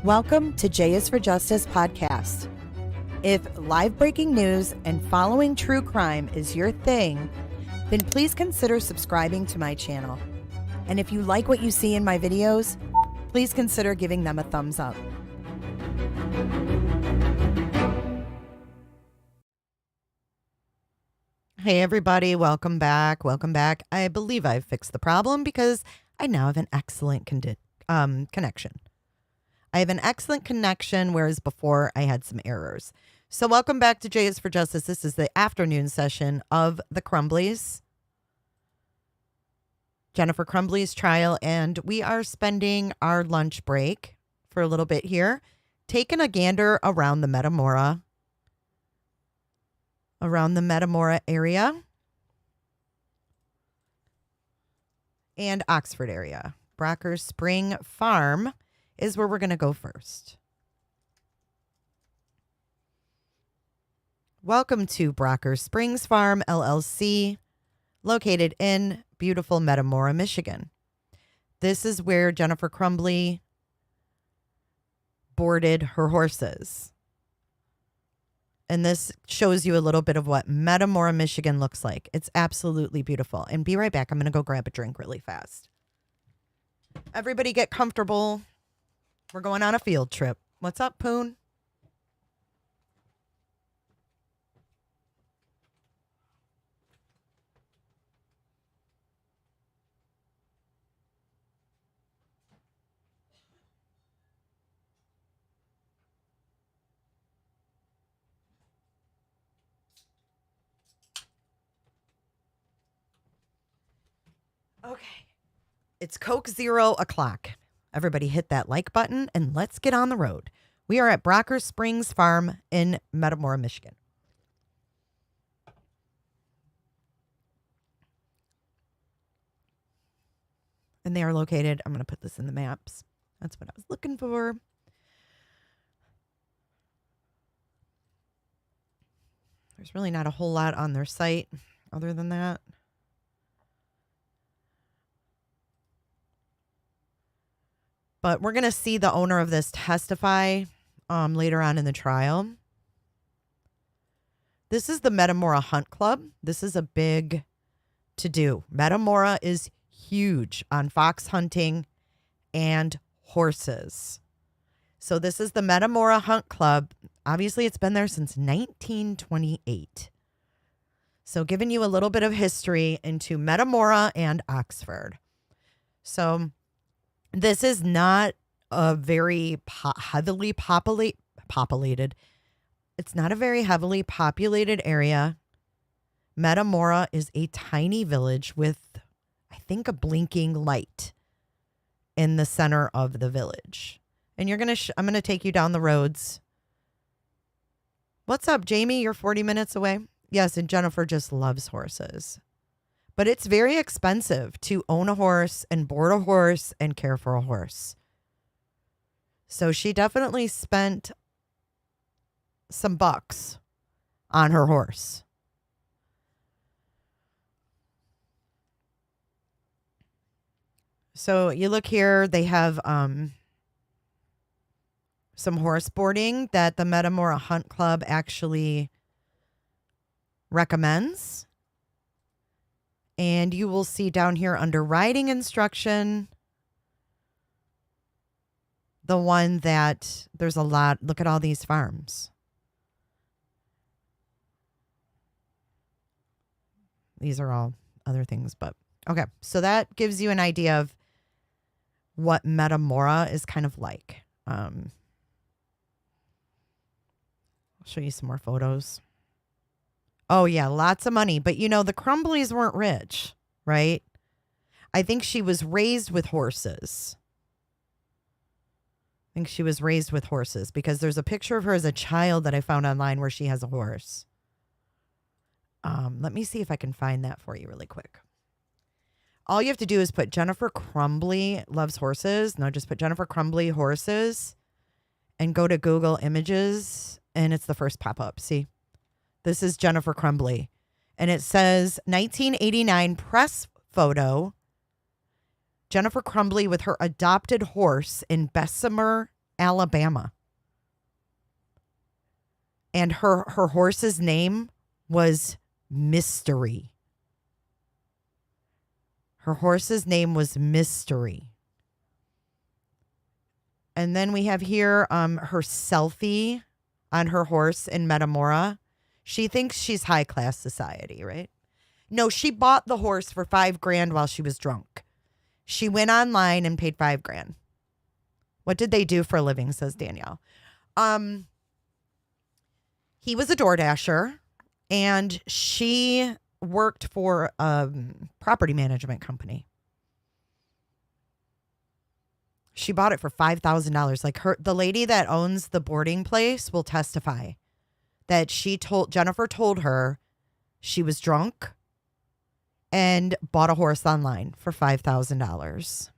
Welcome to J is for Justice podcast. If live breaking news and following true crime is your thing, then please consider subscribing to my channel. And if you like what you see in my videos, please consider giving them a thumbs up. Hey everybody, welcome back. Welcome back. I believe I've fixed the problem because I now have an excellent connection. I have an excellent connection, whereas before I had some errors. So welcome back to J is for Justice. This is the afternoon session of the Crumbleys. Jennifer Crumbley's trial, and we are spending our lunch break for a little bit here, taking a gander around the Metamora area and Oxford area. Brockers Spring Farm is where we're going to go first. Welcome to Brocker Springs Farm, LLC, located in beautiful Metamora, Michigan. This is where Jennifer Crumbley boarded her horses. And this shows you a little bit of what Metamora, Michigan looks like. It's absolutely beautiful. And be right back. I'm going to go grab a drink really fast. Everybody get comfortable. We're going on a field trip. What's up, Poon? Okay. It's Coke 0 o'clock. Everybody hit that like button and let's get on the road. We are at Brocker Springs Farm in Metamora, Michigan. And they are located, I'm going to put this in the maps. That's what I was looking for. There's really not a whole lot on their site other than that. But we're going to see the owner of this testify later on in the trial. This is the Metamora Hunt Club. This is a big to-do. Metamora is huge on fox hunting and horses. So this is the Metamora Hunt Club. Obviously, it's been there since 1928. So giving you a little bit of history into Metamora and Oxford. So this is not a very heavily populated. It's not a very heavily populated area. Metamora is a tiny village with, I think, a blinking light in the center of the village. And I'm gonna take you down the roads. What's up, Jamie? You're 40 minutes away. Yes, and Jennifer just loves horses. But it's very expensive to own a horse and board a horse and care for a horse. So she definitely spent some bucks on her horse. So you look here, they have some horse boarding that the Metamora Hunt Club actually recommends. And you will see down here under riding instruction, the one that there's a lot. Look at all these farms. These are all other things, but okay. So that gives you an idea of what Metamora is kind of like. I'll show you some more photos. Oh, yeah, lots of money. But, you know, the Crumbleys weren't rich, right? I think she was raised with horses. Because there's a picture of her as a child that I found online where she has a horse. Let me see if I can find that for you really quick. All you have to do is put Jennifer Crumbley loves horses. No, just put Jennifer Crumbley horses and go to Google Images, and it's the first pop-up. See? This is Jennifer Crumbley. And it says 1989 press photo. Jennifer Crumbley with her adopted horse in Bessemer, Alabama. And her horse's name was Mystery. Her horse's name was Mystery. And then we have here her selfie on her horse in Metamora. She thinks she's high class society, right? No, she bought the horse for $5,000 while she was drunk. She went online and paid $5,000. What did they do for a living, says Danielle. He was a DoorDasher, and she worked for a property management company. She bought it for $5,000. Like the lady that owns the boarding place will testify that Jennifer told her she was drunk and bought a horse online for $5,000.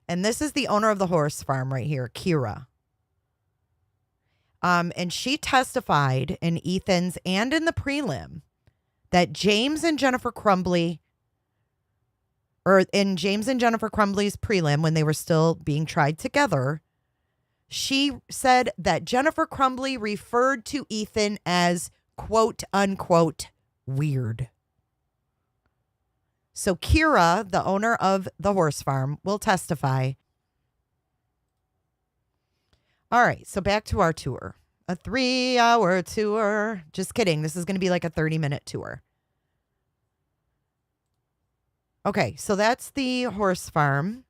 And this is the owner of the horse farm right here, Kira. And she testified in Ethan's and in the prelim that James and Jennifer Crumbley's prelim, when they were still being tried together, she said that Jennifer Crumbley referred to Ethan as quote unquote weird. So Kira, the owner of the horse farm, will testify. All right, so back to our tour. A 3-hour tour. Just kidding. This is going to be like a 30-minute tour. Okay, so that's the horse farm.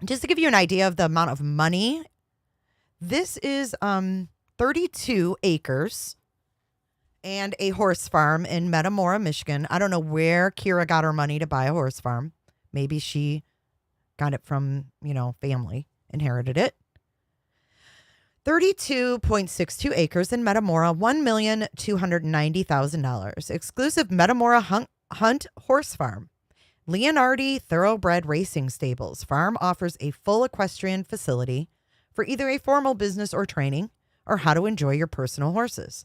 Just to give you an idea of the amount of money, this is 32 acres and a horse farm in Metamora, Michigan. I don't know where Kira got her money to buy a horse farm. Maybe she got it from, family, inherited it. 32.62 acres in Metamora, $1,290,000. Exclusive Metamora Hunt Horse Farm. Leonardi Thoroughbred Racing Stables. Farm offers a full equestrian facility for either a formal business or training, or how to enjoy your personal horses.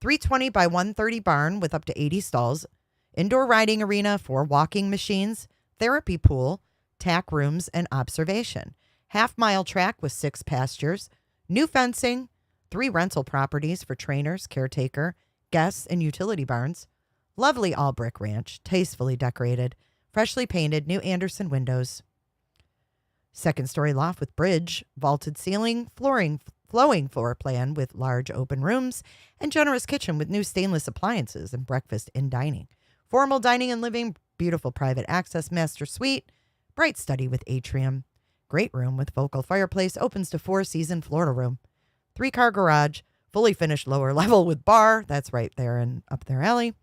320 by 130 barn with up to 80 stalls. Indoor riding arena, 4 walking machines, therapy pool, tack rooms, and observation. Half-mile track with 6 pastures. New fencing, 3 rental properties for trainers, caretaker, guests, and utility barns. Lovely all-brick ranch, tastefully decorated, freshly painted, new Anderson windows. 2nd-story loft with bridge, vaulted ceiling, flooring, flowing floor plan with large open rooms, and generous kitchen with new stainless appliances and breakfast in dining. Formal dining and living, beautiful private access master suite, bright study with atrium. Great room with vocal fireplace, opens to 4-season Florida room. 3-car garage, fully finished lower level with bar. That's right there and up their alley.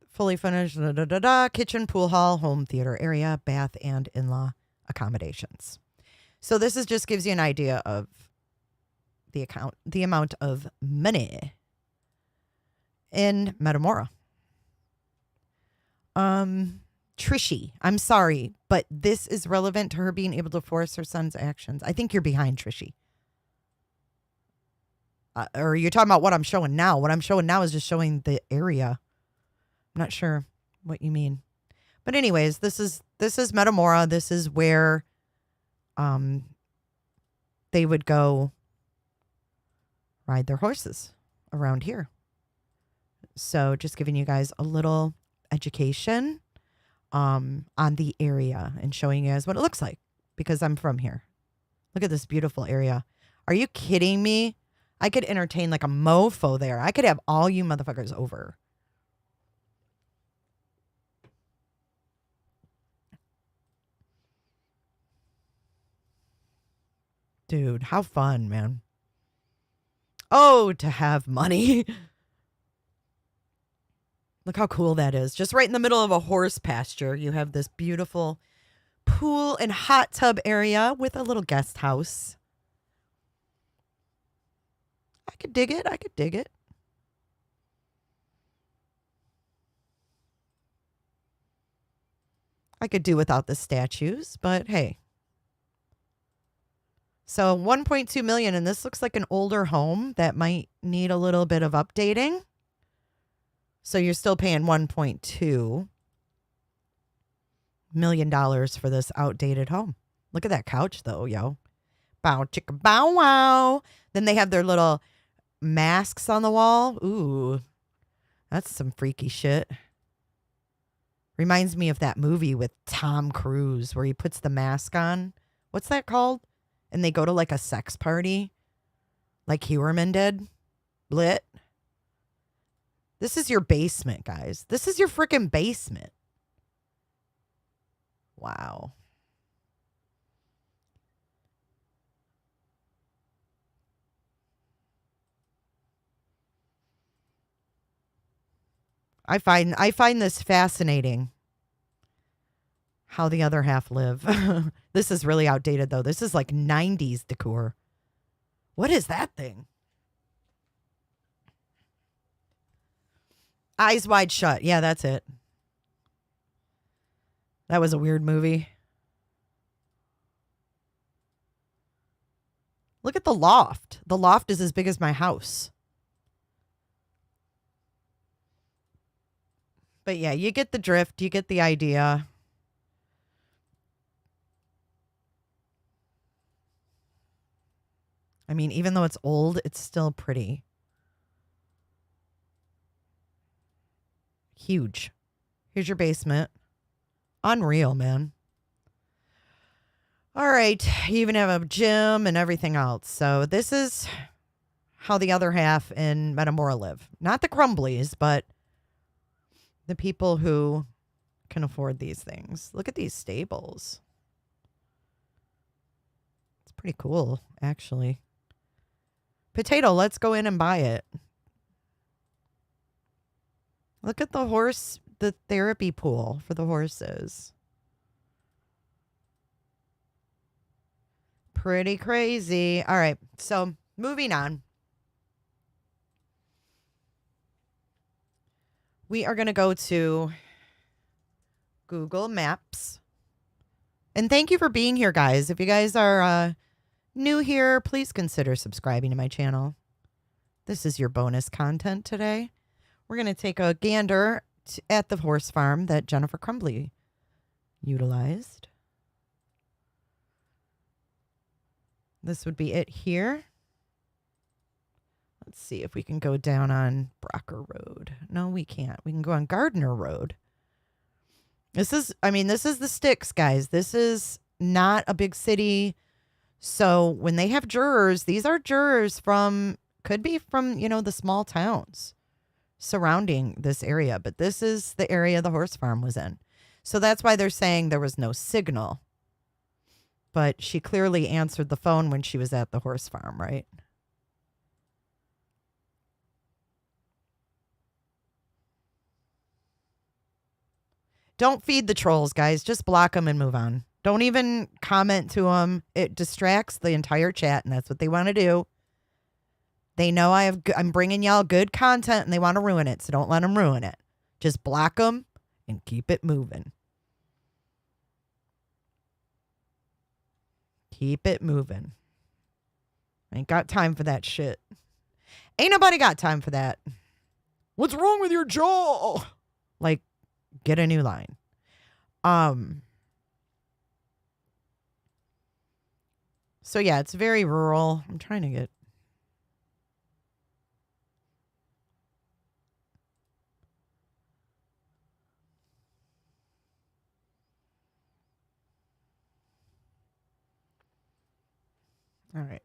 Fully finished, kitchen, pool hall, home theater area, bath, and in-law accommodations. So this is just gives you an idea of the amount of money in Metamora. Trishy, I'm sorry, but this is relevant to her being able to force her son's actions. I think you're behind, Trishy. Or you're talking about what I'm showing now. What I'm showing now is just showing the area. I'm not sure what you mean. But anyways, this is Metamora. This is where they would go ride their horses around here. So just giving you guys a little education on the area and showing you guys what it looks like because I'm from here. Look at this beautiful area. Are you kidding me? I could entertain like a mofo there. I could have all you motherfuckers over. Dude, how fun, man. Oh, to have money. Look how cool that is. Just right in the middle of a horse pasture, you have this beautiful pool and hot tub area with a little guest house. I could dig it. I could dig it. I could do without the statues, but hey. So 1.2 million, and this looks like an older home that might need a little bit of updating. So you're still paying $1.2 million for this outdated home. Look at that couch, though, yo. Bow, chicka, bow, wow. Then they have their little masks on the wall. Ooh, that's some freaky shit. Reminds me of that movie with Tom Cruise where he puts the mask on. What's that called? And they go to like a sex party like Hewerman did. Lit. This is your basement, guys. This is your freaking basement. Wow. I find this fascinating. How the other half live. This is really outdated, though. This is like 90s decor. What is that thing? Eyes Wide Shut. Yeah, that's it. That was a weird movie. Look at the loft. The loft is as big as my house. But yeah, you get the drift. You get the idea. I mean, even though it's old, it's still pretty. Huge. Here's your basement. Unreal, man. All right. You even have a gym and everything else. So this is how the other half in Metamora live. Not the Crumbleys, but the people who can afford these things. Look at these stables. It's pretty cool, actually. Potato, let's go in and buy it. Look at the horse, the therapy pool for the horses. Pretty crazy. All right, so moving on. We are going to go to Google Maps. And thank you for being here, guys. If you guys are new here, please consider subscribing to my channel. This is your bonus content today. We're going to take a gander at the horse farm that Jennifer Crumbley utilized. This would be it here. Let's see if we can go down on Brocker Road. No, we can't. We can go on Gardner Road. This is the sticks, guys. This is not a big city. So when they have jurors, these are jurors could be from, the small towns surrounding this area. But this is the area the horse farm was in. So that's why they're saying there was no signal. But she clearly answered the phone when she was at the horse farm, right? Don't feed the trolls, guys. Just block them and move on. Don't even comment to them. It distracts the entire chat, and that's what they want to do. They know I'm bringing y'all good content, and they want to ruin it, so don't let them ruin it. Just block them and keep it moving. Keep it moving. Ain't got time for that shit. Ain't nobody got time for that. What's wrong with your jaw? Like, get a new line. So yeah, it's very rural. I'm trying to get. All right.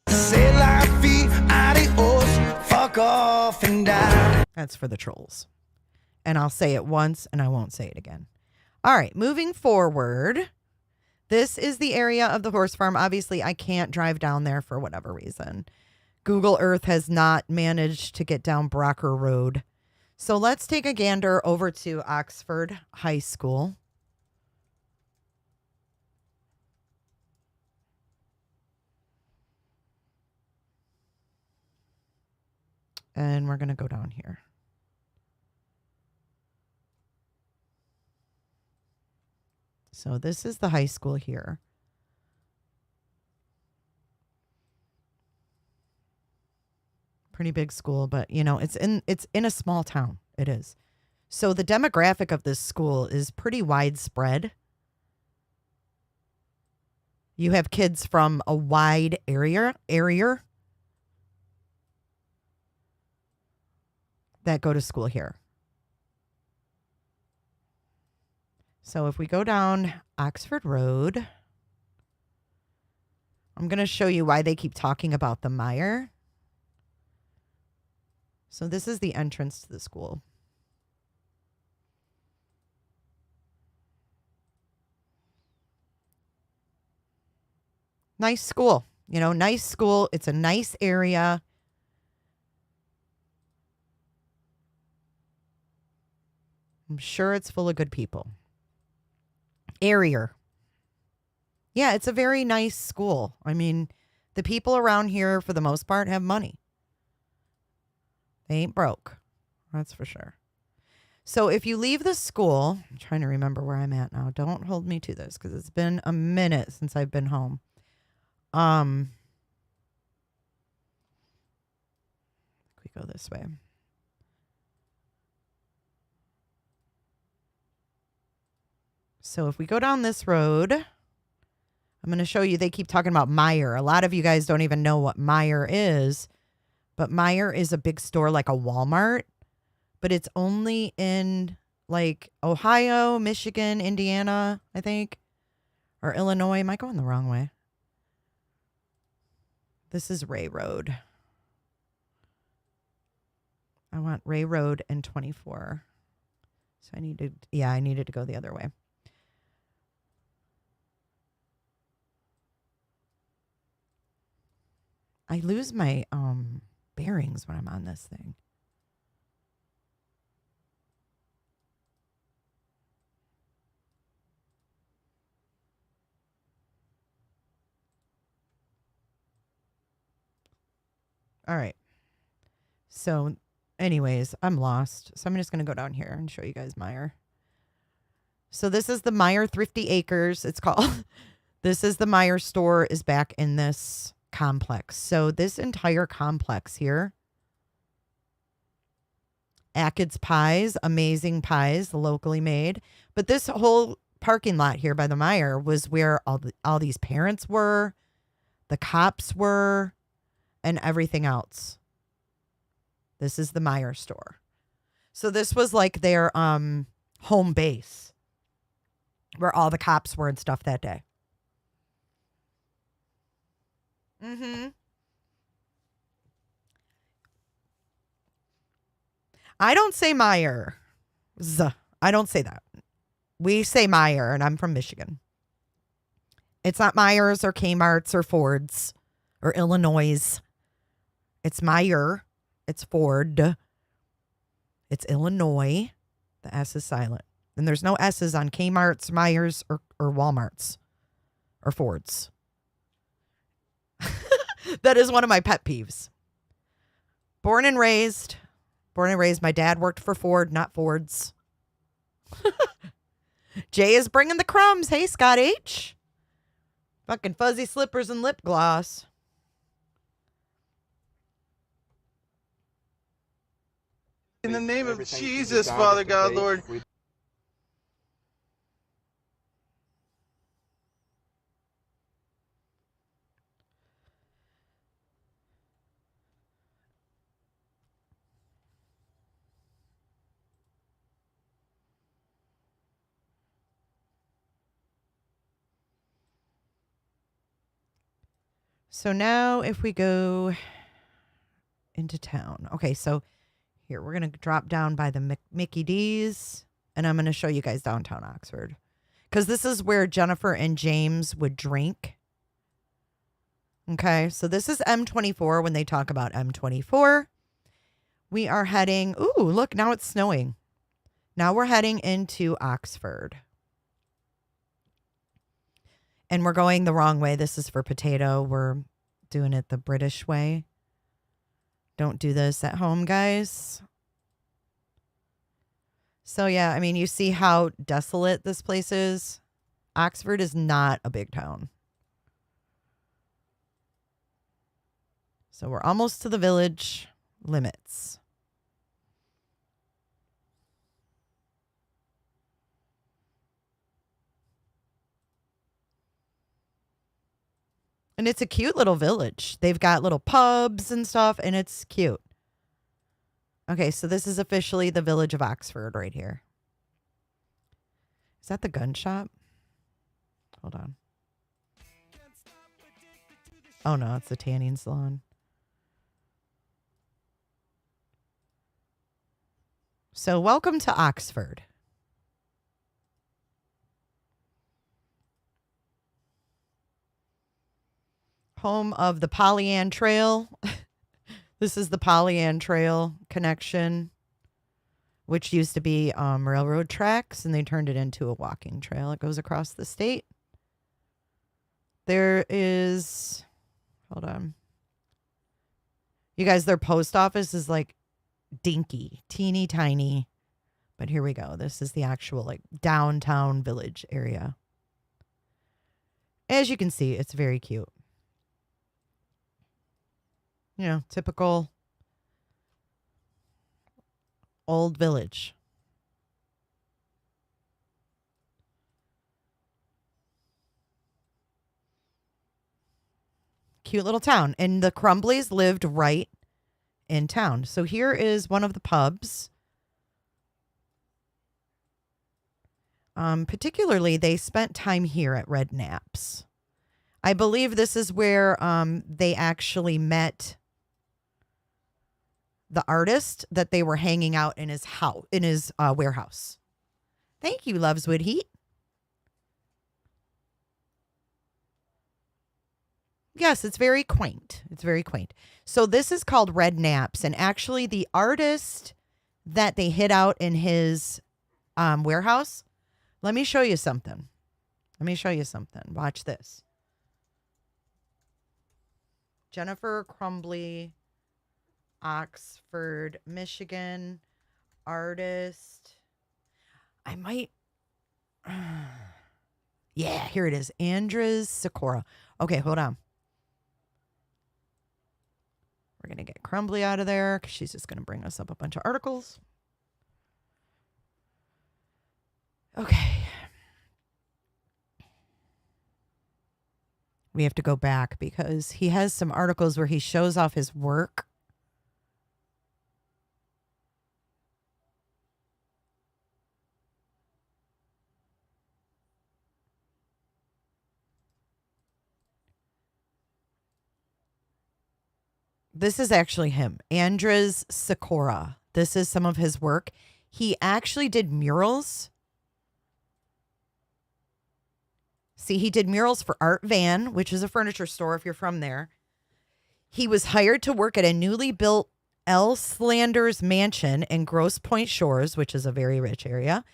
C'est la vie, adios, fuck off and die. That's for the trolls. And I'll say it once and I won't say it again. All right, moving forward. This is the area of the horse farm. Obviously, I can't drive down there for whatever reason. Google Earth has not managed to get down Brocker Road. So let's take a gander over to Oxford High School. And we're going to go down here. So this is the high school here. Pretty big school, but you know, it's in a small town. It is. So the demographic of this school is pretty widespread. You have kids from a wide area that go to school here. So if we go down Oxford Road, I'm going to show you why they keep talking about the mire. So this is the entrance to the school. Nice school. You know, nice school. It's a nice area. I'm sure it's full of good people. Area. Yeah, it's a very nice school. I mean, the people around here, for the most part, have money. They ain't broke. That's for sure. So if you leave the school, I'm trying to remember where I'm at now. Don't hold me to this because it's been a minute since I've been home. We go this way. So if we go down this road, I'm going to show you, they keep talking about Meijer. A lot of you guys don't even know what Meijer is, but Meijer is a big store like a Walmart, but it's only in like Ohio, Michigan, Indiana, I think, or Illinois. Am I going the wrong way? This is Ray Road. I want Ray Road and 24. So I needed to go the other way. I lose my bearings when I'm on this thing. All right. So anyways, I'm lost. So I'm just going to go down here and show you guys Meijer. So this is the Meijer Thrifty Acres. It's called. This is the Meijer store is back in this complex. So this entire complex here, Ackett's Pies, amazing pies, locally made. But this whole parking lot here by the Meijer was where all these parents were, the cops were, and everything else. This is the Meijer store. So this was like their home base where all the cops were and stuff that day. Mm-hmm. I don't say Meijer. I don't say that. We say Meijer, and I'm from Michigan. It's not Myers or Kmart's or Ford's or Illinois. It's Meyer. It's Ford. It's Illinois. The S is silent. And there's no S's on Kmart's, Myers, or Walmart's or Ford's. That is one of my pet peeves. Born and raised. My dad worked for Ford, not Ford's. Jay is bringing the crumbs. Hey, Scott H. Fucking fuzzy slippers and lip gloss. In the name of Jesus, Father God, Lord. So now if we go into town. Okay, so here we're going to drop down by the Mickey D's, and I'm going to show you guys downtown Oxford. Because this is where Jennifer and James would drink. Okay, so this is M24 when they talk about M24. We are heading, ooh, look, now it's snowing. Now we're heading into Oxford. And we're going the wrong way. This is for potato. We're doing it the British way. Don't do this at home, guys. So, yeah, I mean, you see how desolate this place is. Oxford is not a big town. So we're almost to the village limits. And it's a cute little village. They've got little pubs and stuff, and it's cute. Okay, so this is officially the village of Oxford right here. Is that the gun shop? Hold on. Oh, no, it's the tanning salon. So welcome to Oxford. Home of the Pollyann Trail. This is the Pollyann Trail connection, which used to be railroad tracks, and they turned it into a walking trail. It goes across the state. There is, hold on. You guys, their post office is like dinky, teeny tiny. But here we go. This is the actual like downtown village area. As you can see, it's very cute. You know, typical old village. Cute little town. And the Crumbleys lived right in town. So here is one of the pubs. Particularly, they spent time here at Red Knapp's. I believe this is where they actually met the artist that they were hanging out in his house, in his warehouse. Thank you, Loveswood Heat. Yes, it's very quaint. It's very quaint. So this is called Red Knapp's, and actually the artist that they hid out in his warehouse. Let me show you something. Watch this. Jennifer Crumbley, Oxford, Michigan, artist. I might. Yeah, here it is. Andres Sikora. Okay, hold on. We're going to get Crumbley out of there because she's just going to bring us up a bunch of articles. Okay. We have to go back because he has some articles where he shows off his work. This is actually him, Andres Sikora. This is some of his work. He actually did murals See, he did murals for Art Van, which is a furniture store if you're from there. He was hired to work at a newly built L. Slanders mansion in Grosse Pointe Shores, which is a very rich area.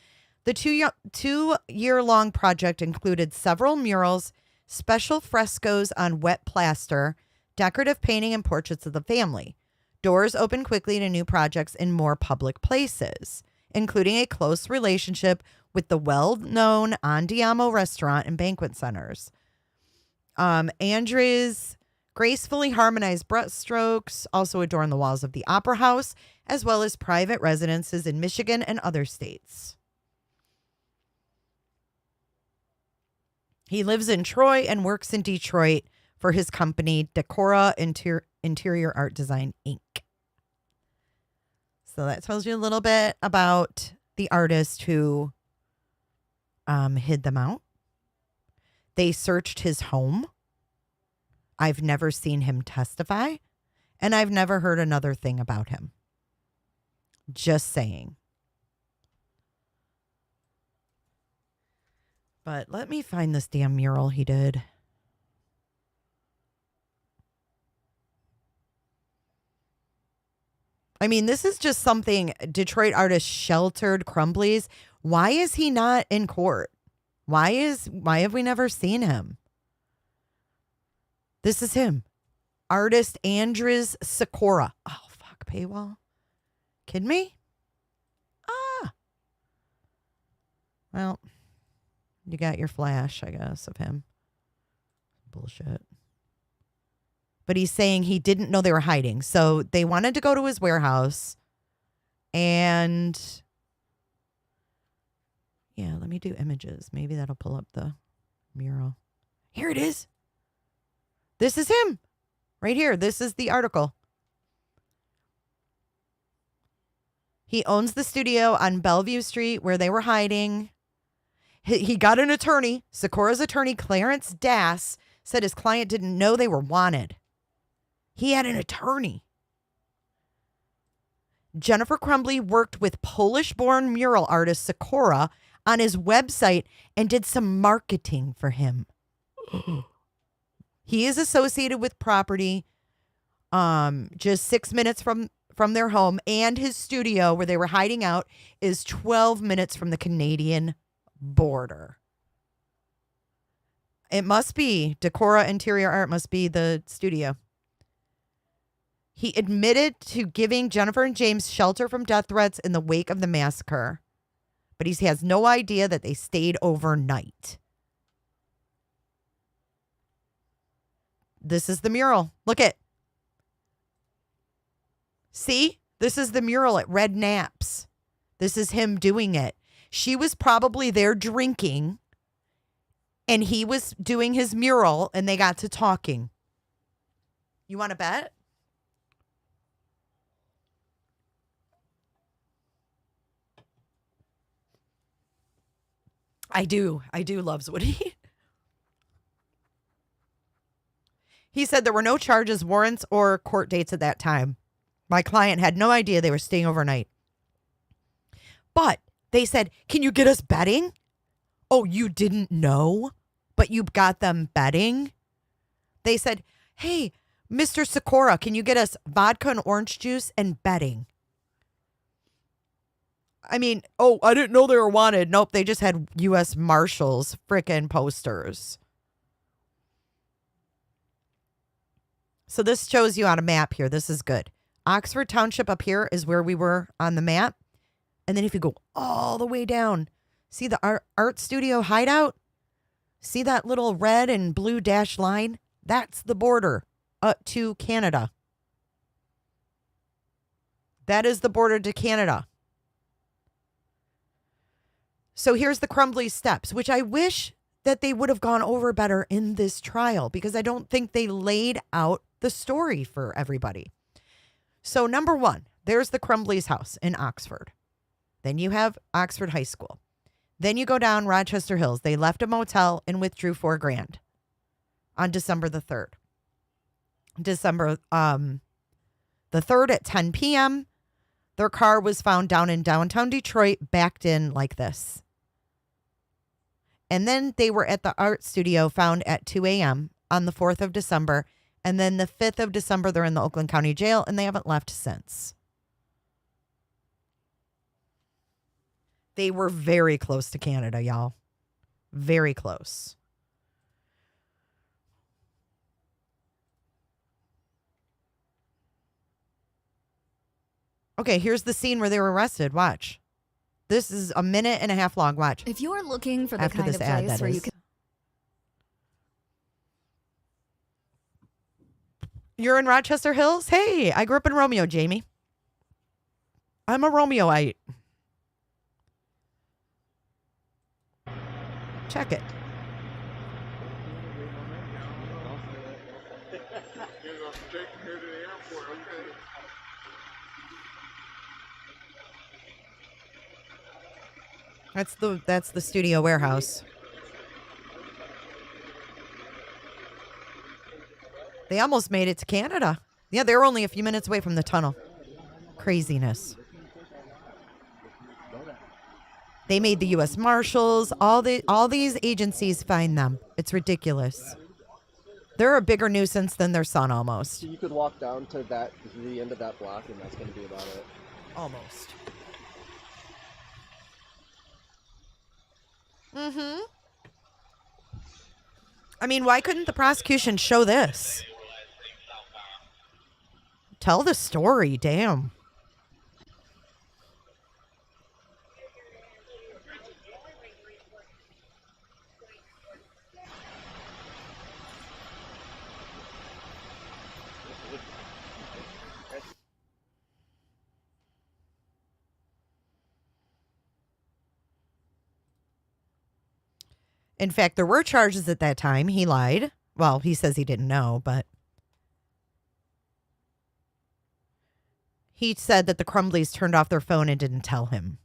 The two-year-long project included several murals, special frescoes on wet plaster, decorative painting, and portraits of the family. Doors opened quickly to new projects in more public places, including a close relationship with the well-known Andiamo restaurant and banquet centers. Andres gracefully harmonized brushstrokes also adorn the walls of the Opera House, as well as private residences in Michigan and other states. He lives in Troy and works in Detroit for his company, Decora Interior Art Design, Inc. So that tells you a little bit about the artist who hid them out. They searched his home. I've never seen him testify, and I've never heard another thing about him. Just saying. But let me find this damn mural he did. I mean, this is just something Detroit artist sheltered Crumbley's. Why is he not in court? Why have we never seen him? This is him. Artist Andres Sikora. Oh, fuck, paywall. Kidding me? Well, you got your flash, I guess, of him. Bullshit. But he's saying he didn't know they were hiding. So they wanted to go to his warehouse. And yeah, let me do images. Maybe that'll pull up the mural. Here it is. This is him. Right here. This is the article. He owns the studio on Bellevue Street where they were hiding. He got an attorney. Sikora's attorney, Clarence Dass, said his client didn't know they were wanted. He had an attorney. Jennifer Crumbley worked with Polish-born mural artist Sikora on his website and did some marketing for him. He is associated with property just 6 minutes from their home, and his studio where they were hiding out is 12 minutes from the Canadian border. It must be Decora Interior Art must be the studio. He admitted to giving Jennifer and James shelter from death threats in the wake of the massacre, but he has no idea that they stayed overnight. This is the mural. Look at. See? This is the mural at Red Naps. This is him doing it. She was probably there drinking, and he was doing his mural, and they got to talking. You want to bet? I do love Woody. He said there were no charges, warrants, or court dates at that time. My client had no idea they were staying overnight. But they said, can you get us betting? Oh, you didn't know, but you got them betting? They said, hey, Mr. Sikora, can you get us vodka and orange juice and betting? I mean, oh, I didn't know they were wanted. Nope, they just had U.S. Marshals frickin' posters. So this shows you on a map here. This is good. Oxford Township up here is where we were on the map. And then if you go all the way down, see the art studio hideout? See that little red and blue dashed line? That's the border up to Canada. That is the border to Canada. So here's the Crumbley steps, which I wish that they would have gone over better in this trial because I don't think they laid out the story for everybody. So number one, there's the Crumbley's house in Oxford. Then you have Oxford High School. Then you go down Rochester Hills. They left a motel and withdrew $4,000 on December the 3rd. December the 3rd at 10 p.m., their car was found down in downtown Detroit, backed in like this. And then they were at the art studio found at 2 a.m. on the 4th of December. And then the 5th of December, they're in the Oakland County Jail, and they haven't left since. They were very close to Canada, y'all. Very close. Okay, here's the scene where they were arrested. Watch. This is a minute and a half long. Watch. If you're looking for the After kind this of ad, place that where is. you can You're in Rochester Hills? Hey, I grew up in Romeo, Jamie. I'm a Romeoite. Check it. That's the studio warehouse. They almost made it to Canada. Yeah, they were only a few minutes away from the tunnel. Craziness. They made the U.S. Marshals. All these agencies find them. It's ridiculous. They're a bigger nuisance than their son almost. So you could walk down to the end of that block, and that's going to be about it. Almost. Mm-hmm. I mean, why couldn't the prosecution show this? Tell the story, damn. In fact, there were charges at that time. He lied. Well, he says he didn't know, but he said that the Crumbleys turned off their phone and didn't tell him.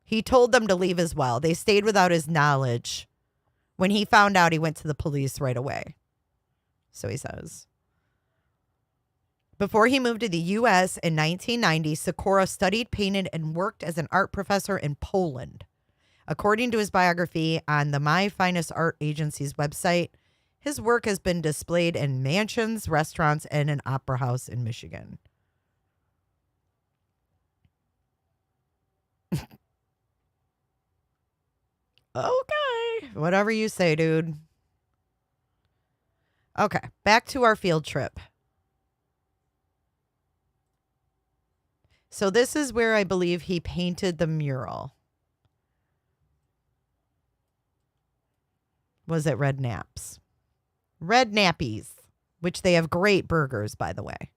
He told them to leave as well. They stayed without his knowledge. When he found out, he went to the police right away. So he says. Before he moved to the U.S. in 1990, Sikora studied, painted, and worked as an art professor in Poland. According to his biography on the My Finest Art Agency's website, his work has been displayed in mansions, restaurants, and an opera house in Michigan. Okay. Whatever you say, dude. Okay. Back to our field trip. So this is where I believe he painted the mural. Was it Red Naps? Red Nappies, which they have great burgers, by the way.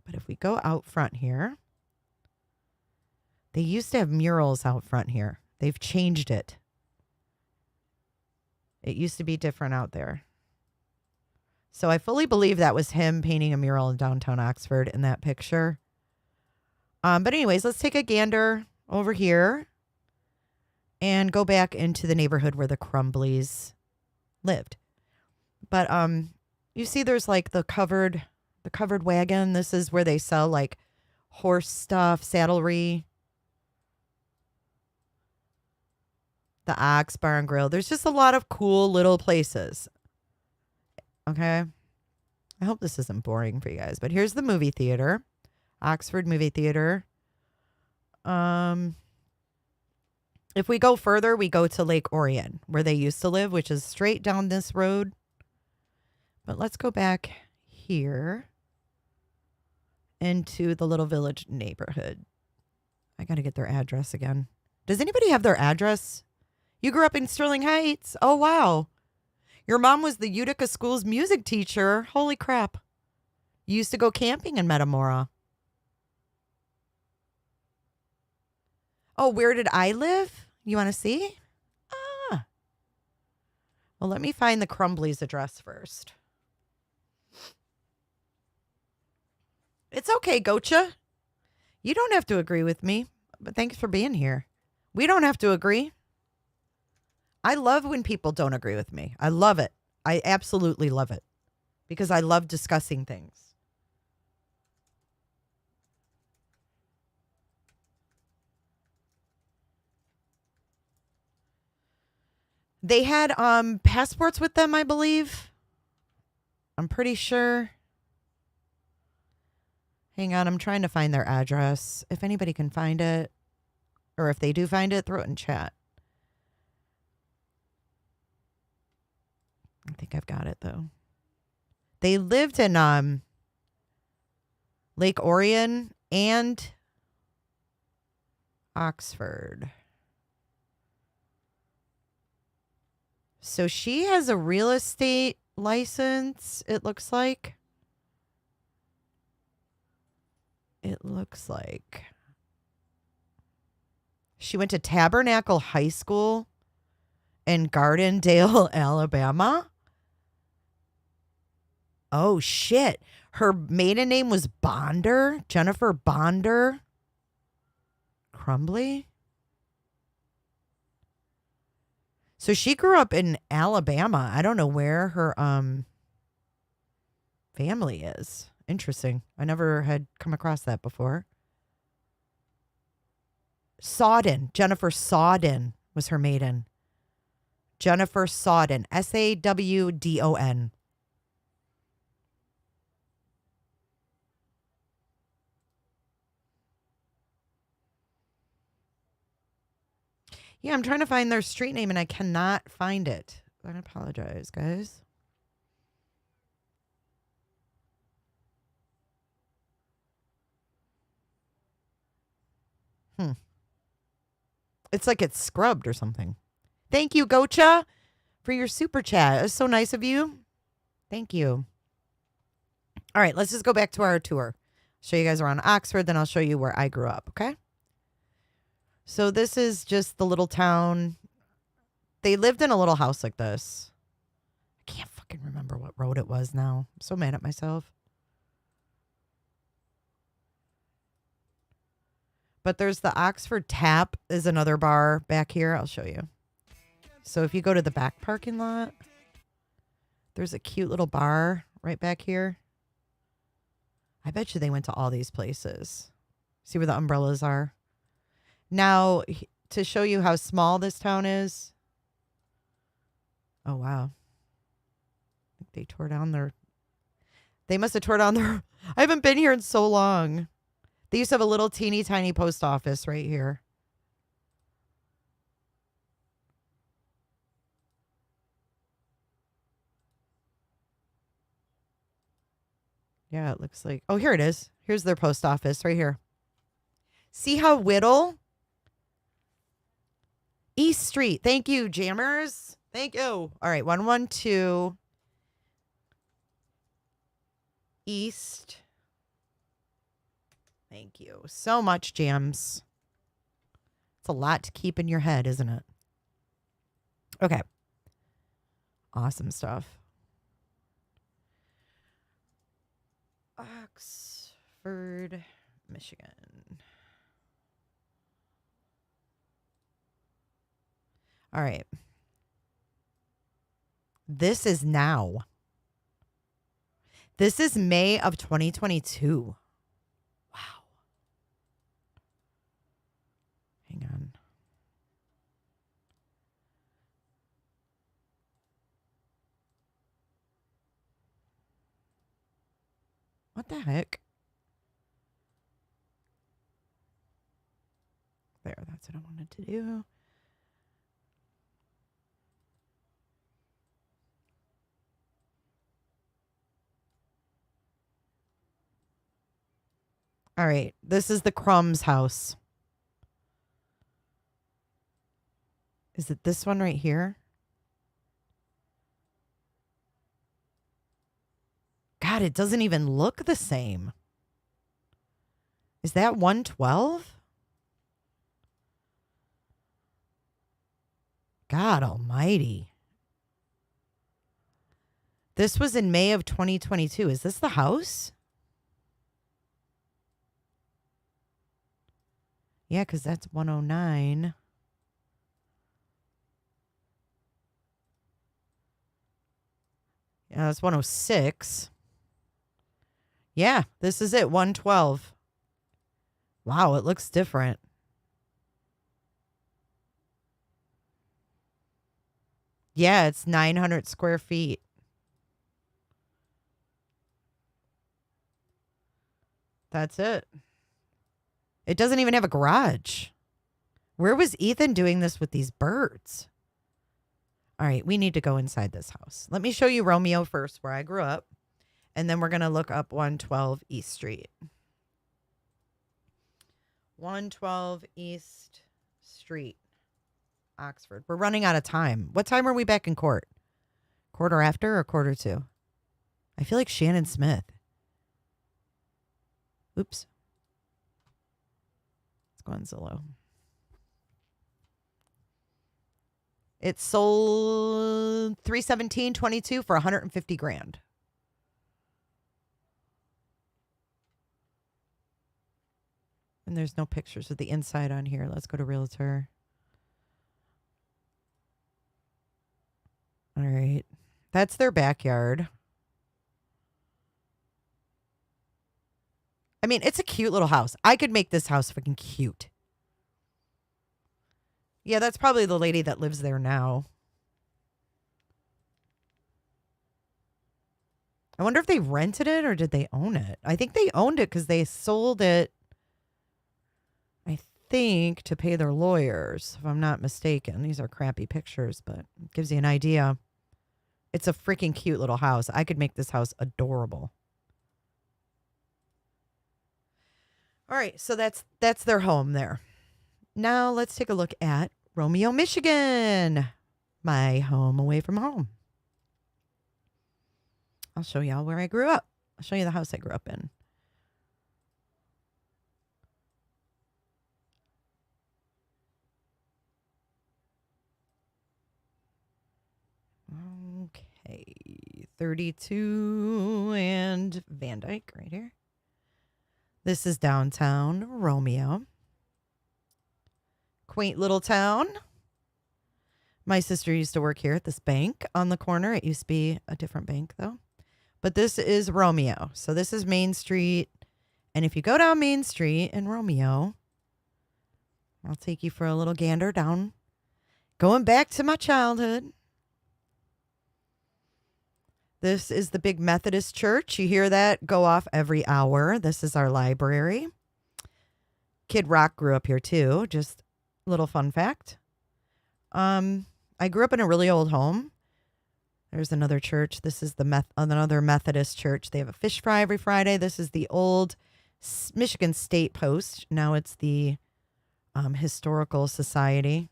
But if we go out front here, they used to have murals out front here. They've changed it. It used to be different out there. So I fully believe that was him painting a mural in downtown Oxford in that picture. But anyways, let's take a gander over here and go back into the neighborhood where the Crumbleys lived. But you see there's like the covered wagon. This is where they sell like horse stuff, saddlery. The Ox Bar and Grill. There's just a lot of cool little places. Okay. I hope this isn't boring for you guys, but here's the movie theater. Oxford Movie Theater. If we go further, we go to Lake Orion, where they used to live, which is straight down this road. But let's go back here into the Little Village neighborhood. I got to get their address again. Does anybody have their address? You grew up in Sterling Heights. Oh, wow. Your mom was the Utica School's music teacher. Holy crap. You used to go camping in Metamora. Oh, where did I live? You want to see? Ah. Well, let me find the Crumbleys' address first. It's okay, Gocha. You don't have to agree with me, but thanks for being here. We don't have to agree. I love when people don't agree with me. I love it. I absolutely love it because I love discussing things. They had passports with them, I believe. I'm pretty sure. Hang on, I'm trying to find their address. If anybody can find it, or if they do find it, throw it in chat. I think I've got it, though. They lived in Lake Orion and Oxford. So she has a real estate license, it looks like. It looks like. She went to Tabernacle High School in Gardendale, Alabama. Oh, shit. Her maiden name was Bonder, Jennifer Bonder Crumbley. So she grew up in Alabama. I don't know where her family is. Interesting. I never had come across that before. Sawdon. Jennifer Sawdon was her maiden. Jennifer Sawdon. Sawdon. Yeah, I'm trying to find their street name and I cannot find it. I apologize, guys. It's like it's scrubbed or something. Thank you, Gocha, for your super chat. It was so nice of you. Thank you. All right, let's just go back to our tour. Show you guys around Oxford, then I'll show you where I grew up, okay? So this is just the little town. They lived in a little house like this. I can't fucking remember what road it was now. I'm so mad at myself. But there's the Oxford Tap is another bar back here. I'll show you. So if you go to the back parking lot, there's a cute little bar right back here. I bet you they went to all these places. See where the umbrellas are? Now, to show you how small this town is. Oh, wow. They tore down their... They must have tore down their... I haven't been here in so long. They used to have a little teeny tiny post office right here. Yeah, it looks like... Oh, here it is. Here's their post office right here. See how Whittle? East Street. Thank you, Jammers. Thank you. All right, 112 East. Thank you so much, Jams. It's a lot to keep in your head, isn't it? Okay. Awesome stuff. Oxford, Michigan. All right. This is now. This is May of 2022. Wow. Hang on. What the heck? There, that's what I wanted to do. All right, this is the Crumbs house. Is it this one right here? God, it doesn't even look the same. Is that 112? God almighty. This was in May of 2022. Is this the house? Yeah, because that's 109. Yeah, that's 106. Yeah, this is it, 112. Wow, it looks different. Yeah, it's 900 square feet. That's it. It doesn't even have a garage. Where was Ethan doing this with these birds? All right, we need to go inside this house. Let me show you Romeo first, where I grew up. And then we're going to look up 112 East Street. 112 East Street, Oxford. We're running out of time. What time are we back in court? Quarter after or quarter to? I feel like Shannon Smith. Oops. Let's go on Zillow. It sold $317.22 for $150,000. And there's no pictures of the inside on here. Let's go to Realtor. All right. That's their backyard. I mean, it's a cute little house. I could make this house freaking cute. Yeah, that's probably the lady that lives there now. I wonder if they rented it or did they own it? I think they owned it because they sold it, I think, to pay their lawyers, if I'm not mistaken. These are crappy pictures, but it gives you an idea. It's a freaking cute little house. I could make this house adorable. All right, so that's their home there. Now let's take a look at Romeo, Michigan, my home away from home. I'll show y'all where I grew up. I'll show you the house I grew up in. Okay, 32 and Van Dyke right here. This is downtown Romeo. Quaint little town. My sister used to work here at this bank on the corner. It used to be a different bank, though. But this is Romeo. So this is Main Street. And if you go down Main Street in Romeo, I'll take you for a little gander down. Going back to my childhood. This is the big Methodist church. You hear that go off every hour. This is our library. Kid Rock grew up here, too. Just a little fun fact. I grew up in a really old home. There's another church. This is another Methodist church. They have a fish fry every Friday. This is the old Michigan State Post. Now it's the Historical Society.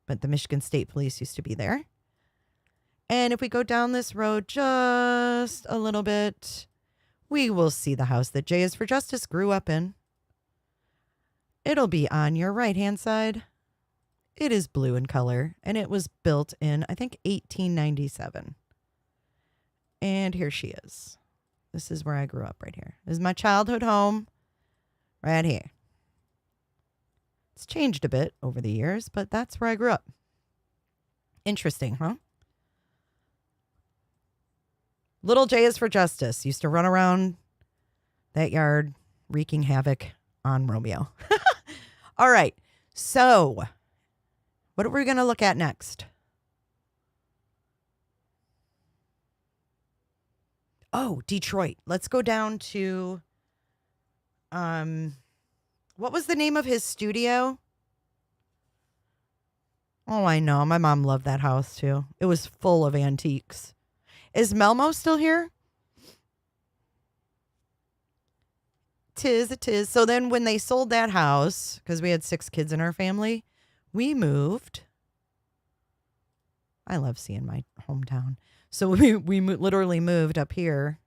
But the Michigan State Police used to be there. And if we go down this road just a little bit, we will see the house that J is for Justice grew up in. It'll be on your right-hand side. It is blue in color, and it was built in, I think, 1897. And here she is. This is where I grew up right here. This is my childhood home right here. It's changed a bit over the years, but that's where I grew up. Interesting, huh? Little J is for Justice used to run around that yard wreaking havoc on Romeo. All right. So what are we going to look at next? Oh, Detroit. Let's go down to, what was the name of his studio? Oh, I know. My mom loved that house too. It was full of antiques. Is Melmo still here? Tis. So then when they sold that house, because we had 6 kids in our family, we moved. I love seeing my hometown. So we literally moved up here.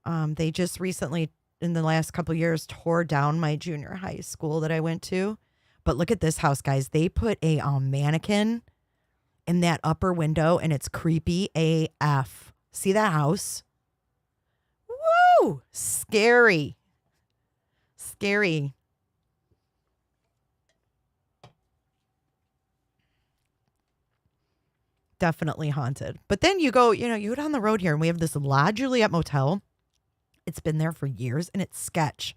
They just recently, in the last couple of years, tore down my junior high school that I went to. But look at this house, guys. They put a mannequin in that upper window, and it's creepy AF. See that house? Woo! Scary. Definitely haunted. But then you go down the road here, and we have this La Juliette Motel. It's been there for years, and it's sketch.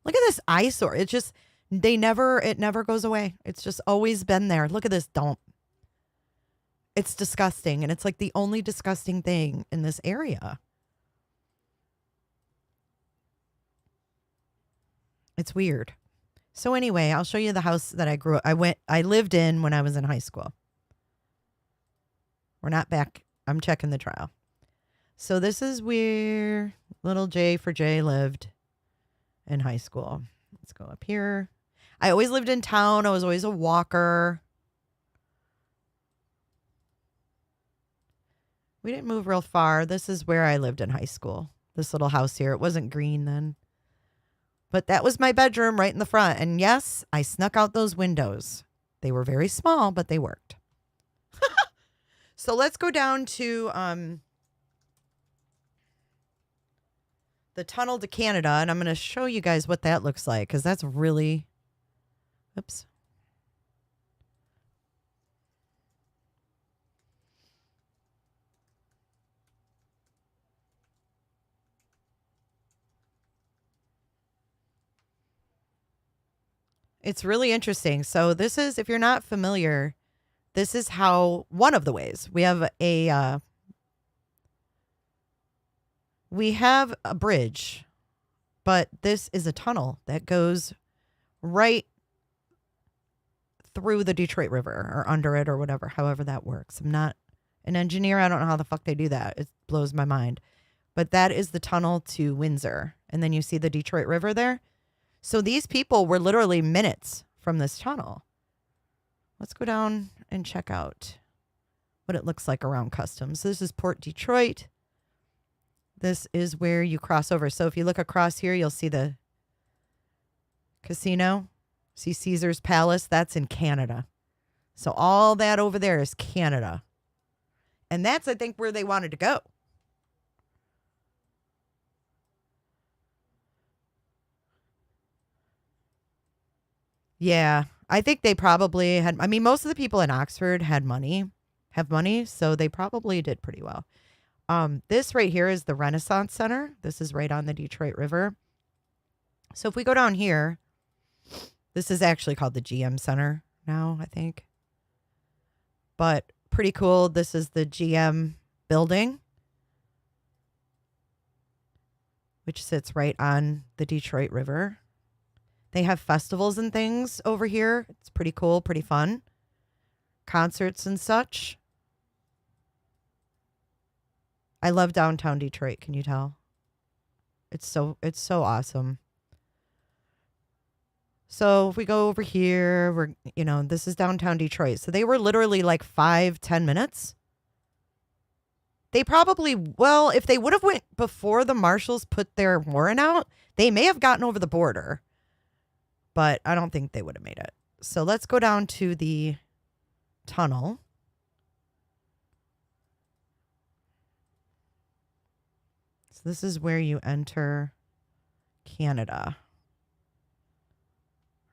Look at this eyesore. It never goes away. It's just always been there. Look at this dump. It's disgusting. And it's like the only disgusting thing in this area. It's weird. So anyway, I'll show you the house that I lived in when I was in high school. We're not back. I'm checking the trial. So this is where little J for J lived in high school. Let's go up here. I always lived in town. I was always a walker. We didn't move real far. This is where I lived in high school. This little house here. It wasn't green then. But that was my bedroom right in the front. And yes, I snuck out those windows. They were very small, but they worked. So let's go down to the tunnel to Canada. And I'm going to show you guys what that looks like. Because that's really... Oops. It's really interesting. So this is, if you're not familiar, this is how, one of the ways, we have a bridge, but this is a tunnel that goes right through the Detroit River or under it or whatever, however that works. I'm not an engineer. I don't know how the fuck they do that. It blows my mind. But that is the tunnel to Windsor. And then you see the Detroit River there. So these people were literally minutes from this tunnel. Let's go down and check out what it looks like around customs. This is Port Detroit. This is where you cross over. So if you look across here, you'll see the casino. See Caesar's Palace? That's in Canada. So all that over there is Canada. And that's, I think, where they wanted to go. Yeah, I think they probably had, I mean, most of the people in Oxford have money, so they probably did pretty well. This right here is the Renaissance Center. This is right on the Detroit River. So if we go down here, this is actually called the GM Center now, I think. But pretty cool. This is the GM building, which sits right on the Detroit River. They have festivals and things over here. It's pretty cool, pretty fun. Concerts and such. I love downtown Detroit, can you tell? It's so awesome. So if we go over here, this is downtown Detroit. So they were literally like 5-10 minutes. They probably, well, if they would have went before the marshals put their warrant out, they may have gotten over the border. But I don't think they would have made it. So let's go down to the tunnel. So this is where you enter Canada.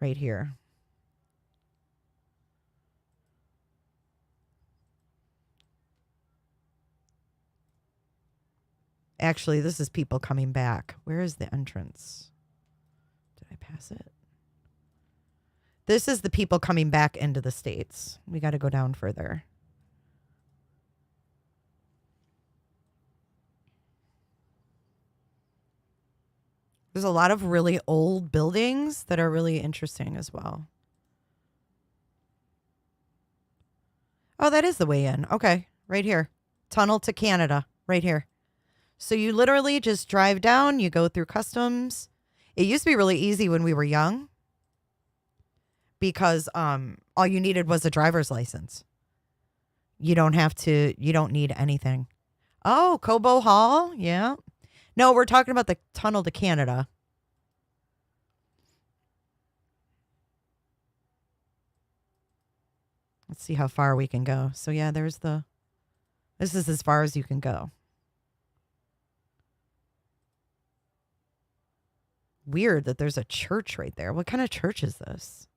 Right here. Actually, this is people coming back. Where is the entrance? Did I pass it? This is the people coming back into the States. We got to go down further. There's a lot of really old buildings that are really interesting as well. Oh, that is the way in. Okay, right here. Tunnel to Canada, right here. So you literally just drive down, you go through customs. It used to be really easy when we were young, because all you needed was a driver's license. You don't need anything. Oh, Cobo Hall? Yeah. No, we're talking about the tunnel to Canada. Let's see how far we can go. So yeah, this is as far as you can go. Weird that there's a church right there. What kind of church is this?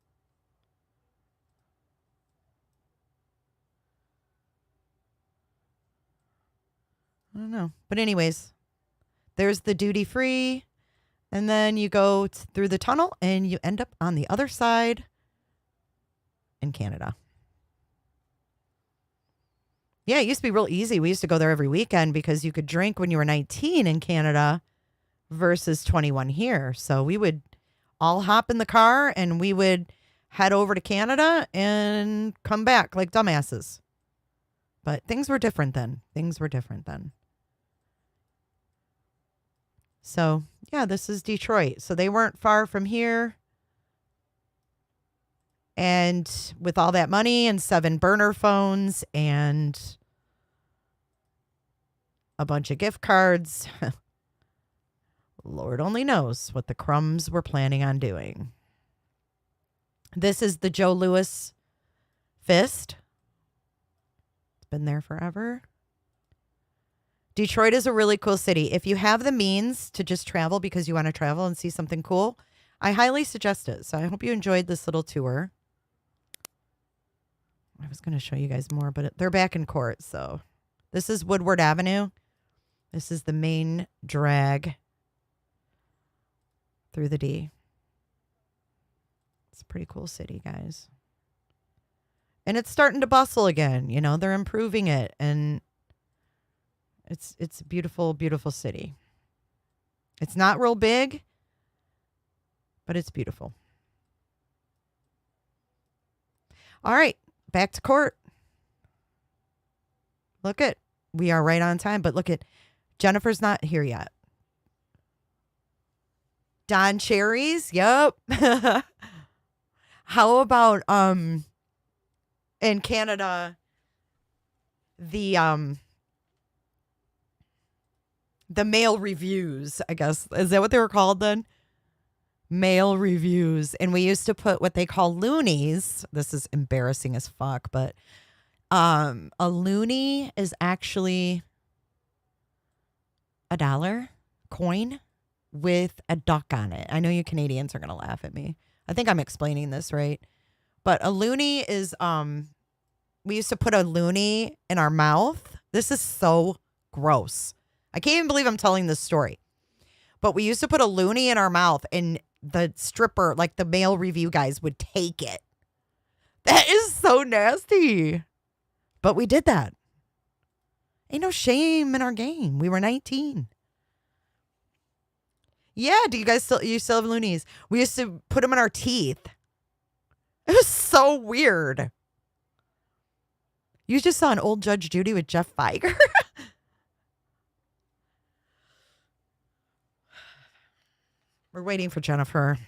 I don't know. But anyways, there's the duty free. And then you go through the tunnel and you end up on the other side in Canada. Yeah, it used to be real easy. We used to go there every weekend because you could drink when you were 19 in Canada versus 21 here. So we would all hop in the car and we would head over to Canada and come back like dumbasses. But things were different then. So, yeah, this is Detroit. So they weren't far from here. And with all that money and 7 burner phones and a bunch of gift cards, Lord only knows what the Crumbs were planning on doing. This is the Joe Louis fist. It's been there forever. Detroit is a really cool city. If you have the means to just travel because you want to travel and see something cool, I highly suggest it. So I hope you enjoyed this little tour. I was going to show you guys more, but they're back in court. So this is Woodward Avenue. This is the main drag through the D. It's a pretty cool city, guys. And it's starting to bustle again. You know, they're improving it. And it's a beautiful, beautiful city. It's not real big, but it's beautiful. All right. Back to court. We are right on time, but look at Jennifer's not here yet. Don Cherry's, yep. How about in Canada the mail reviews, I guess. Is that what they were called then? Mail reviews. And we used to put what they call loonies. This is embarrassing as fuck, but a loonie is actually a $1 coin with a duck on it. I know you Canadians are going to laugh at me. I think I'm explaining this right. But a loonie is, we used to put a loonie in our mouth. This is so gross. I can't even believe I'm telling this story. But we used to put a loonie in our mouth and the stripper, like the mail review guys, would take it. That is so nasty. But we did that. Ain't no shame in our game. We were 19. Yeah, do you still have loonies? We used to put them in our teeth. It was so weird. You just saw an old Judge Judy with Jeff Feiger. We're waiting for Jennifer.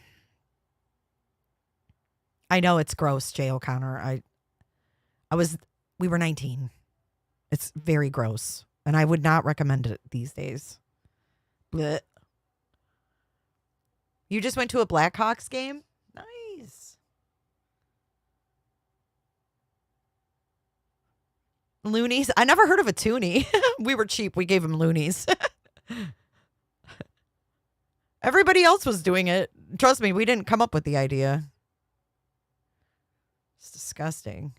I know it's gross, Jay O'Connor. We were 19. It's very gross. And I would not recommend it these days. Blech. You just went to a Blackhawks game? Nice. Loonies? I never heard of a toonie. We were cheap. We gave him loonies. Everybody else was doing it. Trust me, we didn't come up with the idea. It's disgusting.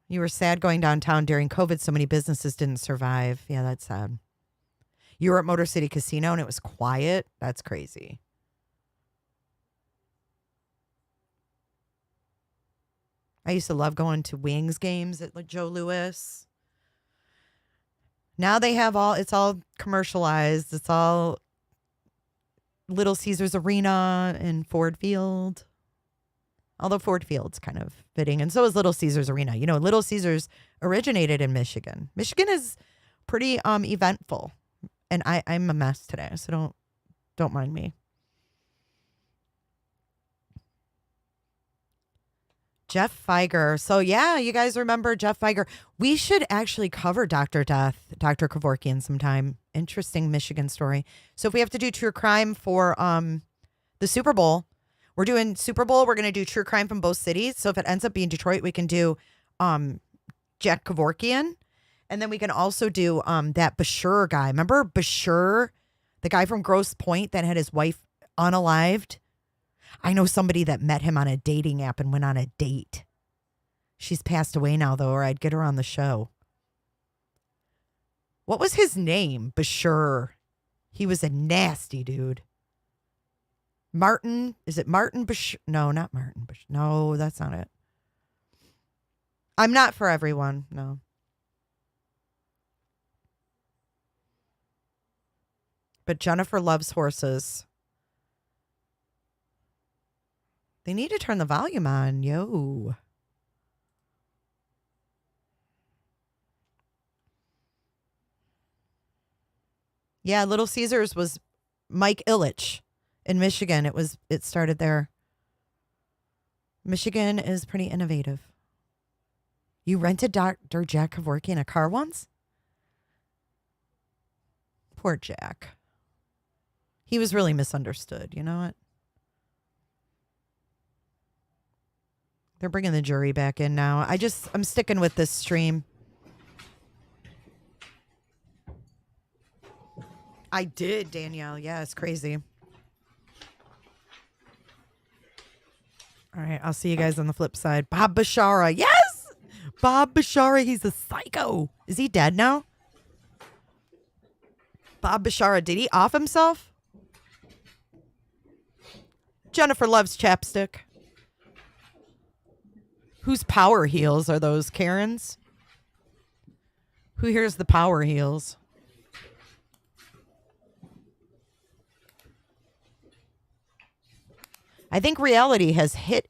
You were sad going downtown during COVID. So many businesses didn't survive. Yeah, that's sad. You were at Motor City Casino and it was quiet. That's crazy. I used to love going to Wings games at Joe Louis. Now they have it's all commercialized. It's all Little Caesars Arena and Ford Field. Although Ford Field's kind of fitting. And so is Little Caesars Arena. You know, Little Caesars originated in Michigan. Michigan is pretty eventful. And I'm a mess today, so don't mind me. Jeff Feiger. So, yeah, you guys remember Jeff Feiger. We should actually cover Dr. Death, Dr. Kevorkian sometime. Interesting Michigan story. So if we have to do true crime for the Super Bowl, we're doing Super Bowl. We're going to do true crime from both cities. So if it ends up being Detroit, we can do Jack Kevorkian. And then we can also do that Bashir guy. Remember Bashir, the guy from Grosse Pointe that had his wife unalived? I know somebody that met him on a dating app and went on a date. She's passed away now, though, or I'd get her on the show. What was his name? Bashir. He was a nasty dude. Martin. Is it Martin Bashir? No, not Martin Bashir. No, that's not it. I'm not for everyone, no. But Jennifer loves horses. They need to turn the volume on, yo. Yeah, Little Caesars was Mike Ilitch in Michigan. It started there. Michigan is pretty innovative. You rented Dr. Jack Kevorkian in a car once? Poor Jack. He was really misunderstood. You know what? They're bringing the jury back in now. I'm sticking with this stream. I did, Danielle. Yeah, it's crazy. All right, I'll see you guys on the flip side. Bob Bashara. Yes! Bob Bashara, he's a psycho. Is he dead now? Bob Bashara, did he off himself? Jennifer loves chapstick. Whose power heels are those, Karen's? Who hears the power heels? I think reality has hit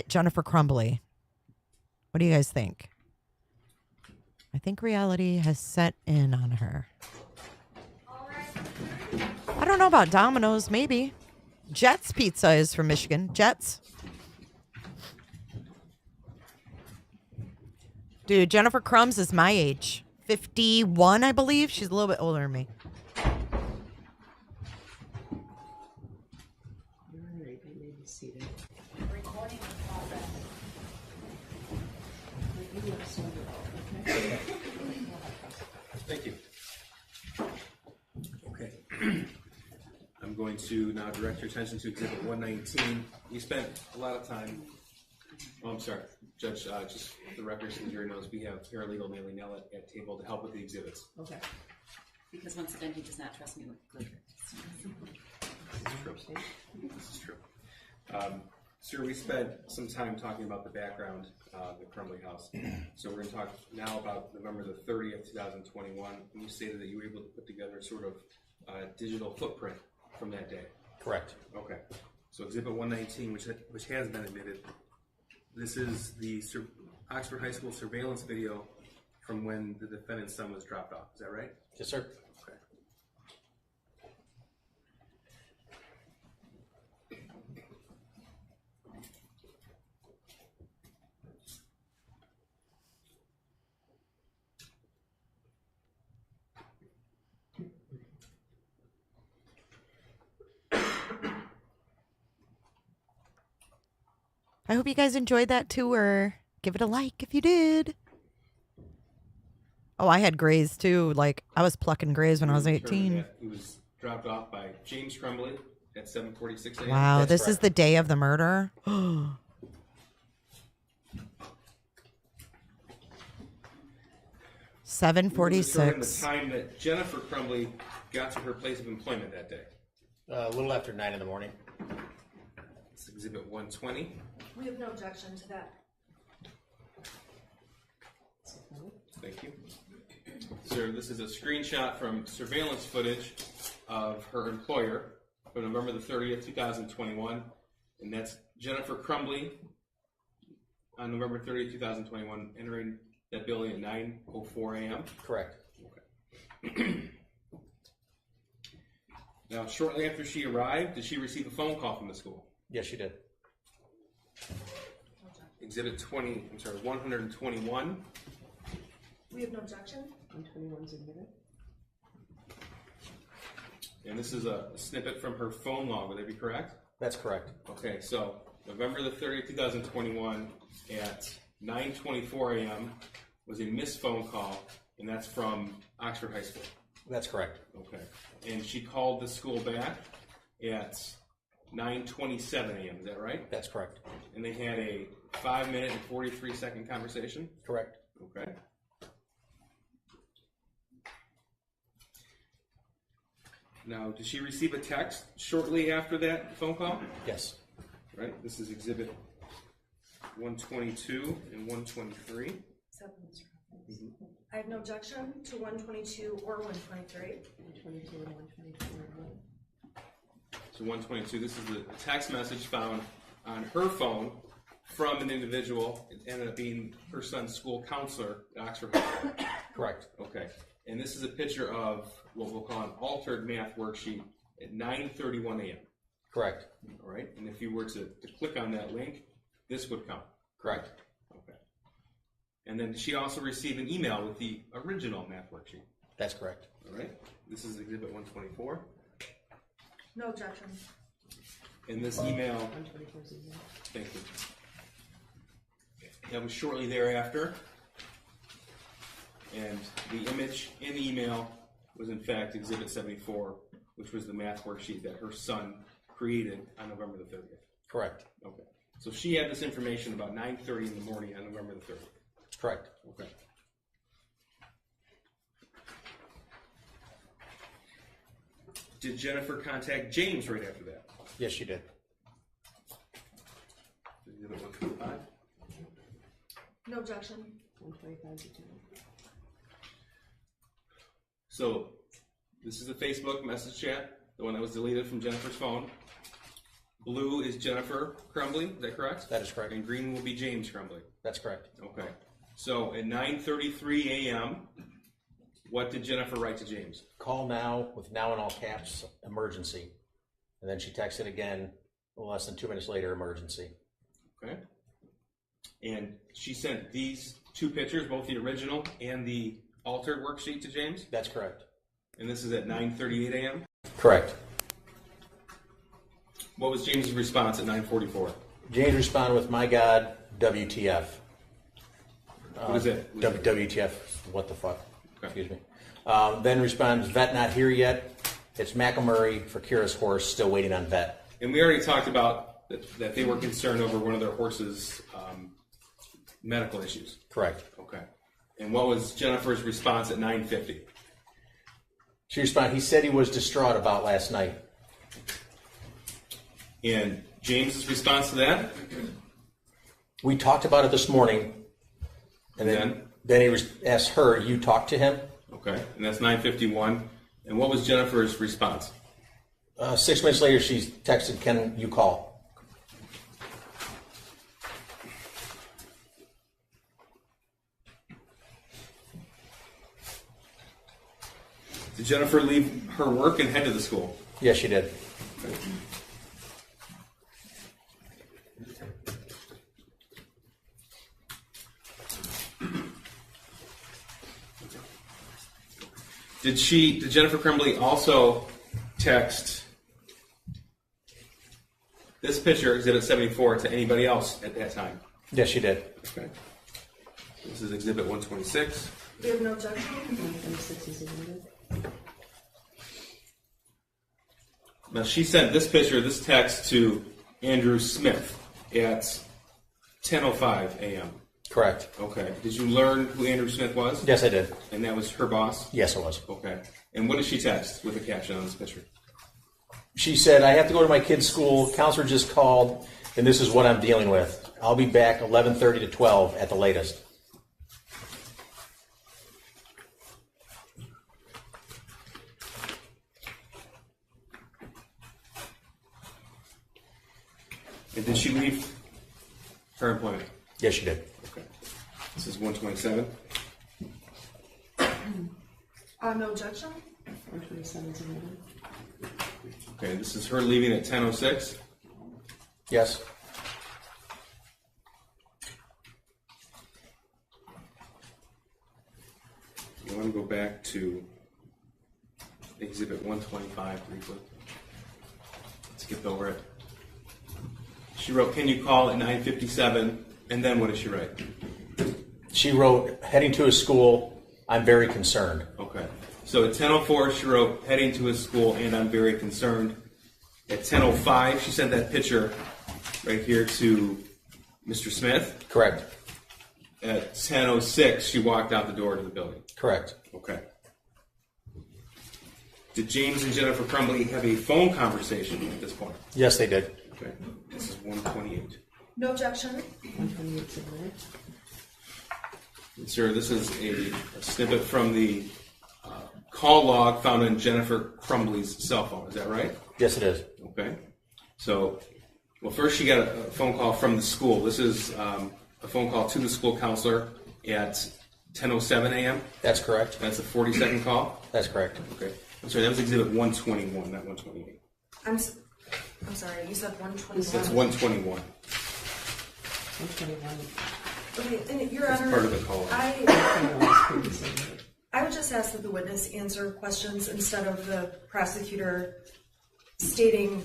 Jennifer Crumbley. What do you guys think? I think reality has set in on her. I don't know about Domino's, maybe. Jets Pizza is from Michigan. Jets. Dude, Jennifer Crumbs is my age. 51, I believe. She's a little bit older than me. Thank you. Okay. I'm going to now direct your attention to Exhibit 119. You spent a lot of time. Oh, I'm sorry, Judge. Just for the record, so the jury knows, we have paralegal Nellie Nell at table to help with the exhibits. Okay. Because once again, he does not trust me with glitter. This is true. Sir, we spent some time talking about the background of the Crumbley house. So we're going to talk now about November the 30th, 2021. And you stated that you were able to put together sort of digital footprint from that day. Correct. Okay. So Exhibit 119, which has been admitted, this is the Oxford High School surveillance video from when the defendant's son was dropped off. Is that right? Yes, sir. Okay. I hope you guys enjoyed that tour. Give it a like if you did. Oh, I had grays too. Like, I was plucking grays when I was 18. He was dropped off by James Crumbley at 7:46 a.m. Wow, That's this is correct. the day of the murder. 7:46. During the time that Jennifer Crumbley got to her place of employment that day. A little after 9 in the morning. It's Exhibit 120. We have no objection to that. Thank you. Sir, this is a screenshot from surveillance footage of her employer from November the 30th, 2021. And that's Jennifer Crumbley on November 30th, 2021, entering that building at 9:04 a.m. Correct. Okay. Now, shortly after she arrived, did she receive a phone call from the school? Yes, you did. Exhibit 121. We have no objection. 121's admitted. And this is a snippet from her phone log, would that be correct? That's correct. Okay, so November the 30th, 2021 at 9:24 a.m. was a missed phone call, and that's from Oxford High School. That's correct. Okay. And she called the school back at 9:27 a.m., is that right? That's correct. And they had a 5-minute and 43-second conversation? Correct. Okay. Now, did she receive a text shortly after that phone call? Yes. Right, this is Exhibit 122 and 123. I have no objection to 122 or 123. So 122, this is the text message found on her phone from an individual. It ended up being her son's school counselor at Oxford High School. Correct. Okay. And this is a picture of what we'll call an altered math worksheet at 9:31 a.m. Correct. All right. And if you were to click on that link, this would come. Correct. Okay. And then she also received an email with the original math worksheet. That's correct. All right. This is Exhibit 124. No objection. In this email, thank you. That was shortly thereafter. And the image in the email was in fact Exhibit 74, which was the math worksheet that her son created on November the 30th. Correct. Okay. So she had this information about 9:30 in the morning on November the 30th. Correct. Okay. Did Jennifer contact James right after that? Yes, she did. Exhibit 125. No objection. So this is the Facebook message chat, the one that was deleted from Jennifer's phone. Blue is Jennifer Crumbley, is that correct? That is correct. And green will be James Crumbley. That's correct. Okay. So at 9:33 a.m., what did Jennifer write to James? Call now with now in all caps, emergency. And then she texted again, less than 2 minutes later, emergency. Okay. And she sent these two pictures, both the original and the altered worksheet, to James? That's correct. And this is at 9:38 a.m.? Correct. What was James' response at 9:44? James responded with, my God, WTF. What is it? WTF, what the fuck? Okay. Excuse me. Then responds, vet not here yet. It's McElmurray for Kira's horse, still waiting on vet. And we already talked about that they were concerned over one of their horse's medical issues. Correct. Okay. And what was Jennifer's response at 9:50? She responded, he said he was distraught about last night. And James's response to that? We talked about it this morning. And then he asked her, you talked to him? Okay. And that's 9:51. And what was Jennifer's response? 6 minutes later, she texted, can you call? Did Jennifer leave her work and head to the school? Yes, she did. Okay. Did Jennifer Crumbley also text this picture, Exhibit 74, to anybody else at that time? Yes, she did. Okay. This is Exhibit 126. We have no objection. Now she sent this picture, this text to Andrew Smith at 10:05 a.m. Correct. Okay. Did you learn who Andrew Smith was? Yes, I did. And that was her boss? Yes, it was. Okay. And what did she text with the caption on this picture? She said, I have to go to my kid's school. Counselor just called, and this is what I'm dealing with. I'll be back 11:30 to 12 at the latest. And did she leave her employment? Yes, she did. Okay. This is 127. No objection. Okay, this is her leaving at 10:06. Yes. I want to go back to Exhibit 125 briefly. Skipped over it. She wrote, can you call at 9:57? And then what did she write? She wrote, heading to his school, I'm very concerned. Okay. So at 10:04, she wrote, heading to his school, and I'm very concerned. At 10:05, she sent that picture right here to Mr. Smith. Correct. At 10:06, she walked out the door to the building. Correct. Okay. Did James and Jennifer Crumbley have a phone conversation at this point? Yes, they did. Okay. This is 128. No objection. Sir, this is a snippet from the call log found on Jennifer Crumbley's cell phone. Is that right? Yes, it is. Okay. So, well, first she got a phone call from the school. This is a phone call to the school counselor at 10:07 a.m. That's correct. That's a 40-second call. That's correct. Okay. I'm sorry, that was Exhibit 121, not 128. I'm sorry, you said 121. That's 121. 121. Okay, and Your That's Honor, part of the call. I would just ask that the witness answer questions instead of the prosecutor stating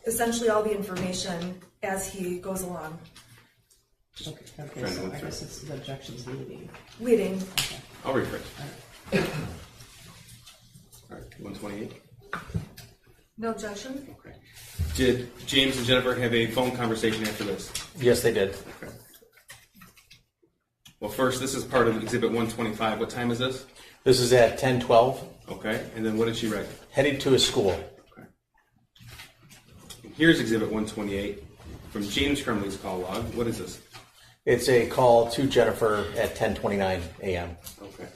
essentially all the information as he goes along. Okay, so I guess it's the objections leading. Leading. I'll rephrase. All right, 128. No objection. Okay. Did James and Jennifer have a phone conversation after this? Yes, they did. Okay. Well, first, this is part of Exhibit 125. What time is this? This is at 10:12. Okay. And then what did she write? Headed to a school. Okay. And here's Exhibit 128 from James Crumbley's call log. What is this? It's a call to Jennifer at 10:29 a.m. Okay.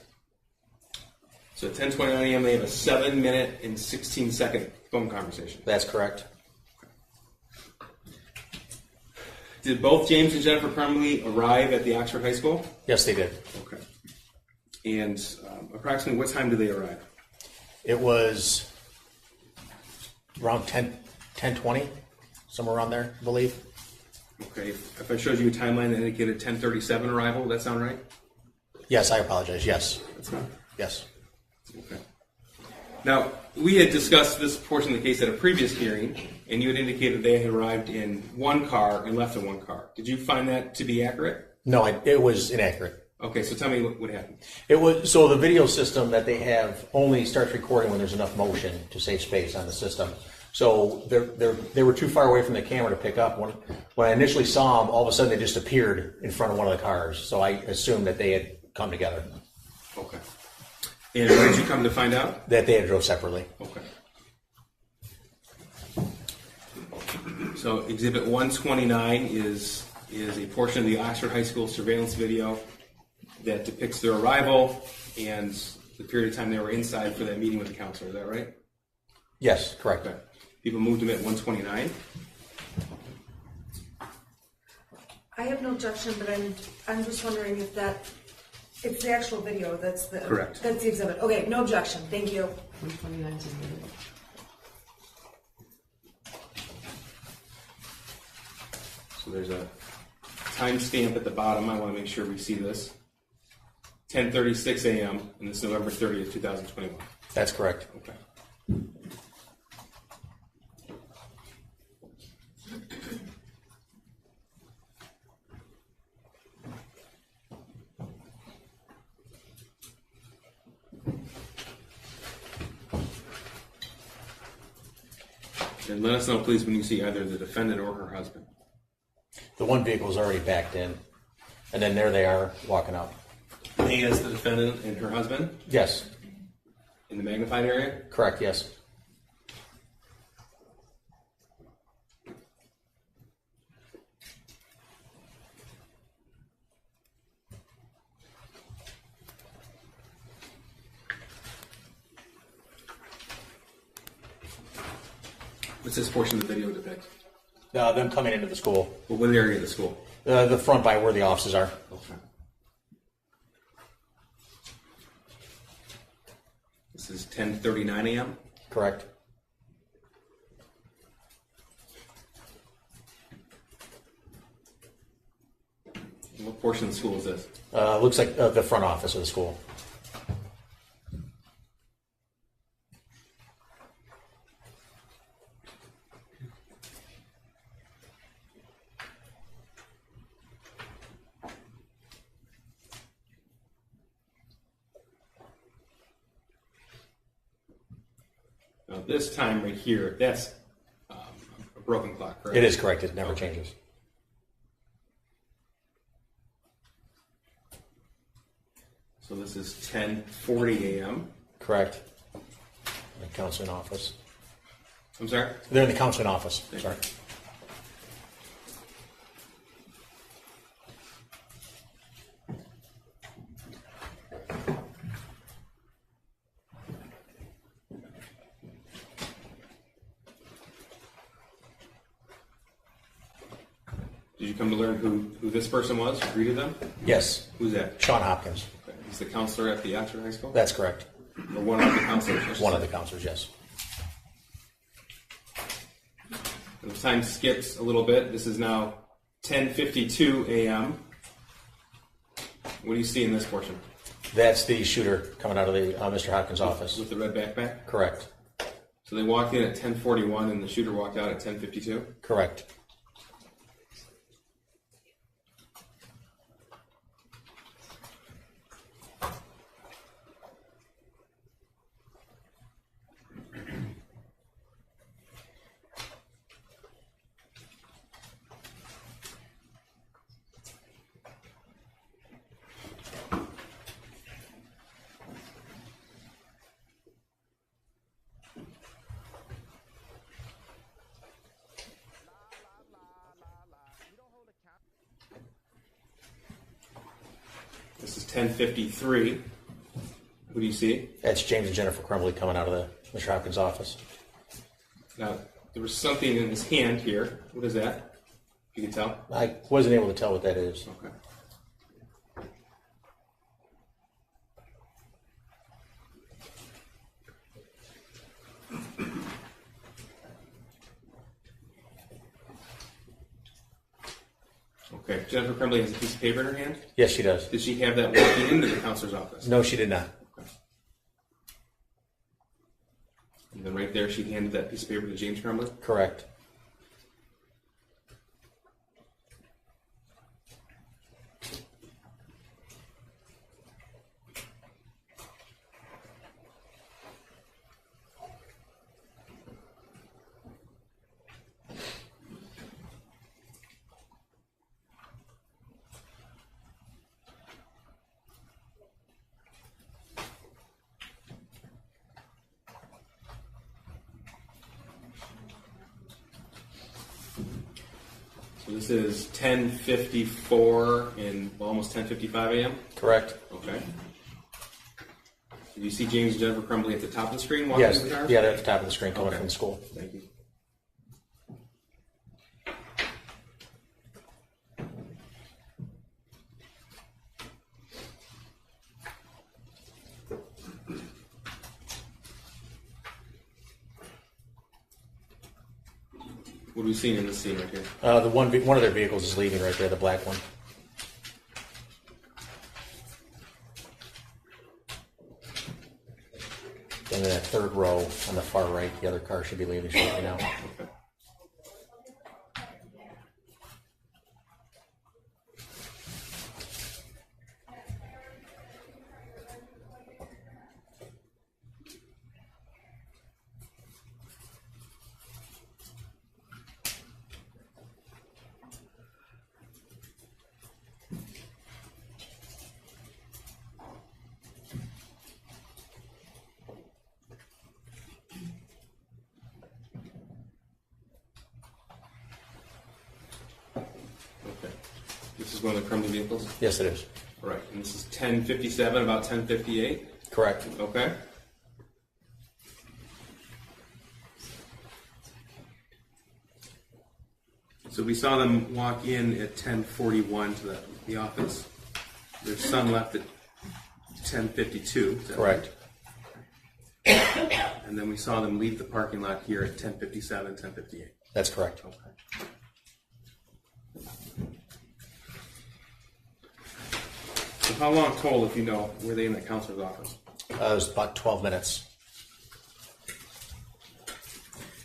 So at 10:29 a.m., they have a 7-minute and 16-second phone conversation. That's correct. Did both James and Jennifer Crumbley arrive at the Oxford High School? Yes, they did. Okay. And approximately what time did they arrive? It was around 10:20, somewhere around there, I believe. Okay. If I showed you a timeline that indicated 10:37 arrival, does that sound right? Yes, I apologize. Yes. That's fine. Yes. Okay. Now, we had discussed this portion of the case at a previous hearing, and you had indicated they had arrived in one car and left in one car. Did you find that to be accurate? No, it was inaccurate. Okay, so tell me what happened. It was so the video system that they have only starts recording when there's enough motion to save space on the system. So they were too far away from the camera to pick up. When I initially saw them, all of a sudden they just appeared in front of one of the cars. So I assumed that they had come together. Okay. And what did you come to find out? That they had drove separately. Okay. So Exhibit 129 is a portion of the Oxford High School surveillance video that depicts their arrival and the period of time they were inside for that meeting with the counselor. Is that right? Yes, correct. Okay. People moved them at 129. I have no objection, but I'm just wondering if it's the actual video that's the Correct. That's the exhibit. Okay, no objection. Thank you. 129 is admitted. So there's a timestamp at the bottom. I want to make sure we see this. 10:36 a.m. and it's November 30th, 2021. That's correct. Okay. And let us know, please, when you see either the defendant or her husband. The one vehicle is already backed in, and then there they are walking out. Me as the defendant and her husband Yes, in the magnified area. correct. Yes. What's this portion of the video depict? Them coming into the school, Well, what area of the school? the front by where the offices are. Okay. This is 10:39 a.m. Correct. And what portion of the school is this? Looks like the front office of the school. Now, this time right here, that's a broken clock, correct? It is correct. It never changes. So this is 10:40 a.m. Correct. The counseling office. I'm sorry? They're in the counseling office. Sorry. you come to learn who this person was? Who greeted them? Yes, Who's that? Sean Hopkins. Okay. He's the counselor at the Oxford High School? That's correct. Or one of the counselors? I should One say. of the counselors, yes. And the time skips a little bit. This is now 10:52 a.m. What do you see in this portion? That's the shooter coming out of the Mr. Hopkins' office. With the red backpack? Correct. So they walked in at 10:41 and the shooter walked out at 10:52? Correct. This is 10:53. What do you see? That's James and Jennifer Crumbley coming out of the Mr. Hopkins' office. Now, there was something in his hand here. What is that? You can tell? I wasn't able to tell what that is. Okay. Okay, Jennifer Crumbley has a piece of paper in her hand. Yes, she does. Did she have that walking into the counselor's office? No, she did not. Okay. And then right there, she handed that piece of paper to James Crumbley? Correct. So this is 10:54 and almost 10:55 a.m.? Correct. Okay. Did you see James and Jennifer Crumbley at the top of the screen walking Yes. in the cars? Yeah, they're at the top of the screen coming Okay. from school. Thank you. What are we seeing in this scene right here? The one of their vehicles is leaving right there, the black one. And in that third row on the far right, the other car should be leaving shortly now. Okay. Okay. This is one of the Crumbley vehicles? Yes, it is. All right. And this is 10:57, about 10:58? Correct. Okay. So we saw them walk in at 10:41 to the office. Their son left at 10:52. is that Correct. right? And then we saw them leave the parking lot here at 10:57, 10:58. That's correct. Okay. So how long total, if you know, were they in the counselor's office? It was about 12 minutes.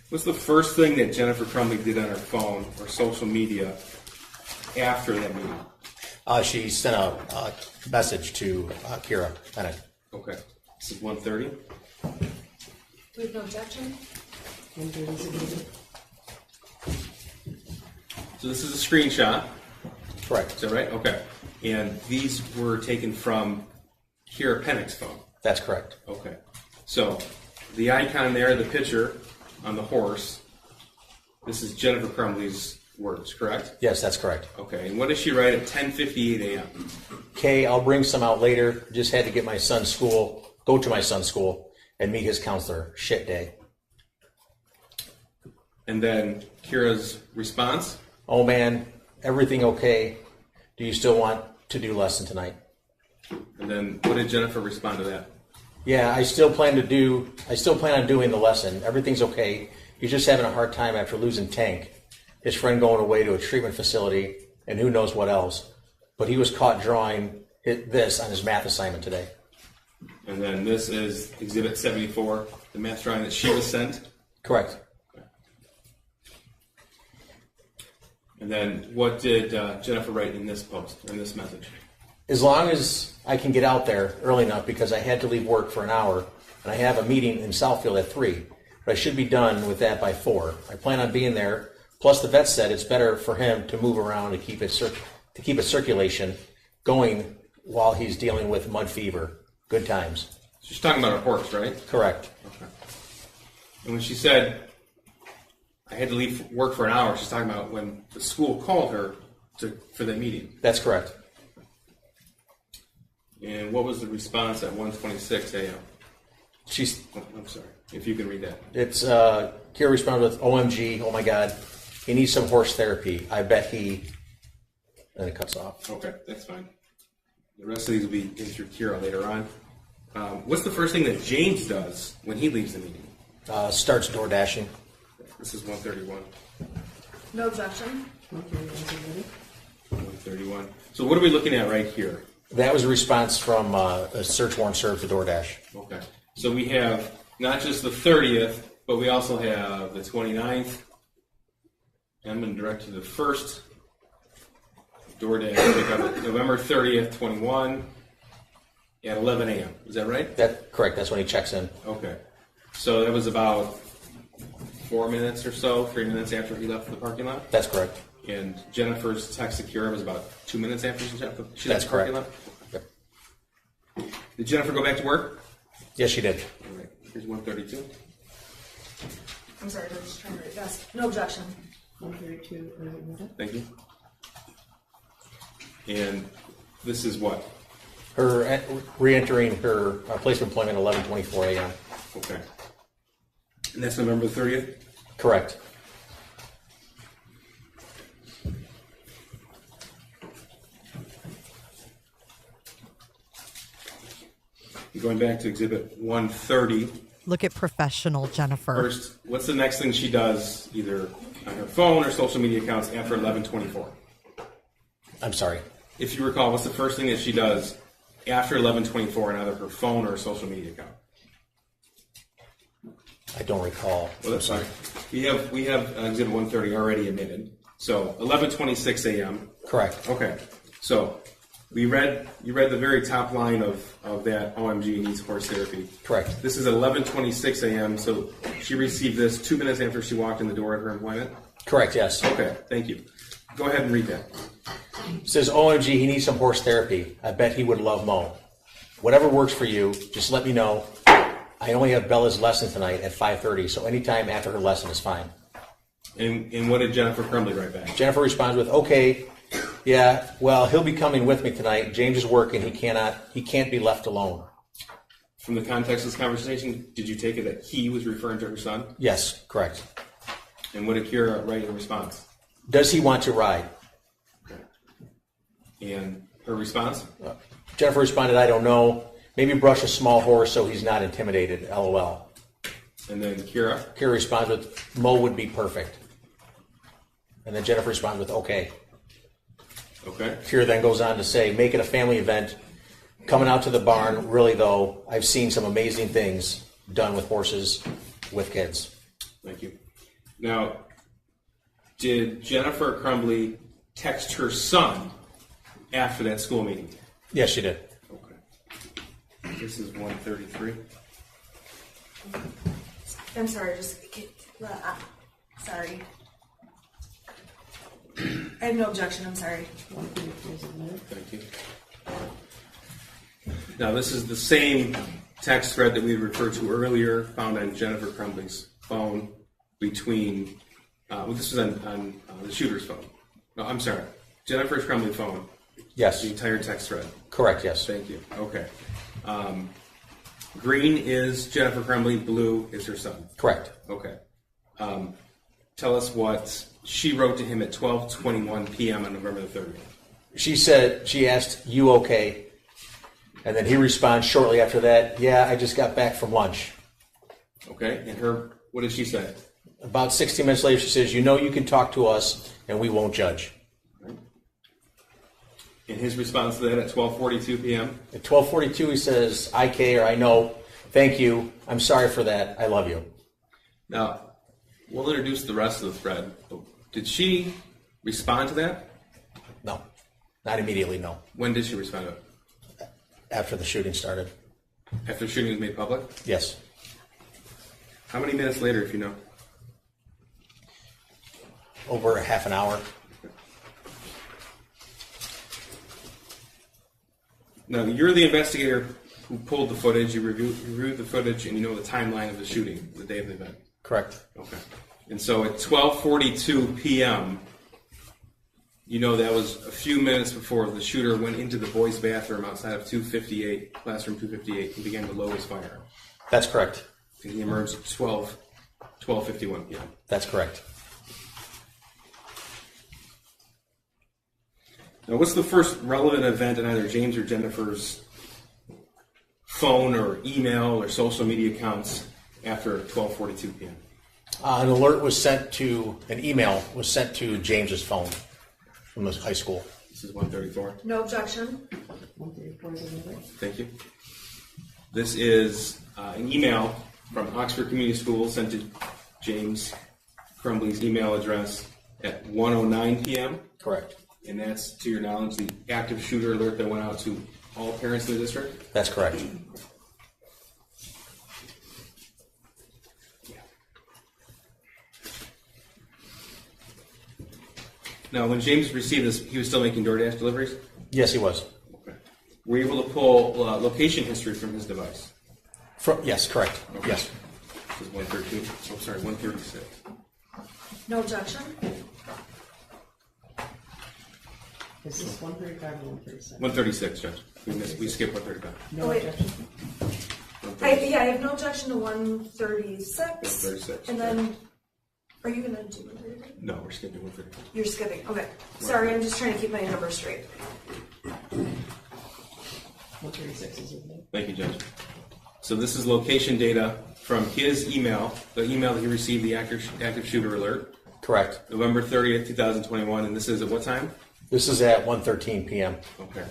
What's the first thing that Jennifer Crumbley did on her phone or social media after that meeting? She sent a message to Kira Bennett. Okay. This is 1:30. We have no objection? So this is a screenshot. Correct. Is that right? Okay. And these were taken from Kira Pennick's phone. That's correct. Okay. So the icon there, the picture on the horse, this is Jennifer Crumbley's words, correct? Yes, that's correct. Okay. And what does she write at 10:58 a.m.? Kay, I'll bring some out later. Just had to get my son's school, go to my son's school, and meet his counselor. Shit day. And then Kira's response? Oh man, everything okay? Do you still want to do lesson tonight? And then what did Jennifer respond to that? Yeah, I still plan on doing the lesson. Everything's okay. He's just having a hard time after losing Tank, his friend going away to a treatment facility, and who knows what else. But he was caught drawing this on his math assignment today. And then this is Exhibit 74, the math drawing that she was sent. Correct. And then what did Jennifer write in this post, in this message? As long as I can get out there early enough, because I had to leave work for an hour, and I have a meeting in Southfield at 3, but I should be done with that by 4. I plan on being there. Plus, the vet said it's better for him to move around to keep his circulation going while he's dealing with mud fever. Good times. She's talking about her horse, right? Correct. Okay. And when she said, I had to leave work for an hour, she's talking about when the school called her for that meeting. That's correct. And what was the response at 1:26 a.m.? I'm sorry, if you can read that. It's, Kira responded with, OMG, oh my God, he needs some horse therapy. I bet he, and it cuts off. Okay, that's fine. The rest of these will be in through Kira later on. What's the first thing that James does when he leaves the meeting? Starts door dashing. This is 131. No objection. 131. So what are we looking at right here? That was a response from a search warrant served to DoorDash. Okay. So we have not just the 30th, but we also have the 29th. I'm going to direct to the first DoorDash pickup, November 30th, 21, at 11 a.m. Is that right? That's correct. That's when he checks in. Okay. So that was about 4 minutes or so, 3 minutes after he left the parking lot? That's correct. And Jennifer's text to Kira was about 2 minutes after she left the That's parking correct. lot? Yep. Did Jennifer go back to work? Yes, she did. All right. Here's 132. I'm sorry, I'm just trying to read fast. No objection. 132. Thank you. And this is what? Her re-entering her place of employment at 11:24 a.m. Okay. And that's November 30th? Correct. Going back to Exhibit 130. Look at professional Jennifer. First, what's the next thing she does, either on her phone or social media accounts after 11:24? I'm sorry. If you recall, what's the first thing that she does after 11:24 on either her phone or a social media account? I don't recall. Well, that's fine. We have Exhibit 130 already admitted. So 11:26 a.m. Correct. Okay. So you read the very top line of that OMG needs horse therapy. Correct. This is at 11:26 a.m. So she received this 2 minutes after she walked in the door at her employment. Correct. Yes. Okay. Thank you. Go ahead and read that. It says, OMG, he needs some horse therapy. I bet he would love Mo. Whatever works for you, just let me know. I only have Bella's lesson tonight at 5:30, so anytime after her lesson is fine. And what did Jennifer Crumbley write back? Jennifer responds with, okay, yeah, well, he'll be coming with me tonight. James is working. He can't be left alone. From the context of this conversation, did you take it that he was referring to her son? Yes, correct. And what did Kira write in response? Does he want to ride? And her response? Jennifer responded, I don't know. Maybe brush a small horse so he's not intimidated, LOL. And then Kira? Kira responds with, Mo would be perfect. And then Jennifer responds with, okay. Okay. Kira then goes on to say, make it a family event. Coming out to the barn, really though, I've seen some amazing things done with horses with kids. Thank you. Now, did Jennifer Crumbley text her son after that school meeting? Yes, she did. Okay. This is 133. I'm sorry, sorry. I have no objection, I'm sorry. Thank you. Now, this is the same text thread that we referred to earlier, found on Jennifer Crumbley's phone between, this was on the shooter's phone. No, I'm sorry, Jennifer Crumbley's phone. Yes. The entire text thread. Correct, yes. Thank you. Okay. Green is Jennifer Crumbley, blue is her son. Correct. Okay. tell us what she wrote to him at 12:21 p.m. on November the 30th. She asked, "You okay?" And then he responds shortly after that, "Yeah, I just got back from lunch." Okay, and what did she say? About 60 minutes later, she says, "You know you can talk to us and we won't judge." Right. And his response to that at 12:42 p.m.? At 12:42, he says, "I care, I know. Thank you. I'm sorry for that. I love you." Now, we'll introduce the rest of the thread. Did she respond to that? No, not immediately, no. When did she respond to it? After the shooting started. After the shooting was made public? Yes. How many minutes later, if you know? Over a half an hour. Now, you're the investigator who pulled the footage, you reviewed the footage, and you know the timeline of the shooting, the day of the event. Correct. Okay. And so at 12:42 p.m., you know that was a few minutes before the shooter went into the boys' bathroom outside of classroom 258, and began to load his firearm. That's correct. And he emerged at 12:51 p.m. That's correct. Now, what's the first relevant event in either James or Jennifer's phone or email or social media accounts after 12:42 p.m.? An email was sent to James's phone from the high school. This is 134. No objection. Thank you. This is an email from Oxford Community Schools sent to James Crumbley's email address at 1:09 p.m. Correct. And that's, to your knowledge, the active shooter alert that went out to all parents in the district? That's correct. Now, when James received this, he was still making DoorDash deliveries? Yes, he was. Okay. Were you able to pull location history from his device? Yes, correct. Okay. Yes. This is 113. Oh, sorry, 136. No objection. Is this 135 or 137? 136, Judge. We skipped 135. No wait. objection? I have no objection to 136. 136. And then, are you gonna do 135? No, we're skipping 135. You're skipping. Okay. Sorry, I'm just trying to keep my numbers straight. 136 is okay. Thank you, Judge. So this is location data from his email, the email that he received the active shooter alert. Correct. November 30th, 2021, and this is at what time? This is at 1:13 p.m. Okay.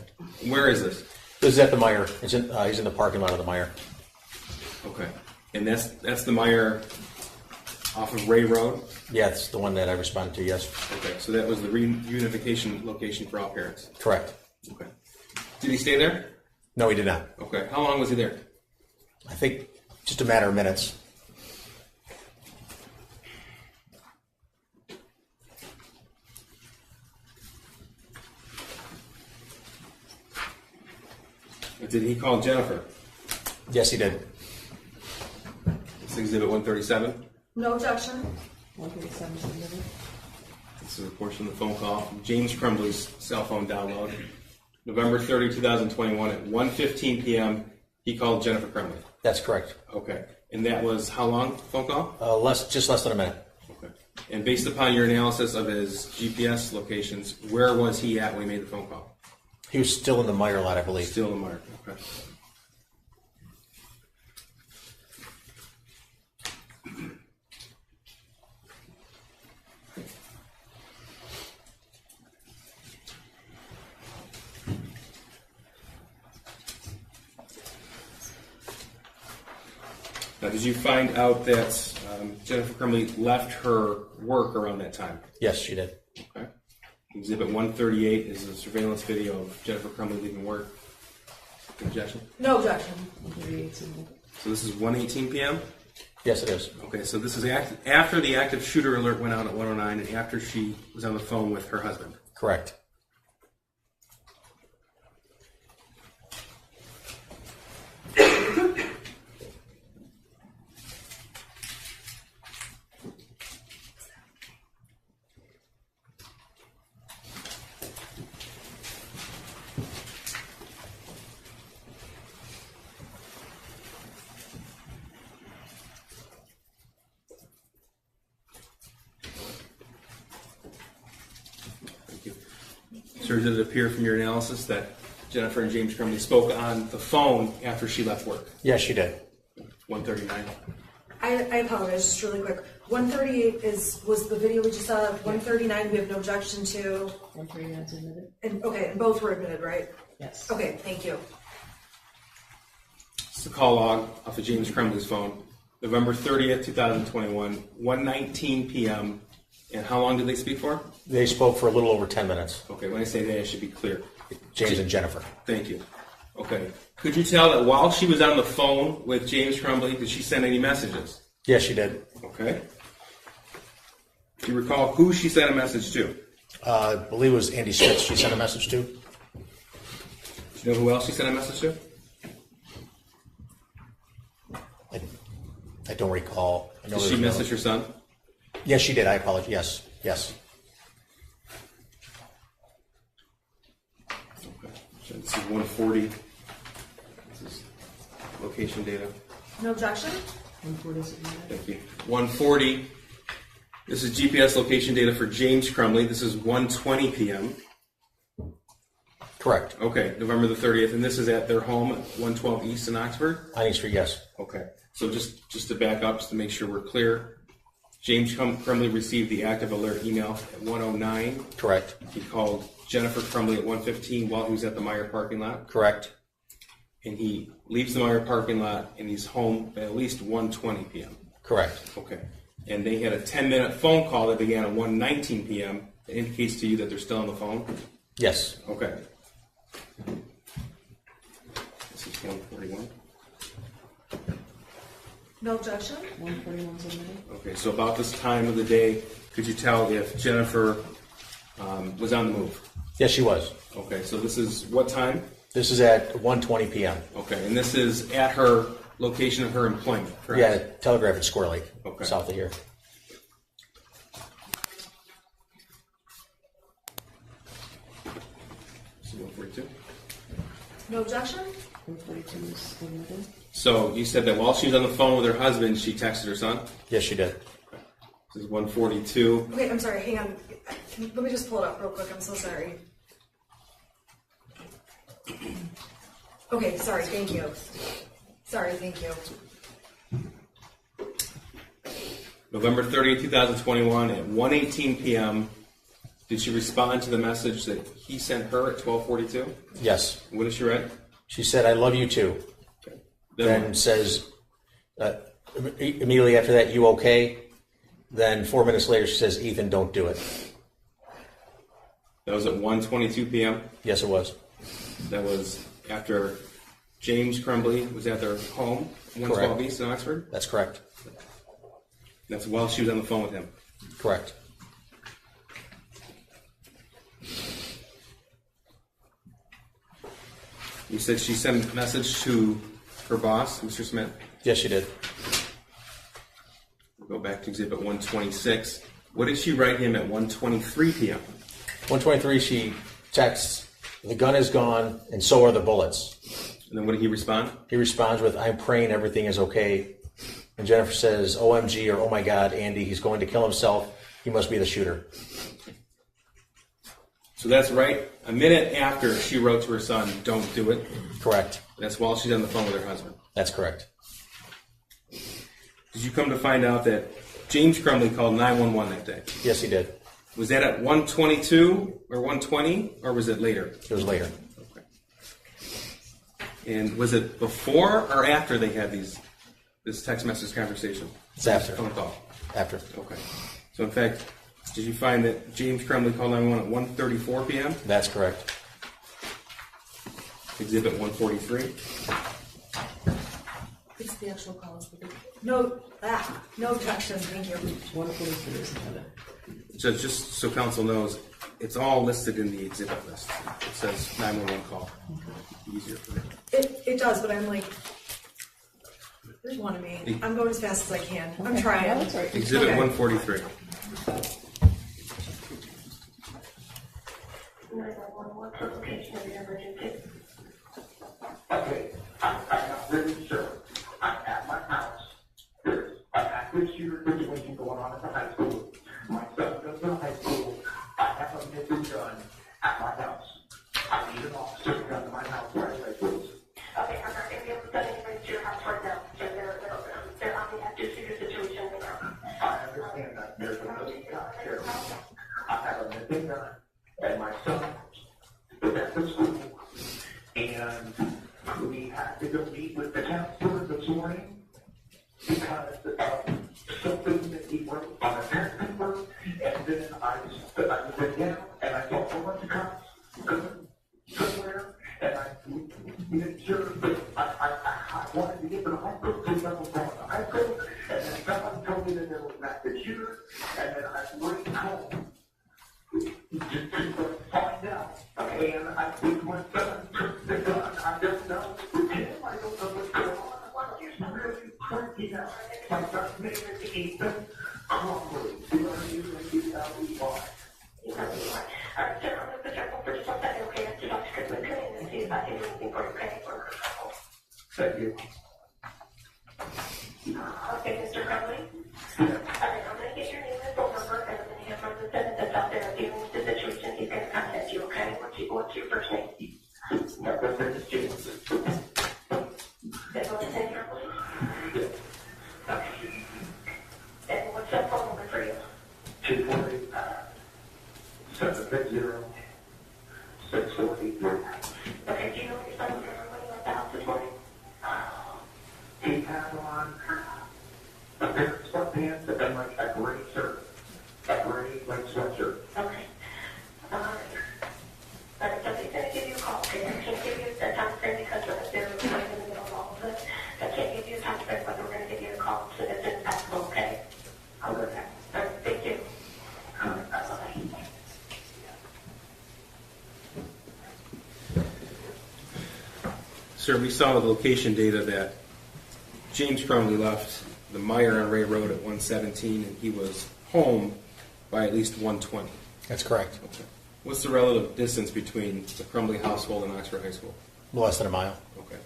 Where is this? This is at the Meyer. He's in the parking lot of the Meyer. Okay. And that's the Meyer off of Ray Road? Yeah, it's the one that I responded to, yes. Okay, so that was the reunification location for all parents? Correct. Okay. Did he stay there? No, he did not. Okay. How long was he there? I think just a matter of minutes. Did he call Jennifer? Yes, he did. This exhibit 137. No objection. 137 is the middle. This is a portion of the phone call from James Crumbley's cell phone download. November 30, 2021 at 1:15 p.m. He called Jennifer Crumbley. That's correct. Okay. And that was how long, phone call? Just less than a minute. Okay. And based upon your analysis of his GPS locations, where was he at when he made the phone call? He was still in the Meyer lot, I believe. Still in the mark. Okay. Now, did you find out that Jennifer Crumbley left her work around that time? Yes, she did. Okay. Exhibit 138 is a surveillance video of Jennifer Crumbley leaving work. Objection? No objection. 138 is in the middle. So this is 1:18 p.m.? Yes, it is. Okay, so this is after the active shooter alert went out at 1:09 and after she was on the phone with her husband. Correct. Sir, did it appear from your analysis that Jennifer and James Crumbley spoke on the phone after she left work? Yes, she did. 1:39. I apologize, just really quick. 138 was the video we just saw. 139 we have no objection to. 139 is admitted? And okay, and both were admitted, right? Yes. Okay, thank you. It's the call log off of James Crumbley's phone. November 30th, 2021, 1:19 p.m. And how long did they speak for? They spoke for a little over 10 minutes. Okay, when I say they, I should be clear. James and Jennifer. Thank you. Okay. Could you tell that while she was on the phone with James Crumbley, did she send any messages? Yes, she did. Okay. Do you recall who she sent a message to? I believe it was Andy Smith she sent a message to. Do you know who else she sent a message to? I don't recall. I know Did she message her son? Yes, she did. I apologize. Yes, yes. Okay. So this is 140. This is location data. No objection? 140 is admitted? Thank you. 140. This is GPS location data for James Crumbley. This is 1:20 p.m. Correct. Okay, November the 30th, and this is at their home at 112 East in Oxford? Piney Street, yes. Okay, so just to back up, just to make sure we're clear, James Crumbley received the active alert email at 1:09. Correct. He called Jennifer Crumbley at 1:15 while he was at the Meyer parking lot. Correct. And he leaves the Meyer parking lot and he's home at least 1:20 p.m. Correct. Okay. And they had a 10-minute phone call that began at 1:19 p.m. That indicates to you that they're still on the phone? Yes. Okay. This is 141. No objection? 141 is admitted? Okay, so about this time of the day, could you tell if Jennifer was on the move? Yes, she was. Okay, so this is what time? This is at 1:20 p.m. Okay, and this is at her location of her employment, correct? Yeah, Telegraph at Square Lake, Okay. south of here. So 142. No objection? 142 is admitted? So you said that while she was on the phone with her husband, she texted her son? Yes, she did. This is 142. Okay, I'm sorry, hang on. Let me just pull it up real quick, I'm so sorry. Okay, sorry, thank you. Sorry, thank you. November 30th, 2021 at 1:18 p.m. Did she respond to the message that he sent her at 12:42? Yes. What did she write? She said, "I love you too." Okay. Then says, immediately after that, "You okay?" Then 4 minutes later, she says, "Ethan, don't do it." That was at 1:22 p.m. Yes, it was. That was after James Crumbley was at their home, 112 Correct. East in Oxford. That's correct. That's while she was on the phone with him. Correct. You said she sent a message to her boss, Mr. Smith. Yes, she did. We'll go back to exhibit 126. What did she write him at 1:23 p.m.? 123, she texts, "The gun is gone, and so are the bullets." And then what did he respond? He responds with, "I'm praying everything is okay." And Jennifer says, "OMG," or "Oh my God, Andy, he's going to kill himself. He must be the shooter." So that's right a minute after she wrote to her son, "Don't do it." Correct. That's while she's on the phone with her husband. That's correct. Did you come to find out that James Crumbley called 911 that day? Yes, he did. Was that at 1:22 or 1:20, or was it later? It was later. Okay. And was it before or after they had this text message conversation? It's after. Phone call. After. Okay. So in fact, did you find that James Crumbley called 911 at 1:34 p.m.? That's correct. Exhibit 143. It's the actual call. No, no objection, thank you. 143 is admitted. Just so council knows, it's all listed in the exhibit list. It says 911 call. Easier for me. It does, but I'm like, there's one of me. I'm going as fast as I can. I'm Yeah, trying. that's right. Exhibit Okay. 143. Okay, I'm not really sure. I'm at my house. There's an active shooter situation going on at the high school. My son goes to high school. I have a missing gun at my house. this morning because of something that he wrote on a text paper, and then I went down and I saw a bunch of cops somewhere, and I made sure that I wanted to get to the hospital because I was going to high school, and then someone told me that there was an active shooter, and then I went home to find out. And I think my son took the gun. I don't know. With him, I don't know what's going on. It's really freaking out. My son's name is Ethan Crumbley. C-R-U-M-B-L-E-Y. Alright, sir, I'm going to put you on hold for just 1 second, okay? I'm just about to quickly come in and see if I can do anything for you, okay? Thank you. Okay, Mr. Crumbley? Alright, I'm going to get your name and phone number, and I'm going to have one of the defendants that's out there dealing with the situation. He's going to contact you, okay? What's your first name? My first name is James. Is what his name, Crumbley? Yes. Okay. And what's that phone number for you? 248 750 643. Okay, do you know what your son was wearing when he left the house this morning? He had on a pair of sweatpants and then like a gray shirt. A gray like sweatshirt. Okay. Alright, so he's going to give you a call, okay? I can't give you a time frame because they're kind of in the middle of all of this. I can't give you a time frame, but we're going to give you a call as soon as it's possible, okay? Okay. Alright, thank you. Bye-bye. Sir, we saw the location data that James Crumbley left the Meyer on Ray Road at 117, and he was home by at least 120. That's correct. Okay. What's the relative distance between the Crumbley household and Oxford High School? Less than a mile. Okay.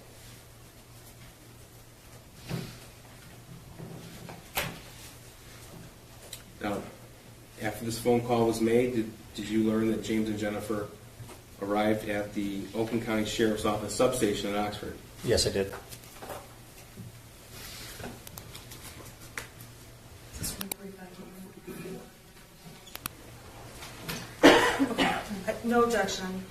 Now, after this phone call was made, did you learn that James and Jennifer arrived at the Oakland County Sheriff's Office substation in Oxford? Yes, I did. No objection.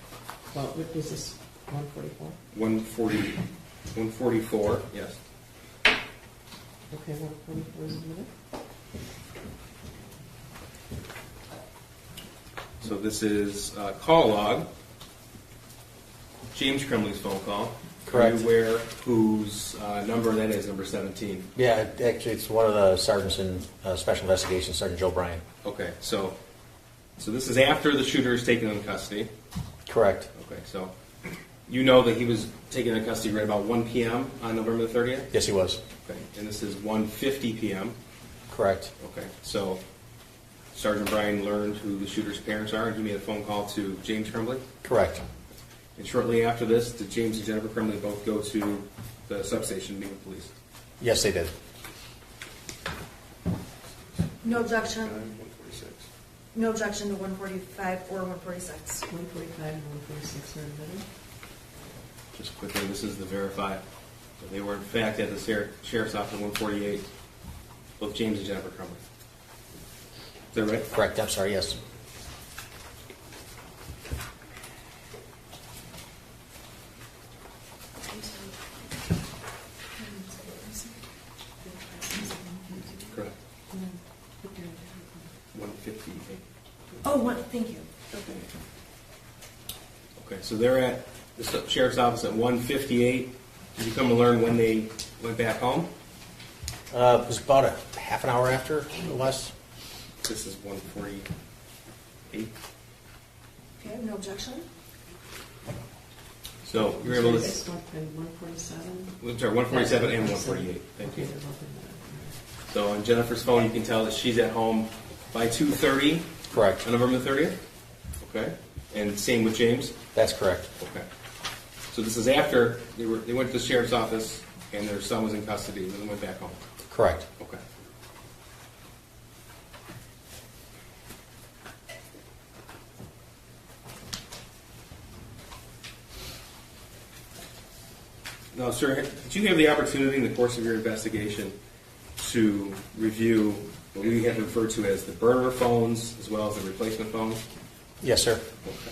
Well, what is this, 144? 144, yes. Okay, 144 is a minute. So this is call log. James Crumbley's phone call. Correct. Are you aware whose number that is, number 17? Yeah, actually, it's one of the sergeants in Special Investigations, Sergeant Joe Bryan. Okay, so this is after the shooter is taken into custody. Correct. Okay, so you know that he was taken into custody right about 1 p.m. on November the 30th? Yes, he was. Okay, and this is 1:50 p.m. Correct. Okay, so Sergeant Bryan learned who the shooter's parents are, and he made a phone call to James Crumbley? Correct. And shortly after this, did James and Jennifer Crumbley both go to the substation to meet with police? Yes, they did. No objection. 146. No objection to 145 or 146. 145 and 146 are admitted. Just quickly, this is the verify. They were in fact at the Sheriff's Office 148, both James and Jennifer Crumbley. Is that right? Correct. I'm sorry, yes. Correct. 158. Oh, thank you. Okay, so they're at the Sheriff's Office at 158. Did you come to learn when they went back home? It was about a half an hour after, or less. This is 148. Okay, no objection. So you're able to. It's 147. Sorry, 147 and 148. Thank you. So on Jennifer's phone, you can tell that she's at home by 2:30. Correct. On November 30th. Okay. And same with James. That's correct. Okay. So this is after they went to the sheriff's office and their son was in custody and then they went back home. Correct. Okay. Now, sir, did you have the opportunity in the course of your investigation to review what we have referred to as the burner phones as well as the replacement phones? Yes, sir. Okay.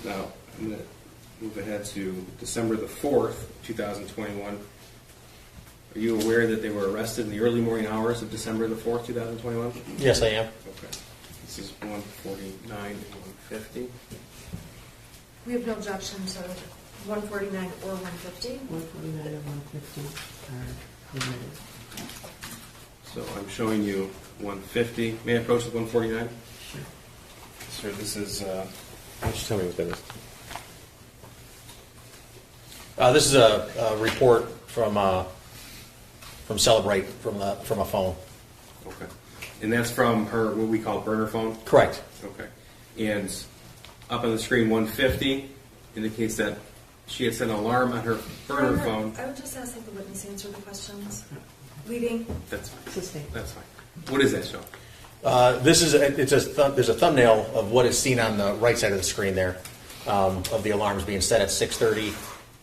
Now, I'm going to move ahead to December the 4th, 2021. Are you aware that they were arrested in the early morning hours of December the 4th, 2021? Yes, I am. Okay. This is 149 and 150. We have no objection to 149 or 150. 149 and 150 are permitted. So I'm showing you 150. May I approach with 149? Sure. Sir, this is, why don't you tell me what that is? This is a report from Celebrate from a phone. Okay. And that's from her, what we call burner phone? Correct. Okay. And up on the screen, 150 indicates that she had set an alarm on her burner phone. I would just ask that the witness answer the questions. Leading. That's fine. Sustain. That's fine. What is that show? This is there's a thumbnail of what is seen on the right side of the screen there, of the alarms being set at 6:30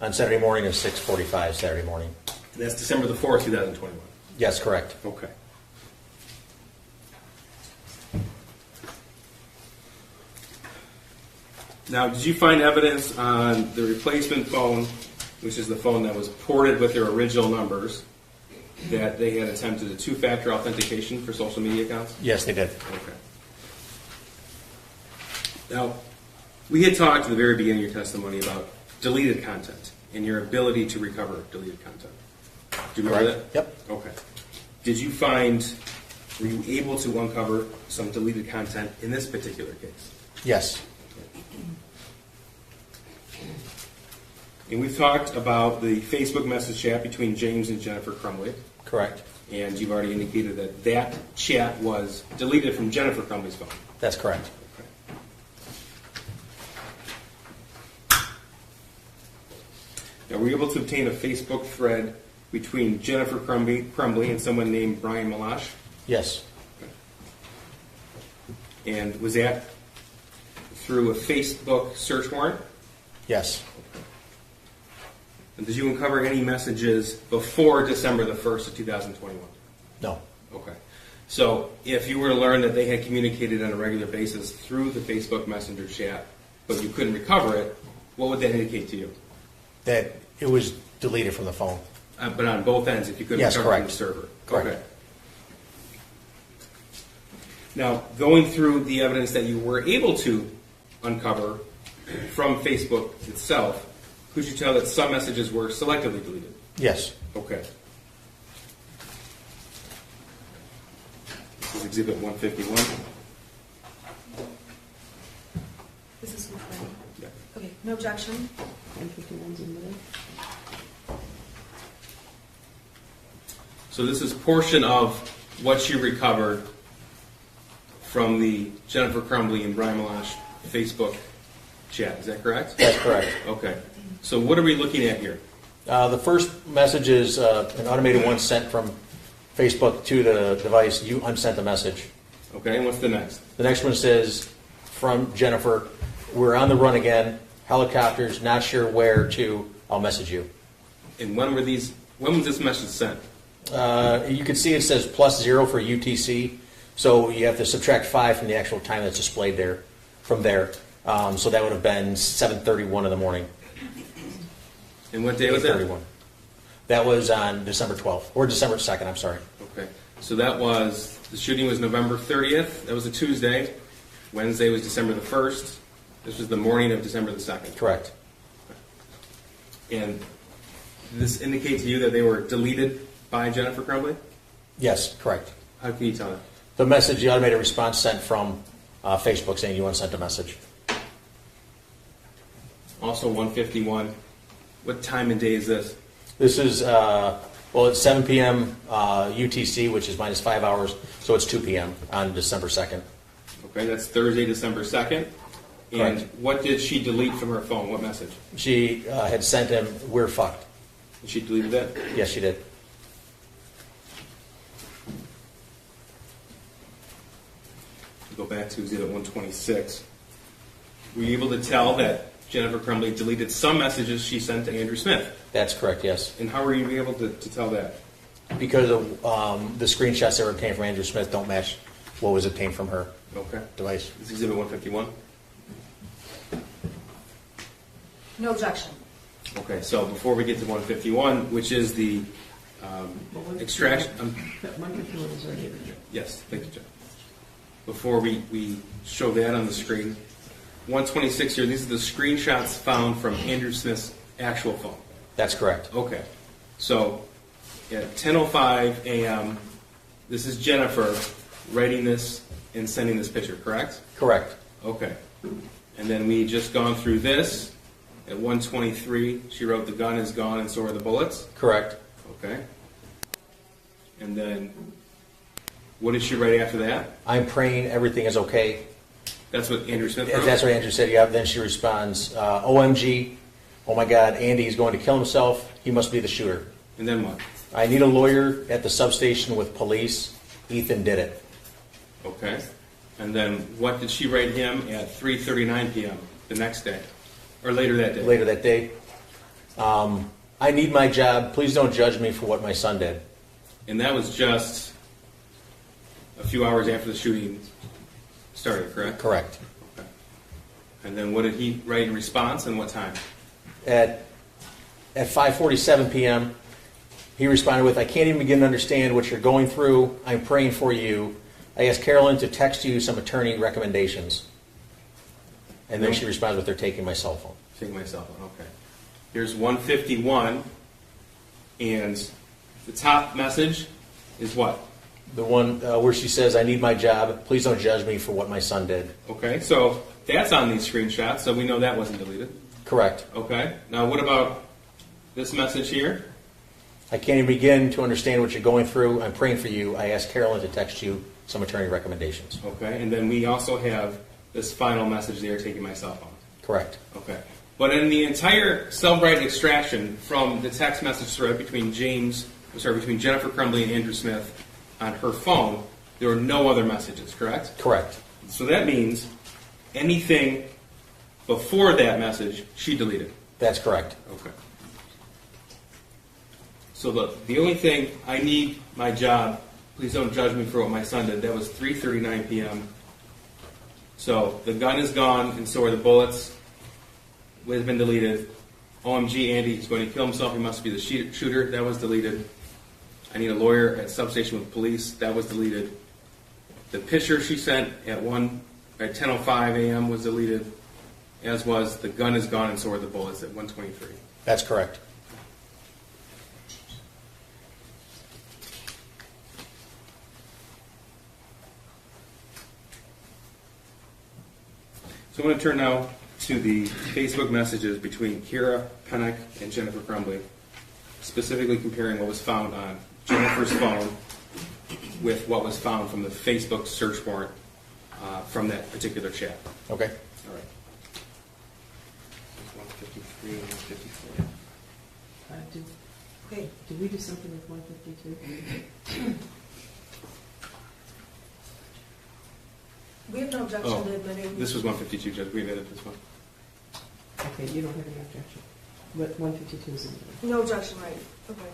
on Saturday morning and 6:45 Saturday morning. That's December the 4th, 2021. Yes, correct. Okay. Now, did you find evidence on the replacement phone, which is the phone that was ported with their original numbers, that they had attempted a two-factor authentication for social media accounts? Yes, they did. Okay. Now, we had talked at the very beginning of your testimony about deleted content and your ability to recover deleted content. Do you remember that? Yep. Okay. Were you able to uncover some deleted content in this particular case? Yes. And we've talked about the Facebook message chat between James and Jennifer Crumbley. Correct. And you've already indicated that that chat was deleted from Jennifer Crumbley's phone. That's correct. Okay. Now, were you able to obtain a Facebook thread between Jennifer Crumbley and someone named Brian Malash? Yes. Okay. And was that through a Facebook search warrant? Yes. And did you uncover any messages before December the 1st of 2021? No. Okay. So if you were to learn that they had communicated on a regular basis through the Facebook Messenger chat, but you couldn't recover it, what would that indicate to you? That it was deleted from the phone. But on both ends, if you couldn't Yes, recover correct. from the server. Correct. Okay. Now, going through the evidence that you were able to uncover from Facebook itself, could you tell that some messages were selectively deleted? Yes. Okay. This is Exhibit 151. This is good. Yeah. Okay, no objection. 151's in there. So this is a portion of what you recovered from the Jennifer Crumbley and Brian Malash Facebook chat. Is that correct? That's correct. Okay. So what are we looking at here? The first message is an automated one sent from Facebook to the device. You unsent the message. Okay, and what's the next? The next one says, from Jennifer, we're on the run again, helicopters, not sure where to, I'll message you. And when was this message sent? You can see it says +0 for UTC, so you have to subtract 5 from the actual time that's displayed there, from there. So that would have been 7:31 in the morning. And what day was that? 8:31. That was on December 12th, or December 2nd, I'm sorry. Okay. So that was, the shooting was November 30th. That was a Tuesday. Wednesday was December the 1st. This was the morning of December the 2nd. Correct. And this indicates to you that they were deleted by Jennifer Crumbley? Yes, correct. How can you tell that? The message, the automated response sent from Facebook saying you unsent a message. Also 151. What time and day is this? This is, it's 7 p.m. UTC, which is minus 5 hours, so it's 2 p.m. on December 2nd. Okay, that's Thursday, December 2nd. And Correct. what did she delete from her phone? What message? She had sent him, we're fucked. And she deleted that? Yes, she did. Go back to Exhibit 126. Were you able to tell that Jennifer Crumbley deleted some messages she sent to Andrew Smith? That's correct, yes. And how were you able to tell that? Because of the screenshots that were obtained from Andrew Smith don't match what was obtained from her Okay. device. This is Exhibit 151. No objection. Okay, so before we get to 151, which is the extraction. 151 is already in there. Yes, thank you, John. Before we show that on the screen, 126 here, these are the screenshots found from Andrew Smith's actual phone. That's correct. Okay, so at 10:05 a.m., this is Jennifer writing this and sending this picture, correct? Correct. Okay. And then we just gone through this. At 1:23, she wrote, "The gun is gone and so are the bullets." Correct. Okay. And then, what did she write after that? I'm praying everything is okay. That's what Andrew Smith wrote? That's what Andrew said, yeah. Then she responds, OMG, oh my God, Andy is going to kill himself. He must be the shooter. And then what? I need a lawyer at the substation with police. Ethan did it. Okay. And then, what did she write him at 3:39 p.m. the next day? Or later that day? Later that day. I need my job. Please don't judge me for what my son did. And that was just a few hours after the shooting started, correct? Correct. Okay. And then what did he write in response and what time? At 5:47 p.m., he responded with, I can't even begin to understand what you're going through. I'm praying for you. I asked Carolyn to text you some attorney recommendations. And then she responded with, they're taking my cell phone. Taking my cell phone, okay. Here's 151, and the top message is what? The one where she says, I need my job. Please don't judge me for what my son did. Okay, so that's on these screenshots, so we know that wasn't deleted. Correct. Okay, now what about this message here? I can't even begin to understand what you're going through. I'm praying for you. I asked Carolyn to text you some attorney recommendations. Okay, and then we also have this final message there, taking my cell phone. Correct. Okay. But in the entire Cellbrite extraction from the text message thread between between Jennifer Crumbley and Andrew Smith on her phone, there were no other messages, correct? Correct. So that means anything before that message, she deleted. That's correct. Okay. So look, the only thing, I need my job, please don't judge me for what my son did, that was 3:39 p.m. So the gun is gone and so are the bullets. Has been deleted. OMG, Andy, he's going to kill himself. He must be the shooter. That was deleted. I need a lawyer at substation with police. That was deleted. The picture she sent at 10:05 a.m. was deleted, as was the gun is gone and so are the bullets at 1:23. That's correct. So I'm going to turn now to the Facebook messages between Kira Pennick and Jennifer Crumbley, specifically comparing what was found on Jennifer's phone with what was found from the Facebook search warrant from that particular chat. Okay. All right. 153 and 154. Did we do something with 152? We have no objection Oh, to admitting. this was 152, Judge. We admitted this one. Okay, you don't have any objection. But 152 is in there. No objection, right? Okay.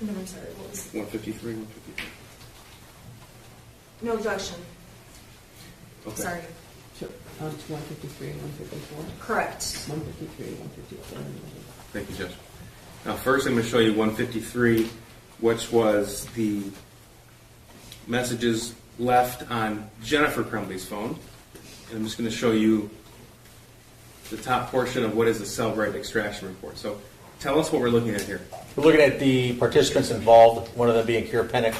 No, I'm sorry. What was? 153, 153. No objection. Okay. Sorry. To 153 and 154? Correct. 153 and 154. Thank you, Judge. Now, first I'm going to show you 153, which was the messages left on Jennifer Crumbley's phone. And I'm just going to show you the top portion of what is the Cellbrite extraction report. So tell us what we're looking at here. We're looking at the participants involved, one of them being Kira Pennick,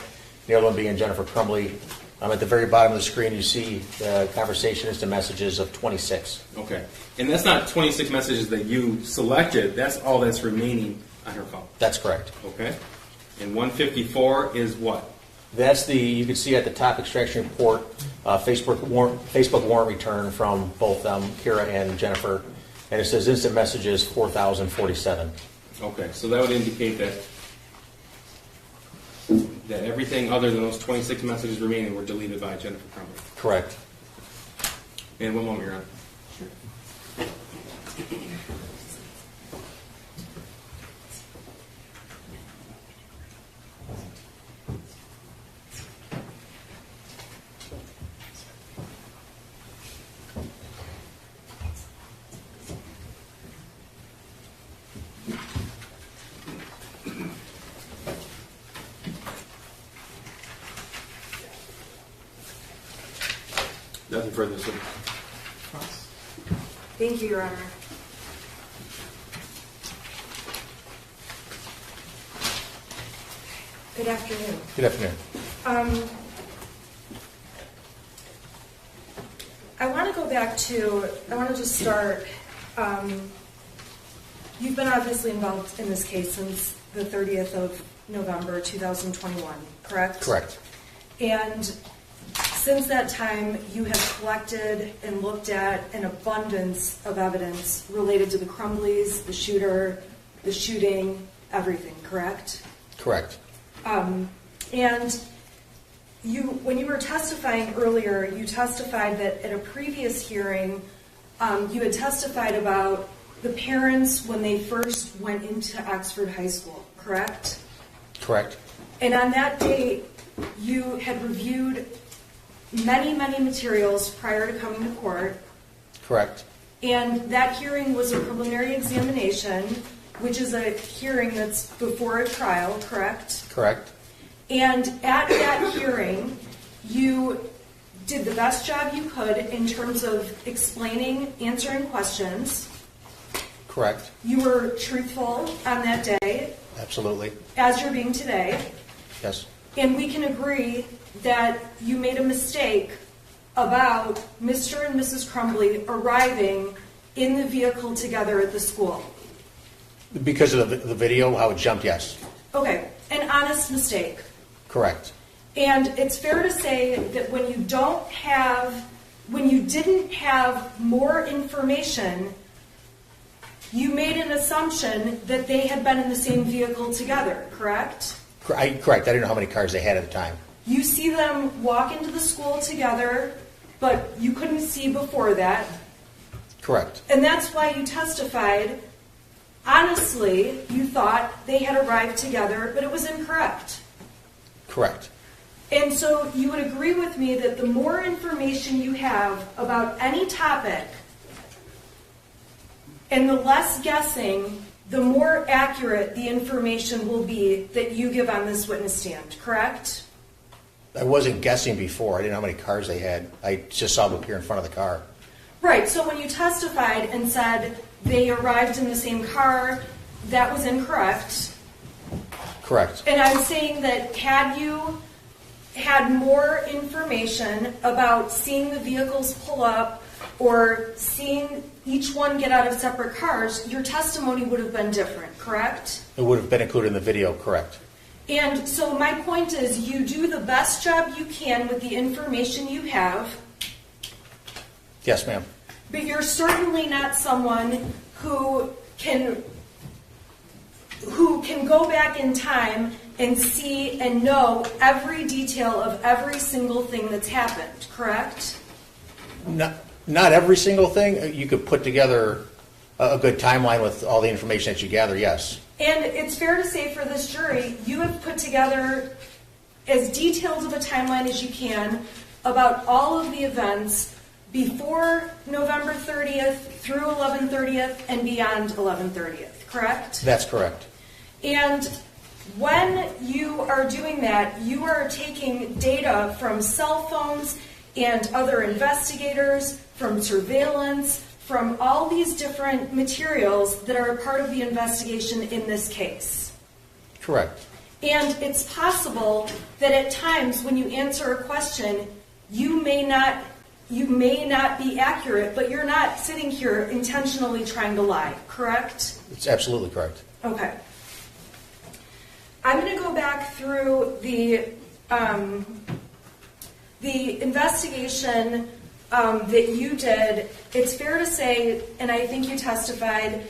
the other one being Jennifer Crumbley. At the very bottom of the screen, you see the conversation is to messages of 26. Okay. And that's not 26 messages that you selected. That's all that's remaining on her phone. That's correct. Okay. And 154 is what? That's you can see at the top extraction report, Facebook warrant return from both Kira and Jennifer. And it says instant messages 4,047. Okay, so that would indicate that everything other than those 26 messages remaining were deleted by Jennifer Crumbley. Correct. And one moment, Your Honor. Nothing further, sir. Thank you, Your Honor. Good afternoon. Good afternoon. I want to go back to, I want to just start, you've been obviously involved in this case since the 30th of November 2021, correct? Correct. And since that time, you have collected and looked at an abundance of evidence related to the Crumbleys, the shooter, the shooting, everything, correct? Correct. And when you were testifying earlier, you testified that at a previous hearing, you had testified about the parents when they first went into Oxford High School, correct? Correct. And on that date, you had reviewed many, many materials prior to coming to court. Correct. And that hearing was a preliminary examination, which is a hearing that's before a trial, correct? Correct. And at that hearing, you did the best job you could in terms of explaining, answering questions. Correct. You were truthful on that day. Absolutely. As you're being today. Yes. And we can agree that you made a mistake about Mr. and Mrs. Crumbley arriving in the vehicle together at the school. Because of the video, how it jumped, yes. Okay, an honest mistake. Correct. And it's fair to say that when you didn't have more information, you made an assumption that they had been in the same vehicle together, correct? Correct. I didn't know how many cars they had at the time. You see them walk into the school together, but you couldn't see before that. Correct. And that's why you testified, honestly, you thought they had arrived together, but it was incorrect. Correct. And so you would agree with me that the more information you have about any topic and the less guessing, the more accurate the information will be that you give on this witness stand, correct? I wasn't guessing before. I didn't know how many cars they had. I just saw them appear in front of the car. Right, so when you testified and said they arrived in the same car, that was incorrect. Correct. And I'm saying that had you had more information about seeing the vehicles pull up or seeing each one get out of separate cars, your testimony would have been different, correct? It would have been included in the video, correct. And so my point is you do the best job you can with the information you have. Yes, ma'am. But you're certainly not someone who can go back in time and see and know every detail of every single thing that's happened, correct? Not every single thing. You could put together a good timeline with all the information that you gather, yes. And it's fair to say for this jury, you have put together as detailed of a timeline as you can about all of the events before November 30th through 11/30th and beyond 11/30th, correct? That's correct. And when you are doing that, you are taking data from cell phones and other investigators, from surveillance, from all these different materials that are a part of the investigation in this case. Correct. And it's possible that at times when you answer a question, you may not be accurate, but you're not sitting here intentionally trying to lie, correct? It's absolutely correct. Okay. I'm going to go back through the investigation that you did. It's fair to say, and I think you testified,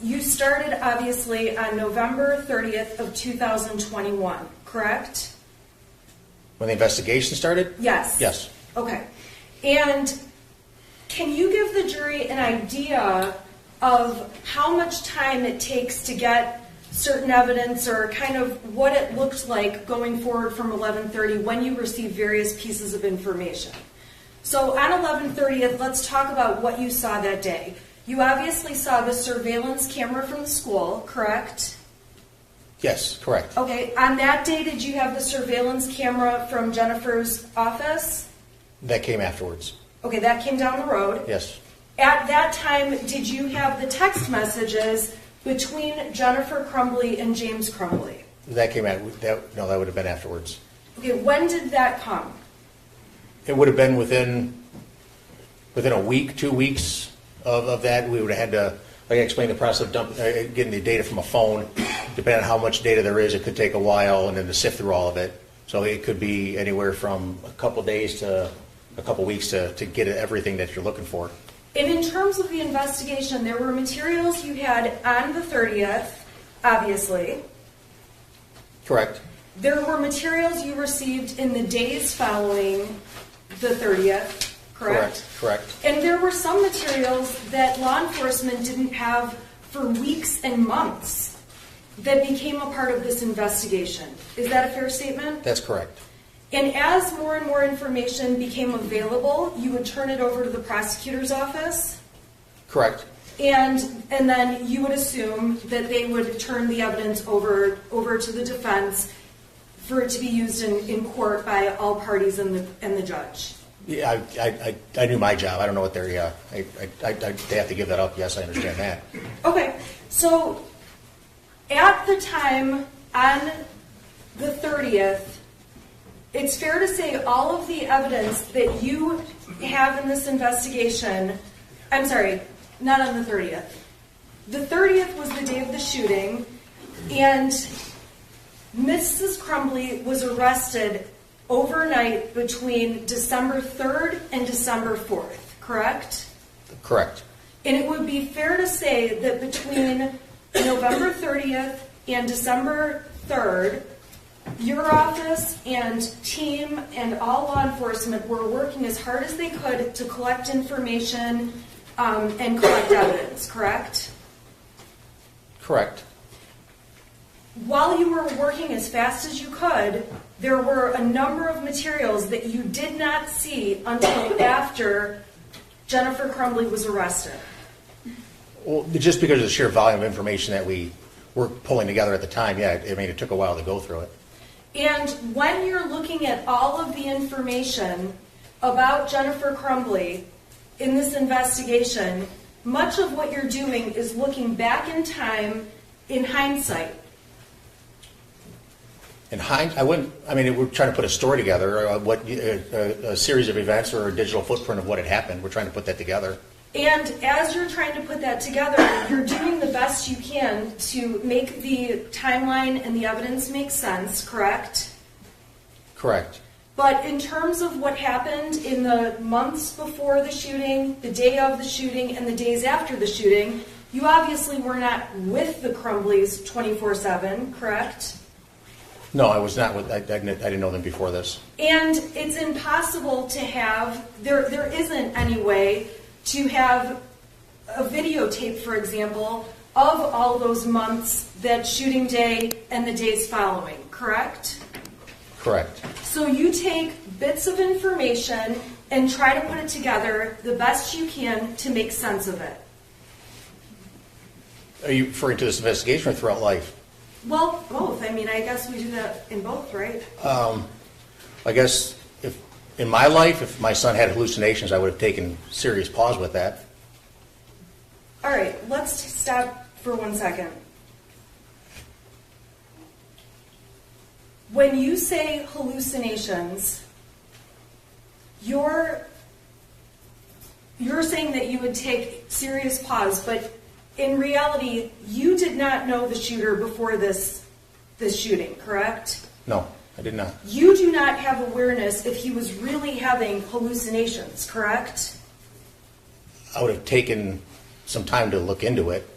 you started obviously on November 30th of 2021, correct? When the investigation started? Yes. Yes. Okay. And can you give the jury an idea of how much time it takes to get certain evidence or kind of what it looked like going forward from 11/30 when you received various pieces of information? So on 11/30th, let's talk about what you saw that day. You obviously saw the surveillance camera from the school, correct? Yes, correct. Okay. On that day, did you have the surveillance camera from Jennifer's office? That came afterwards. Okay, that came down the road. Yes. At that time, did you have the text messages between Jennifer Crumbley and James Crumbley? That came out, no, that would have been afterwards. Okay, when did that come? It would have been within a week, 2 weeks of that. We would have had to, like I explained, the process of getting the data from a phone. Depending on how much data there is, it could take a while, and then to sift through all of it. So it could be anywhere from a couple days to a couple weeks to get everything that you're looking for. And in terms of the investigation, there were materials you had on the 30th, obviously. Correct. There were materials you received in the days following the 30th, correct? Correct. And there were some materials that law enforcement didn't have for weeks and months that became a part of this investigation. Is that a fair statement? That's correct. And as more and more information became available, you would turn it over to the prosecutor's office? Correct. And then you would assume that they would turn the evidence over to the defense for it to be used in court by all parties and the judge. Yeah, I knew my job. I don't know what they're, yeah. They have to give that up. Yes, I understand that. Okay, so at the time on the 30th, it's fair to say all of the evidence that you have in this investigation, I'm sorry, not on the 30th. The 30th was the day of the shooting, and Mrs. Crumbley was arrested overnight between December 3rd and December 4th, correct? Correct. And it would be fair to say that between November 30th and December 3rd, your office and team and all law enforcement were working as hard as they could to collect information and collect evidence, correct? Correct. While you were working as fast as you could, there were a number of materials that you did not see until after Jennifer Crumbley was arrested. Well, just because of the sheer volume of information that we were pulling together at the time, yeah, I mean, it took a while to go through it. And when you're looking at all of the information about Jennifer Crumbley in this investigation, much of what you're doing is looking back in time in hindsight. In hindsight, we're trying to put a story together, a series of events or a digital footprint of what had happened. We're trying to put that together. And as you're trying to put that together, you're doing the best you can to make the timeline and the evidence make sense, correct? Correct. But in terms of what happened in the months before the shooting, the day of the shooting, and the days after the shooting, you obviously were not with the Crumbleys 24/7, correct? No, I was not. I didn't know them before this. And it's impossible to have, there isn't any way to have a videotape, for example, of all those months, that shooting day and the days following, correct? Correct. So you take bits of information and try to put it together the best you can to make sense of it. Are you referring to this investigation or throughout life? Well, both. I mean, I guess we do that in both, right? I guess in my life, if my son had hallucinations, I would have taken serious pause with that. All right, let's stop for 1 second. When you say hallucinations, you're saying that you would take serious pause, but in reality, you did not know the shooter before this shooting, correct? No, I did not. You do not have awareness if he was really having hallucinations, correct? I would have taken some time to look into it.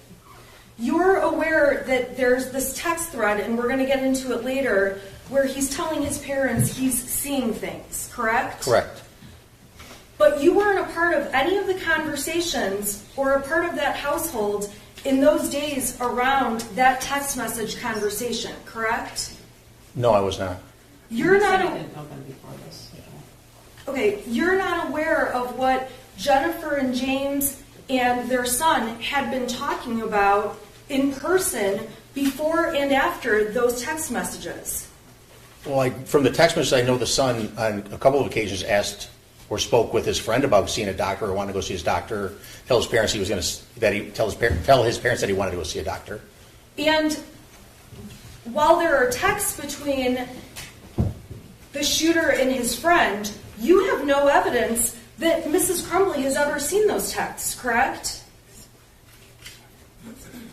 You're aware that there's this text thread, and we're going to get into it later, where he's telling his parents he's seeing things, correct? Correct. But you weren't a part of any of the conversations or a part of that household in those days around that text message conversation, correct? No, I was not. You're not. I didn't know them before this. Okay, you're not aware of what Jennifer and James and their son had been talking about in person before and after those text messages. Well, from the text message, I know the son on a couple of occasions asked or spoke with his friend about seeing a doctor or wanted to go see his doctor, tell his parents tell his parents that he wanted to go see a doctor. And while there are texts between the shooter and his friend, you have no evidence that Mrs. Crumbley has ever seen those texts, correct?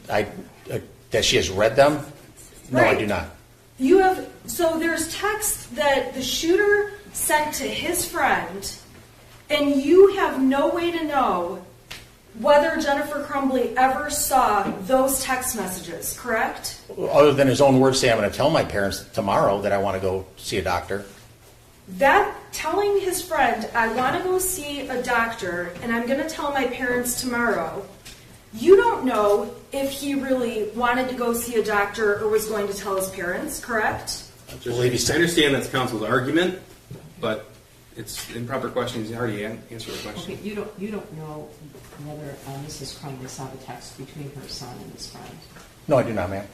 That she has read them? No, Right. I do not. So there's texts that the shooter sent to his friend, and you have no way to know whether Jennifer Crumbley ever saw those text messages, correct? Other than his own words saying, I'm going to tell my parents tomorrow that I want to go see a doctor. That telling his friend, I want to go see a doctor, and I'm going to tell my parents tomorrow, you don't know if he really wanted to go see a doctor or was going to tell his parents, correct? I understand that's counsel's argument, but it's improper questions. He's already answered the question. Okay, you don't know whether Mrs. Crumbley saw the text between her son and his friend. No, I do not, ma'am.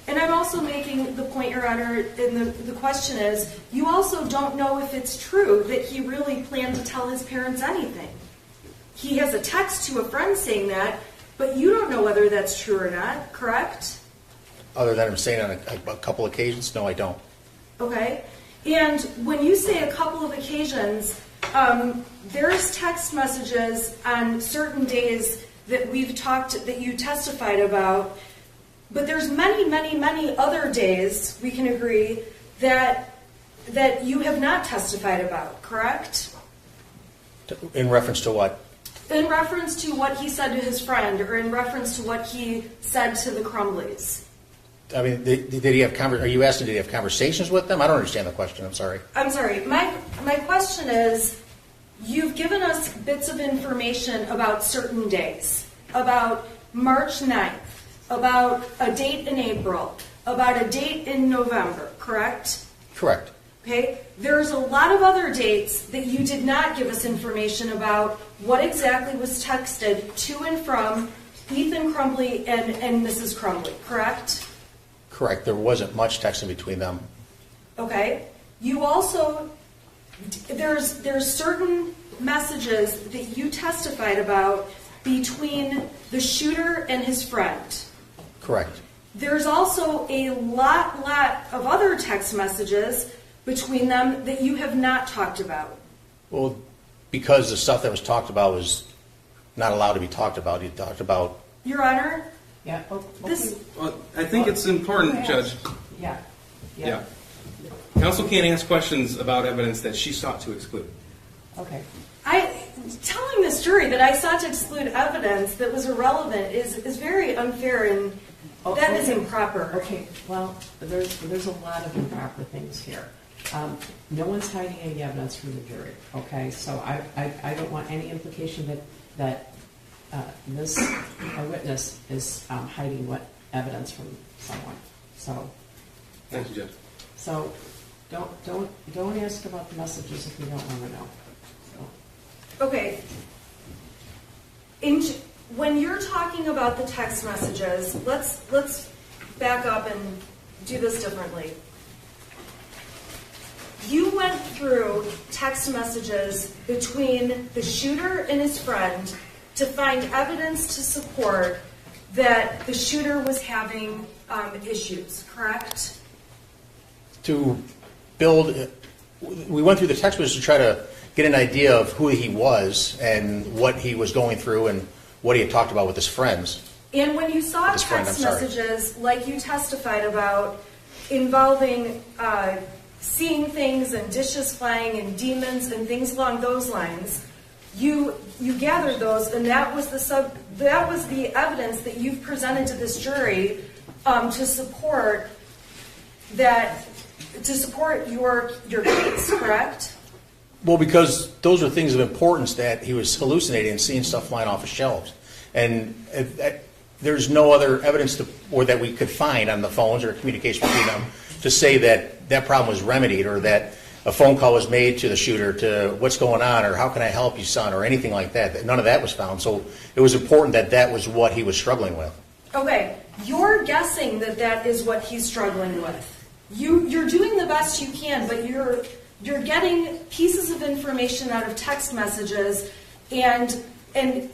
And I'm also making the point, Your Honor, and the question is, you also don't know if it's true that he really planned to tell his parents anything. He has a text to a friend saying that, but you don't know whether that's true or not, correct? Other than him saying on a couple occasions, no, I don't. Okay. And when you say a couple of occasions, there's text messages on certain days that that you testified about, but there's many, many, many other days, we can agree, that you have not testified about, correct? In reference to what? In reference to what he said to his friend, or in reference to what he said to the Crumbleys. I mean, did he have are you asking, did he have conversations with them? I don't understand the question. I'm sorry. I'm sorry. My question is, you've given us bits of information about certain days, about March 9th, about a date in April, about a date in November, correct? Correct. Okay. There's a lot of other dates that you did not give us information about what exactly was texted to and from Ethan Crumbley and Mrs. Crumbley, correct? Correct. There wasn't much texting between them. Okay. You also, there's certain messages that you testified about between the shooter and his friend. Correct. There's also a lot of other text messages between them that you have not talked about. Well, because the stuff that was talked about was not allowed to be talked about. He talked about... Your Honor? Yeah. Well, I think it's important, Judge. Yeah. Counsel can't ask questions about evidence that she sought to exclude. Okay. Telling this jury that I sought to exclude evidence that was irrelevant is very unfair, and that is improper. Okay, well, there's a lot of improper things here. No one's hiding any evidence from the jury, okay? So I don't want any implication that this witness is hiding what evidence from someone. So. Thank you, Judge. So don't ask about the messages if you don't want to know. So. Okay. When you're talking about the text messages, let's back up and do this differently. You went through text messages between the shooter and his friend to find evidence to support that the shooter was having issues, correct? To build... We went through the text messages to try to get an idea of who he was and what he was going through and what he had talked about with his friends. And when you saw text messages like you testified about involving seeing things and dishes flying and demons and things along those lines, you gathered those, and that was the evidence that you've presented to this jury to support your case, correct? Well, because those are things of importance, that he was hallucinating and seeing stuff flying off of shelves. And there's no other evidence or that we could find on the phones or communication between them to say that that problem was remedied, or that a phone call was made to the shooter to what's going on, or how can I help you, son, or anything like that. None of that was found. So it was important that that was what he was struggling with. Okay, you're guessing that is what he's struggling with. You're doing the best you can, but you're getting pieces of information out of text messages, and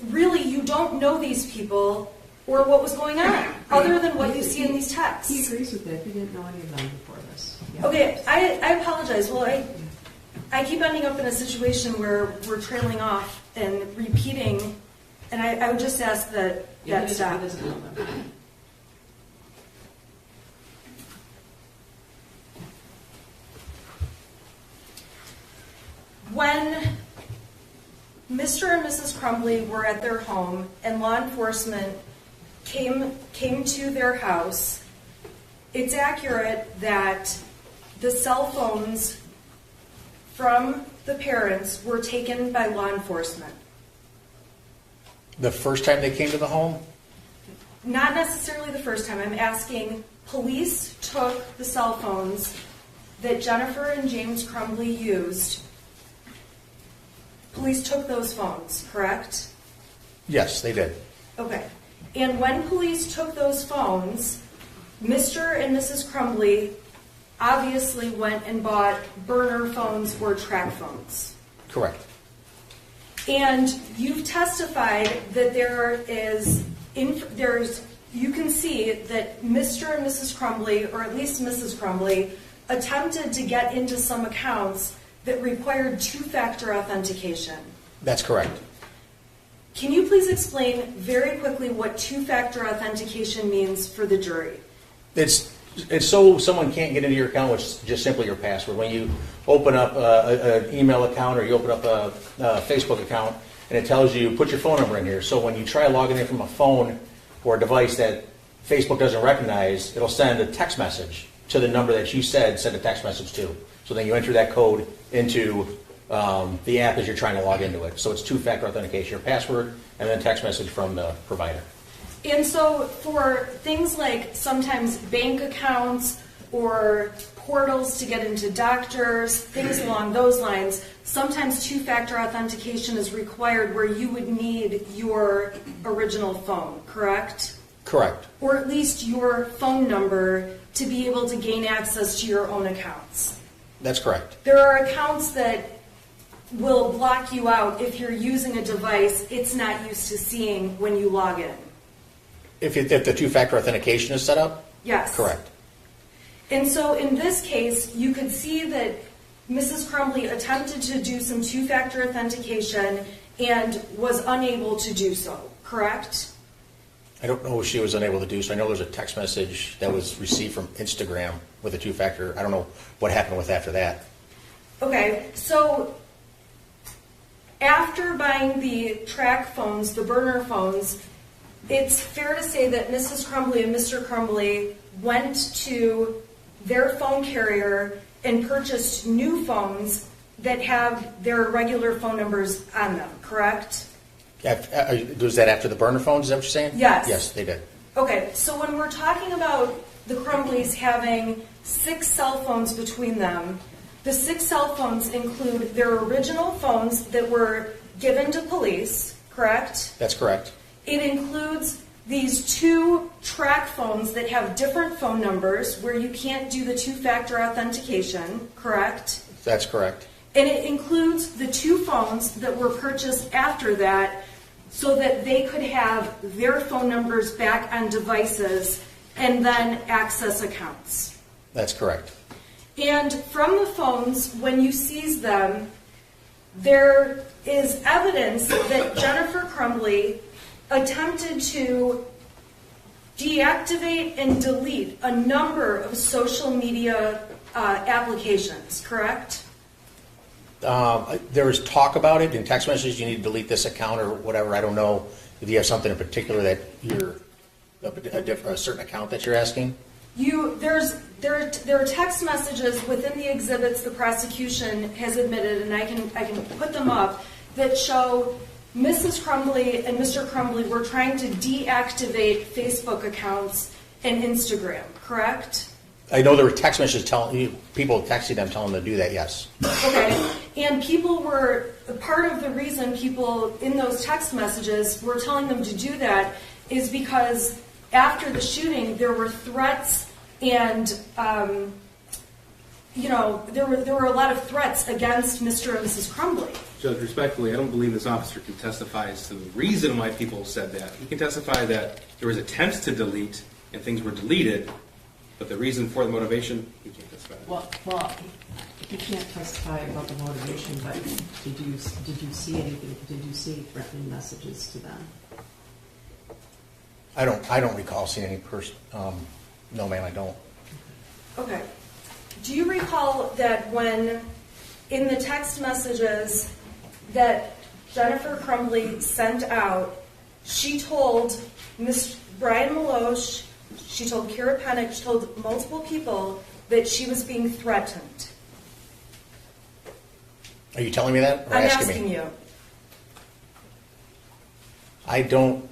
really you don't know these people or what was going on, other than what you see in these texts. He agrees with that. He didn't know any of them before this. Yeah. Okay, I apologize. Well, I keep ending up in a situation where we're trailing off and repeating, and I would just ask that stop. He doesn't know them. When Mr. and Mrs. Crumbley were at their home and law enforcement came to their house, it's accurate that the cell phones from the parents were taken by law enforcement. The first time they came to the home? Not necessarily the first time. I'm asking, police took the cell phones that Jennifer and James Crumbley used. Police took those phones, correct? Yes, they did. Okay. And when police took those phones, Mr. and Mrs. Crumbley obviously went and bought burner phones or track phones. Correct. And you've testified that you can see that Mr. and Mrs. Crumbley, or at least Mrs. Crumbley, attempted to get into some accounts that required two-factor authentication. That's correct. Can you please explain very quickly what two-factor authentication means for the jury? It's so someone can't get into your account, which is just simply your password. When you open up an email account or you open up a Facebook account, and it tells you, put your phone number in here. So when you try logging in from a phone or a device that Facebook doesn't recognize, it'll send a text message to the number that you said send a text message to. So then you enter that code into the app as you're trying to log into it. So it's two-factor authentication, your password, and then text message from the provider. And so for things like sometimes bank accounts or portals to get into doctors, things along those lines, sometimes two-factor authentication is required where you would need your original phone, correct? Correct. Or at least your phone number to be able to gain access to your own accounts. That's correct. There are accounts that will block you out if you're using a device it's not used to seeing when you log in. If the two-factor authentication is set up? Yes. Correct. And so in this case, you could see that Mrs. Crumbley attempted to do some two-factor authentication and was unable to do so, correct? I don't know if she was unable to do so. I know there's a text message that was received from Instagram with a two-factor. I don't know what happened with after that. Okay, so after buying the track phones, the burner phones, it's fair to say that Mrs. Crumbley and Mr. Crumbley went to their phone carrier and purchased new phones that have their regular phone numbers on them, correct? Was that after the burner phones, is that what you're saying? Yes. Yes, they did. Okay, so when we're talking about the Crumbleys having 6 cell phones between them, the 6 cell phones include their original phones that were given to police, correct? That's correct. It includes these 2 track phones that have different phone numbers where you can't do the two-factor authentication, correct? That's correct. And it includes the 2 phones that were purchased after that so that they could have their phone numbers back on devices and then access accounts. That's correct. And from the phones, when you seize them, there is evidence that Jennifer Crumbley attempted to deactivate and delete a number of social media applications, correct? There was talk about it in text messages. You need to delete this account or whatever. I don't know if you have something in particular that you're a certain account that you're asking. There are text messages within the exhibits the prosecution has admitted, and I can put them up, that show Mrs. Crumbley and Mr. Crumbley were trying to deactivate Facebook accounts and Instagram, correct? I know there were text messages people texting them telling them to do that, yes. Okay, and part of the reason people in those text messages were telling them to do that is because after the shooting there were threats and there were a lot of threats against Mr. and Mrs. Crumbley. Judge, respectfully, I don't believe this officer can testify as to the reason why people said that. He can testify that there was attempts to delete and things were deleted, but the reason for the motivation, he can't testify. Well, he can't testify about the motivation, but did you see anything? Did you see threatening messages to them? I don't recall seeing any person. No, ma'am, I don't. Okay. Do you recall that when in the text messages that Jennifer Crumbley sent out, she told Miss Brian Maloche, she told Kira Pennick, she told multiple people that she was being threatened? Are you telling me that? Or I'm asking asking me? you. I don't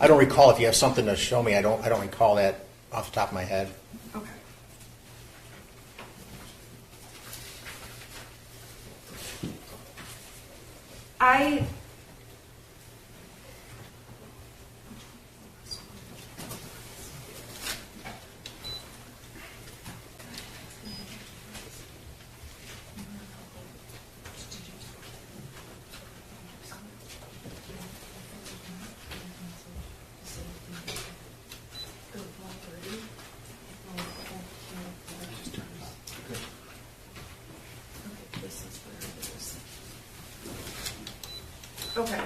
recall. If you have something to show me, I don't recall that off the top of my head. Okay. Okay.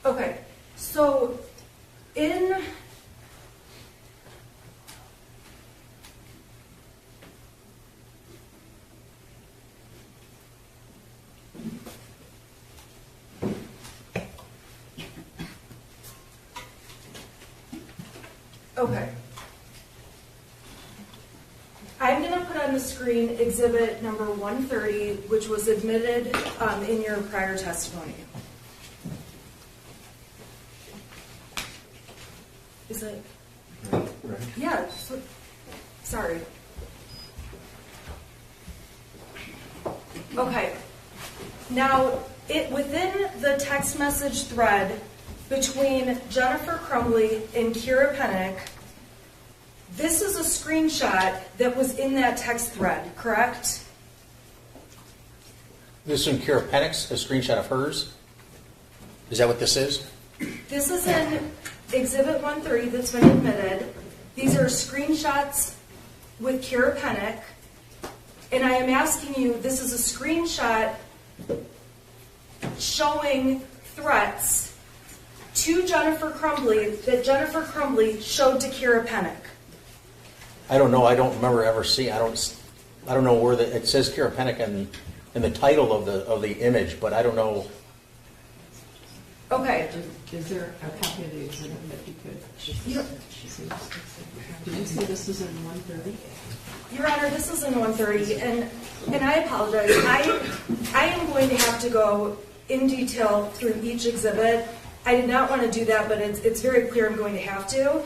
Okay. So in Okay. I'm going to put on the screen exhibit number 130, which was admitted in your prior testimony. Is it? Right. Yeah. Sorry. Okay. Now, within the text message thread between Jennifer Crumbley and Kira Pennick, this is a screenshot that was in that text thread, correct? This is in Kira Pennick's, a screenshot of hers? Is that what this is? This is in Exhibit 130 that's been admitted. These are screenshots with Kira Pennick. And I am asking you, this is a screenshot showing threats to Jennifer Crumbley that Jennifer Crumbley showed to Kira Pennick. I don't know. I don't remember ever seeing. I don't know where it says Kira Pennick in the title of the image, but I don't know. Okay. Is there a copy of the exhibit that you could? Did you say this was in 130? Your Honor, this is in 130, and I apologize. I am going to have to go in detail through each exhibit. I did not want to do that, but it's very clear I'm going to have to.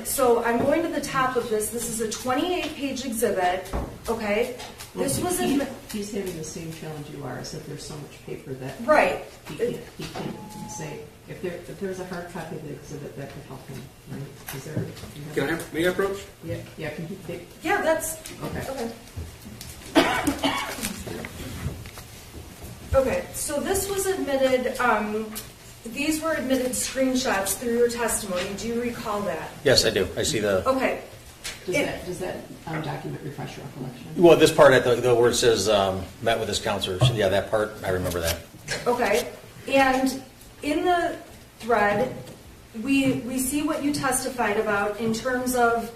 So I'm going to the top of this. This is a 28-page exhibit, okay? Well, This was he's having the same challenge you are, is that there's so much paper that right. He can't say if there's a hard copy of the exhibit that could help him, right? Is there? May I approach? Yeah. Can he take? Yeah, that's okay. Okay, so this was admitted. These were admitted screenshots through your testimony. Do you recall that? Yes, I do. I see the. Okay. Does that document refresh your recollection? Well, this part at the where it says met with his counselor. Yeah, that part I remember that. Okay, and in the thread, we see what you testified about in terms of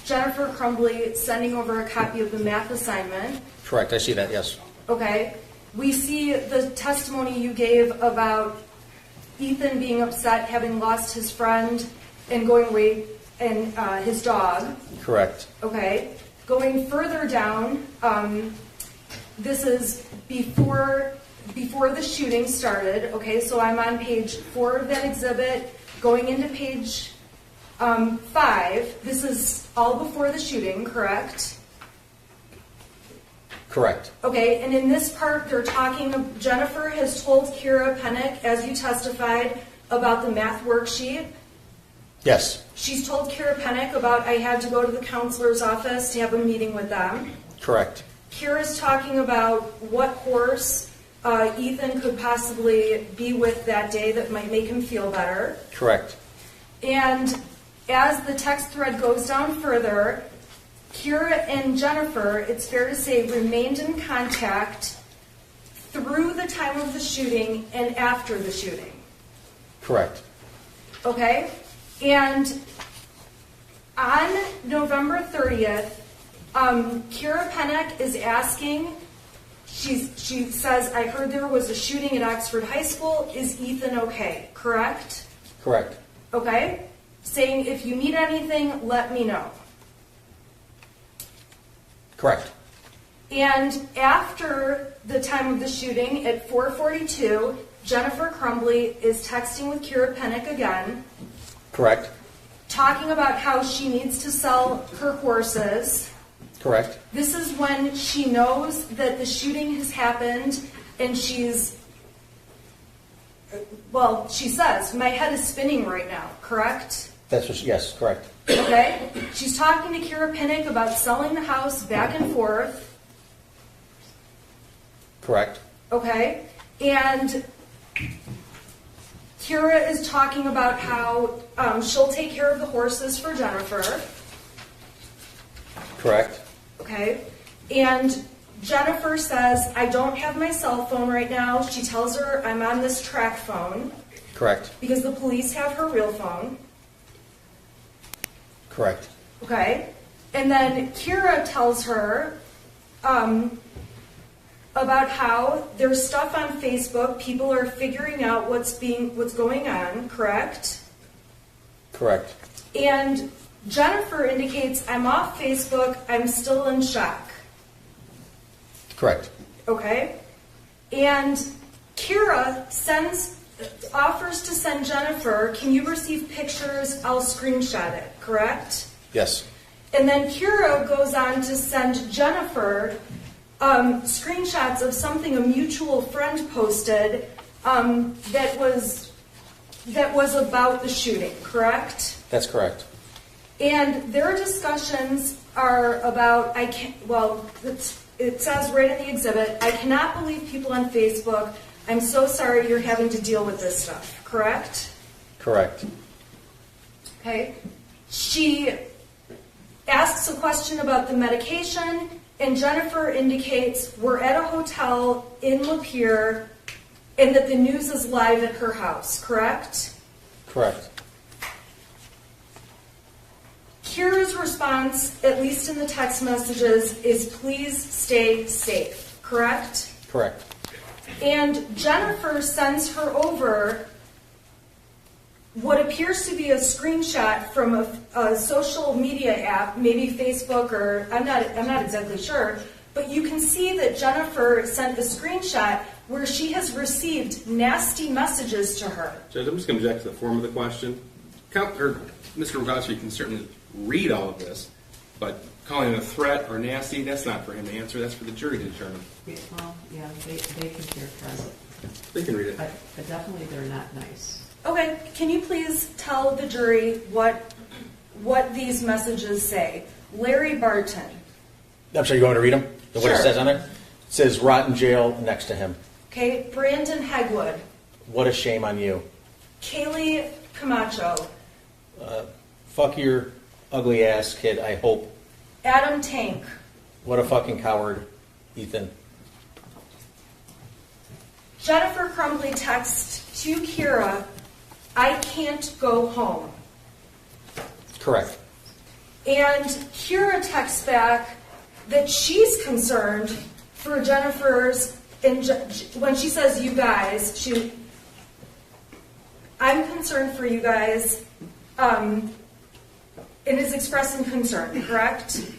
Jennifer Crumbley sending over a copy of the math assignment. Correct. I see that. Yes. Okay. We see the testimony you gave about Ethan being upset, having lost his friend, and going away, and his dog. Correct. Okay. Going further down, this is before the shooting started. Okay, so I'm on page 4 of that exhibit, going into page 5. This is all before the shooting, correct? Correct. Okay, and in this part, they're talking, Jennifer has told Kira Pennick, as you testified, about the math worksheet. Yes. She's told Kira Pennick about, I had to go to the counselor's office to have a meeting with them. Correct. Kira's talking about what horse Ethan could possibly be with that day that might make him feel better. Correct. And as the text thread goes down further, Kira and Jennifer, it's fair to say, remained in contact through the time of the shooting and after the shooting. Correct. Okay? And on November 30th, Kira Pennick is asking, she says, I heard there was a shooting at Oxford High School. Is Ethan okay? Correct? Correct. Okay? Saying, if you need anything, let me know. Correct. And after the time of the shooting, at 4:42, Jennifer Crumbley is texting with Kira Pennick again, Correct. talking about how she needs to sell her horses. Correct. This is when she knows that the shooting has happened, and she's, well, she says, my head is spinning right now, correct? That's what yes, correct. Okay? She's talking to Kira Pennick about selling the house back and forth. Correct. Okay? And Kira is talking about how she'll take care of the horses for Jennifer. Correct. Okay? And Jennifer says, I don't have my cell phone right now. She tells her, I'm on this track phone. Correct. Because the police have her real phone. Correct. Okay? And then Kira tells her about how there's stuff on Facebook. People are figuring out what's going on, correct? Correct. And Jennifer indicates, I'm off Facebook, I'm still in shock. Correct. Okay? And Kira offers to send Jennifer, can you receive pictures? I'll screenshot it, correct? Yes. And then Kira goes on to send Jennifer screenshots of something a mutual friend posted that was about the shooting, correct? That's correct. And their discussions are about, it says right in the exhibit, I cannot believe people on Facebook. I'm so sorry you're having to deal with this stuff, correct? Correct. Okay. She asks a question about the medication, and Jennifer indicates we're at a hotel in Lapeer and that the news is live at her house, correct? Correct. Kira's response, at least in the text messages, is please stay safe, correct? Correct. And Jennifer sends her over what appears to be a screenshot from a social media app, maybe Facebook or I'm not exactly sure, but you can see that Jennifer sent a screenshot where she has received nasty messages to her. Judge, I'm just going to object to the form of the question. Mr. Rogowski can certainly read all of this, but calling it a threat or nasty, that's not for him to answer. That's for the jury to determine. Well, yeah, they can characterize it. They can read it. But definitely they're not nice. Okay, can you please tell the jury what these messages say? Larry Barton. I'm sorry, you want me to read them? What Sure. it says on there? It says rotten jail next to him. Okay, Brandon Hegwood. What a shame on you. Kaylee Camacho. Fuck your ugly ass kid, I hope. Adam Tank. What a fucking coward, Ethan. Jennifer Crumbley texts to Kira, I can't go home. Correct. And Kira texts back that she's concerned for Jennifer's, and when she says you guys, I'm concerned for you guys, and is expressing concern, correct?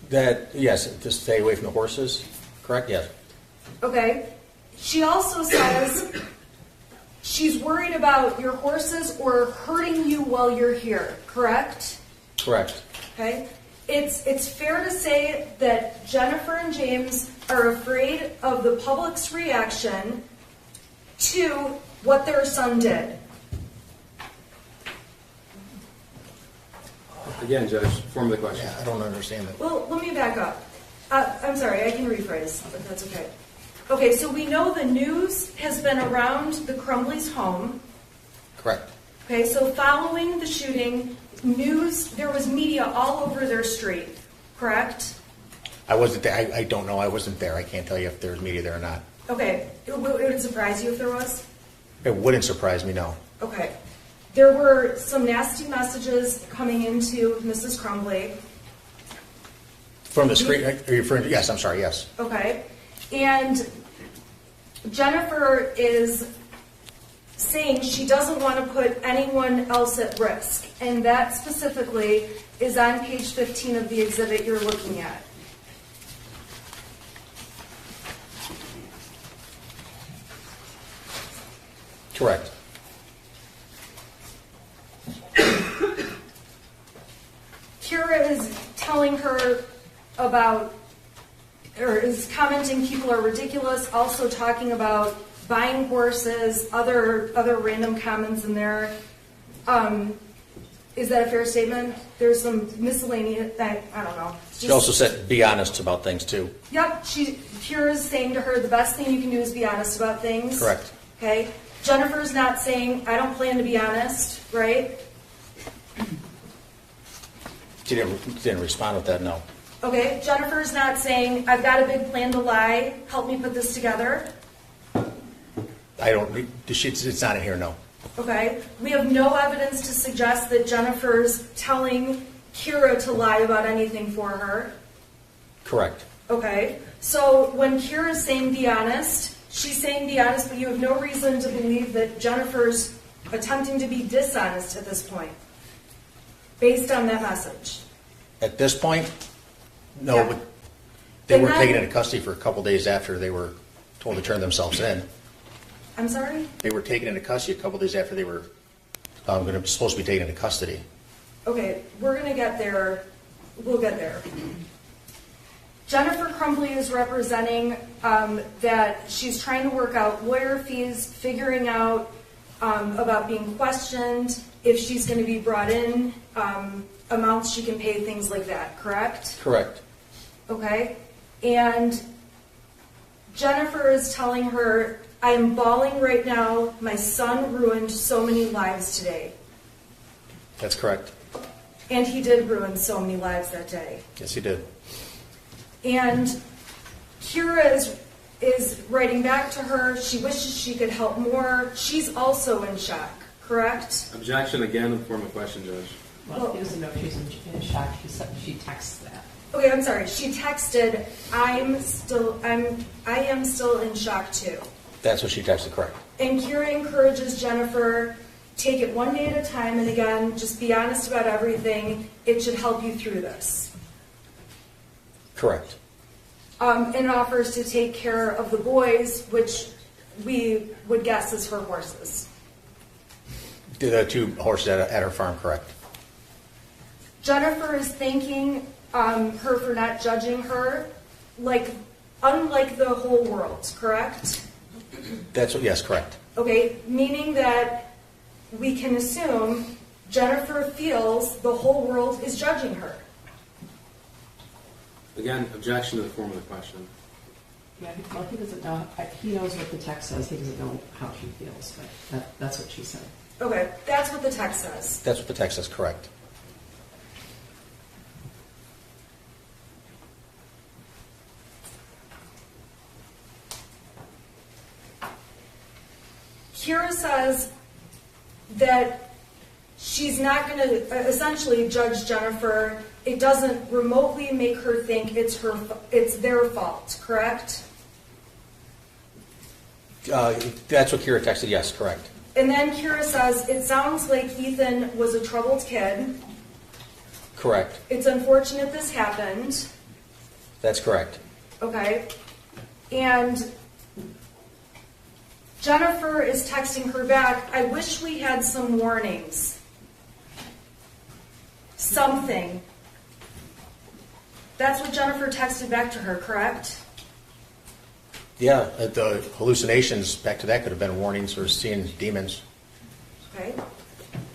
Yes, to stay away from the horses, correct? Yes. Okay. She also says she's worried about your horses or hurting you while you're here, correct? Correct. Okay. It's fair to say that Jennifer and James are afraid of the public's reaction to what their son did. Again, Judge, form the question. Yeah, I don't understand that. Well, let me back up. I'm sorry, I can rephrase, but that's okay. Okay, so we know the news has been around the Crumbley's home. Correct. Okay, so following the shooting, there was media all over their street, correct? I wasn't there. I don't know. I wasn't there. I can't tell you if there's media there or not. Okay, it would surprise you if there was? It wouldn't surprise me, no. Okay. There were some nasty messages coming into Mrs. Crumbley. From the screen, are you referring to, yes, I'm sorry, yes. Okay. And Jennifer is saying she doesn't want to put anyone else at risk. And that specifically is on page 15 of the exhibit you're looking at. Correct. Kira is telling her about, or is commenting people are ridiculous, also talking about buying horses, other random comments in there. Is that a fair statement? There's some miscellaneous, I don't know. She also said be honest about things too. Yep, Kira's saying to her the best thing you can do is be honest about things. Correct. Okay. Jennifer's not saying I don't plan to be honest, right? She didn't respond with that, no. Okay, Jennifer's not saying I've got a big plan to lie, help me put this together. It's not in here, no. Okay, we have no evidence to suggest that Jennifer's telling Kira to lie about anything for her. Correct. Okay, so when Kira's saying be honest, she's saying be honest, but you have no reason to believe that Jennifer's attempting to be dishonest at this point, based on that message. At this point, no, Yeah. but they And were then- taken into custody for a couple days after they were told to turn themselves in. I'm sorry? They were taken into custody a couple days after they were supposed to be taken into custody. Okay, we're going to get there. We'll get there. Jennifer Crumbley is representing that she's trying to work out lawyer fees, figuring out about being questioned, if she's going to be brought in, amounts she can pay, things like that, correct? Correct. Okay, and Jennifer is telling her, I am bawling right now, my son ruined so many lives today. That's correct. And he did ruin so many lives that day. Yes, he did. And Kira is writing back to her, she wishes she could help more. She's also in shock, correct? Objection again in the form of question, Judge. Well, he doesn't know if she's in shock. She texts that. Okay, I'm sorry. She texted, I am still in shock too. That's what she texted, correct. And Kira encourages Jennifer, take it one day at a time, and again, just be honest about everything. It should help you through this. Correct. And offers to take care of the boys, which we would guess is her horses. The two horses at her farm, correct. Jennifer is thanking her for not judging her, unlike the whole world, correct? Yes, correct. Okay, meaning that we can assume Jennifer feels the whole world is judging her. Again, objection to the form of the question. Yeah, well, he doesn't know. He knows what the text says. He doesn't know how she feels, but that's what she said. Okay, that's what the text says. That's what the text says, correct. Kira says that she's not going to essentially judge Jennifer. It doesn't remotely make her think it's their fault, correct? That's what Kira texted, yes, correct. And then Kira says, it sounds like Ethan was a troubled kid. Correct. It's unfortunate this happened. That's correct. Okay. And Jennifer is texting her back, I wish we had some warnings. Something. That's what Jennifer texted back to her, correct? Yeah, the hallucinations, back to that, could have been warnings or seeing demons. Okay.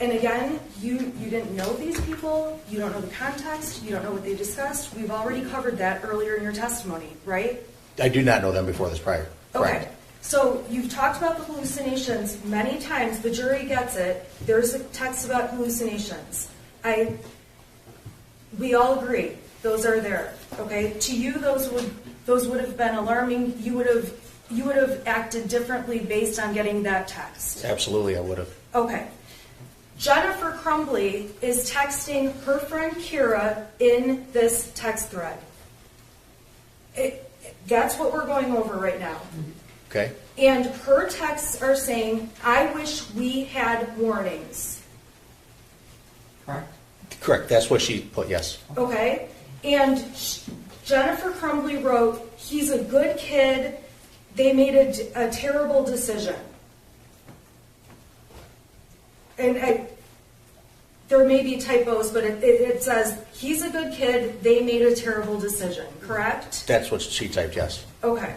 And again, you didn't know these people, you don't know the context, you don't know what they discussed. We've already covered that earlier in your testimony, right? I do not know them before this prior. Okay. Correct. So you've talked about the hallucinations many times. The jury gets it. There's a text about hallucinations. We all agree. Those are there. Okay? To you, those would have been alarming. You would have acted differently based on getting that text. Absolutely, I would have. Okay. Jennifer Crumbley is texting her friend Kira in this text thread. That's what we're going over right now. Okay. And her texts are saying, I wish we had warnings. Correct? Correct, that's what she put, yes. Okay? And Jennifer Crumbley wrote, he's a good kid. They made a terrible decision. And there may be typos, but it says, he's a good kid. They made a terrible decision. Correct? That's what she typed, yes. Okay.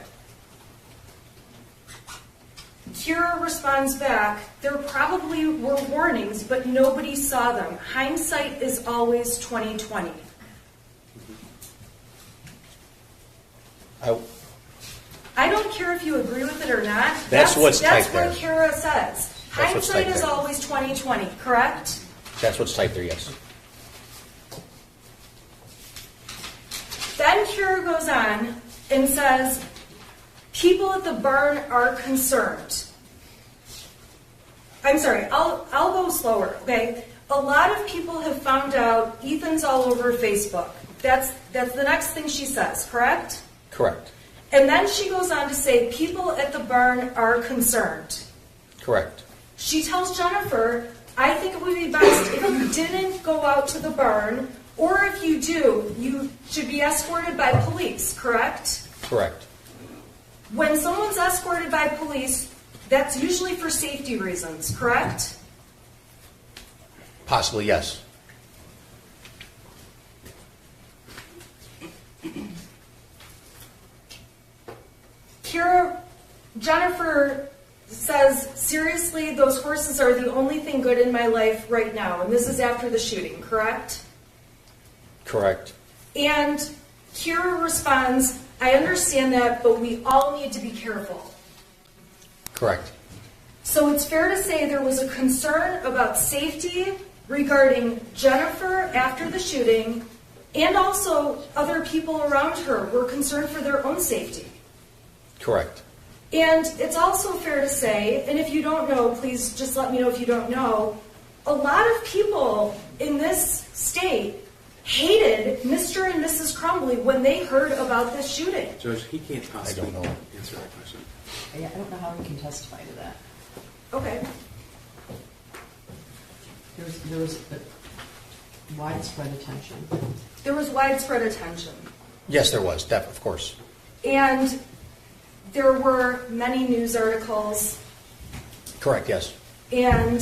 Kira responds back, there probably were warnings, but nobody saw them. Hindsight is always 20/20. I don't care if you agree with it or not. That's what's typed there. That's what Kira says. Hindsight is always 20/20, correct? That's what's typed there, yes. Then Kira goes on and says, people at the barn are concerned. I'm sorry, I'll go slower, okay? A lot of people have found out Ethan's all over Facebook. That's the next thing she says, correct? Correct. And then she goes on to say, people at the barn are concerned. Correct. She tells Jennifer, I think it would be best if you didn't go out to the barn, or if you do, you should be escorted by police, correct? Correct. When someone's escorted by police, that's usually for safety reasons, correct? Possibly, yes. Jennifer says, seriously, those horses are the only thing good in my life right now. And this is after the shooting, correct? Correct. And Kira responds, I understand that, but we all need to be careful. Correct. So it's fair to say there was a concern about safety regarding Jennifer after the shooting, and also other people around her were concerned for their own safety. Correct. And it's also fair to say, and if you don't know, please just let me know if you don't know, a lot of people in this state hated Mr. and Mrs. Crumbley when they heard about this shooting. Judge, he can't possibly I don't know. answer that question. I don't know how we can testify to that. Okay. There was widespread attention. There was widespread attention. Yes, there was, of course. And there were many news articles. Correct, yes. And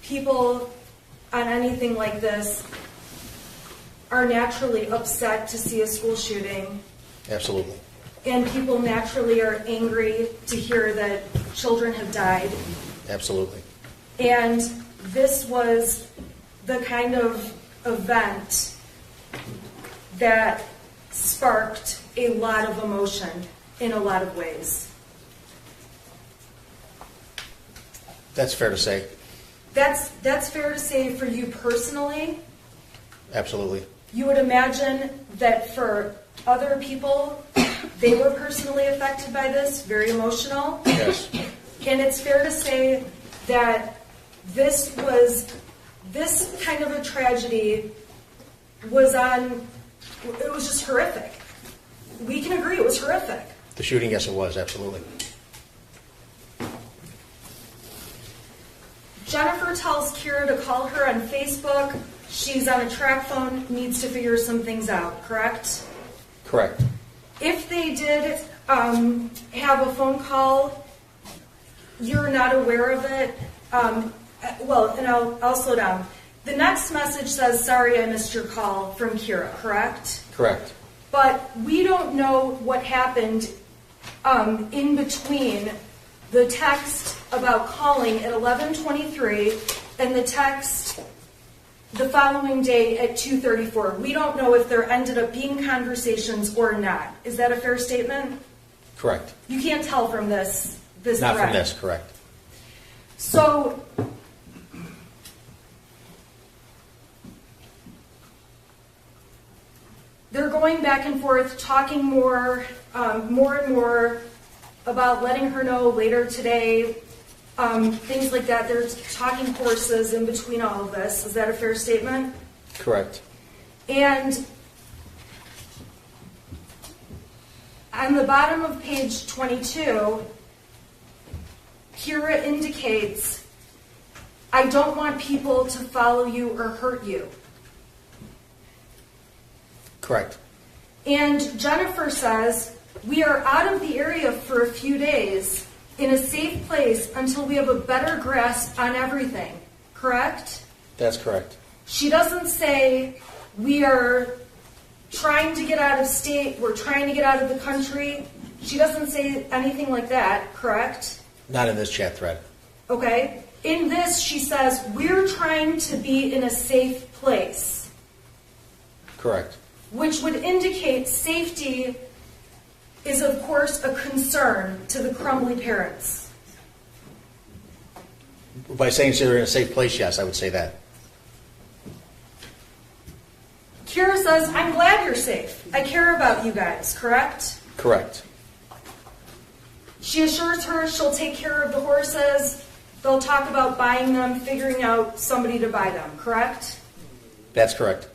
people on anything like this are naturally upset to see a school shooting. Absolutely. And people naturally are angry to hear that children have died. Absolutely. And this was the kind of event that sparked a lot of emotion in a lot of ways. That's fair to say. That's fair to say for you personally. Absolutely. You would imagine that for other people, they were personally affected by this, very emotional. Yes. And it's fair to say that this kind of a tragedy it was just horrific. We can agree it was horrific. The shooting, yes, it was, absolutely. Jennifer tells Kira to call her on Facebook. She's on a track phone, needs to figure some things out, correct? Correct. If they did have a phone call, you're not aware of it. And I'll slow down. The next message says, sorry I missed your call from Kira, correct? Correct. But we don't know what happened in between the text about calling at 11:23 and the text the following day at 2:34. We don't know if there ended up being conversations or not. Is that a fair statement? Correct. You can't tell from this Not thread. from this, correct. So they're going back and forth, talking more and more about letting her know later today, things like that. They're talking horses in between all of this. Is that a fair statement? Correct. And on the bottom of page 22, Kira indicates, I don't want people to follow you or hurt you. Correct. And Jennifer says, we are out of the area for a few days in a safe place until we have a better grasp on everything. Correct? That's correct. She doesn't say, we are trying to get out of state, we're trying to get out of the country. She doesn't say anything like that, correct? Not in this chat thread. Okay. In this, she says, we're trying to be in a safe place. Correct. Which would indicate safety is, of course, a concern to the Crumbley parents. By saying they're in a safe place, yes, I would say that. Kira says, I'm glad you're safe. I care about you guys, correct? Correct. She assures her she'll take care of the horses. They'll talk about buying them, figuring out somebody to buy them, correct? That's correct.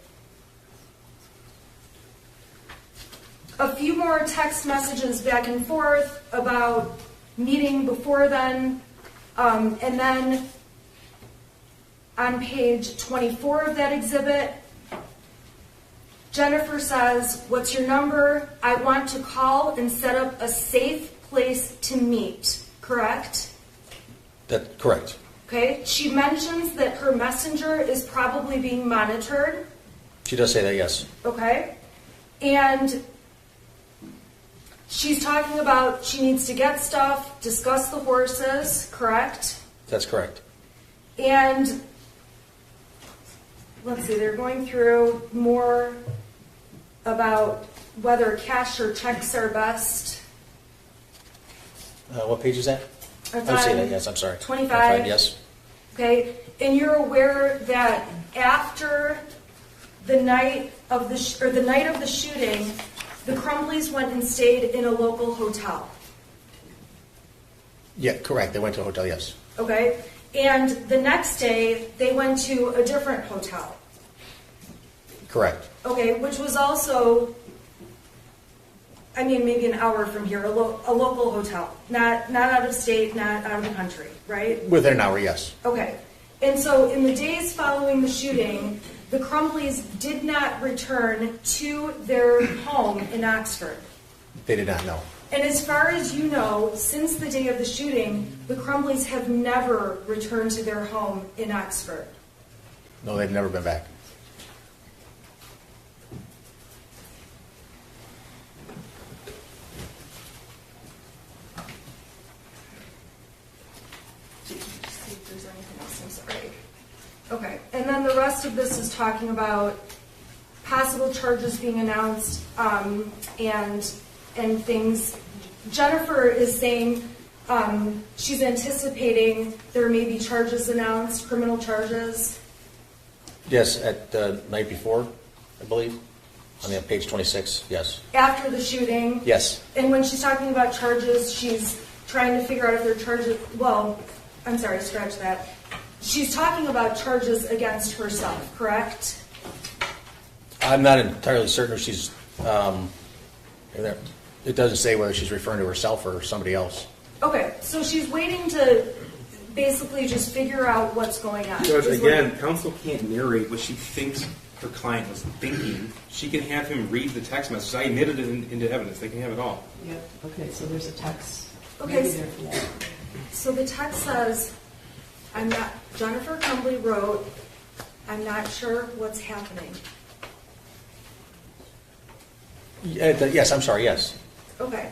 A few more text messages back and forth about meeting before then. And then on page 24 of that exhibit, Jennifer says, what's your number? I want to call and set up a safe place to meet, correct? That's correct. Okay. She mentions that her messenger is probably being monitored. She does say that, yes. Okay. And she's talking about she needs to get stuff, discuss the horses, correct? That's correct. And let's see, they're going through more about whether cash or checks are best. What page is that? I would say that, yes, I'm sorry. 25. Yes. Okay, and you're aware that after the night of the shooting, the Crumbleys went and stayed in a local hotel. Yeah, correct. They went to a hotel, yes. Okay, and the next day they went to a different hotel. Correct. Okay, which was also, I mean, maybe an hour from here, a local hotel, not out of state, not out of the country, right? Within an hour, yes. Okay, and so in the days following the shooting, the Crumbleys did not return to their home in Oxford. They did not know. And as far as you know, since the day of the shooting, the Crumbleys have never returned to their home in Oxford. No, they've never been back. Okay, and then the rest of this is talking about possible charges being announced and things. Jennifer is saying she's anticipating there may be charges announced, criminal charges. Yes, at the night before, I believe, on page 26, yes. After the shooting. Yes. And when she's talking about charges, she's trying to figure out if they're charges, well, I'm sorry, scratch that. She's talking about charges against herself, correct? I'm not entirely certain if she's, it doesn't say whether she's referring to herself or somebody else. Okay, so she's waiting to basically just figure out what's going on. Judge, again, counsel can't narrate what she thinks her client was thinking. She can have him read the text message. I admitted it into evidence. They can have it all. Yep. Okay, so there's a text. Okay, Maybe there for that. so the text says, Jennifer Crumbley wrote, I'm not sure what's happening. Yes, I'm sorry, yes. Okay.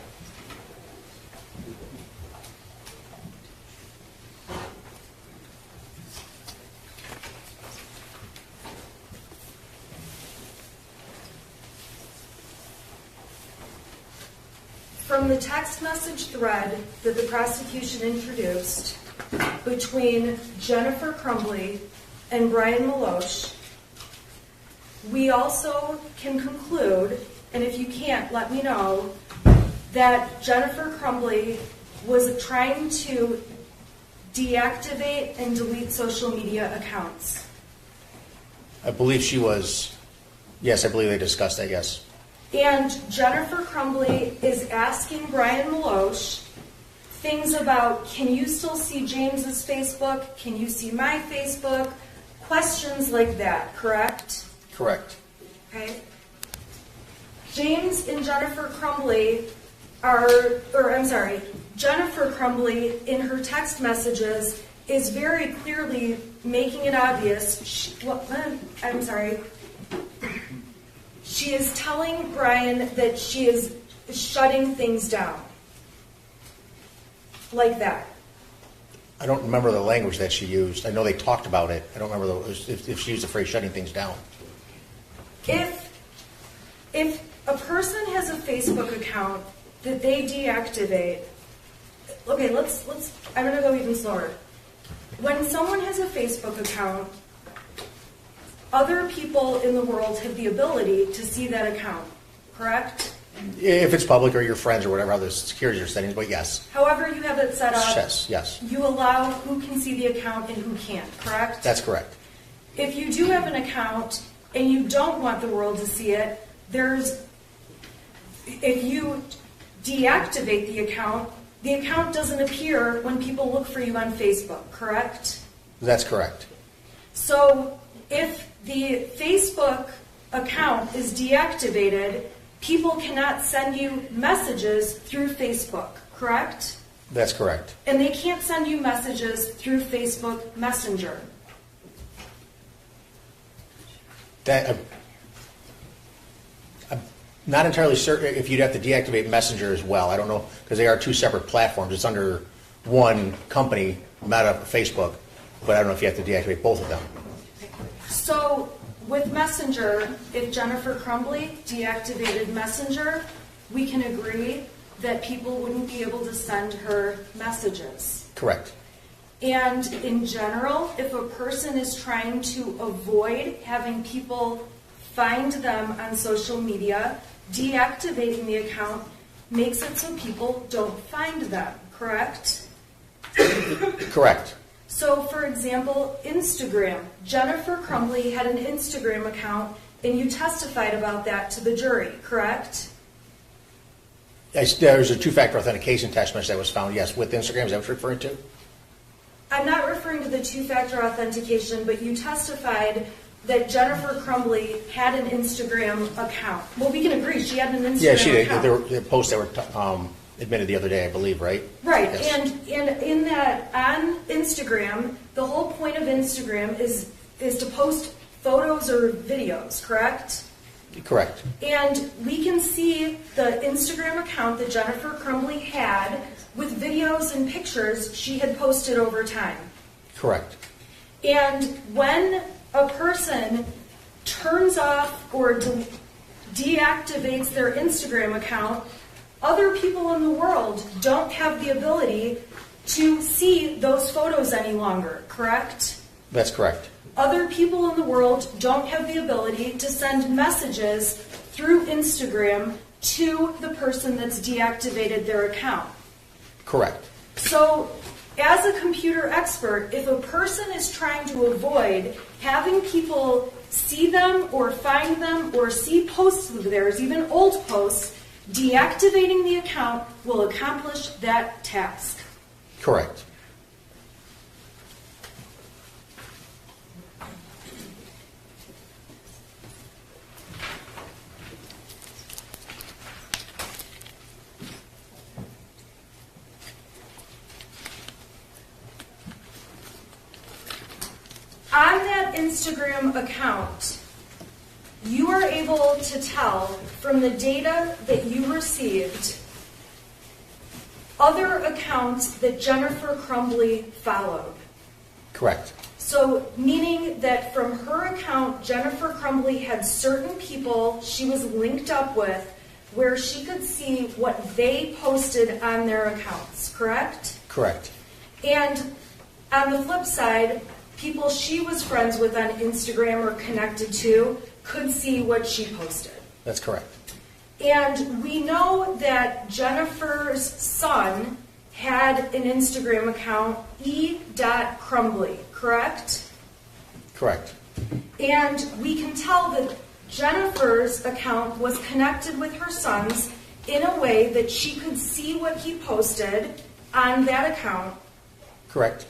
From the text message thread that the prosecution introduced between Jennifer Crumbley and Brian Maloche, we also can conclude, and if you can't, let me know, that Jennifer Crumbley was trying to deactivate and delete social media accounts. I believe she was, yes, I believe they discussed that, yes. And Jennifer Crumbley is asking Brian Maloche things about, can you still see James's Facebook? Can you see my Facebook? Questions like that, correct? Correct. Okay. James and Jennifer Crumbley Jennifer Crumbley in her text messages is very clearly making it obvious, she is telling Brian that she is shutting things down. Like that. I don't remember the language that she used. I know they talked about it. I don't remember if she used the phrase shutting things down. If a person has a Facebook account that they deactivate, okay, I'm going to go even slower. When someone has a Facebook account, other people in the world have the ability to see that account, correct? If it's public or your friends or whatever other security settings, but yes. However you have it set up, yes. You allow who can see the account and who can't, correct? That's correct. If you do have an account and you don't want the world to see it, if you deactivate the account doesn't appear when people look for you on Facebook, correct? That's correct. So if the Facebook account is deactivated, people cannot send you messages through Facebook, correct? That's correct. And they can't send you messages through Facebook Messenger. I'm not entirely certain if you'd have to deactivate Messenger as well. I don't know, because they are two separate platforms. It's under one company, Meta, Facebook, but I don't know if you have to deactivate both of them. So with Messenger, if Jennifer Crumbley deactivated Messenger, we can agree that people wouldn't be able to send her messages. Correct. And in general, if a person is trying to avoid having people find them on social media, deactivating the account makes it so people don't find them, correct? Correct. So, for example, Instagram. Jennifer Crumbley had an Instagram account, and you testified about that to the jury, correct? There's a two-factor authentication text message that was found, yes, with Instagram. Is that what you're referring to? I'm not referring to the two-factor authentication, but you testified that Jennifer Crumbley had an Instagram account. Well, we can agree she had an Instagram account. Yeah, she did. There were posts that were admitted the other day, I believe, right? Right, yes. and in that, on Instagram, the whole point of Instagram is to post photos or videos, correct? Correct. And we can see the Instagram account that Jennifer Crumbley had with videos and pictures she had posted over time. Correct. And when a person turns off or deactivates their Instagram account, other people in the world don't have the ability to see those photos any longer, correct? That's correct. Other people in the world don't have the ability to send messages through Instagram to the person that's deactivated their account. Correct. So, as a computer expert, if a person is trying to avoid having people see them or find them or see posts of theirs, even old posts, deactivating the account will accomplish that task. Correct. On that Instagram account, you are able to tell from the data that you received other accounts that Jennifer Crumbley followed. Correct. So, meaning that from her account, Jennifer Crumbley had certain people she was linked up with where she could see what they posted on their accounts, correct? Correct. And on the flip side, people she was friends with on Instagram or connected to could see what she posted. That's correct. And we know that Jennifer's son had an Instagram account, e.crumbley, correct? Correct. And we can tell that Jennifer's account was connected with her son's in a way that she could see what he posted on that account. Correct.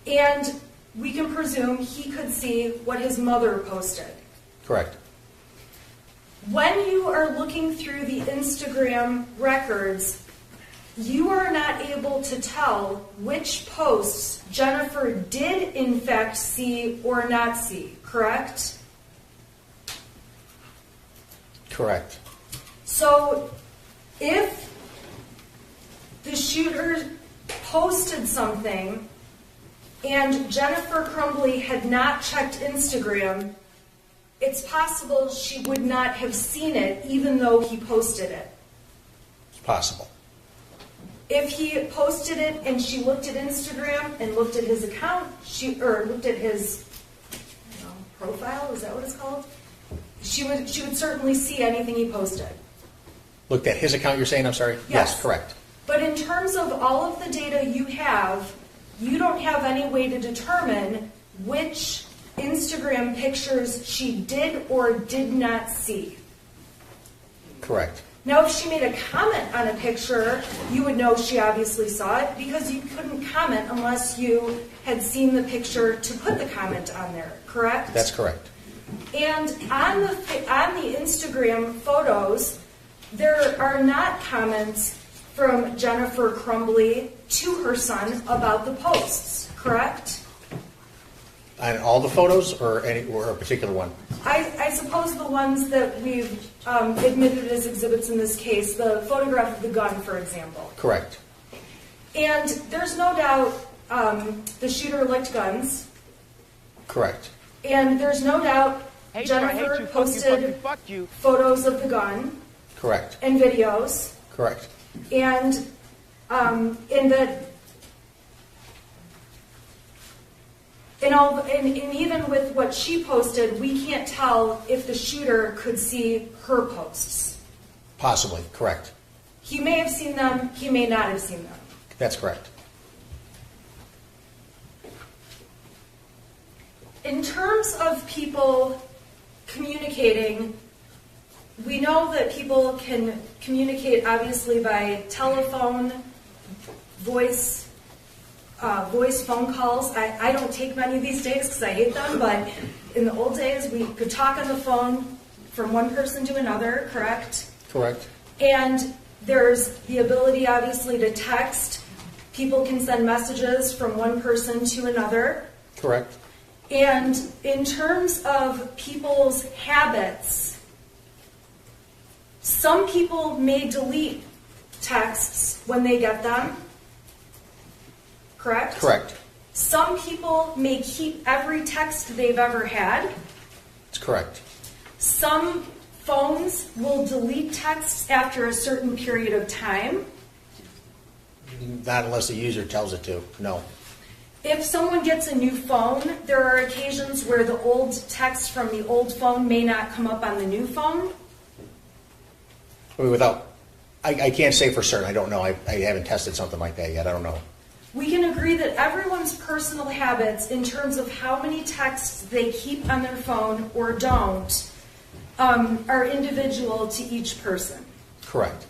And we can presume he could see what his mother posted. Correct. When you are looking through the Instagram records, you are not able to tell which posts Jennifer did in fact see or not see, correct? Correct. So if the shooter posted something and Jennifer Crumbley had not checked Instagram, it's possible she would not have seen it even though he posted it. It's possible. If he posted it and she looked at Instagram and looked at his account, or looked at his profile, is that what it's called? She would certainly see anything he posted. Looked at his account, you're saying, I'm sorry? Yes, correct. But in terms of all of the data you have, you don't have any way to determine which Instagram pictures she did or did not see. Correct. Now, if she made a comment on a picture, you would know she obviously saw it because you couldn't comment unless you had seen the picture to put the comment on there, correct? That's correct. And on the Instagram photos, there are not comments from Jennifer Crumbley to her son about the posts, correct? On all the photos or a particular one? I suppose the ones that we've admitted as exhibits in this case, the photograph of the gun, for example. Correct. And there's no doubt the shooter licked guns. Correct. And there's no doubt Jennifer posted photos of the gun. Correct. And videos. Correct. And even with what she posted, we can't tell if the shooter could see her posts. Possibly, correct. He may have seen them, he may not have seen them. That's correct. In terms of people communicating, we know that people can communicate obviously by telephone, voice phone calls. I don't take many these days because I hate them, but in the old days we could talk on the phone from one person to another, correct? Correct. And there's the ability obviously to text. People can send messages from one person to another. Correct. And in terms of people's habits, some people may delete texts when they get them. Correct? Correct. Some people may keep every text they've ever had. That's correct. Some phones will delete texts after a certain period of time. Not unless the user tells it to, no. If someone gets a new phone, there are occasions where the old text from the old phone may not come up on the new phone. I mean, I can't say for certain. I don't know. I haven't tested something like that yet. I don't know. We can agree that everyone's personal habits in terms of how many texts they keep on their phone or don't are individual to each person. Correct.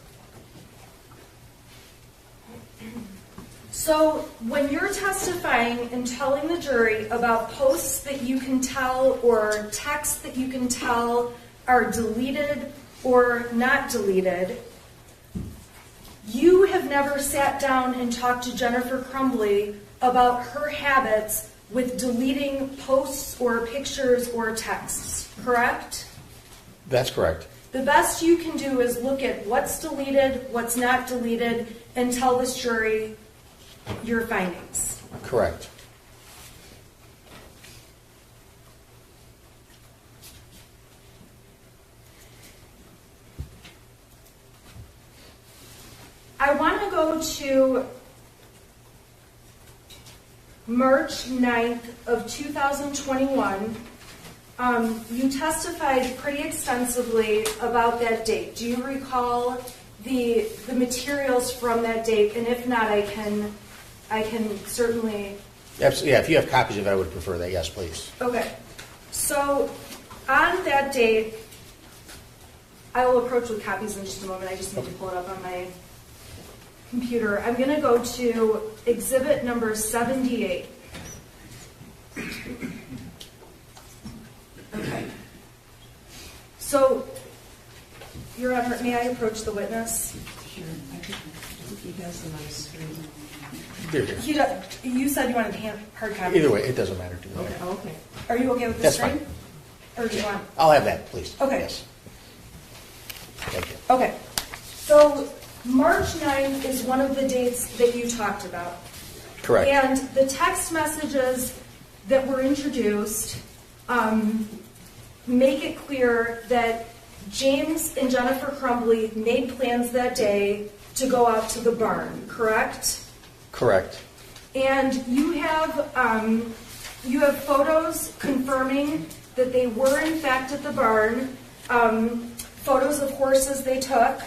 So when you're testifying and telling the jury about posts that you can tell or texts that you can tell are deleted or not deleted, you have never sat down and talked to Jennifer Crumbley about her habits with deleting posts or pictures or texts, correct? That's correct. The best you can do is look at what's deleted, what's not deleted, and tell this jury your findings. Correct. I want to go to March 9th of 2021. You testified pretty extensively about that date. Do you recall the materials from that date? And if not, I can certainly. Absolutely. Yeah, if you have copies of it, I would prefer that. Yes, please. Okay. So on that date, I will approach with copies in just a moment. I just need to pull it up on my computer. I'm going to go to exhibit number 78. Okay. So, Your Honor, may I approach the witness? Sure. I think he has them on his screen. You said you wanted hard copies. Either way, it doesn't matter to me. Okay. Okay. Are you okay with the That's screen? fine. Or do you want? I'll have that, please. Okay. Yes. Thank you. Okay. So March 9th is one of the dates that you talked about. Correct. And the text messages that were introduced make it clear that James and Jennifer Crumbley made plans that day to go out to the barn, correct? Correct. And you have photos confirming that they were in fact at the barn, photos of horses they took.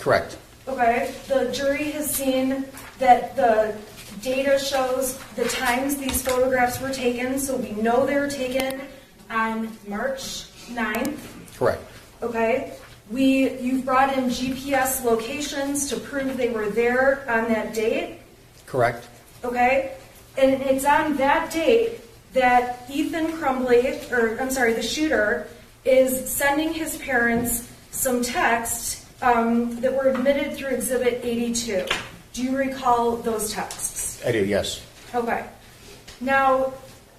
Correct. Okay, the jury has seen that the data shows the times these photographs were taken, so we know they were taken on March 9th. Correct. Okay, you've brought in GPS locations to prove they were there on that date. Correct. Okay, and it's on that date that Ethan Crumbley, the shooter, is sending his parents some texts that were admitted through Exhibit 82. Do you recall those texts? I do, yes. Okay. Now,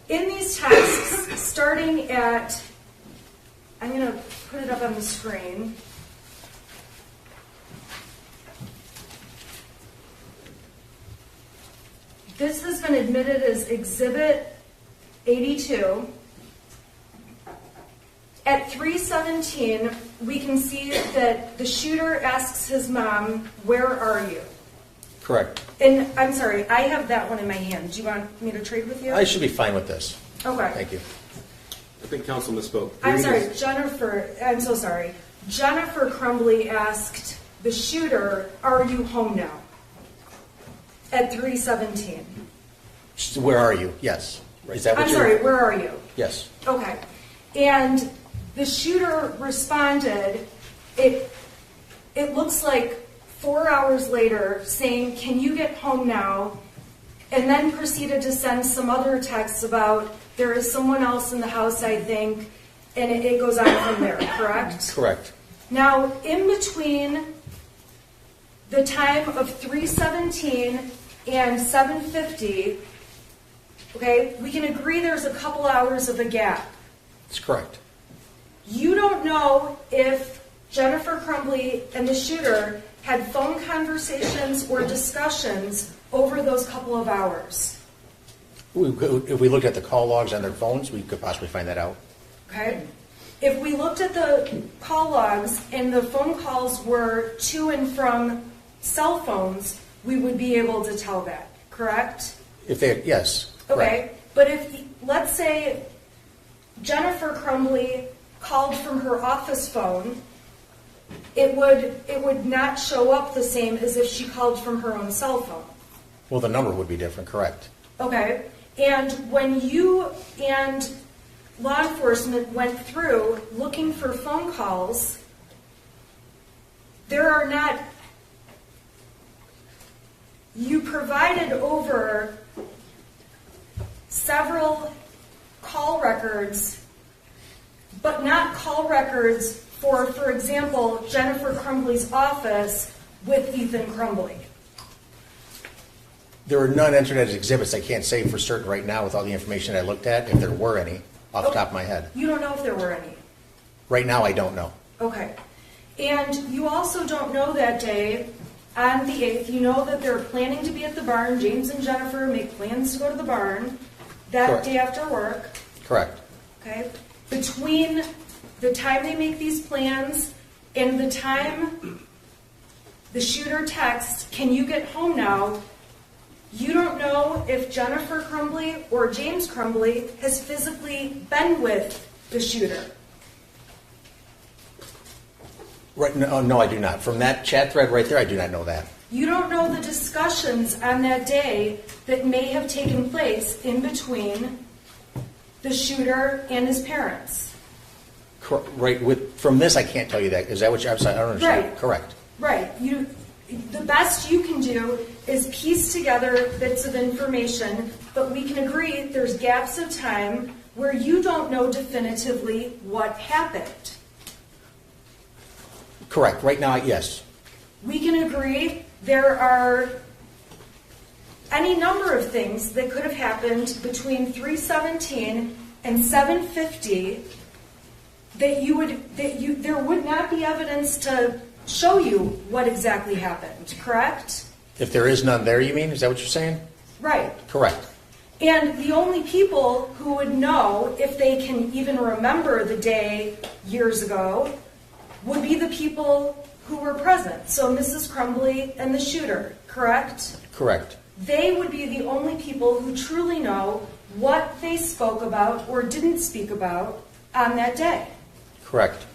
in these texts, starting at, I'm going to put it up on the screen. This has been admitted as Exhibit 82. At 3:17, we can see that the shooter asks his mom, "Where are you?" Correct. And I'm sorry, I have that one in my hand. Do you want me to trade with you? I should be fine with this. Okay. Thank you. I think counsel misspoke. I'm sorry, I'm so sorry. Jennifer Crumbley asked the shooter, "Are you home now?" At 3:17. Where are you? Yes. Is that what I'm sorry, where are you? Yes. Okay. And the shooter responded, it looks like 4 hours later, saying, "Can you get home now?" And then proceeded to send some other texts about, "There is someone else in the house, I think," and it goes on from there, correct? Correct. Now, in between the time of 3:17 and 7:50, okay, we can agree there's a couple hours of a gap. That's correct. You don't know if Jennifer Crumbley and the shooter had phone conversations or discussions over those couple of hours. If we looked at the call logs on their phones, we could possibly find that out. Okay? If we looked at the call logs and the phone calls were to and from cell phones, we would be able to tell that, correct? Yes. Okay, Correct. but let's say Jennifer Crumbley called from her office phone, it would not show up the same as if she called from her own cell phone. Well, the number would be different, correct. Okay, and when you and law enforcement went through looking for phone calls, you provided over several call records, but not call records for example, Jennifer Crumbley's office with Ethan Crumbley. There were none entered as exhibits. I can't say for certain right now with all the information I looked at, if there were any, off the top of my head. You don't know if there were any? Right now, I don't know. Okay. And you also don't know that day, on the 8th, you know that they're planning to be at the barn. James and Jennifer make plans to go to the barn that Correct. day after work. Correct. Okay? Between the time they make these plans and the time the shooter texts, "Can you get home now?" You don't know if Jennifer Crumbley or James Crumbley has physically been with the shooter. Right, no, I do not. From that chat thread right there, I do not know that. You don't know the discussions on that day that may have taken place in between the shooter and his parents. Right, from this, I can't tell you that. Is that what you're saying? I don't understand. Right. Correct. Right. The best you can do is piece together bits of information, but we can agree there's gaps of time where you don't know definitively what happened. Correct. Right now, yes. We can agree there are any number of things that could have happened between 3:17 and 7:50 there would not be evidence to show you what exactly happened, correct? If there is none there, you mean? Is that what you're saying? Right. Correct. And the only people who would know, if they can even remember the day years ago, would be the people who were present. So Mrs. Crumbley and the shooter, correct? Correct. They would be the only people who truly know what they spoke about or didn't speak about on that day. Correct.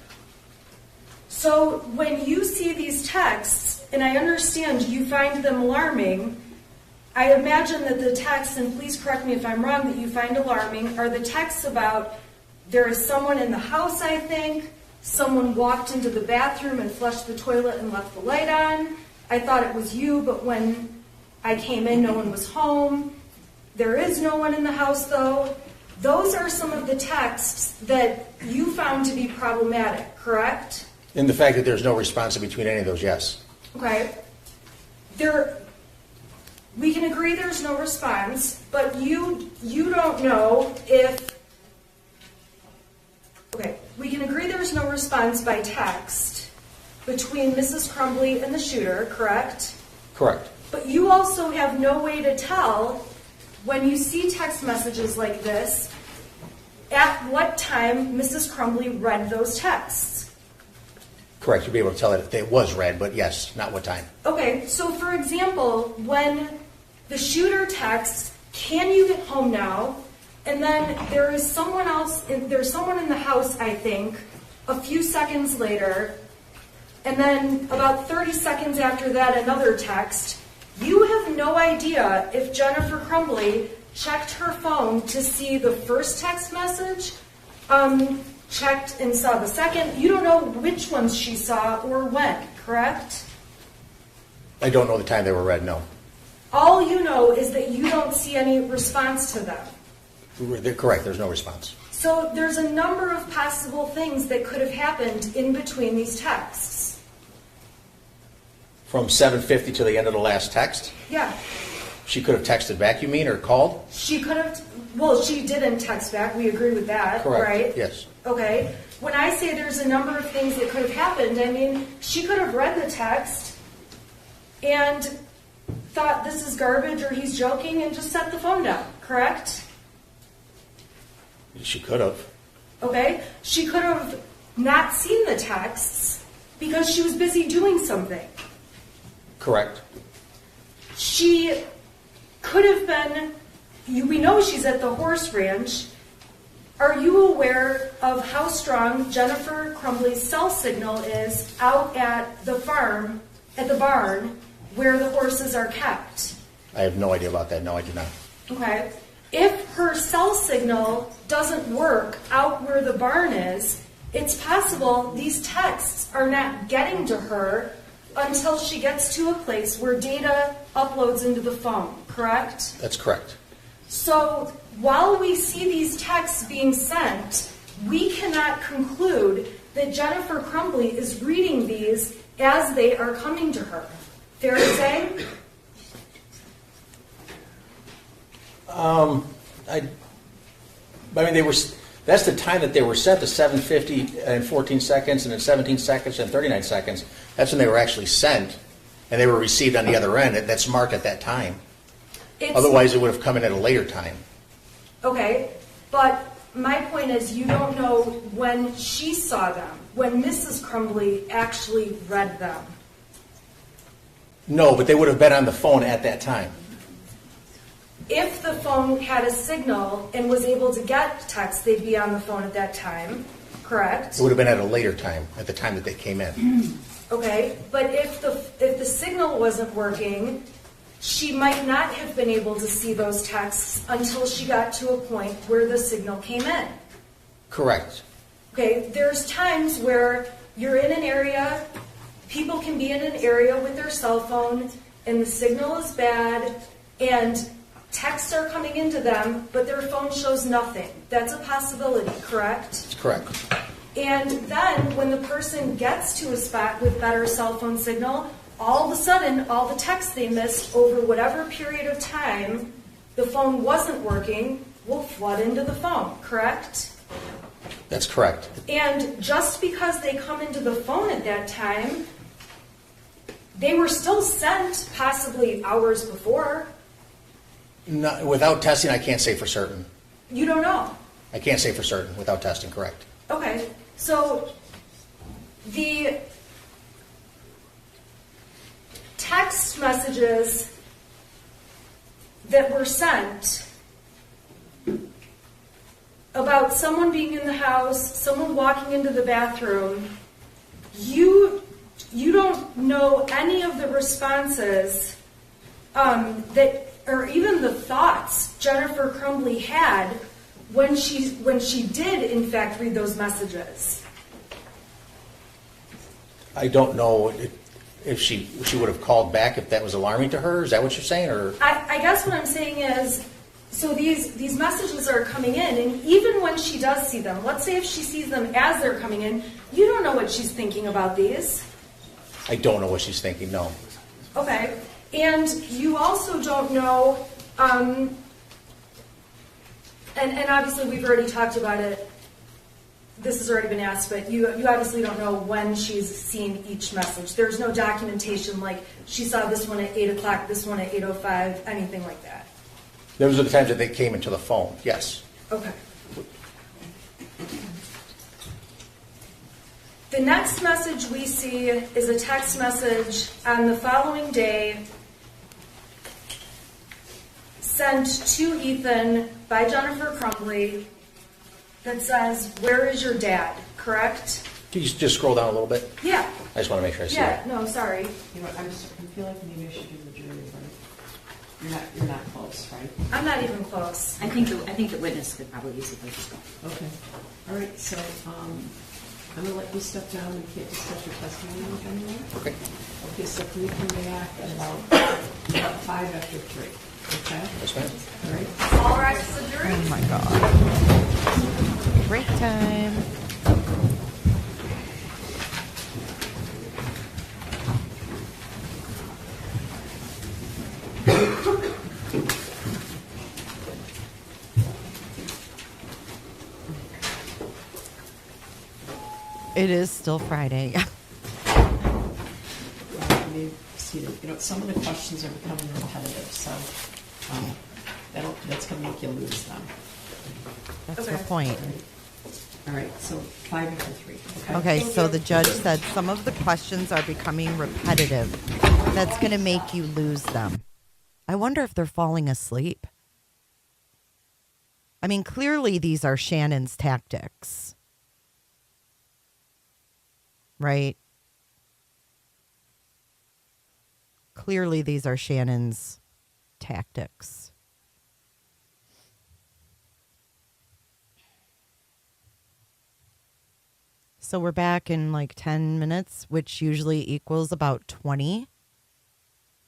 So when you see these texts, and I understand you find them alarming, I imagine that the texts, and please correct me if I'm wrong, that you find alarming are the texts about there is someone in the house, I think, someone walked into the bathroom and flushed the toilet and left the light on. I thought it was you, but when I came in, no one was home. There is no one in the house, though. Those are some of the texts that you found to be problematic, correct? In the fact that there's no response in between any of those, yes. Okay. We can agree there's no response, but you don't know if... Okay, we can agree there's no response by text between Mrs. Crumbley and the shooter, correct? Correct. But you also have no way to tell, when you see text messages like this, at what time Mrs. Crumbley read those texts. Correct. You'll be able to tell that it was read, but yes, not what time. Okay, so for example, when the shooter texts, "Can you get home now?" And then there's someone in the house, I think, a few seconds later, and then about 30 seconds after that, another text. You have no idea if Jennifer Crumbley checked her phone to see the first text message, checked and saw the second. You don't know which ones she saw or when, correct? I don't know the time they were read, no. All you know is that you don't see any response to them. They're correct. There's no response. So there's a number of possible things that could have happened in between these texts. From 7:50 to the end of the last text? Yeah. She could have texted back, you mean, or called? She could have, well, she didn't text back. We agree with that, Correct. right? Yes. Okay. When I say there's a number of things that could have happened, I mean, she could have read the text and thought this is garbage or he's joking and just set the phone down, correct? She could have. Okay. She could have not seen the texts because she was busy doing something. Correct. She could have been, we know she's at the horse ranch. Are you aware of how strong Jennifer Crumbley's cell signal is out at the farm, at the barn, where the horses are kept? I have no idea about that. No, I do not. Okay. If her cell signal doesn't work out where the barn is, it's possible these texts are not getting to her until she gets to a place where data uploads into the phone, correct? That's correct. So while we see these texts being sent, we cannot conclude that Jennifer Crumbley is reading these as they are coming to her. Fair to say? I mean, that's the time that they were set, the 7:50 and 14 seconds, and then 17 seconds and 39 seconds. That's when they were actually sent, and they were received on the other end. That's marked at that time. Otherwise, it would have come in at a later time. Okay, but my point is you don't know when she saw them, when Mrs. Crumbley actually read them. No, but they would have been on the phone at that time. If the phone had a signal and was able to get text, they'd be on the phone at that time, correct? It would have been at a later time, at the time that they came in. Okay, but if the signal wasn't working, she might not have been able to see those texts until she got to a point where the signal came in. Correct. Okay, there's times where you're in an area, people can be in an area with their cell phone, and the signal is bad, and texts are coming into them, but their phone shows nothing. That's a possibility, correct? That's correct. And then when the person gets to a spot with better cell phone signal, all of a sudden, all the texts they missed over whatever period of time the phone wasn't working will flood into the phone, correct? That's correct. And just because they come into the phone at that time, they were still sent possibly hours before. No, without testing, I can't say for certain. You don't know. I can't say for certain without testing, correct. Okay, so the text messages that were sent about someone being in the house, someone walking into the bathroom, you don't know any of the responses that, or even the thoughts Jennifer Crumbley had when she did in fact read those messages. I don't know if she would have called back if that was alarming to her. Is that what you're saying? Or I guess what I'm saying is, so these messages are coming in, and even when she does see them, let's say if she sees them as they're coming in, you don't know what she's thinking about these. I don't know what she's thinking, no. Okay. And you also don't know, and obviously we've already talked about it, this has already been asked, but you obviously don't know when she's seen each message. There's no documentation like she saw this one at 8 o'clock, this one at 8:05, anything like that. Those are the times that they came into the phone, yes. Okay. The next message we see is a text message on the following day sent to Ethan by Jennifer Crumbley that says, "Where is your dad?" Correct? Can you just scroll down a little bit? Yeah. I just want to make sure I see it. Yeah, no, sorry. You know, I feel like maybe I should do the jury, right? You're not close, right? I'm not even close. I think the witness could probably use it as well. Okay. All right, so I'm going to let you step down and can't discuss your testimony with anyone. Okay. Okay, so can you come back at about 5 after 3? Okay? Yes, ma'am. All right. All right, so jury. Oh my God. Break time. It is still Friday. You know, some of the questions are becoming repetitive, so that's going to make you lose them. That's her point. All right, so 5 after 3. Okay, so the judge said some of the questions are becoming repetitive. That's going to make you lose them. I wonder if they're falling asleep. I mean, clearly these are Shannon's tactics. Right? Clearly these are Shannon's tactics. So we're back in like 10 minutes, which usually equals about 20,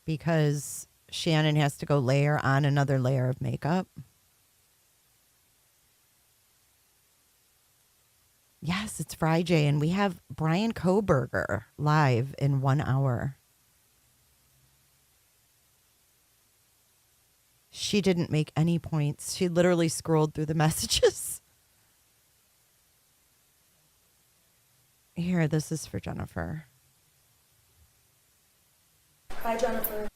because Shannon has to go layer on another layer of makeup. Yes, it's Friday, and we have Brian Koberger live in 1 hour. She didn't make any points. She literally scrolled through the messages. Here, this is for Jennifer. Hi, Jennifer.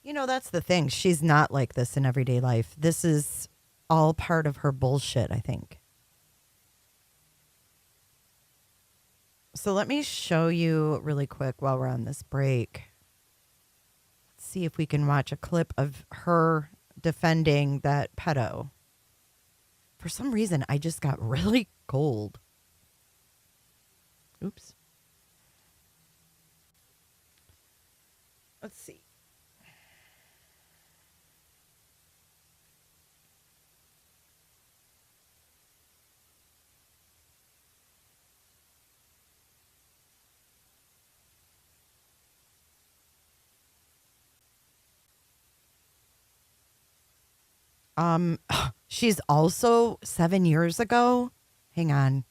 You know, that's the thing. She's not like this in everyday life. This is all part of her bullshit, I think. So let me show you really quick while we're on this break. Let's see if we can watch a clip of her defending that pedo. For some reason, I just got really cold. Oops. Let's see. She's also 7 years ago. Hang on.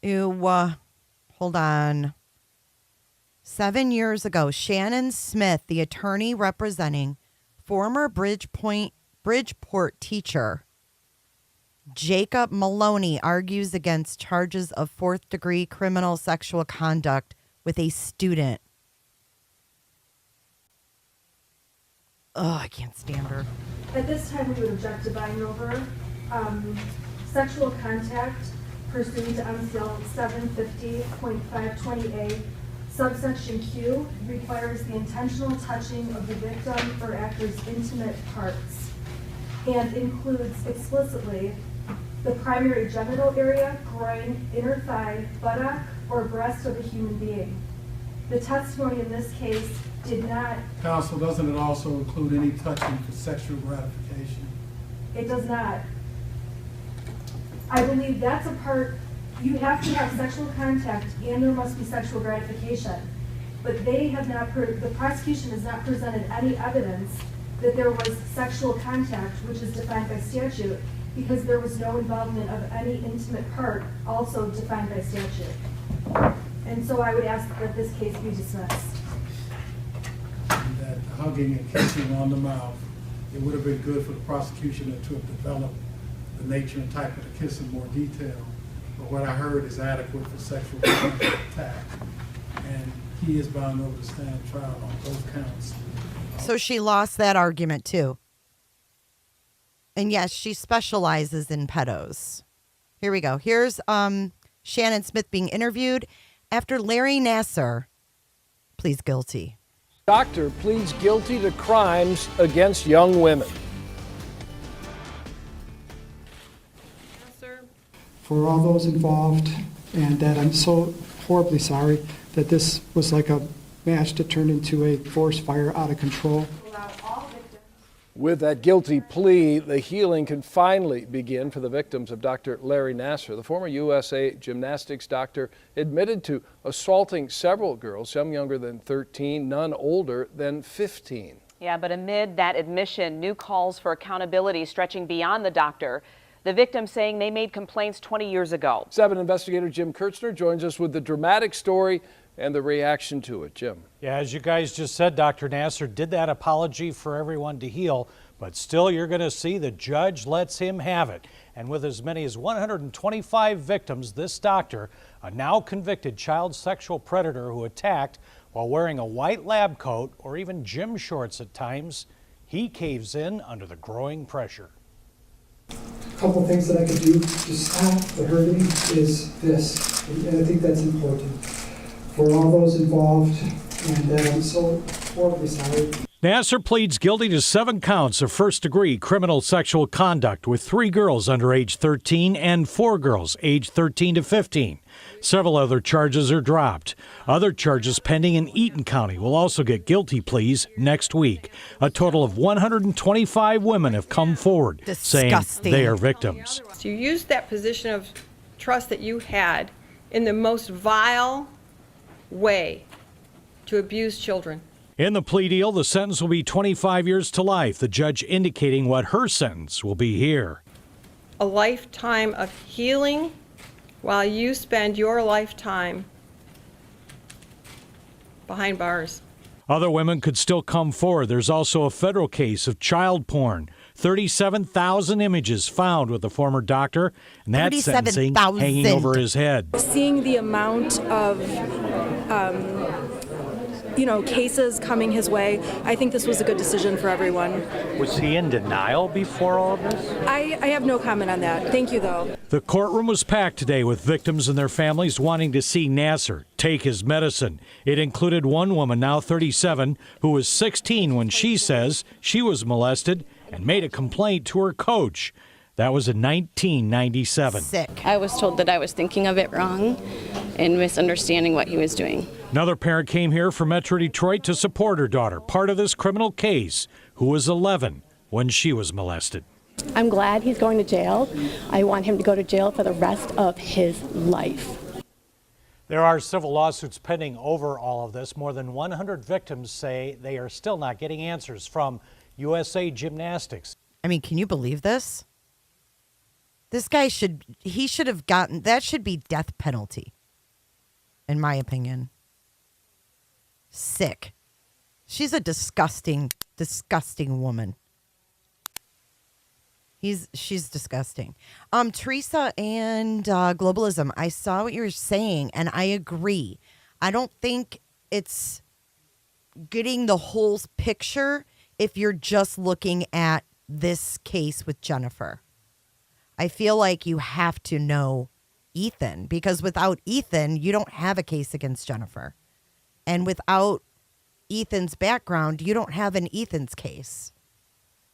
Hold on. 7 years ago, Shannon Smith, the attorney representing former Bridgeport teacher Jacob Maloney, argues against charges of fourth-degree criminal sexual conduct with a student. I can't stand her. At this time, we would object to buying over sexual contact pursuant to MCL 750.520A. Subsection Q requires the intentional touching of the victim or actor's intimate parts and includes explicitly the primary genital area, groin, inner thigh, buttock, or breast of a human being. The testimony in this case did not... Counsel, doesn't it also include any touching for sexual gratification? It does not. I believe that's a part... You have to have sexual contact and there must be sexual gratification. But they have not... The prosecution has not presented any evidence that there was sexual contact, which is defined by statute, because there was no involvement of any intimate part, also defined by statute. And so I would ask that this case be dismissed. That hugging and kissing on the mouth, it would have been good for the prosecution to have developed the nature and type of the kiss in more detail. But what I heard is adequate for sexual contact. And he is bound over to stand trial on both counts. So she lost that argument too. And yes, she specializes in pedos. Here we go. Here's Shannon Smith being interviewed after Larry Nassar pleads guilty. Doctor pleads guilty to crimes against young women. For all those involved, and that I'm so horribly sorry that this was like a match that turned into a forest fire out of control. With that guilty plea, the healing can finally begin for the victims of Dr. Larry Nassar. The former USA gymnastics doctor admitted to assaulting several girls, some younger than 13, none older than 15. Yeah, but amid that admission, new calls for accountability stretching beyond the doctor. The victims saying they made complaints 20 years ago. 7 investigator Jim Kirchner joins us with the dramatic story and the reaction to it. Jim. Yeah, as you guys just said, Dr. Nassar did that apology for everyone to heal, but still you're going to see the judge lets him have it. And with as many as 125 victims, this doctor, a now convicted child sexual predator who attacked while wearing a white lab coat or even gym shorts at times, he caves in under the growing pressure. A couple things that I could do to stop the hurting is this, and I think that's important. For all those involved, and I'm so horribly sorry. Nassar pleads guilty to 7 counts of first-degree criminal sexual conduct with 3 girls under age 13 and 4 girls aged 13 to 15. Several other charges are dropped. Other charges pending in Eaton County will also get guilty pleas next week. A total of 125 women have come forward saying they are victims. So you used that position of trust that you had in the most vile way to abuse children. In the plea deal, the sentence will be 25 years to life, the judge indicating what her sentence will be here. A lifetime of healing while you spend your lifetime behind bars. Other women could still come forward. There's also a federal case of child porn. 37,000 images found with the former doctor, and that sentencing hanging over his head. Seeing the amount of cases coming his way, I think this was a good decision for everyone. Was he in denial before all of this? I have no comment on that. Thank you, though. The courtroom was packed today with victims and their families wanting to see Nassar take his medicine. It included one woman, now 37, who was 16 when she says she was molested and made a complaint to her coach. That was in 1997. Sick. I was told that I was thinking of it wrong and misunderstanding what he was doing. Another parent came here from Metro Detroit to support her daughter, part of this criminal case, who was 11 when she was molested. I'm glad he's going to jail. I want him to go to jail for the rest of his life. There are civil lawsuits pending over all of this. More than 100 victims say they are still not getting answers from USA Gymnastics. I mean, can you believe this? This guy should have gotten, that should be death penalty, in my opinion. Sick. She's a disgusting, disgusting woman. She's disgusting. Teresa and globalism, I saw what you were saying, and I agree. I don't think it's getting the whole picture if you're just looking at this case with Jennifer. I feel like you have to know Ethan, because without Ethan, you don't have a case against Jennifer. And without Ethan's background, you don't have an Ethan's case.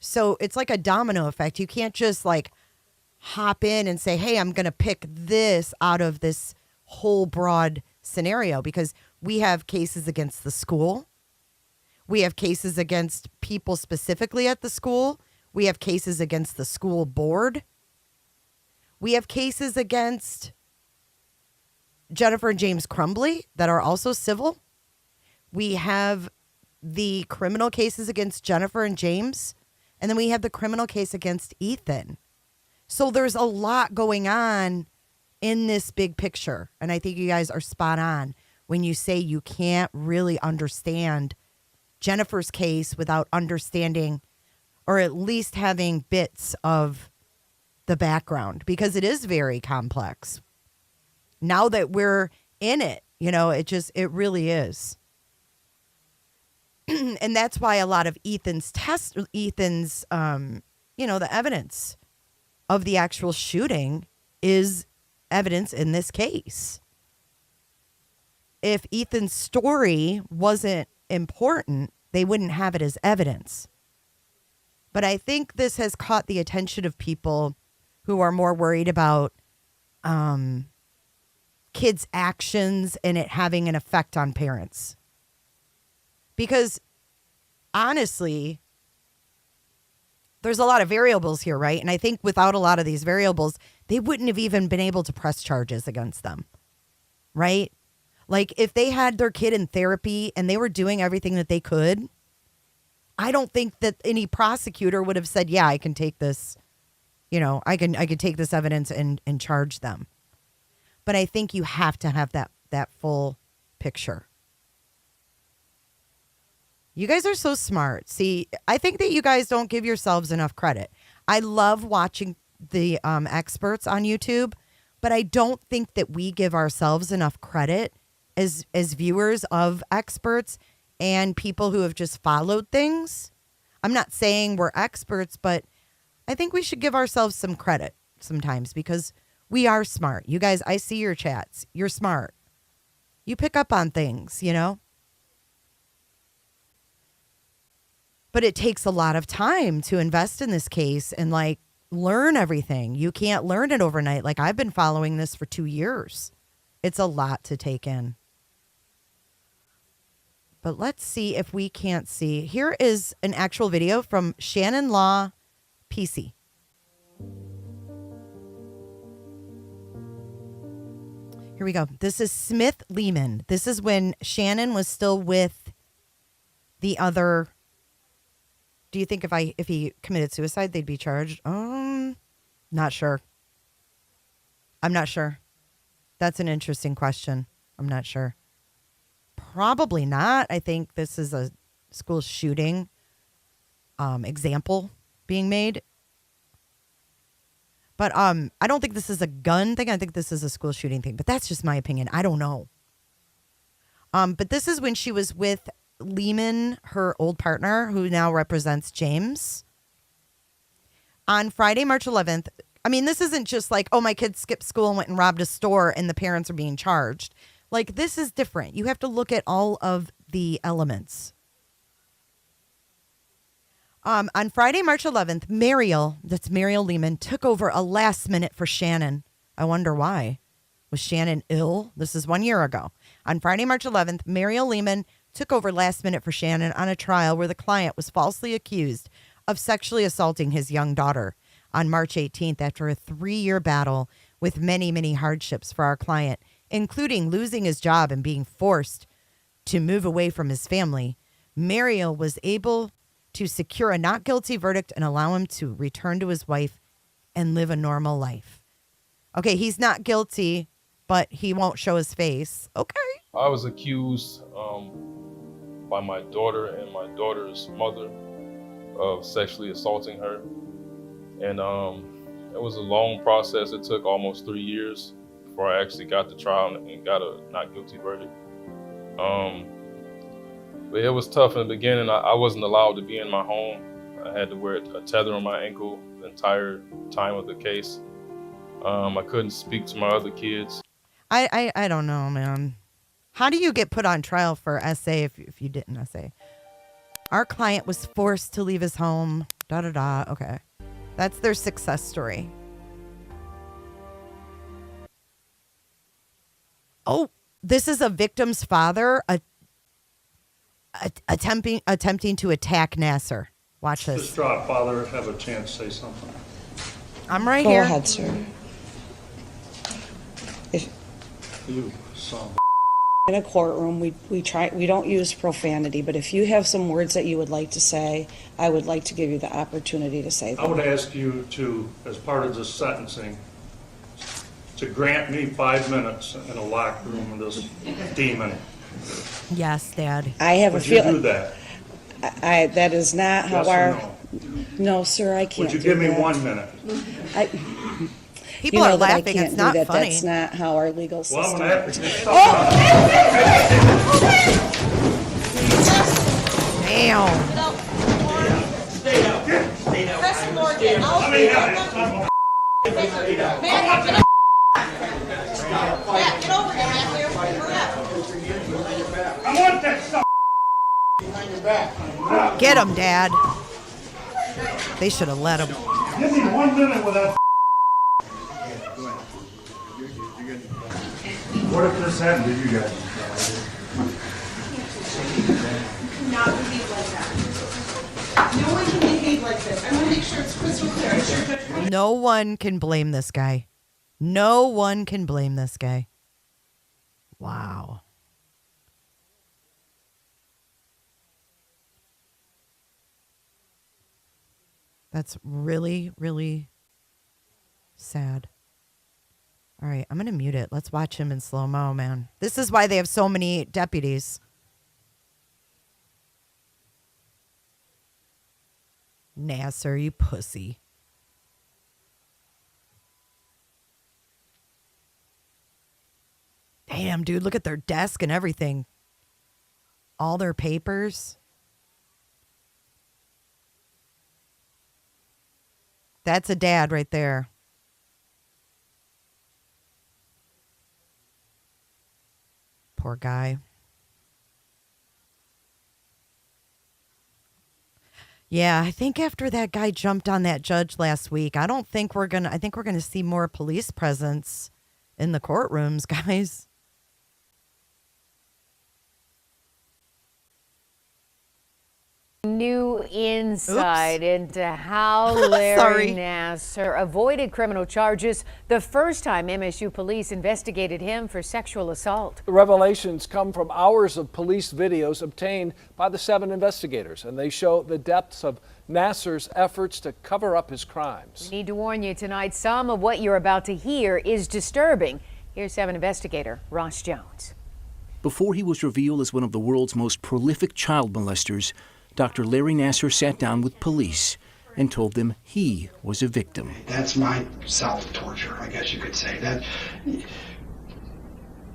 So it's like a domino effect. You can't just like hop in and say, hey, I'm going to pick this out of this whole broad scenario, because we have cases against the school. We have cases against people specifically at the school. We have cases against the school board. We have cases against Jennifer and James Crumbley that are also civil. We have the criminal cases against Jennifer and James. And then we have the criminal case against Ethan. So there's a lot going on in this big picture. And I think you guys are spot on when you say you can't really understand Jennifer's case without understanding, or at least having bits of the background, because it is very complex. Now that we're in it, it really is. And that's why a lot of the evidence of the actual shooting is evidence in this case. If Ethan's story wasn't important, they wouldn't have it as evidence. But I think this has caught the attention of people who are more worried about kids' actions and it having an effect on parents. Because honestly, there's a lot of variables here, right? And I think without a lot of these variables, they wouldn't have even been able to press charges against them, right? Like if they had their kid in therapy and they were doing everything that they could, I don't think that any prosecutor would have said, yeah, I can take this, I could take this evidence and charge them. But I think you have to have that full picture. You guys are so smart. See, I think that you guys don't give yourselves enough credit. I love watching the experts on YouTube, but I don't think that we give ourselves enough credit as viewers of experts and people who have just followed things. I'm not saying we're experts, but I think we should give ourselves some credit sometimes, because we are smart. You guys, I see your chats. You're smart. You pick up on things, But it takes a lot of time to invest in this case and learn everything. You can't learn it overnight. Like I've been following this for 2 years. It's a lot to take in. But let's see if we can't see. Here is an actual video from Shannon Law PC. Here we go. This is Smith Lehman. This is when Shannon was still with the other. Do you think if he committed suicide, they'd be charged? Not sure. I'm not sure. That's an interesting question. I'm not sure. Probably not. I think this is a school shooting example being made. But I don't think this is a gun thing. I think this is a school shooting thing. But that's just my opinion. I don't know. But this is when she was with Lehman, her old partner, who now represents James. On Friday, March 11th, I mean, this isn't just like, oh, my kid skipped school and went and robbed a store and the parents are being charged. Like, this is different. You have to look at all of the elements. On Friday, March 11th, Mariel Lehman, took over a last minute for Shannon. I wonder why. Was Shannon ill? This is 1 year ago. On Friday, March 11th, Mariel Lehman took over last minute for Shannon on a trial where the client was falsely accused of sexually assaulting his young daughter on March 18th after a 3-year battle with many, many hardships for our client, including losing his job and being forced to move away from his family. Mariel was able to secure a not guilty verdict and allow him to return to his wife and live a normal life. Okay, he's not guilty, but he won't show his face. Okay. I was accused by my daughter and my daughter's mother of sexually assaulting her. And it was a long process. It took almost 3 years before I actually got the trial and got a not guilty verdict. But it was tough in the beginning. I wasn't allowed to be in my home. I had to wear a tether on my ankle the entire time of the case. I couldn't speak to my other kids. I don't know, man. How do you get put on trial for SA if you didn't SA? Our client was forced to leave his home. Okay. That's their success story. Oh, this is a victim's father attempting to attack Nasser. Watch this. Distraught father have a chance to say something. I'm right Go here. Go ahead, sir. You son. In a courtroom, we don't use profanity, but if you have some words that you would like to say, I would like to give you the opportunity to say them. I would ask you to, as part of this sentencing, to grant me 5 minutes in a locked room with this demon. Yes, Dad. I have would a feeling. Would you do that? That is not yes how our. No? No, sir, I can't. Would you do give me that. 1 minute? People are laughing. It's not funny. That's not how our legal system Well, works. Damn. Stay down. Stay down. Press Morgan. I'll Stay down. down. Get over here, Matthew. Hurry up. I want that stuff behind your back. Get him, Dad. They should have let him. Give me 1 minute with that. What if this happened to you guys? Not behave like that. No one can behave like this. I want to make sure it's crystal clear. I'm sure Judge White. No one can blame this guy. No one can blame this guy. Wow. That's really, really sad. All right, I'm going to mute it. Let's watch him in slow-mo, man. This is why they have so many deputies. Nasser, you pussy. Damn, dude, look at their desk and everything. All their papers. That's a dad right there. Poor guy. Yeah, I think after that guy jumped on that judge last week, I think we're gonna see more police presence in the courtrooms, guys. New insight into how Larry Nassar avoided criminal charges the first time MSU police investigated him for sexual assault. The revelations come from hours of police videos obtained by the 7 investigators, and they show the depths of Nassar's efforts to cover up his crimes. We need to warn you tonight, some of what you're about to hear is disturbing. Here's 7 investigator Ross Jones. Before he was revealed as one of the world's most prolific child molesters, Dr. Larry Nassar sat down with police and told them he was a victim. That's my self-torture, I guess you could say. That.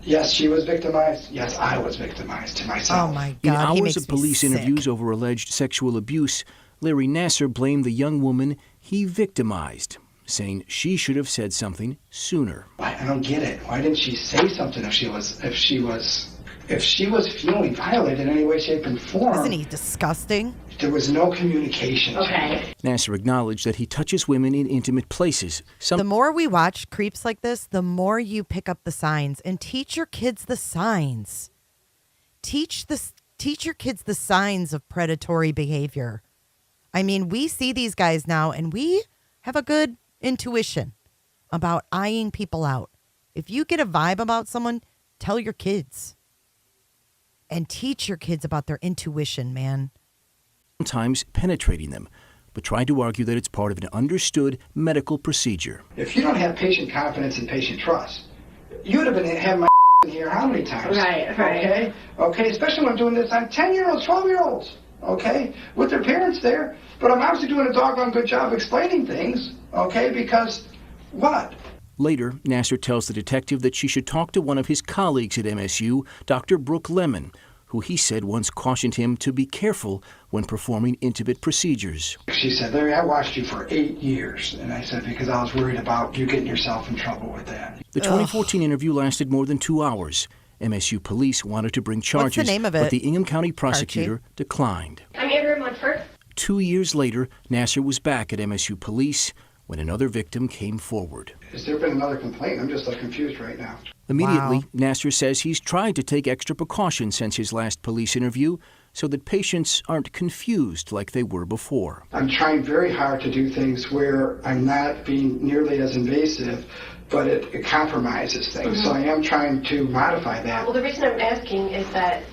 Yes, she was victimized. Yes, I was victimized to myself. Oh my In God, he hours makes of police me sick. interviews over alleged sexual abuse, Larry Nassar blamed the young woman he victimized, saying she should have said something sooner. I don't get it. Why didn't she say something if she was feeling violated in any way, shape, and form? Isn't he disgusting? There was no communication. Okay. Nassar acknowledged that he touches women in intimate places. The more we watch creeps like this, the more you pick up the signs and teach your kids the signs. Teach your kids the signs of predatory behavior. I mean, we see these guys now and we have a good intuition about eyeing people out. If you get a vibe about someone, tell your kids. And teach your kids about their intuition, man. Sometimes penetrating them, but tried to argue that it's part of an understood medical procedure. If you don't have patient confidence and patient trust, you would have been having my in here how many times? Right. Okay, especially when I'm doing this on 10-year-olds, 12-year-olds, okay, with their parents there. But I'm obviously doing a doggone good job explaining things, okay, because what? Later, Nassar tells the detective that she should talk to one of his colleagues at MSU, Dr. Brooke Lemon, who he said once cautioned him to be careful when performing intimate procedures. She said, Larry, I watched you for 8 years. And I said, because I was worried about you getting yourself in trouble with that. The 2014 interview lasted more than 2 hours. MSU police wanted to bring charges, What's the name of but it? the Ingham County prosecutor declined. I'm Andrew Munford. 2 years later, Nassar was back at MSU police when another victim came forward. Has there been another complaint? I'm just confused right now. Immediately, Nassar says he's tried to take extra precautions since his last police interview so that patients aren't confused like they were before. I'm trying very hard to do things where I'm not being nearly as invasive, but it compromises things. So I am trying to modify that. Well, the reason I'm asking is that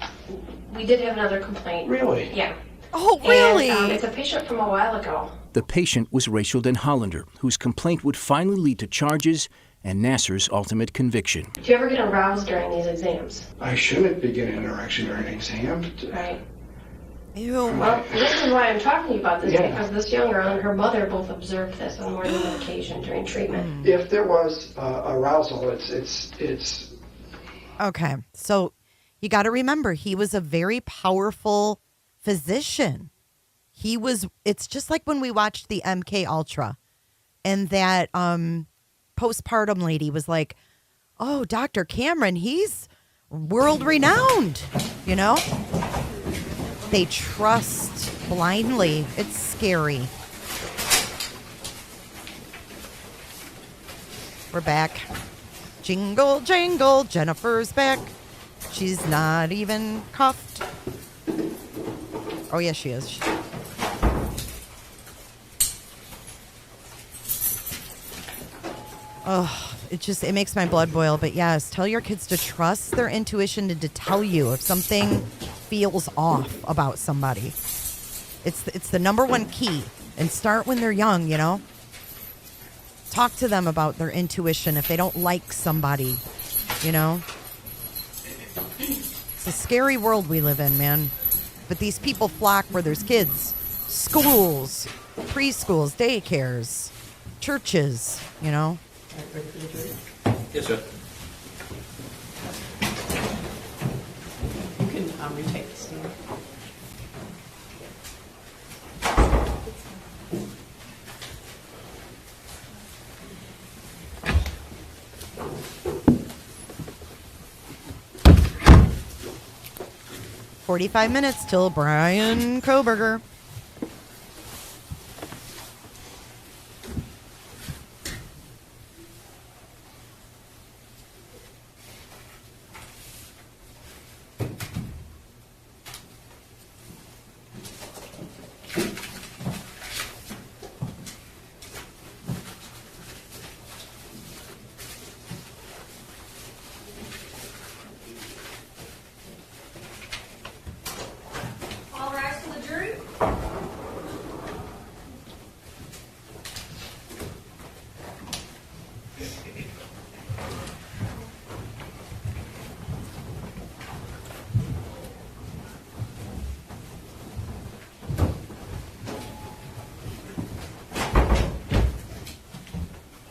we did have another complaint. Really? Yeah. Oh, really? And, it's a patient from a while ago. The patient was Rachel Den Hollander, whose complaint would finally lead to charges and Nassar's ultimate conviction. Do you ever get aroused during these exams? I shouldn't be getting an erection during an exam. Right. Ew. Well, this is why I'm talking to you about this, Yeah. because this young girl and her mother both observed this on more than one occasion during treatment. If there was arousal, it's. Okay, so you got to remember, he was a very powerful physician. It's just like when we watched the MK Ultra and that postpartum lady was like, oh, Dr. Cameron, he's world renowned, you know? They trust blindly. It's scary. We're back. Jingle, jangle, Jennifer's back. She's not even cuffed. Oh, yes, she is. Oh, it makes my blood boil. But yes, tell your kids to trust their intuition and to tell you if something feels off about somebody. It's the number one key. And start when they're young, you know? Talk to them about their intuition if they don't like somebody, you know? It's a scary world we live in, man. But these people flock where there's kids. Schools, preschools, daycares, churches, you know? Yes, sir. You can retake the stand. $45 minutes till Brian Koberger.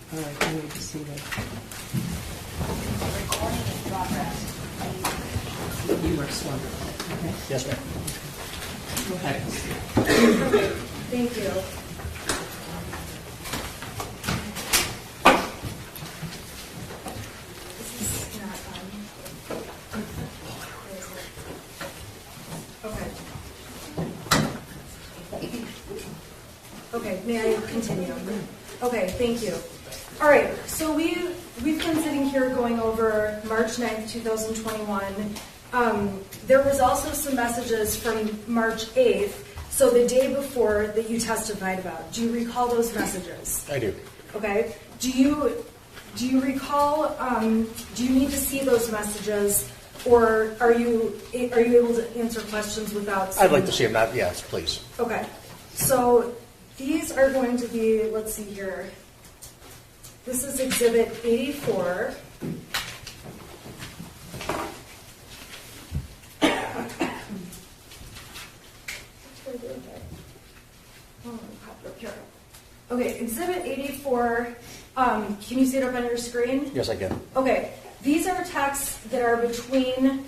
All right, I need to see that. You are slow. Okay. Yes, ma'am. Go ahead. Thank you. This is not okay. Okay, may I continue? Okay, thank you. All right, so we've been sitting here going over March 9th, 2021. There was also some messages from March 8th, so the day before that you testified about. Do you recall those messages? I do. Okay. Do you recall? Do you need to see those messages, or are you able to answer questions without seeing I'd like to see them. Not yes, please. Okay. So these are going to be. Let's see here. This is Exhibit 84. Okay, Exhibit 84. Can you see it up on your screen? Yes, I can. Okay, these are texts that are between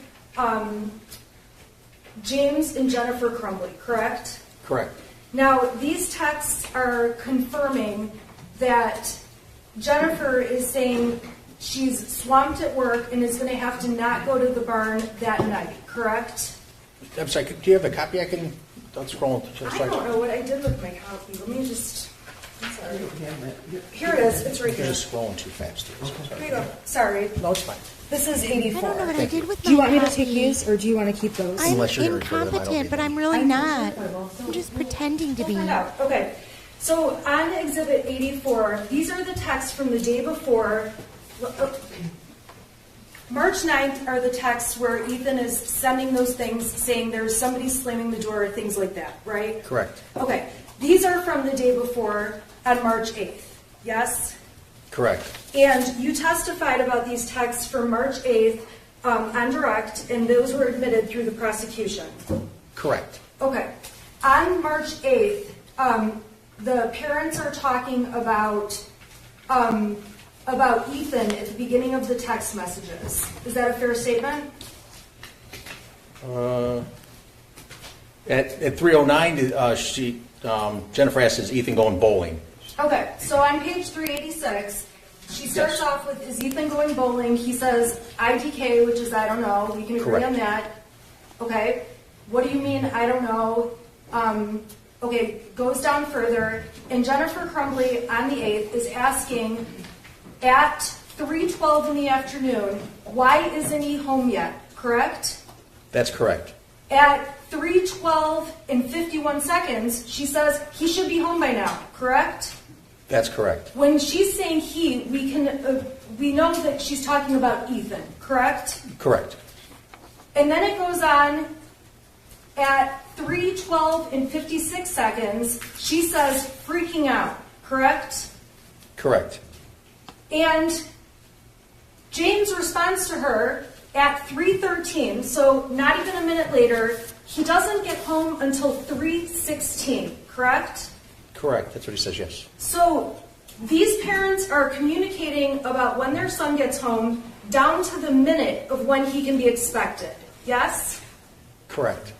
James and Jennifer Crumbley, correct? Correct. Now, these texts are confirming that Jennifer is saying she's swamped at work and is going to have to not go to the barn that night, correct? I'm sorry. Do you have a copy? I can. Don't scroll. I don't know what I did with my copy. Let me just. I'm sorry. Here it is. It's right You're here. just scrolling too fast. Here you go. Sorry. No, it's fine. This is 84. I don't know what I did with Do you my want me to copy. take these, or do you want to keep those? I'm Unless you're gonna record them, I don't incompetent, need but them. I'm really not. I'm just pretending to be. We'll find out. Okay. So on Exhibit 84, these are the texts from the day before. March 9th are the texts where Ethan is sending those things saying there's somebody slamming the door, things like that, right? Correct. Okay. These are from the day before on March 8th, yes? Correct. And you testified about these texts from March 8th on direct, and those were admitted through the prosecution. Correct. Okay. On March 8th, the parents are talking about Ethan at the beginning of the text messages. Is that a fair statement? At 3:09, Jennifer asks, "Is Ethan going bowling?" Okay, so on page 386, she starts off with, "Is Ethan going bowling?" He says, "IDK," which is I don't know. We can agree Correct. on that. Okay. What do you mean, I don't know? Okay, goes down further, and Jennifer Crumbley on the 8th is asking at 3:12 in the afternoon, why isn't he home yet, correct? That's correct. At 3:12 and 51 seconds, she says he should be home by now, correct? That's correct. When she's saying he, we know that she's talking about Ethan, correct? Correct. And then it goes on at 3:12 and 56 seconds, she says freaking out, correct? Correct. And James responds to her at 3:13, so not even a minute later. He doesn't get home until 3:16, correct? Correct. That's what he says, yes. So these parents are communicating about when their son gets home down to the minute of when he can be expected, yes? Correct.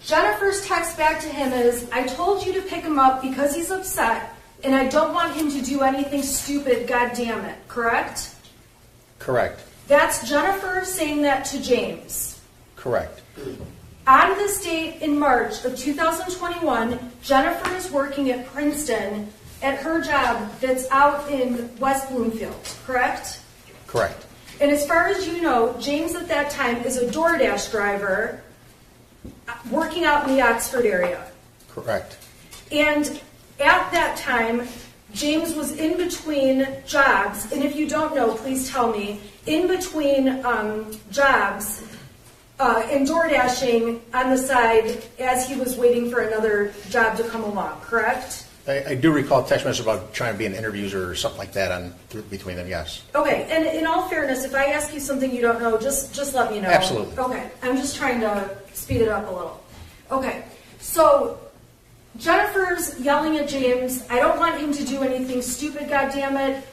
Jennifer's text back to him is, "I told you to pick him up because he's upset, and I don't want him to do anything stupid, God damn it," correct? Correct. That's Jennifer saying that to James. Correct. On this date in March of 2021, Jennifer is working at Princeton at her job that's out in West Bloomfield, correct? Correct. And as far as you know, James at that time is a DoorDash driver working out in the Oxford area. Correct. And at that time, James was in between jobs, and if you don't know, please tell me, in between jobs and door dashing on the side as he was waiting for another job to come along, correct? I do recall a text message about trying to be an interviewer or something like that between them, yes. Okay, and in all fairness, if I ask you something you don't know, just let me know. Absolutely. Okay, I'm just trying to speed it up a little. Okay, so Jennifer's yelling at James, I don't want him to do anything stupid, goddammit.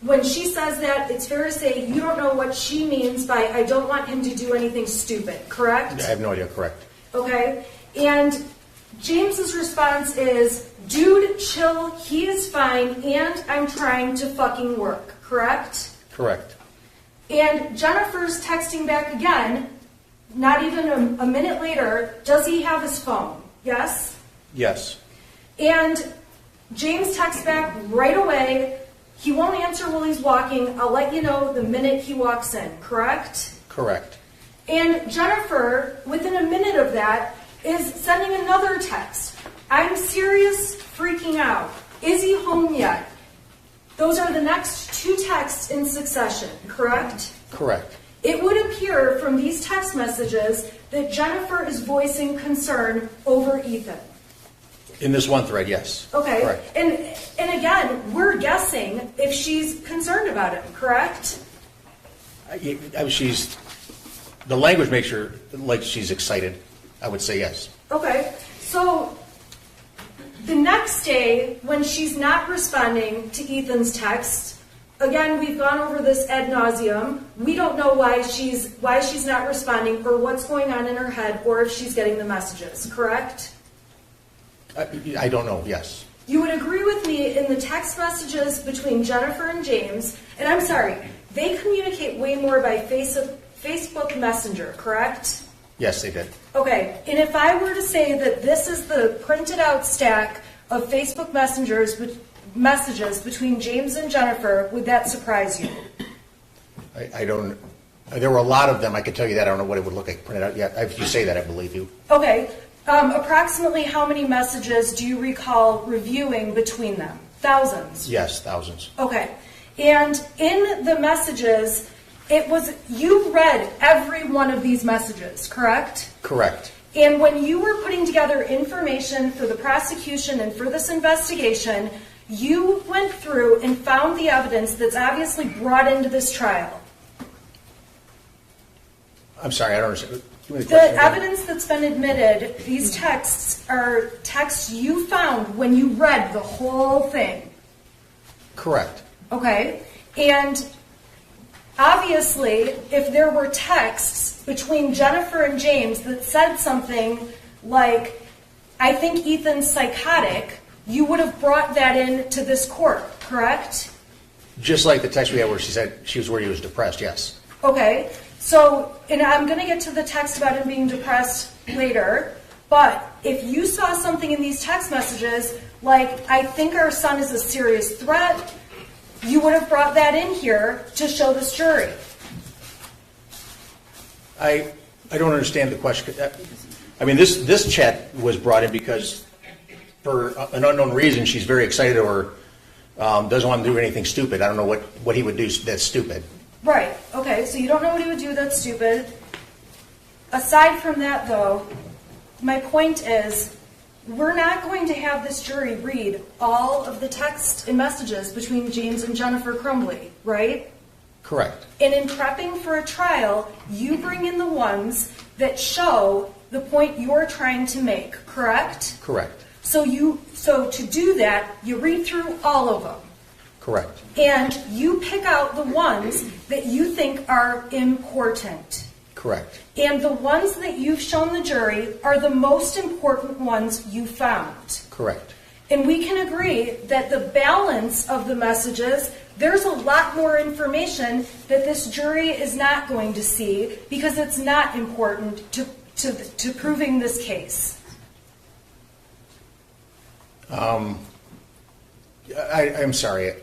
When she says that, it's fair to say you don't know what she means by I don't want him to do anything stupid, correct? I have no idea, correct. Okay, and James's response is, dude, chill, he is fine, and I'm trying to fucking work, correct? Correct. And Jennifer's texting back again, not even a minute later, does he have his phone? Yes? Yes. And James texts back right away, he won't answer while he's walking, I'll let you know the minute he walks in, correct? Correct. And Jennifer, within a minute of that, is sending another text. I'm serious, freaking out. Is he home yet? Those are the next two texts in succession, correct? Correct. It would appear from these text messages that Jennifer is voicing concern over Ethan. In this one thread, yes. Okay. Correct. And again, we're guessing if she's concerned about him, correct? The language makes her like she's excited. I would say yes. Okay. So the next day, when she's not responding to Ethan's text, again, we've gone over this ad nauseum. We don't know why she's not responding or what's going on in her head or if she's getting the messages, correct? I don't know, yes. You would agree with me in the text messages between Jennifer and James, and I'm sorry, they communicate way more by Facebook Messenger, correct? Yes, they did. Okay, and if I were to say that this is the printed out stack of Facebook messages between James and Jennifer, would that surprise you? I don't. There were a lot of them. I can tell you that. I don't know what it would look like printed out yet. If you say that, I believe you. Okay. Approximately how many messages do you recall reviewing between them? Thousands? Yes, thousands. Okay. And in the messages, you read every one of these messages, correct? Correct. And when you were putting together information for the prosecution and for this investigation, you went through and found the evidence that's obviously brought into this trial. I'm sorry, I don't understand. The evidence that's been admitted, these texts are texts you found when you read the whole thing. Correct. Okay? And obviously, if there were texts between Jennifer and James that said something like, I think Ethan's psychotic, you would have brought that into this court, correct? Just like the text we had where she said she was worried he was depressed, yes. Okay. So, and I'm going to get to the text about him being depressed later, but if you saw something in these text messages, like, I think our son is a serious threat, you would have brought that in here to show this jury. I don't understand the question. I mean, this chat was brought in because for an unknown reason she's very excited or doesn't want to do anything stupid. I don't know what he would do that's stupid. Right. Okay, so you don't know what he would do that's stupid. Aside from that, though, my point is we're not going to have this jury read all of the text and messages between James and Jennifer Crumbley, right? Correct. And in prepping for a trial, you bring in the ones that show the point you're trying to make, correct? Correct. So to do that, you read through all of them. Correct. And you pick out the ones that you think are important. Correct. And the ones that you've shown the jury are the most important ones you found. Correct. And we can agree that the balance of the messages, there's a lot more information that this jury is not going to see because it's not important to proving this case. I'm sorry.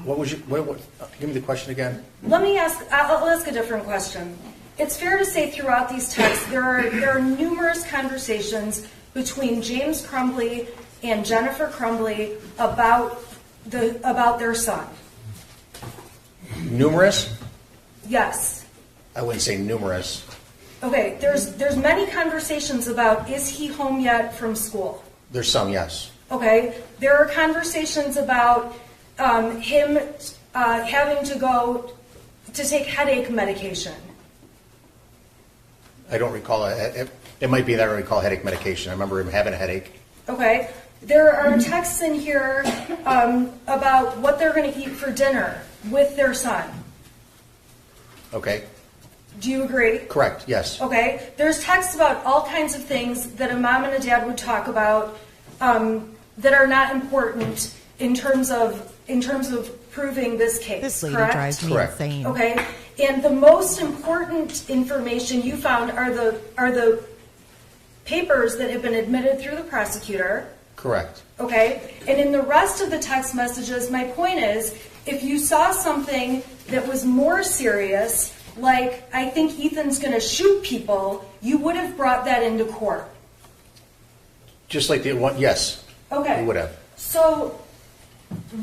What was give me the question again. I'll ask a different question. It's fair to say throughout these texts there are numerous conversations between James Crumbley and Jennifer Crumbley about their son. Numerous? Yes. I wouldn't say numerous. Okay, there's many conversations about is he home yet from school? There's some, yes. Okay, there are conversations about him having to go to take headache medication. I don't recall it. It might be that I recall headache medication. I remember him having a headache. Okay? There are texts in here about what they're going to eat for dinner with their son. Okay, Do you agree? correct, yes. Okay? There's texts about all kinds of things that a mom and a dad would talk about that are not important in terms of proving this case. This lady correct? drives me Correct. insane. Okay, and the most important information you found are the papers that have been admitted through the prosecutor. Correct. Okay, and in the rest of the text messages, my point is, if you saw something that was more serious, like I think Ethan's going to shoot people, you would have brought that into court. Just like the one, yes. Okay. We would have. So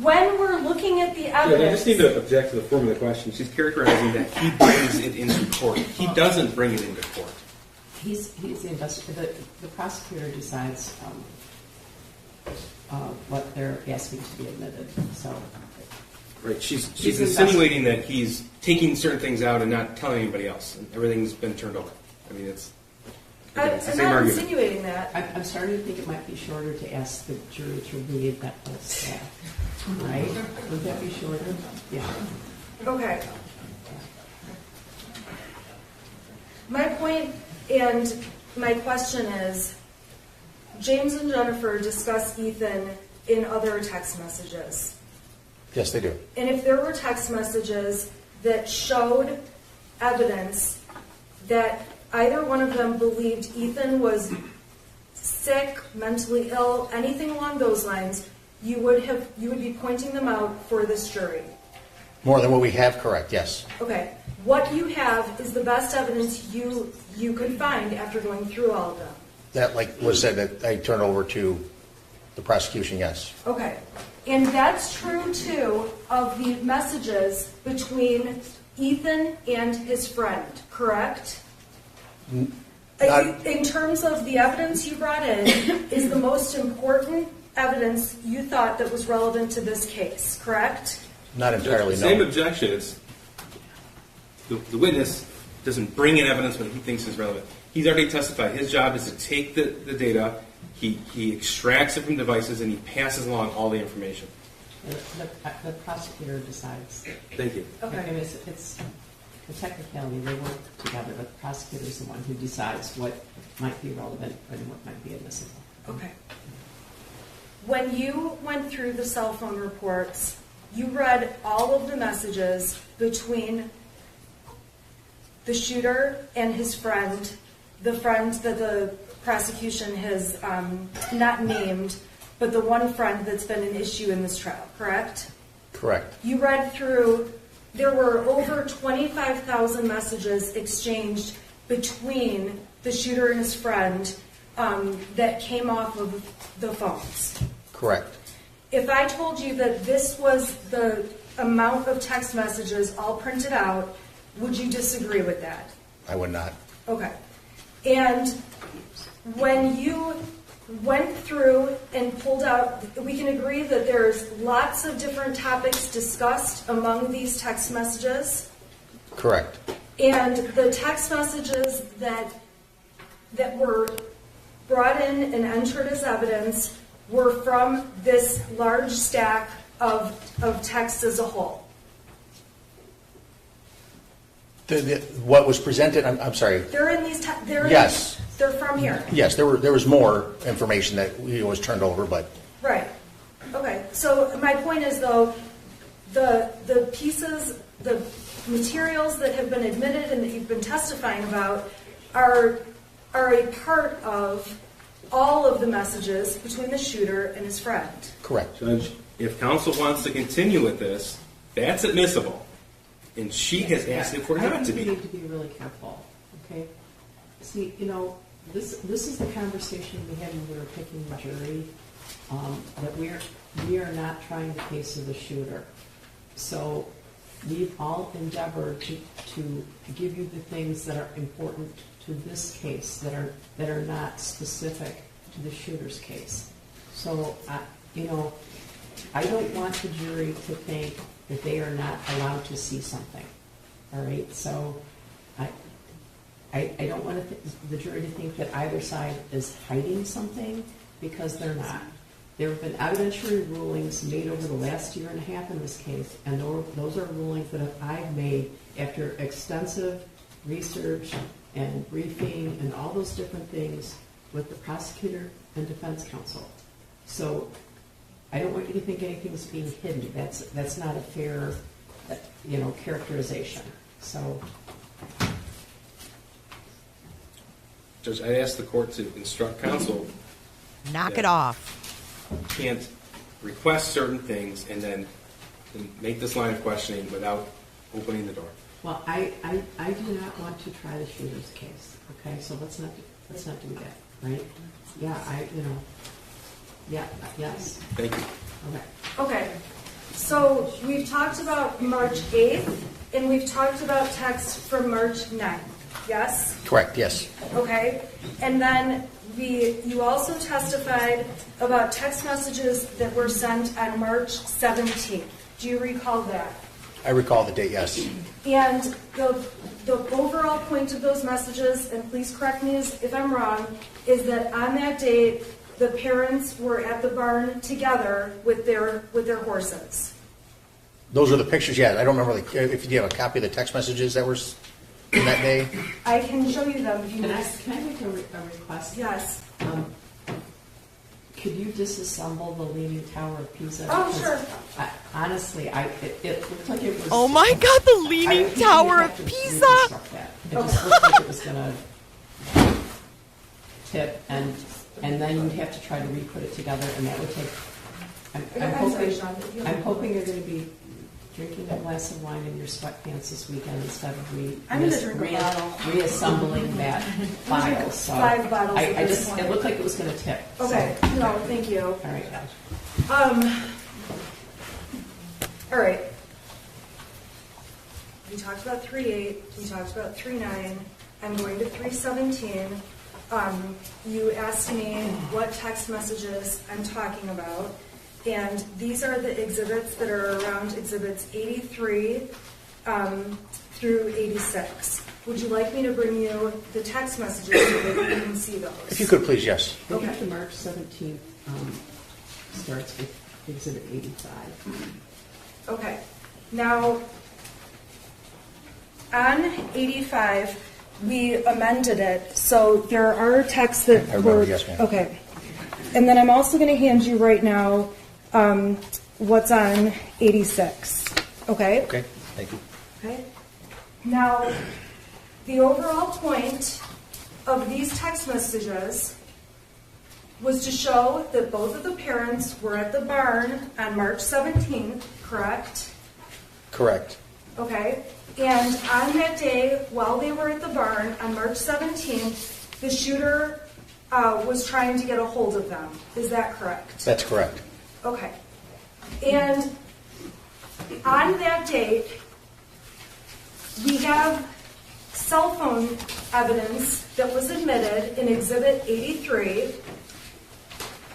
when we're looking at the Yeah, I evidence, just need to object to the form of the question. She's characterizing that he brings it into court. He doesn't bring it into court. He's the investigator. The prosecutor decides what they're asking to be admitted. So, Right. She's insinuating that he's taking certain things out and not telling anybody else, and everything's been turned over. I mean, it's the I'm same not argument. insinuating that. I'm starting to think it might be shorter to ask the jury to read that whole staff. Right? Would that be shorter? Yeah. Okay. My point and my question is, James and Jennifer discuss Ethan in other text messages. Yes, they do. And if there were text messages that showed evidence that either one of them believed Ethan was sick, mentally ill, anything along those lines, you would be pointing them out for this jury. More than what we have, correct, yes. Okay. What you have is the best evidence you could find after going through all of them. That, like was said, that I turn over to the prosecution, yes. Okay. And that's true, too, of the messages between Ethan and his friend, correct? In terms of the evidence you brought in, is the most important evidence you thought that was relevant to this case, correct? Not entirely, no. Same objection. It's the witness doesn't bring in evidence when he thinks is relevant. He's already testified. His job is to take the data, he extracts it from devices, and he passes along all the information. The prosecutor decides. Thank you. Okay. I mean, it's a technicality. They work together, but the prosecutor is the one who decides what might be relevant and what might be admissible. Okay. When you went through the cell phone reports, you read all of the messages between the shooter and his friend, the friend that the prosecution has not named, but the one friend that's been an issue in this trial, correct? Correct. You read through, there were over 25,000 messages exchanged between the shooter and his friend that came off of the phones. Correct. If I told you that this was the amount of text messages all printed out, would you disagree with that? I would not. Okay. And when you went through and pulled out, we can agree that there's lots of different topics discussed among these text messages. Correct. And the text messages that were brought in and entered as evidence were from this large stack of text as a whole. What was presented, I'm sorry. They're in these. Yes. They're from here. Yes, there was more information that was turned over, but Right. Okay. So my point is, though, the pieces, the materials that have been admitted and that you've been testifying about are a part of all of the messages between the shooter and his friend. correct. Judge, if counsel wants to continue with this, that's admissible. And she has asked it for it not to I think be. we need to be really careful, okay? See, this is the conversation we had when we were picking the jury, that we are not trying the case of the shooter. So we've all endeavored to give you the things that are important to this case that are not specific to the shooter's case. So, I don't want the jury to think that they are not allowed to see something. All right, so I don't want the jury to think that either side is hiding something. because they're not. There have been evidentiary rulings made over the last year and a half in this case, and those are rulings that I've made after extensive research and briefing and all those different things with the prosecutor and defense counsel. So I don't want you to think anything's being hidden. That's not a fair, characterization. So, Judge, I asked the court to instruct counsel. Knock it off. Can't request certain things and then make this line of questioning without opening the door. well, I do not want to try the shooter's case. Okay, so let's not do that, right? Yeah, yes. Thank you. Okay. Okay, so we've talked about March 8th, and we've talked about texts from March 9th, yes? Correct, yes. Okay, and then you also testified about text messages that were sent on March 17th. Do you recall that? I recall the date, yes. And the overall point of those messages, and please correct me if I'm wrong, is that on that date, the parents were at the barn together with their horses. Those are the pictures, yeah. I don't remember if you have a copy of the text messages that were in that day. I can show you them if you Can want. I make a request? Yes. Could you disassemble the Leaning Tower of Pisa? Oh, Because sure. Honestly, it looked like it was... Oh my God, the Leaning Tower of Pisa! It just looked like it was going to tip, and then you'd have to try to re-put it together, and that would take... I'm hoping you're going to be drinking a glass of wine in your sweatpants this weekend instead of reassembling that file. So 5 bottles I at this just point. it looked like it was going to tip. Okay, So. no, thank you. All right. All right. We talked about 3/8. We talked about 3/9. I'm going to 3/17. You asked me what text messages I'm talking about, and these are the exhibits that are around exhibits 83 through 86. Would you like me to bring you the text messages so that you can see those? If you could, please, yes. I think the March 17th starts with exhibit 85. Okay. Now, on 85, we amended it, so there are texts that I remember, were... yes, ma'am. Okay. And then I'm also going to hand you right now what's on 86. Okay? Okay, thank you. Okay. Now, the overall point of these text messages was to show that both of the parents were at the barn on March 17th, correct? Correct. Okay. And on that day, while they were at the barn on March 17th, the shooter was trying to get a hold of them. Is that correct? That's correct. Okay. And on that date, we have cell phone evidence that was admitted in Exhibit 83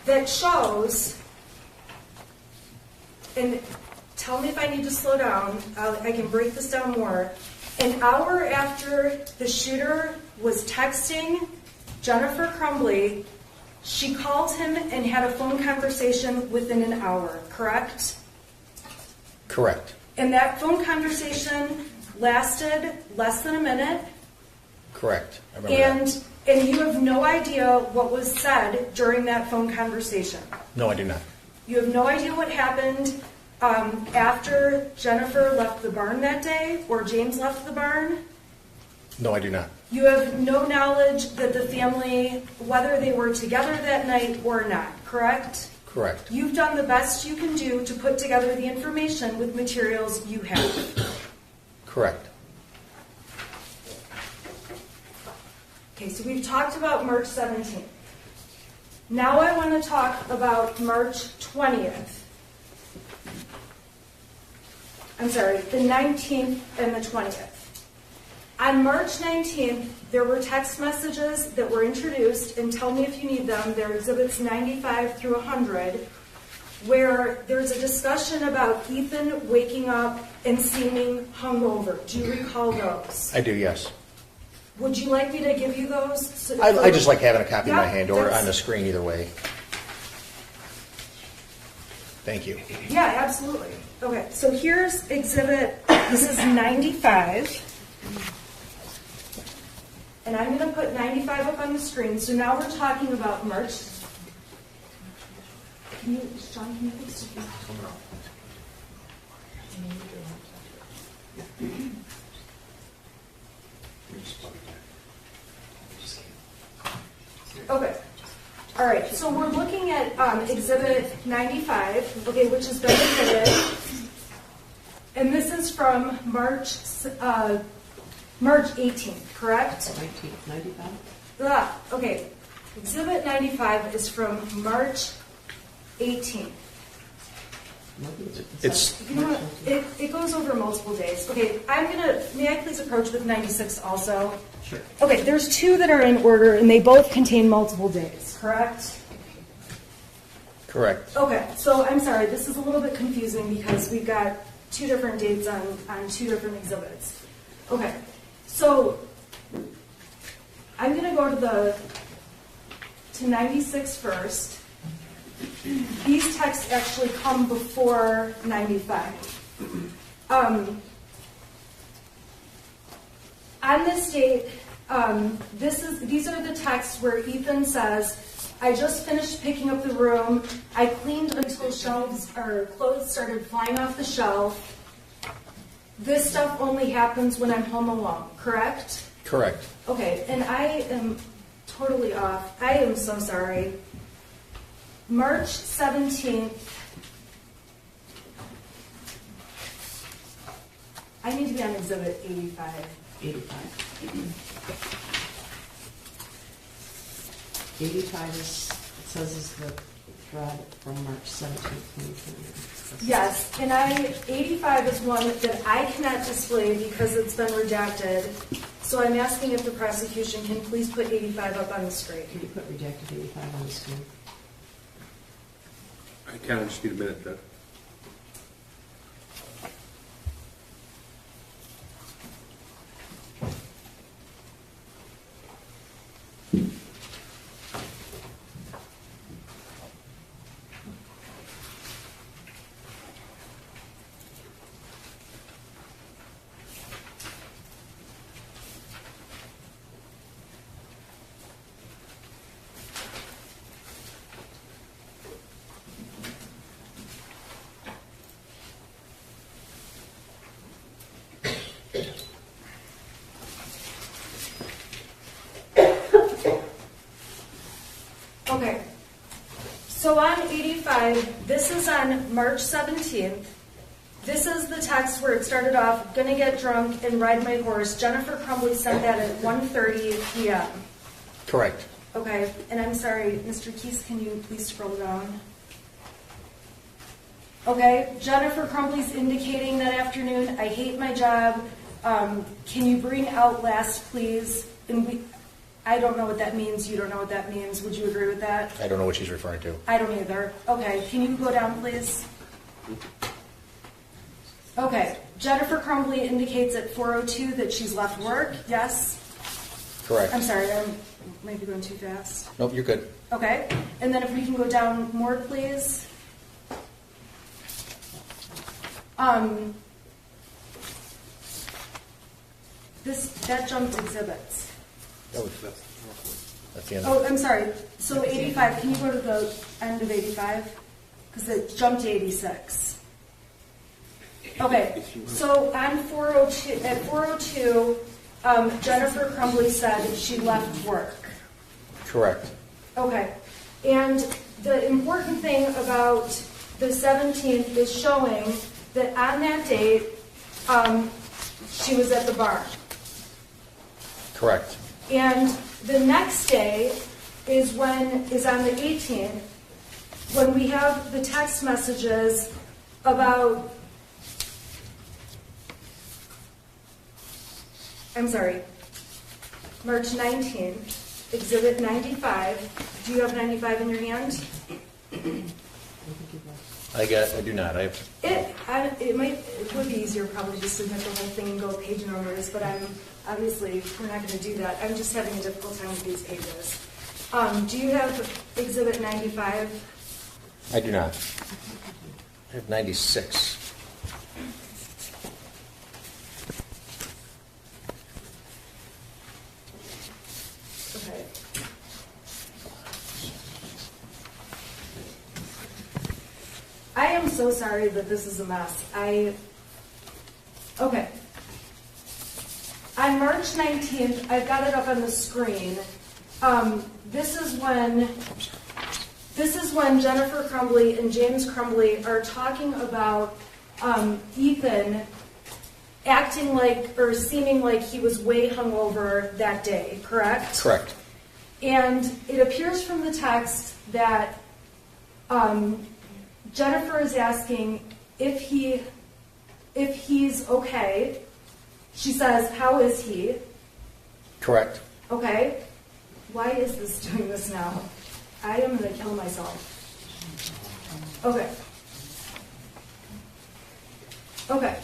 that shows, and tell me if I need to slow down, I can break this down more. An hour after the shooter was texting Jennifer Crumbley, she called him and had a phone conversation within an hour, correct? Correct. And that phone conversation lasted less than a minute. Correct. I remember that. And you have no idea what was said during that phone conversation. No, I do not. You have no idea what happened after Jennifer left the barn that day or James left the barn. No, I do not. You have no knowledge that the family, whether they were together that night or not, correct? Correct. You've done the best you can do to put together the information with materials you have. Correct. Okay, so we've talked about March 17th. Now I want to talk about March 20th. I'm sorry, the 19th and the 20th. On March 19th, there were text messages that were introduced, and tell me if you need them, they're exhibits 95 through 100, where there's a discussion about Ethan waking up and seeming hungover. Do you recall those? I do, yes. Would you like me to give you those? I just like having a copy in my Yeah, hand or that's- on the screen either way. Thank you. Yeah, absolutely. Okay, so here's exhibit, this is 95. And I'm going to put 95 up on the screen. So now we're talking about March. Sean, can you please do Okay. All right, so we're looking at exhibit 95, okay, which has been admitted. And this is from March 18th, correct? 19th, 95? Okay, exhibit 95 is from March 18th. It's You know what? It goes over multiple days. Okay, may I please approach with 96 also? Sure. Okay, there's two that are in order and they both contain multiple days, correct? correct. Okay, so I'm sorry, this is a little bit confusing because we've got two different dates on two different exhibits. Okay, so I'm going to go to 96 first. These texts actually come before 95. On this date, these are the texts where Ethan says, I just finished picking up the room. I cleaned until shelves or clothes started flying off the shelf. This stuff only happens when I'm home alone, correct? Correct. Okay, and I am totally off. I am so sorry. March 17th. I need to be on exhibit 85. 85 is, it says is the thread from March 17th, 2020. Yes, and 85 is one that I cannot display because it's been redacted. So I'm asking if the prosecution can please put 85 up on the screen. Can you put redacted 85 on the screen? I can, I just need a minute, Jeff. Okay, so on 85, this is on March 17th. This is the text where it started off, gonna get drunk and ride my horse. Jennifer Crumbley sent that at 1:30 p.m. Correct. Okay, and I'm sorry, Mr. Keese, can you please scroll down? Okay, Jennifer Crumbley's indicating that afternoon, I hate my job. Can you bring out last, please? And I don't know what that means. You don't know what that means. Would you agree with that? I don't know what she's referring to. I don't either. Okay, can you go down, please? Okay, Jennifer Crumbley indicates at 4:02 that she's left work. Yes? Correct. I'm sorry, I might be going too fast. Nope, you're good. Okay, and then if we can go down more, please. That jumped exhibits. That's the end. Oh, I'm sorry. So 85, can you go to the end of 85? Because it jumped to 86. Okay, so on 402, at 4:02, Jennifer Crumbley said she left work. Correct. Okay, and the important thing about the 17th is showing that on that date, she was at the barn. Correct. And the next day is on the 18th, when we have the text messages about, I'm sorry, March 19th, exhibit 95. Do you have 95 in your hand? I do not. It would be easier probably just to submit the whole thing and go page numbers, but obviously we're not going to do that. I'm just having a difficult time with these pages. Do you have exhibit 95? I do not. have 96. Okay. I am so sorry that this is a mess. Okay. On March 19th, I've got it up on the screen. This is when Jennifer Crumbley and James Crumbley are talking about Ethan acting like or seeming like he was way hungover that day, correct? Correct. And it appears from the text that Jennifer is asking if he's okay. She says, "How is he?" Correct. Okay. Why is this doing this now? I am going to kill myself. Okay. Okay.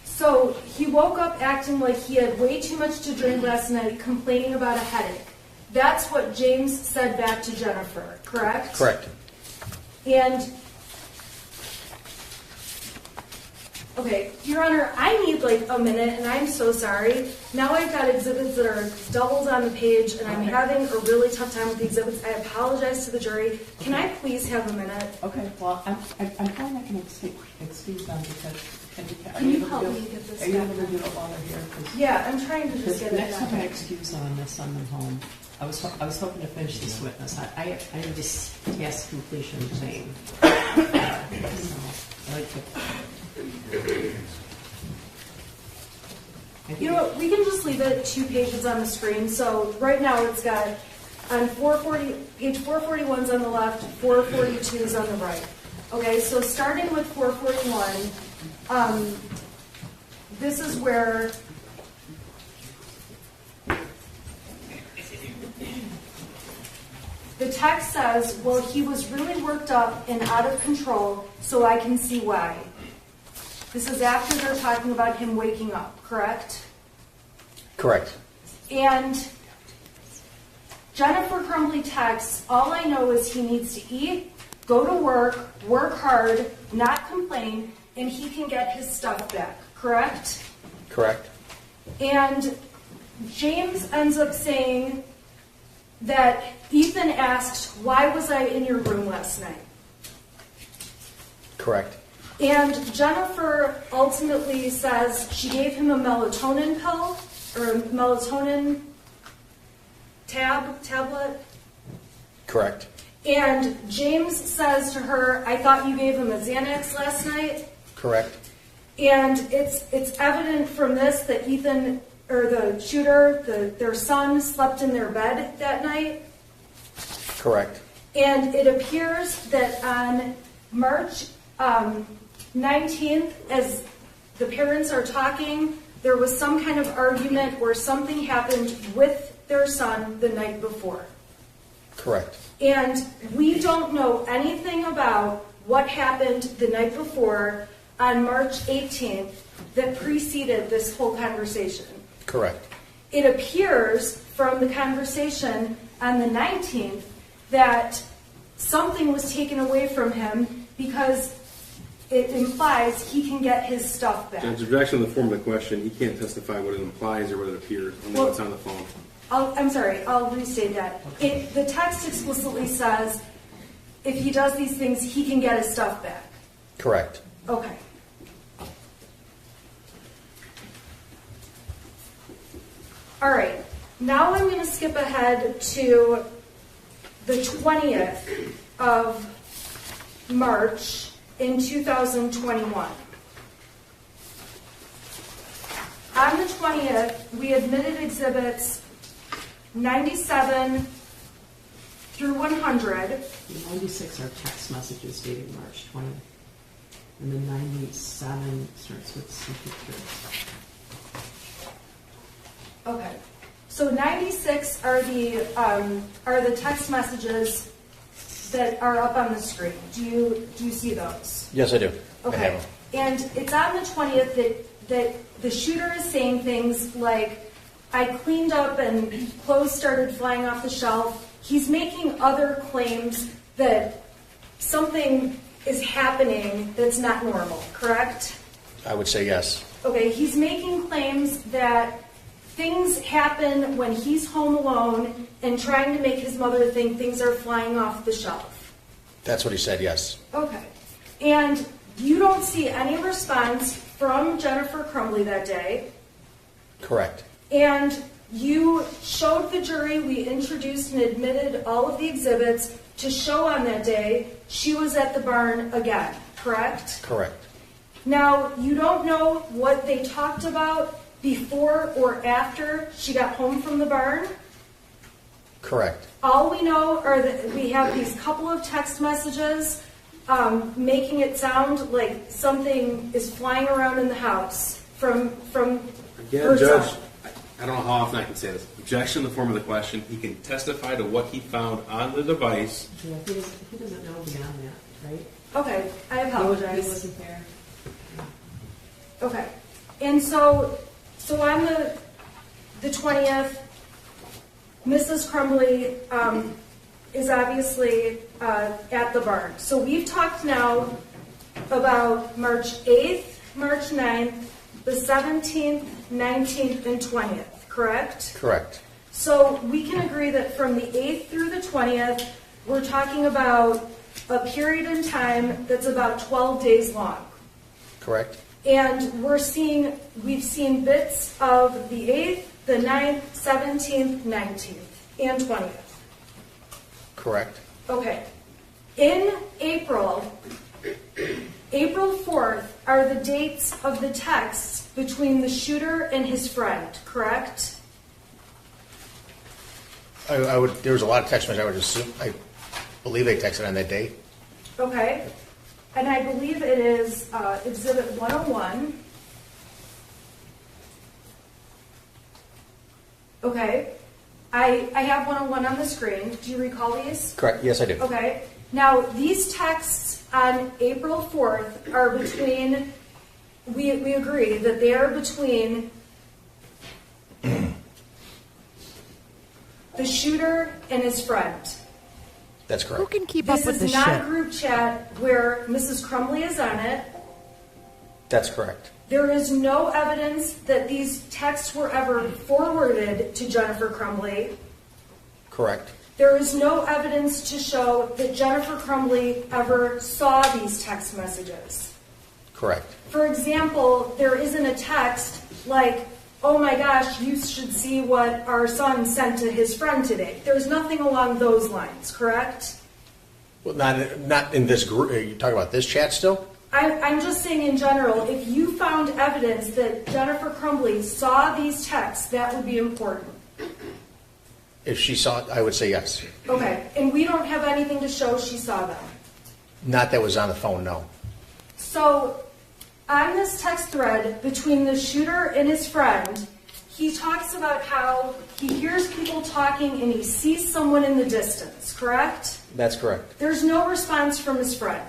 So he woke up acting like he had way too much to drink last night, complaining about a headache. That's what James said back to Jennifer, correct? Correct. And, okay, Your Honor, I need like a minute, and I'm so sorry. Now I've got exhibits that are doubled on the page, and I'm having a really tough time with the exhibits. I apologize to the jury. Can I please have a minute? Okay, well, I'm probably not going to excuse them because Can you help me get this Are you back able to on? do it while they're here? 'Cause- Yeah, I'm trying to just get it next back. time I excuse them and I send them home. I was hoping to finish this witness. I need this task completion thing. So, I like to. You know what, we can just leave it 2 pages on the screen. So right now it's got on 440, page 441's on the left, 442 is on the right. Okay, so starting with 441, this is where the text says, well, he was really worked up and out of control, so I can see why. This is after they're talking about him waking up, correct? Correct. And Jennifer Crumbley texts, all I know is he needs to eat, go to work hard, not complain, and he can get his stuff back, correct? Correct. And James ends up saying that Ethan asked, why was I in your room last night? Correct. And Jennifer ultimately says she gave him a melatonin pill, or a melatonin tablet. Correct. And James says to her, I thought you gave him a Xanax last night. Correct. And it's evident from this that Ethan, or the shooter, their son, slept in their bed that night. Correct. And it appears that on March 19th, as the parents are talking, there was some kind of argument or something happened with their son the night before. Correct. And we don't know anything about what happened the night before on March 18th that preceded this whole conversation. Correct. It appears from the conversation on the 19th that something was taken away from him because it implies he can get his stuff back. Judge, objection in the form of the question. He can't testify what it implies or what it appears, only what's on the phone. I'm sorry, I'll restate that. The text explicitly says if he does these things, he can get his stuff back. Correct. Okay. All right, now I'm going to skip ahead to the 20th of March in 2021. On the 20th, we admitted exhibits 97 through 100. The 96 are text messages dated March 20th. And the 97 starts with some pictures. Okay, so 96 are the text messages that are up on the screen. Do you see those? Yes, I do. Okay, I have them. and it's on the 20th that the shooter is saying things like, I cleaned up and clothes started flying off the shelf. He's making other claims that something is happening that's not normal, correct? I would say yes. Okay, he's making claims that things happen when he's home alone and trying to make his mother think things are flying off the shelf. That's what he said, yes. Okay. And you don't see any response from Jennifer Crumbley that day. Correct. And you showed the jury, we introduced and admitted all of the exhibits to show on that day she was at the barn again, correct? Correct. Now, you don't know what they talked about before or after she got home from the barn? Correct. All we know are that we have these couple of text messages making it sound like something is flying around in the house from Again, her Judge, son. I don't know how often I can say this. Objection in the form of the question. He can testify to what he found on the device. Yeah, he doesn't know beyond that, right? Okay, I apologize. He wasn't there. Okay, and so on the 20th, Mrs. Crumbley is obviously at the barn. So we've talked now about March 8th, March 9th, the 17th, 19th, and 20th, correct? Correct. So we can agree that from the 8th through the 20th, we're talking about a period in time that's about 12 days long. Correct. And we've seen bits of the 8th, the 9th, 17th, 19th, and 20th. Correct. Okay. In April 4th are the dates of the texts between the shooter and his friend, correct? There was a lot of text messages. I would assume, I believe they texted on that day. Okay. And I believe it is Exhibit 101. Okay. I have 101 on the screen. Do you recall these? Correct. Yes, I do. Okay. Now, these texts on April 4th are between, we agree that they are between the shooter and his friend. That's correct. Who can keep up with This this is not shit? a group chat where Mrs. Crumbley is on it. That's correct. There is no evidence that these texts were ever forwarded to Jennifer Crumbley. Correct. There is no evidence to show that Jennifer Crumbley ever saw these text messages. Correct. For example, there isn't a text like, oh my gosh, you should see what our son sent to his friend today. There's nothing along those lines, correct? Well, not in this group. Are you talking about this chat still? I'm just saying in general, if you found evidence that Jennifer Crumbley saw these texts, that would be important. If she saw it, I would say yes. Okay, and we don't have anything to show she saw them. Not that was on the phone, no. So, on this text thread between the shooter and his friend, he talks about how he hears people talking and he sees someone in the distance, correct? That's correct. There's no response from his friend.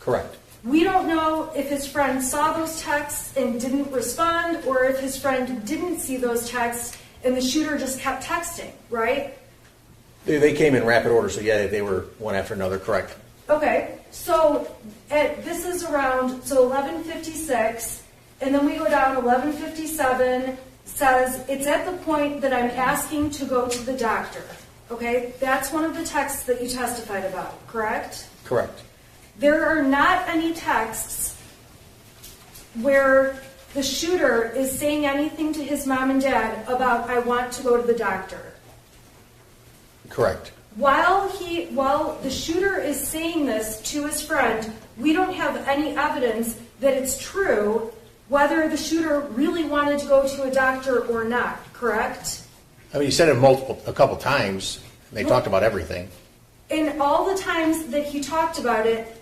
Correct. We don't know if his friend saw those texts and didn't respond, or if his friend didn't see those texts and the shooter just kept texting, right? They came in rapid order, so yeah, they were one after another, correct. Okay, so this is around, so 11:56, and then we go down 11:57, says, it's at the point that I'm asking to go to the doctor. Okay, that's one of the texts that you testified about, correct? Correct. There are not any texts where the shooter is saying anything to his mom and dad about, I want to go to the doctor. Correct. While the shooter is saying this to his friend, we don't have any evidence that it's true whether the shooter really wanted to go to a doctor or not, correct? I mean, he said it a couple times. And they talked about everything. And all the times that he talked about it,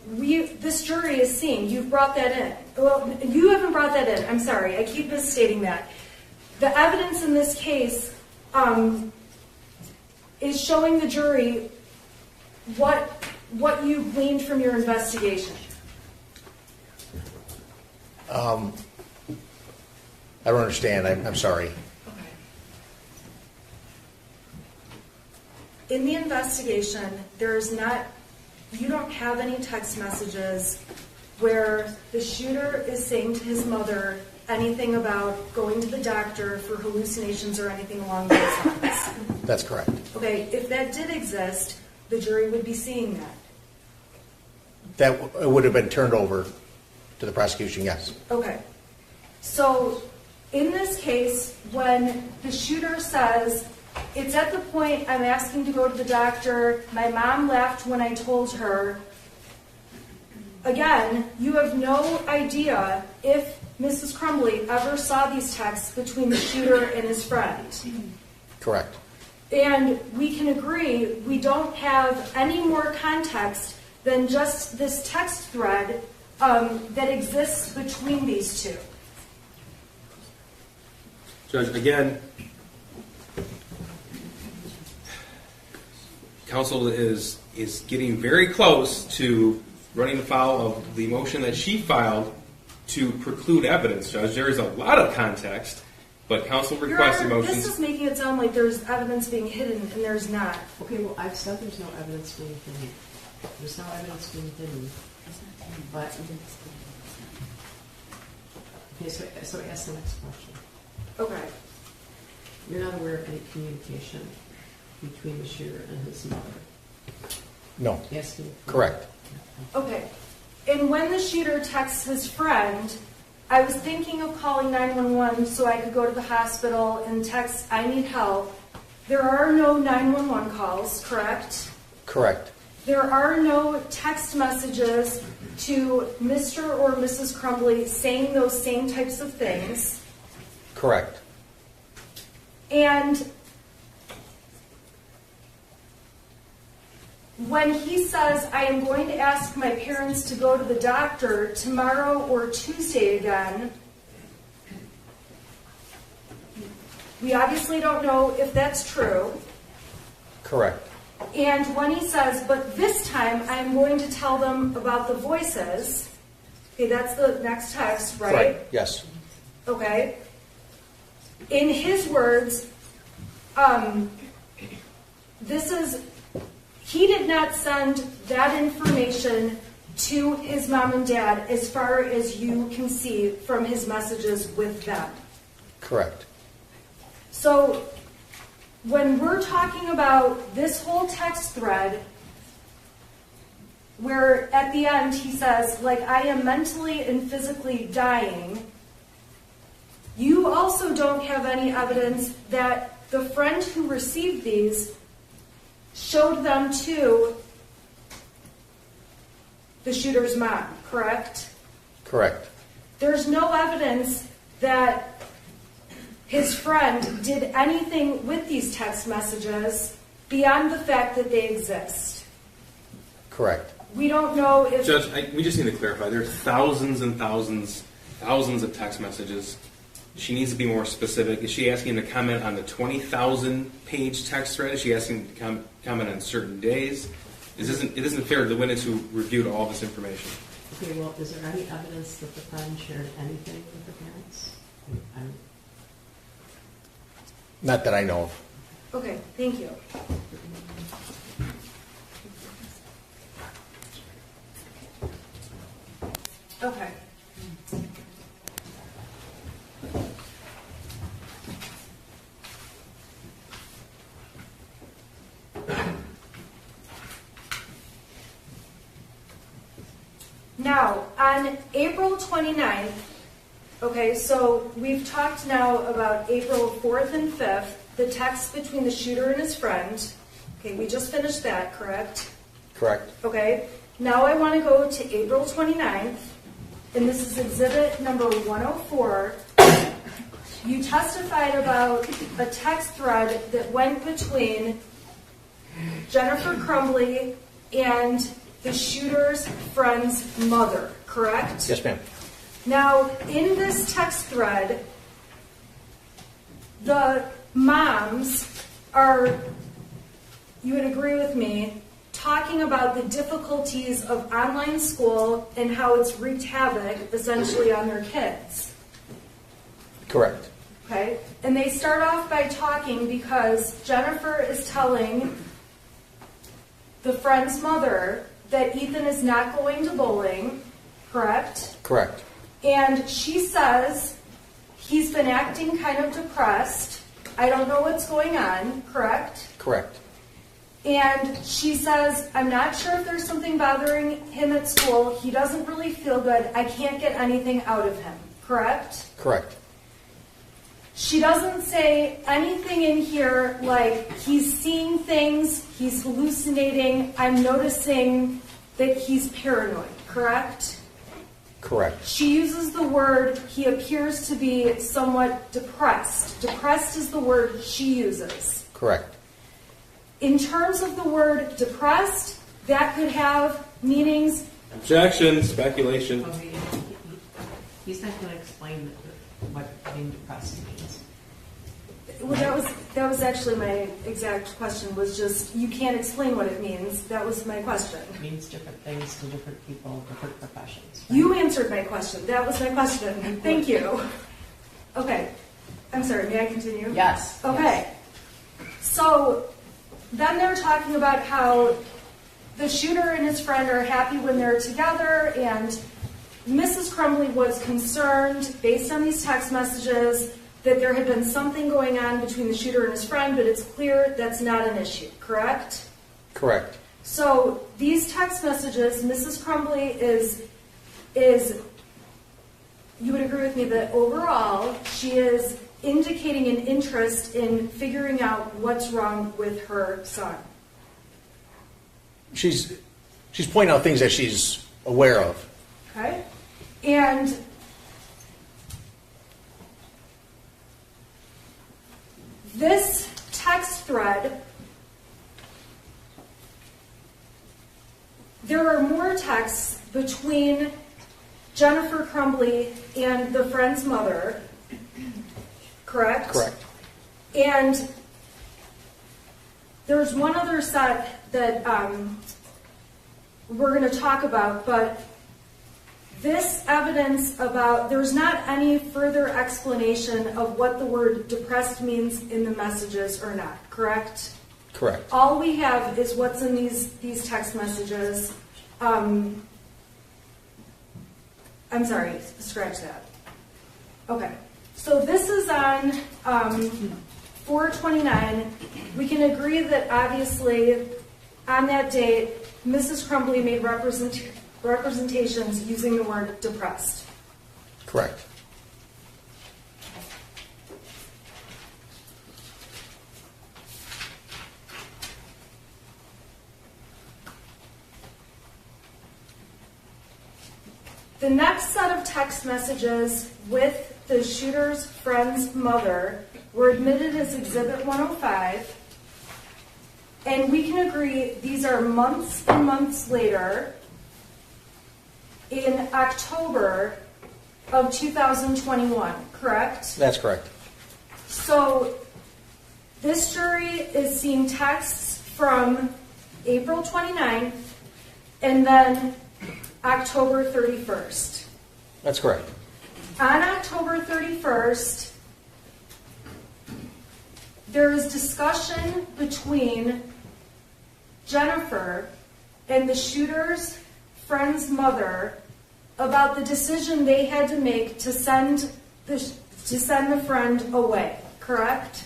this jury is seeing. You've brought that in. Well, you haven't brought that in. I'm sorry. I keep misstating that. The evidence in this case is showing the jury what you gleaned from your investigation. I don't understand. I'm sorry. In the investigation, there is not you don't have any text messages where the shooter is saying to his mother anything about going to the doctor for hallucinations or anything along those lines. That's correct. Okay, if that did exist, the jury would be seeing that. That would have been turned over to the prosecution, yes. Okay. So in this case, when the shooter says, it's at the point I'm asking to go to the doctor, my mom laughed when I told her, again, you have no idea if Mrs. Crumbley ever saw these texts between the shooter and his friend. Correct. And we can agree we don't have any more context than just this text thread that exists between these two. Judge, again, counsel is getting very close to running afoul of the motion that she filed to preclude evidence, Judge. There is a lot of context, but counsel requested motions. This is making it sound like there's evidence being hidden, and there's not. Okay, well, I've said there's no evidence being hidden. There's no evidence being hidden. But, okay, so ask the next question. Okay. You're not aware of any communication between the shooter and his mother? No. Yes. Correct. Okay. And when the shooter texts his friend, I was thinking of calling 911 so I could go to the hospital and text, I need help. There are no 911 calls, correct? Correct. There are no text messages to Mr. or Mrs. Crumbley saying those same types of things. Correct. And when he says, I am going to ask my parents to go to the doctor tomorrow or Tuesday again, we obviously don't know if that's true. Correct. And when he says, but this time I'm going to tell them about the voices, okay, that's the next text, right? Right, yes. Okay. In his words, he did not send that information to his mom and dad as far as you can see from his messages with them. Correct. So when we're talking about this whole text thread, where at the end he says, like, I am mentally and physically dying, you also don't have any evidence that the friend who received these showed them to the shooter's mom, correct? Correct. There's no evidence that his friend did anything with these text messages beyond the fact that they exist. Correct. We don't know if... Judge, we just need to clarify. There are thousands and thousands of text messages. She needs to be more specific. Is she asking to comment on the 20,000 page text thread? Is she asking to comment on certain days? It isn't fair to the witness who reviewed all this information. Okay, well, is there any evidence that the friend shared anything with the parents? Not that I know of. Okay, thank you. Okay. Now, on April 29th, okay, so we've talked now about April 4th and 5th, the text between the shooter and his friend. Okay, we just finished that, correct? Correct. Okay, now I want to go to April 29th, and this is exhibit number 104. You testified about a text thread that went between Jennifer Crumbley and the shooter's friend's mother, correct? Yes, ma'am. Now, in this text thread, the moms are, you would agree with me, talking about the difficulties of online school and how it's wreaked havoc, essentially, on their kids. Correct. Okay? And they start off by talking because Jennifer is telling the friend's mother that Ethan is not going to bowling, correct? Correct. And she says he's been acting kind of depressed. I don't know what's going on, correct? Correct. And she says, I'm not sure if there's something bothering him at school. He doesn't really feel good. I can't get anything out of him, correct? Correct. She doesn't say anything in here like he's seeing things, he's hallucinating, I'm noticing that he's paranoid, correct? Correct. She uses the word, he appears to be somewhat depressed. Depressed is the word she uses. Correct. In terms of the word depressed, that could have meanings. Objection, speculation. He's not going to explain what being depressed means. Well, that was actually my exact question, was just, you can't explain what it means. That was my question. It means different things to different people, different professions. Right? You answered my question. That was my question. Thank you. Okay. I'm sorry, may I continue? Yes. Okay. Yes. So then they're talking about how the shooter and his friend are happy when they're together, and Mrs. Crumbley was concerned, based on these text messages, that there had been something going on between the shooter and his friend, but it's clear that's not an issue, correct? Correct. So these text messages, Mrs. Crumbley is, you would agree with me that overall she is indicating an interest in figuring out what's wrong with her son. She's pointing out things that she's aware of. Okay? And this text thread, there are more texts between Jennifer Crumbley and the friend's mother, correct? Correct. And there's one other set that we're going to talk about, but this evidence about, there's not any further explanation of what the word depressed means in the messages or not, correct? Correct. All we have is what's in these text messages. I'm sorry, scratch that. Okay, so this is on 4/29. We can agree that obviously on that date, Mrs. Crumbley made representations using the word depressed. Correct. The next set of text messages with the shooter's friend's mother were admitted as Exhibit 105. And we can agree these are months and months later, in October of 2021, correct? That's correct. So this jury is seeing texts from April 29th and then October 31st. That's correct. On October 31st, there is discussion between Jennifer and the shooter's friend's mother about the decision they had to make to send the friend away, correct?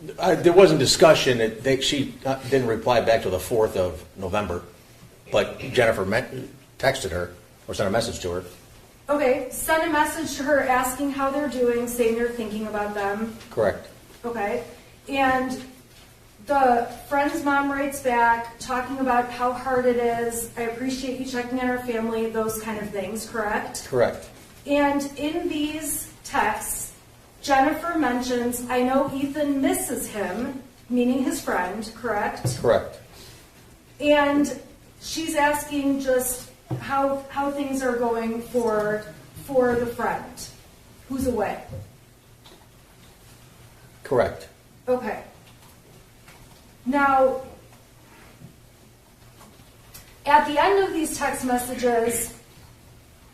There wasn't discussion. She didn't reply back till the 4th of November, but Jennifer texted her or sent a message to her. Okay, send a message to her asking how they're doing, saying they're thinking about them. Correct. Okay, and the friend's mom writes back talking about how hard it is. I appreciate you checking on our family, those kind of things, correct? Correct. And in these texts, Jennifer mentions, I know Ethan misses him, meaning his friend, correct? Correct. And she's asking just how things are going for the friend who's away. Correct. Okay. Now, at the end of these text messages,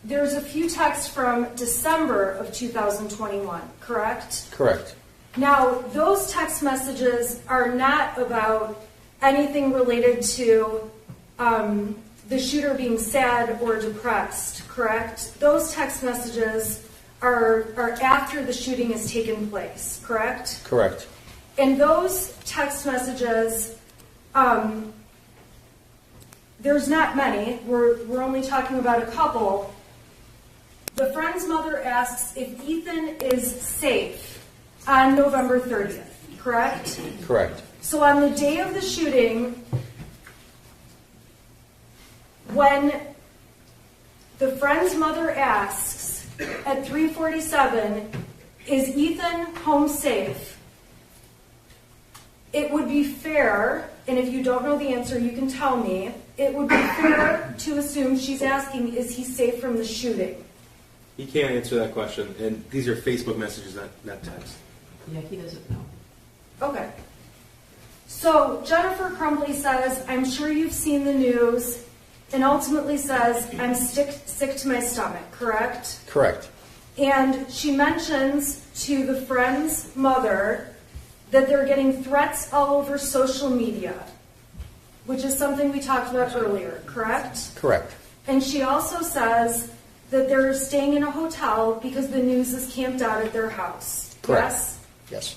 there's a few texts from December of 2021, correct? Correct. Now, those text messages are not about anything related to the shooter being sad or depressed, correct? Those text messages are after the shooting has taken place, correct? Correct. And those text messages, there's not many. We're only talking about a couple. The friend's mother asks if Ethan is safe on November 30th, correct? Correct. So on the day of the shooting, when the friend's mother asks at 3:47, is Ethan home safe? It would be fair, and if you don't know the answer, you can tell me, it would be fair to assume she's asking, is he safe from the shooting? He can't answer that question, and these are Facebook messages, not text. Yeah, he doesn't know. Okay. So Jennifer Crumbley says, I'm sure you've seen the news, and ultimately says, I'm sick to my stomach, correct? Correct. And she mentions to the friend's mother that they're getting threats all over social media, which is something we talked about earlier, correct? Correct. And she also says that they're staying in a hotel because the news is camped out at their house. Correct. Yes? Yes.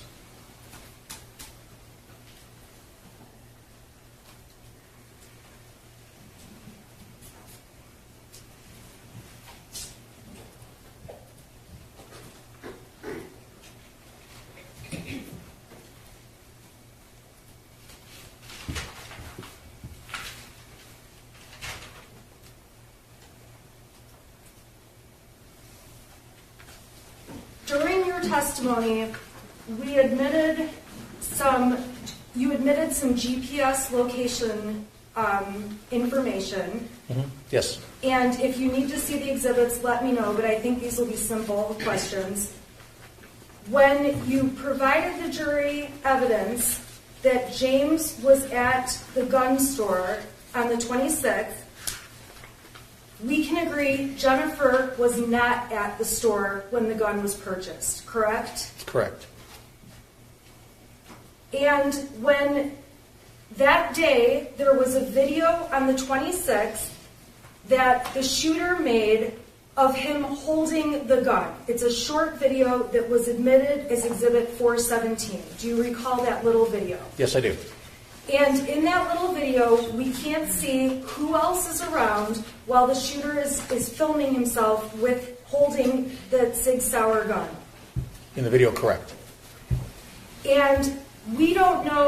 During your testimony, you admitted some GPS location information. Yes. And if you need to see the exhibits, let me know, but I think these will be simple questions. When you provided the jury evidence that James was at the gun store on the 26th, we can agree Jennifer was not at the store when the gun was purchased, correct? Correct. And when that day, there was a video on the 26th that the shooter made of him holding the gun. It's a short video that was admitted as Exhibit 417. Do you recall that little video? Yes, I do. And in that little video, we can't see who else is around while the shooter is filming himself with holding the Sig Sauer gun. In the video, correct. And we don't know,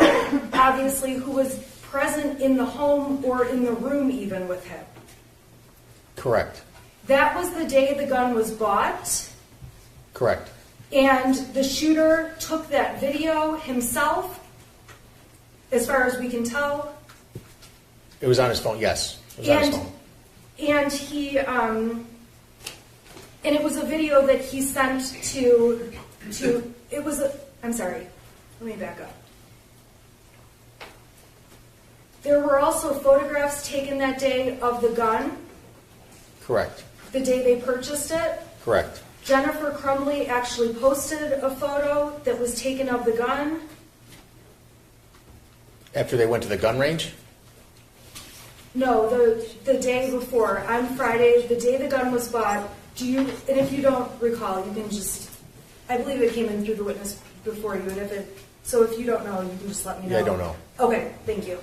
obviously, who was present in the home or in the room even with him. Correct. That was the day the gun was bought. Correct. And the shooter took that video himself, as far as we can tell. It was on his phone, yes. It was on his phone. And he, and it was a video that he sent to it was a, I'm sorry, let me back up. There were also photographs taken that day of the gun. Correct. The day they purchased it. Correct. Jennifer Crumbley actually posted a photo that was taken of the gun. After they went to the gun range? No, the day before, on Friday, the day the gun was bought. And if you don't recall, you can just, I believe it came in through the witness before you, and so if you don't know, you can just let me know. Yeah, I don't know. Okay, thank you.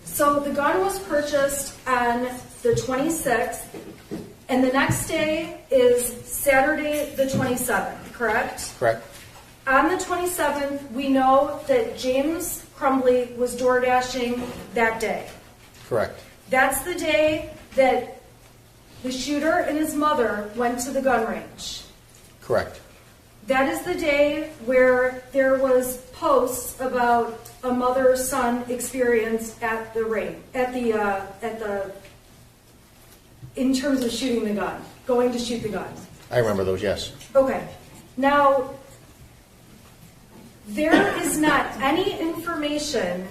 So the gun was purchased on the 26th, and the next day is Saturday the 27th, correct? Correct. On the 27th, we know that James Crumbley was door dashing that day. Correct. That's the day that the shooter and his mother went to the gun range. Correct. That is the day where there was posts about a mother-son experience at the range, in terms of shooting the gun, going to shoot the gun. I remember those, yes. Okay. Now, there is not any information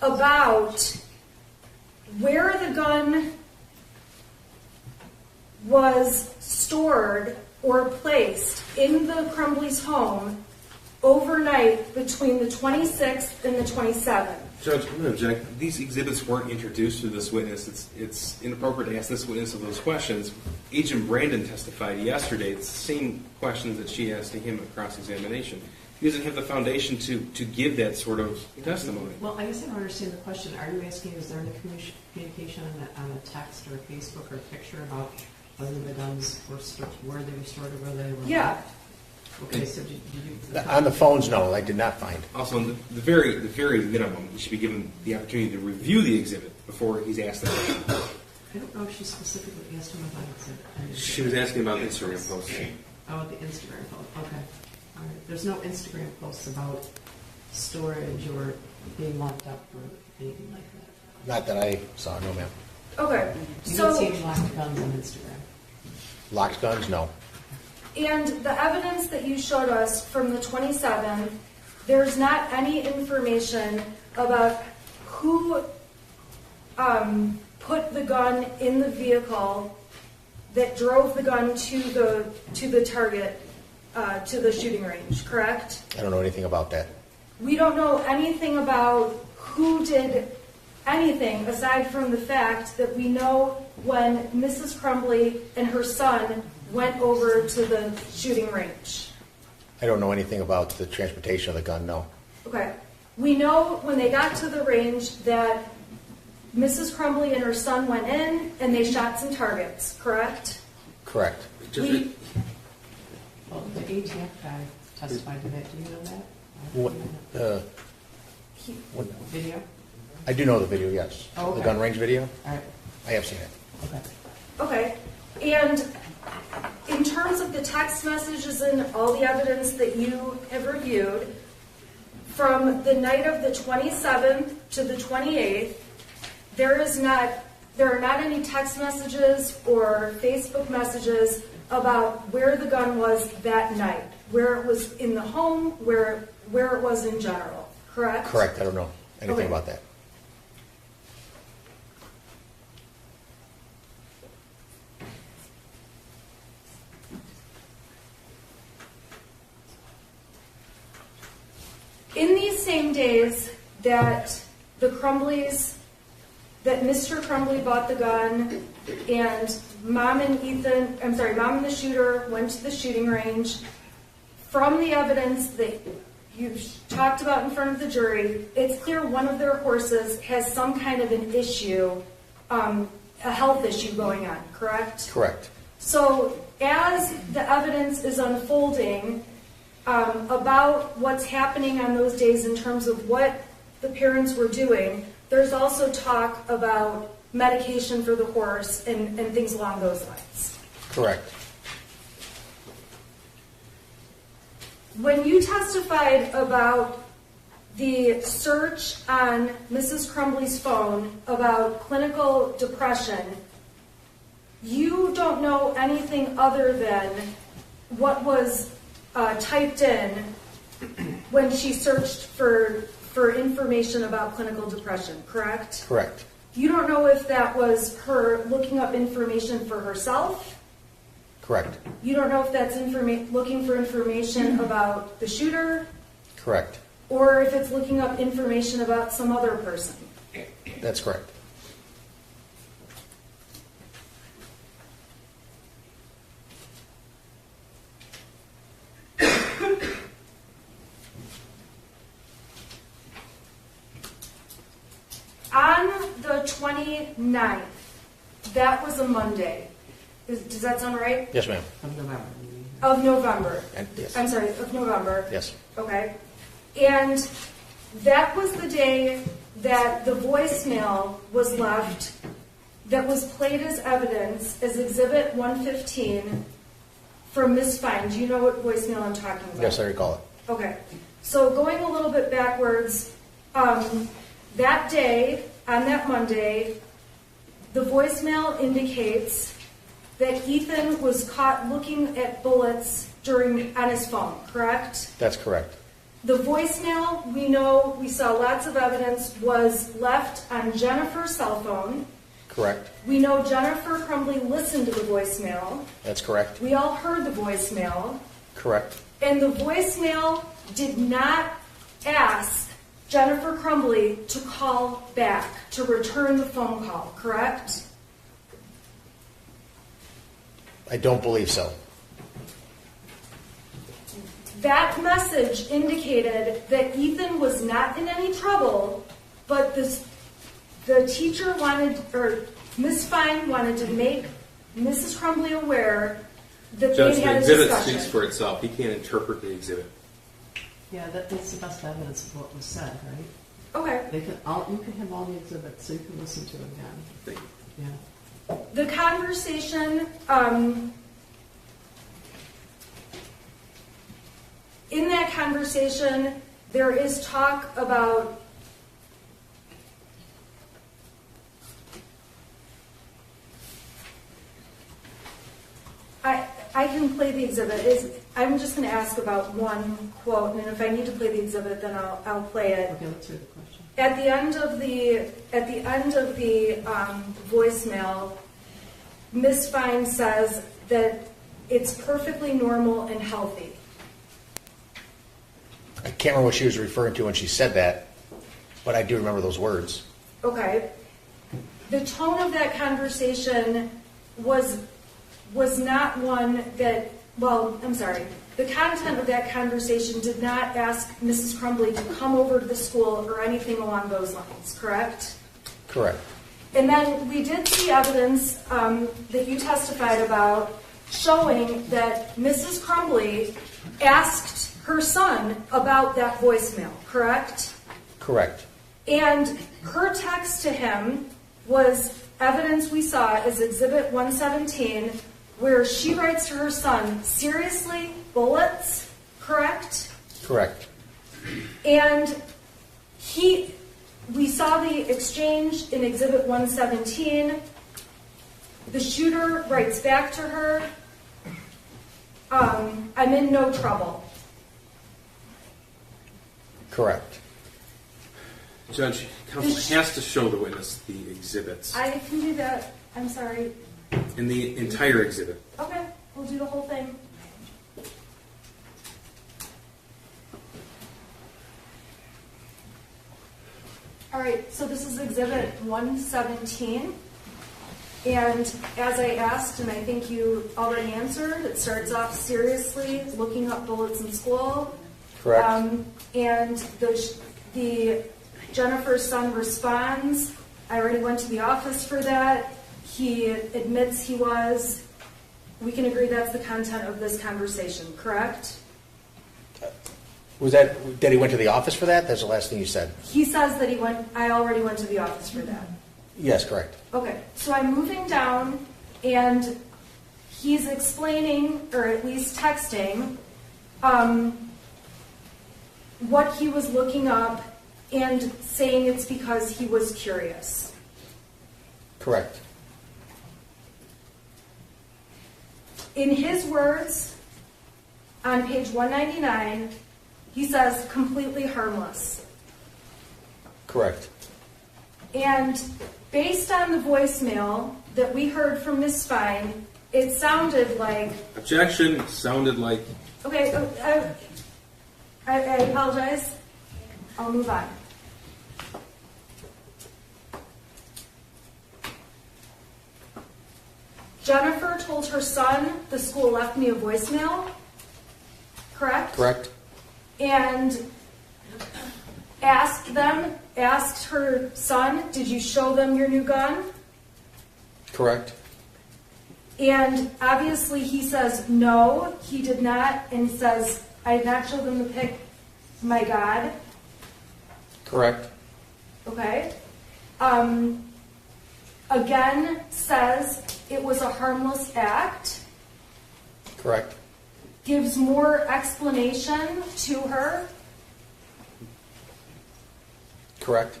about where the gun was stored or placed in the Crumbley's home overnight between the 26th and the 27th. Judge, I'm going to object. These exhibits weren't introduced to this witness. It's inappropriate to ask this witness of those questions. Agent Brandon testified yesterday. It's the same questions that she asked to him at cross-examination. He doesn't have the foundation to give that sort of testimony. Well, I guess I don't understand the question. Are you asking, is there any communication on a text or a Facebook or a picture about whether the guns were where they were stored or where they were? Yeah. Okay, so did you... On the phones, no, I did not find. Also, the very minimum, he should be given the opportunity to review the exhibit before he's asked the question. I don't know if she specifically asked him about exhibit. She was asking about Instagram posts. Oh, the Instagram post. Okay. All right. There's no Instagram posts about storage or being locked up or anything like that. Not that I saw, no, ma'am. Okay. You don't see any locked guns on Instagram? Locked guns, no. And the evidence that you showed us from the 27th, there's not any information about who put the gun in the vehicle that drove the gun to the target, to the shooting range, correct? I don't know anything about that. We don't know anything about who did anything aside from the fact that we know when Mrs. Crumbley and her son went over to the shooting range. I don't know anything about the transportation of the gun, no. Okay. We know when they got to the range that Mrs. Crumbley and her son went in and they shot some targets, correct? Correct. Well, the ATF guy testified to that. Do you know that? What Video? I do know the video, yes. Oh, okay. The gun range video? All right. I have seen it. Okay. Okay. And in terms of the text messages and all the evidence that you have reviewed, from the night of the 27th to the 28th, there are not any text messages or Facebook messages about where the gun was that night, where it was in the home, where it was in general, correct? Correct. I don't know anything about that. In these same days that the Crumbleys, that Mr. Crumbley bought the gun and Mom and the shooter went to the shooting range, from the evidence that you talked about in front of the jury, it's clear one of their horses has some kind of an issue, a health issue going on, correct? Correct. So as the evidence is unfolding, about what's happening on those days in terms of what the parents were doing, there's also talk about medication for the horse and things along those lines. Correct. When you testified about the search on Mrs. Crumbley's phone about clinical depression, you don't know anything other than what was typed in when she searched for information about clinical depression, correct? Correct. You don't know if that was her looking up information for herself? Correct. You don't know if that's looking for information about the shooter? Correct. Or if it's looking up information about some other person? That's correct. On the 29th, that was a Monday. Does that sound right? Yes, ma'am. Of November. Yes. I'm sorry, of November. Yes. Okay. And that was the day that the voicemail was left that was played as evidence as Exhibit 115 from Ms. Fine. Do you know what voicemail I'm talking about? Yes, I recall it. Okay. So going a little bit backwards, that day, on that Monday, the voicemail indicates that Ethan was caught looking at bullets on his phone, correct? That's correct. The voicemail, we saw lots of evidence, was left on Jennifer's cell phone. Correct. We know Jennifer Crumbley listened to the voicemail. That's correct. We all heard the voicemail. Correct. And the voicemail did not ask Jennifer Crumbley to call back, to return the phone call, correct? I don't believe so. That message indicated that Ethan was not in any trouble, but the teacher wanted, or Ms. Fine wanted to make Mrs. Crumbley aware that Judge, they the had a exhibit discussion. speaks for itself. He can't interpret the exhibit. Yeah, that's the best evidence of what was said, right? Okay. You can have all the exhibits, so you can listen to it again. Thank you. Yeah. The conversation, in that conversation, there is talk about I can play the exhibit. I'm just going to ask about one quote, and if I need to play the exhibit, then I'll play it. Okay, let's hear the question. At the end of the voicemail, Ms. Fine says that it's perfectly normal and healthy. I can't remember what she was referring to when she said that, but I do remember those words. Okay. The tone of that conversation was not one that, well, I'm sorry. The content of that conversation did not ask Mrs. Crumbley to come over to the school or anything along those lines, correct? Correct. And then we did see evidence that you testified about showing that Mrs. Crumbley asked her son about that voicemail, correct? Correct. And her text to him was evidence we saw as Exhibit 117, where she writes to her son, seriously, bullets, correct? Correct. And we saw the exchange in Exhibit 117. The shooter writes back to her, I'm in no trouble. Correct. Judge, counsel has to show the witness the exhibits. I can do that. I'm sorry. In the entire exhibit. Okay, we'll do the whole thing. All right, so this is Exhibit 117. And as I asked, and I think you already answered, it starts off seriously, looking up bullets in school. Correct. And the Jennifer's son responds, I already went to the office for that. He admits he was. We can agree that's the content of this conversation, correct? Was that he went to the office for that? That's the last thing you said. He says that I already went to the office for that. Yes, correct. Okay, so I'm moving down, and he's explaining, or at least texting, what he was looking up and saying it's because he was curious. Correct. In his words, on page 199, he says, completely harmless. Correct. And based on the voicemail that we heard from Ms. Fine, it sounded like... Objection sounded like... Okay, I apologize. I'll move on. Jennifer told her son the school left me a voicemail, correct? Correct. And asked her son, did you show them your new gun? Correct. And obviously he says, no, he did not, and says, I did not show them the pic, my God. Correct. Okay. Again, says it was a harmless act. Correct. Gives more explanation to her. Correct.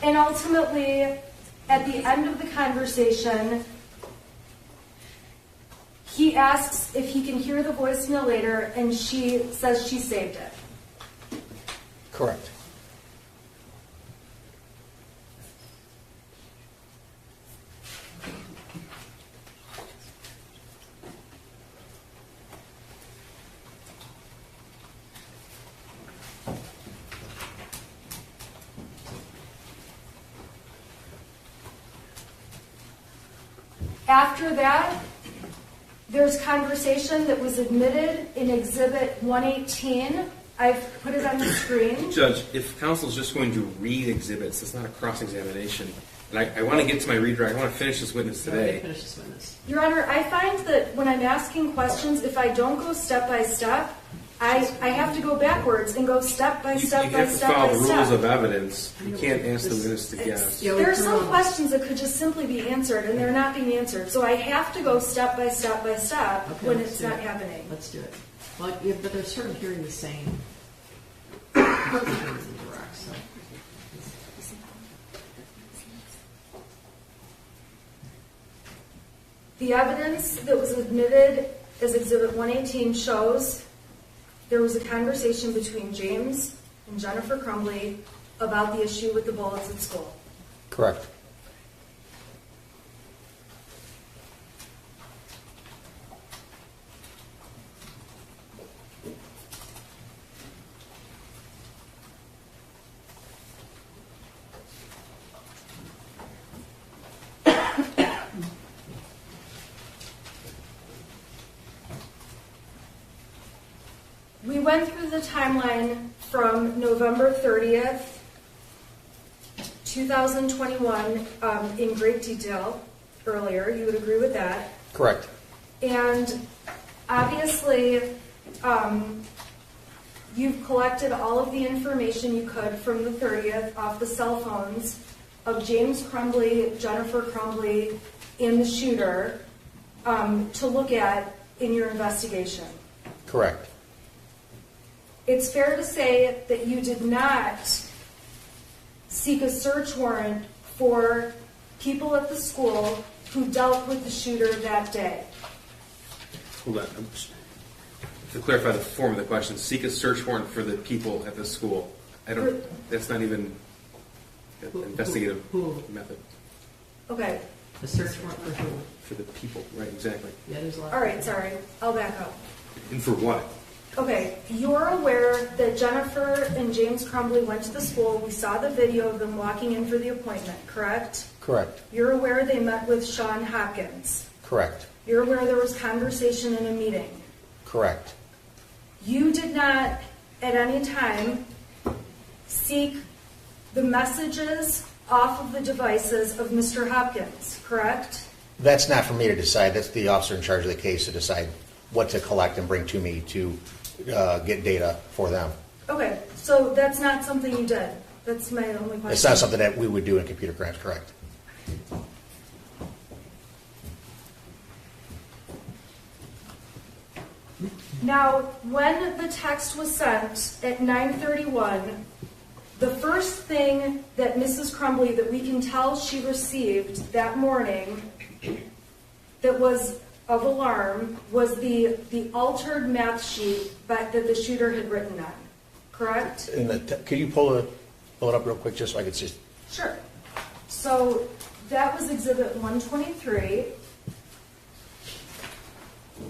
And ultimately, at the end of the conversation, he asks if he can hear the voicemail later, and she says she saved it. Correct. After that, there's conversation that was admitted in Exhibit 118. I've put it on the screen. Judge, if counsel's just going to read exhibits, it's not a cross-examination. And I want to get to my redirect. I want to finish this witness today. Finish this witness. Your Honor, I find that when I'm asking questions, if I don't go step by step, I have to go backwards and go step by step by step by You have to follow the rules step. of evidence. You can't ask the witness to guess. There are some questions that could just simply be answered, and they're not being answered. So I have to go step by step by step when it's not happening. Let's do it. Well, yeah, but they're sort of hearing the same. The evidence that was admitted as Exhibit 118 shows there was a conversation between James and Jennifer Crumbley about the issue with the bullets at school. Correct. We went through the timeline from November 30th, 2021 in great detail earlier. You would agree with that? Correct. And obviously, you've collected all of the information you could from the 30th off the cell phones of James Crumbley, Jennifer Crumbley, and the shooter to look at in your investigation. Correct. It's fair to say that you did not seek a search warrant for people at the school who dealt with the shooter that day. Hold on. To clarify the form of the question, seek a search warrant for the people at the school. That's not even an investigative method. Okay. The search warrant for who? For the people, right, exactly. Yeah, there's a lot. All right, sorry. I'll back up. And for what? Okay, you're aware that Jennifer and James Crumbley went to the school. We saw the video of them walking in for the appointment, correct? Correct. You're aware they met with Sean Hopkins. Correct. You're aware there was conversation in a meeting. Correct. You did not at any time seek the messages off of the devices of Mr. Hopkins, correct? That's not for me to decide. That's the officer in charge of the case to decide what to collect and bring to me to get data for them. Okay, so that's not something you did. That's my only question. It's not something that we would do in computer crimes, correct? Now, when the text was sent at 9:31, the first thing that Mrs. Crumbley, that we can tell she received that morning that was of alarm was the altered math sheet that the shooter had written on, correct? Could you pull it up real quick just so I could see? Sure. So that was Exhibit 123.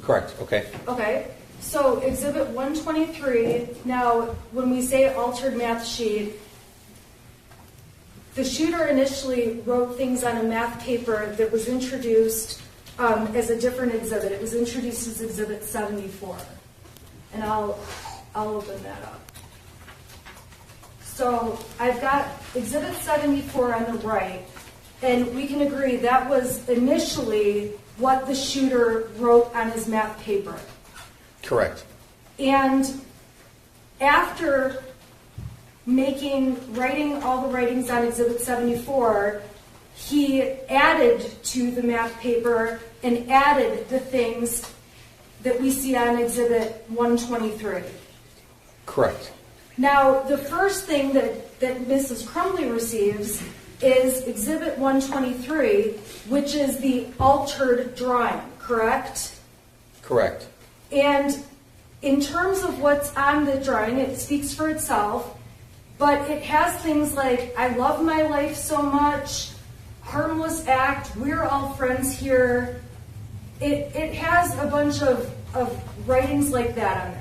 Correct, okay. Okay, so Exhibit 123, now when we say altered math sheet, the shooter initially wrote things on a math paper that was introduced as a different exhibit. It was introduced as Exhibit 74. And I'll open that up. So I've got Exhibit 74 on the right, and we can agree that was initially what the shooter wrote on his math paper. Correct. And after writing all the writings on Exhibit 74, he added to the math paper and added the things that we see on Exhibit 123. Correct. Now, the first thing that Mrs. Crumbley receives is Exhibit 123, which is the altered drawing, correct? Correct. And in terms of what's on the drawing, it speaks for itself, but it has things like, I love my life so much, harmless act, we're all friends here. It has a bunch of writings like that on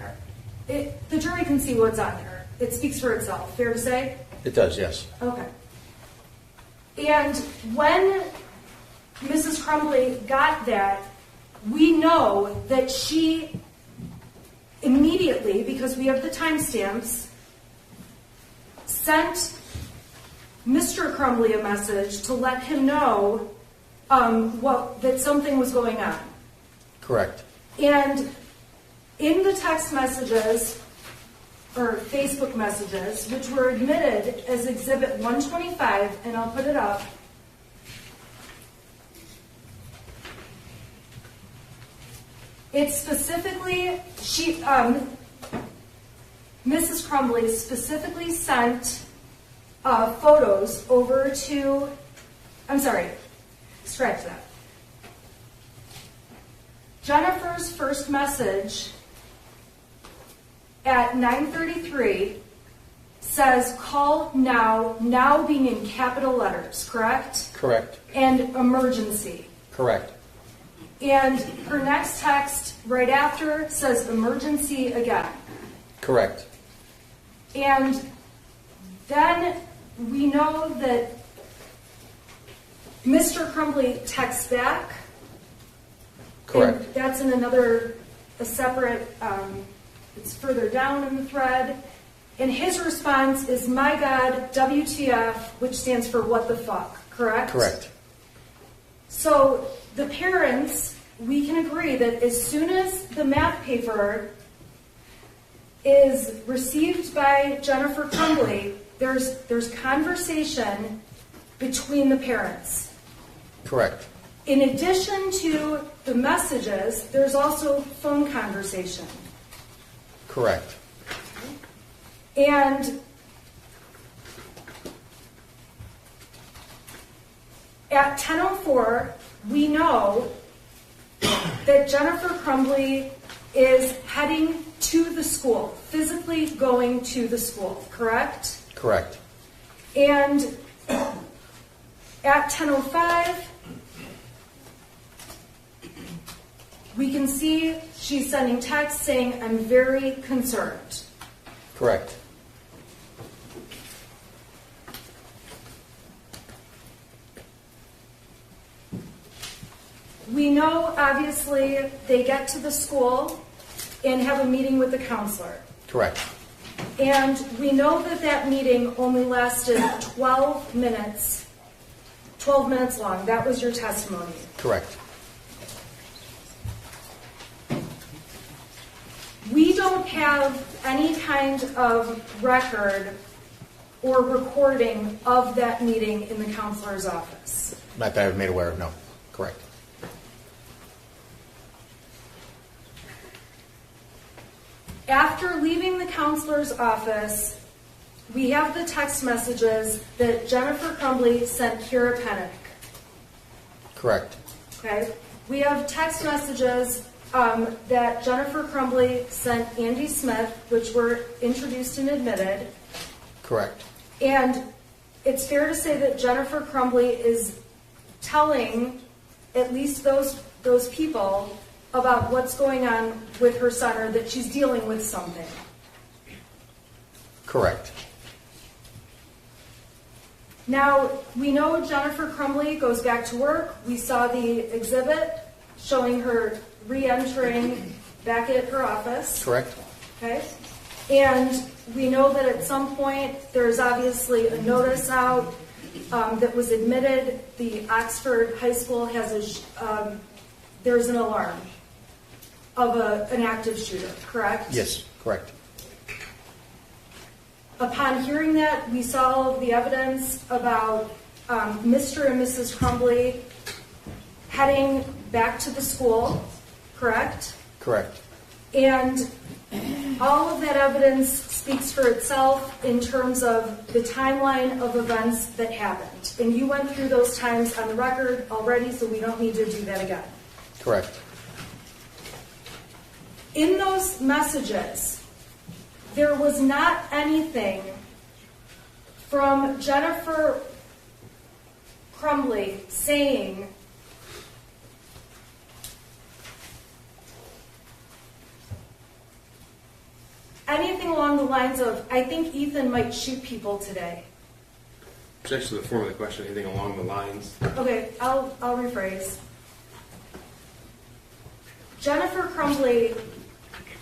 there. The jury can see what's on there. It speaks for itself. Fair to say? It does, yes. Okay. And when Mrs. Crumbley got that, we know that she immediately, because we have the timestamps, sent Mr. Crumbley a message to let him know that something was going on. Correct. And in the text messages, or Facebook messages, which were admitted as Exhibit 125, and I'll put it up, it specifically, Mrs. Crumbley specifically sent photos over to, I'm sorry, scratch that. Jennifer's first message at 9:33 says, call now, now being in capital letters, correct? Correct. And emergency. Correct. And her next text right after says emergency again. Correct. And then we know that Mr. Crumbley texts back. Correct. And that's in a separate, it's further down in the thread. And his response is, my God, WTF, which stands for what the fuck, correct? Correct. So the parents, we can agree that as soon as the math paper is received by Jennifer Crumbley, there's conversation between the parents. Correct. In addition to the messages, there's also phone conversation. Correct. And at 10:04, we know that Jennifer Crumbley is heading to the school, physically going to the school, correct? Correct. And at 10:05, we can see she's sending texts saying, I'm very concerned. Correct. We know, obviously, they get to the school and have a meeting with the counselor. Correct. And we know that that meeting only lasted 12 minutes long. That was your testimony. Correct. We don't have any kind of record or recording of that meeting in the counselor's office. Not that I've made aware of, no. Correct. After leaving the counselor's office, we have the text messages that Jennifer Crumbley sent Kira Pennick. Correct. Okay? We have text messages that Jennifer Crumbley sent Andy Smith, which were introduced and admitted. Correct. And it's fair to say that Jennifer Crumbley is telling at least those people about what's going on with her son, or that she's dealing with something. Correct. Now, we know Jennifer Crumbley goes back to work. We saw the exhibit showing her re-entering back at her office. Correct. Okay. And we know that at some point there's obviously a notice out that was admitted. The Oxford High School has there's an alarm of an active shooter, correct? Yes, correct. Upon hearing that, we saw all of the evidence about Mr. and Mrs. Crumbley heading back to the school, correct? Correct. And all of that evidence speaks for itself in terms of the timeline of events that happened. And you went through those times on the record already, so we don't need to do that again. Correct. In those messages, there was not anything from Jennifer Crumbley saying anything along the lines of, I think Ethan might shoot people today. It's actually the form of the question, anything along the lines. Okay, I'll rephrase. Jennifer Crumbley,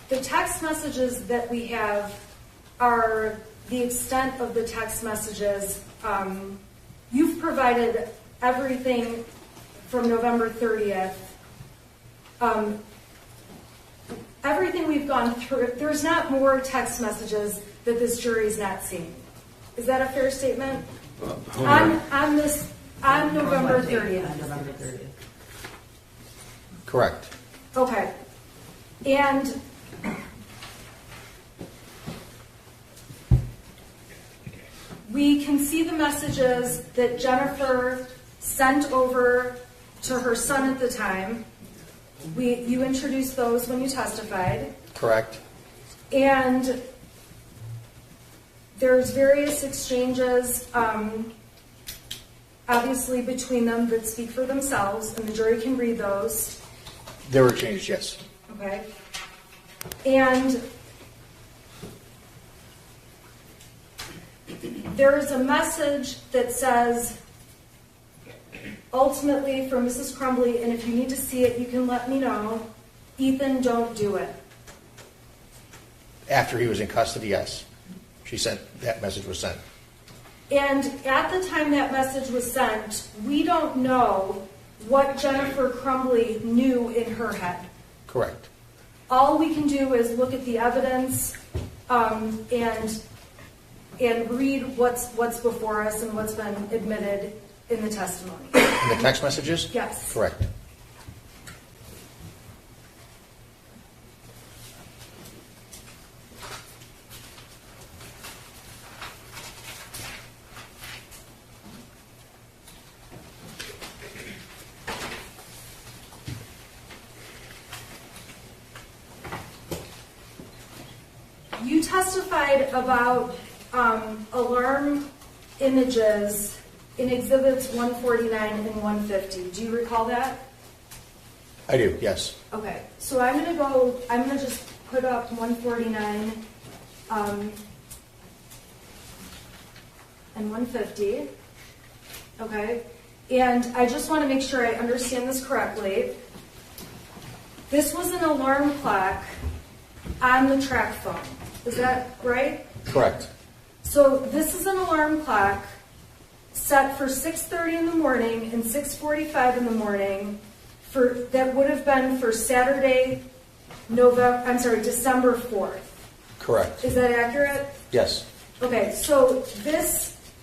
the text messages that we have are the extent of the text messages. You've provided everything from November 30th. Everything we've gone through, there's not more text messages that this jury's not seen. Is that a fair statement? On November 30th. Correct. Okay. And we can see the messages that Jennifer sent over to her son at the time. You introduced those when you testified. Correct. And there's various exchanges, obviously, between them that speak for themselves, and the jury can read those. There were changes, yes. Okay. And there's a message that says, ultimately, for Mrs. Crumbley, and if you need to see it, you can let me know, Ethan, don't do it. After he was in custody, yes. She sent, that message was sent. And at the time that message was sent, we don't know what Jennifer Crumbley knew in her head. Correct. All we can do is look at the evidence and read what's before us and what's been admitted in the testimony. In the text messages? Yes. Correct. You testified about alarm images in exhibits 149 and 150. Do you recall that? I do, yes. Okay, so I'm gonna just put up 149 and 150. Okay, and I just want to make sure I understand this correctly. This was an alarm clock on the track phone. Is that right? Correct. So this is an alarm clock set for 6:30 in the morning and 6:45 in the morning that would have been for Saturday, December 4th. Correct. Is that accurate? Yes. Okay, so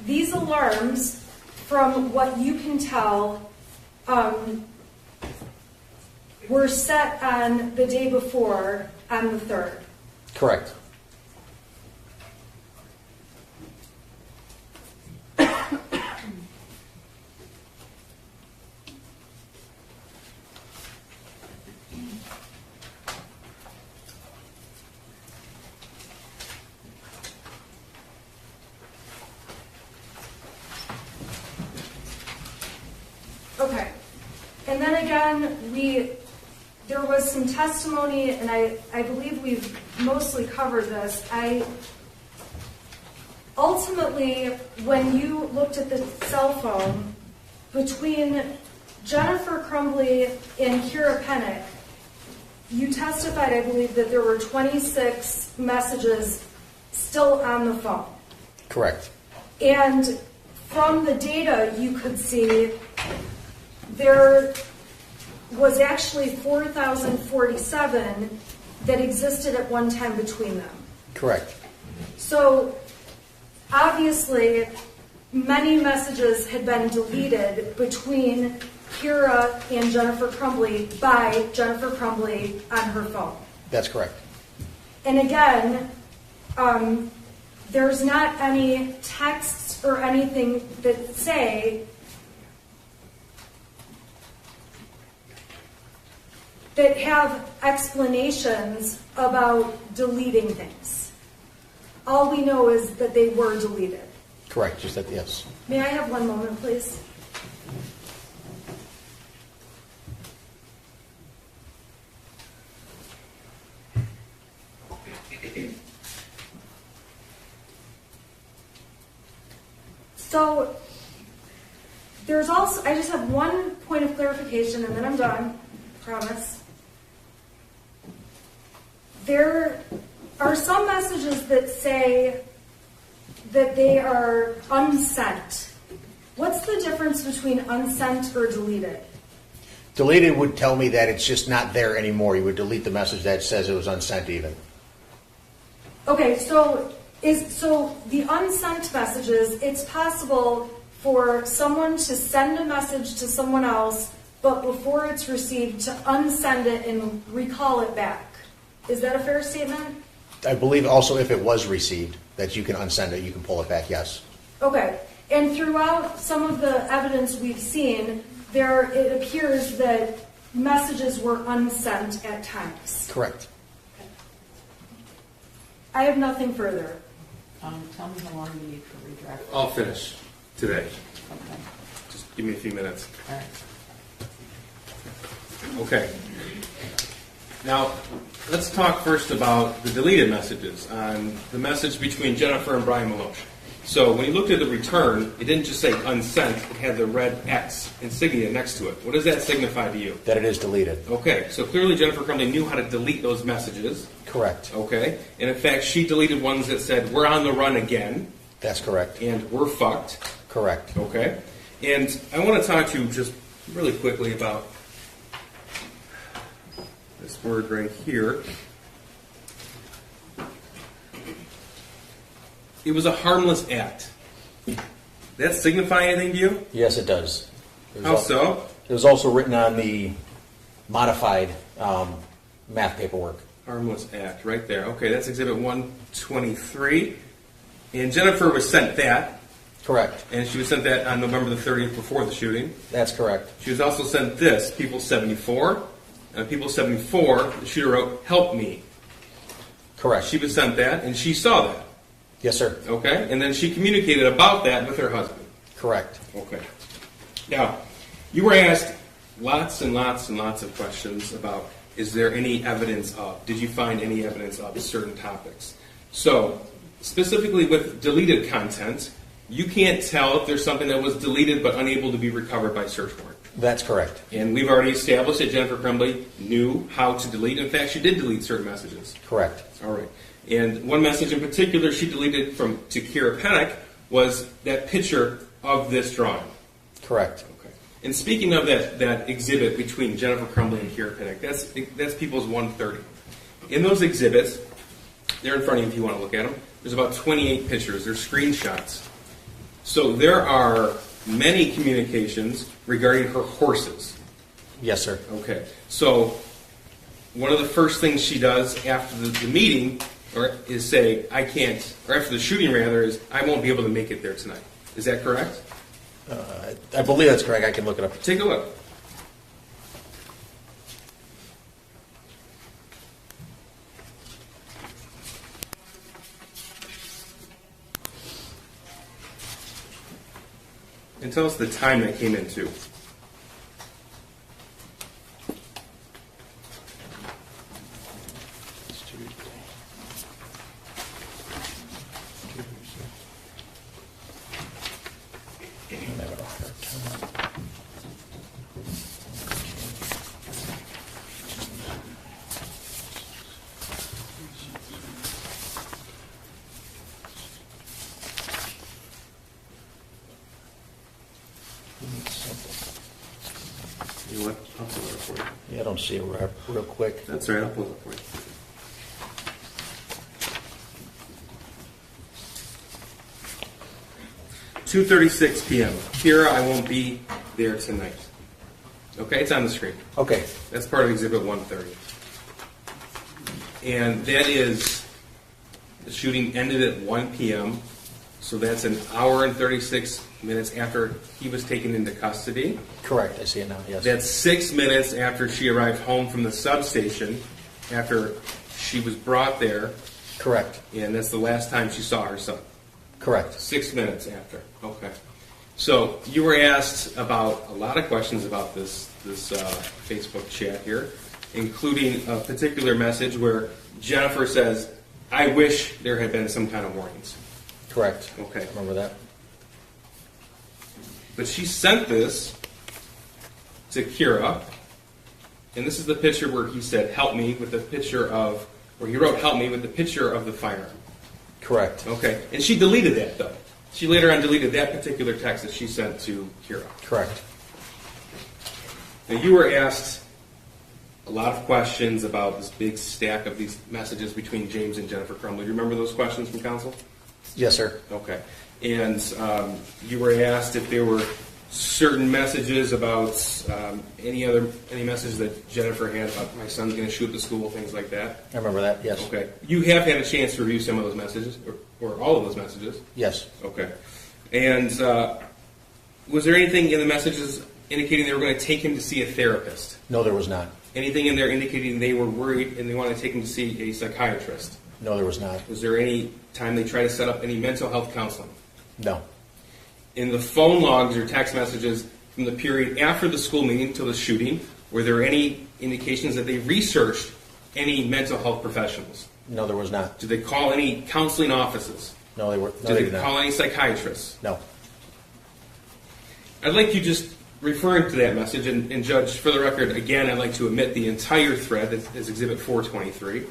these alarms, from what you can tell, were set on the day before, on the 3rd. Correct. Okay, and then again, there was some testimony, and I believe we've mostly covered this. Ultimately, when you looked at the cell phone, between Jennifer Crumbley and Kira Pennick, you testified, I believe, that there were 26 messages still on the phone. Correct. And from the data, you could see there was actually 4,047 that existed at one time between them. Correct. So obviously, many messages had been deleted between Kira and Jennifer Crumbley by Jennifer Crumbley on her phone. That's correct. And again, there's not any texts or anything that say that have explanations about deleting things. All we know is that they were deleted. Correct, just that, yes. May I have one moment, please? So there's also, I just have one point of clarification and then I'm done, promise. There are some messages that say that they are unsent. What's the difference between unsent or deleted? Deleted would tell me that it's just not there anymore. You would delete the message that says it was unsent even. Okay, so the unsent messages, it's possible for someone to send a message to someone else, but before it's received to unsend it and recall it back. Is that a fair statement? I believe also if it was received, that you can unsend it, you can pull it back, yes. Okay, and throughout some of the evidence we've seen, it appears that messages were unsent at times. Correct. I have nothing further. Tell me how long you need for redraft. I'll finish today. Okay. Just give me a few minutes. All right. Okay. Now, let's talk first about the deleted messages on the message between Jennifer and Brian Maloche. So when you looked at the return, it didn't just say unsent, it had the red X insignia next to it. What does that signify to you? That it is deleted. Okay, so clearly Jennifer Crumbley knew how to delete those messages. Correct. Okay, and in fact, she deleted ones that said, "We're on the run again." That's correct. And "We're fucked." Correct. Okay, and I want to talk to you just really quickly about this word right here. It was a harmless act. Does that signify anything to you? Yes, it does. How so? It was also written on the modified math paperwork. Harmless act, right there. Okay, that's Exhibit 123. And Jennifer was sent that. Correct. And she was sent that on November the 30th before the shooting. That's correct. She was also sent this, People 74. And People 74, the shooter wrote, "Help me." Correct. She was sent that, and she saw that. Yes, sir. Okay, and then she communicated about that with her husband. Correct. Okay. Now, you were asked lots and lots and lots of questions about, is there any evidence of, did you find any evidence of certain topics? So, specifically with deleted content, you can't tell if there's something that was deleted but unable to be recovered by search warrant. That's correct. And we've already established that Jennifer Crumbley knew how to delete. In fact, she did delete certain messages. Correct. All right. And one message in particular she deleted to Kira Pennock was that picture of this drawing. Correct. Okay. And speaking of that exhibit between Jennifer Crumbley and Kira Pennock, that's People's 130. In those exhibits, they're in front of you if you want to look at them, there's about 28 pictures. They're screenshots. So there are many communications regarding her horses. Yes, sir. Okay. So one of the first things she does after the meeting is say, I can't, or after the shooting rather, is I won't be able to make it there tonight. Is that correct? I believe that's correct. I can look it up. Take a look. And tell us the time that came in too. You know what? I'll pull it up for you. Yeah, I don't see it real quick. That's all right. I'll pull it up for you. $2:36 p.m. Kira, I won't be there tonight. Okay, it's on the screen. Okay. That's part of Exhibit 130. And that is, the shooting ended at 1 p.m., so that's an hour and 36 minutes after he was taken into custody. Correct, I see it now, yes. That's 6 minutes after she arrived home from the substation, after she was brought there. Correct. And that's the last time she saw her son. Correct. 6 minutes after. Okay. So you were asked about a lot of questions about this Facebook chat here, including a particular message where Jennifer says, I wish there had been some kind of warnings. Correct. Okay. Remember that? But she sent this to Kira, and this is the picture where he said, help me, with the picture of, where he wrote, help me, with the picture of the firearm. Correct. Okay, and she deleted that, though. She later on deleted that particular text that she sent to Kira. Correct. Now, you were asked a lot of questions about this big stack of these messages between James and Jennifer Crumbley. Do you remember those questions from counsel? Yes, sir. Okay. And you were asked if there were certain messages about any messages that Jennifer had about my son's going to shoot the school, things like that. I remember that, yes. Okay. You have had a chance to review some of those messages, or all of those messages? Yes. Okay. And was there anything in the messages indicating they were going to take him to see a therapist? No, there was not. Anything in there indicating they were worried and they wanted to take him to see a psychiatrist? No, there was not. Was there any time they tried to set up any mental health counseling? No. In the phone logs or text messages from the period after the school meeting till the shooting, were there any indications that they researched any mental health professionals? No, there was not. Did they call any counseling offices? No, they were. No, Did they call any psychiatrists? No. I'd like you just referring to that message, and Judge, for the record, again, I'd like to omit the entire thread that is Exhibit 423.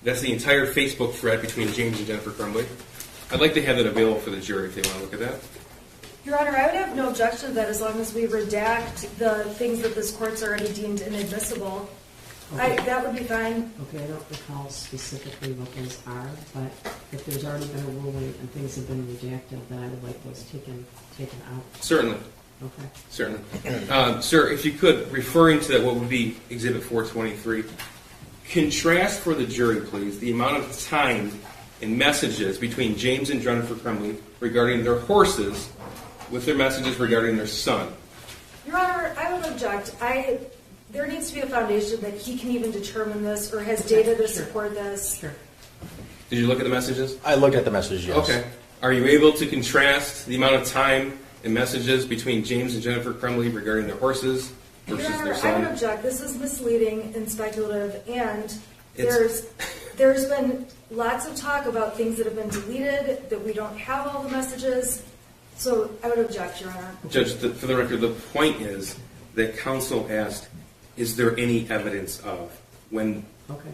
That's the entire Facebook thread between James and Jennifer Crumbley. I'd like to have that available for the jury if they want to look at that. Your Honor, I would have no objection to that as long as we redact the things that this court's already deemed inadmissible. Okay. That would be fine. Okay, I don't recall specifically what those are, but if there's already been a ruling and things have been redacted, then I would like those taken out. Certainly. Okay. Certainly. Sir, if you could, referring to that, what would be Exhibit 423, contrast for the jury, please, the amount of time and messages between James and Jennifer Crumbley regarding their horses with their messages regarding their son. Your Honor, I would object. There needs to be a foundation that he can even determine this or has data to support this. Sure. Did you look at the messages? I looked at the messages, yes. Okay. Are you able to contrast the amount of time and messages between James and Jennifer Crumbley regarding their horses versus Your Honor, their I son? would object. This is misleading and speculative, and there's been lots of talk about things that have been deleted, that we don't have all the messages. So I would object, Your Honor. Judge, for the record, the point is that counsel asked, is there any evidence of when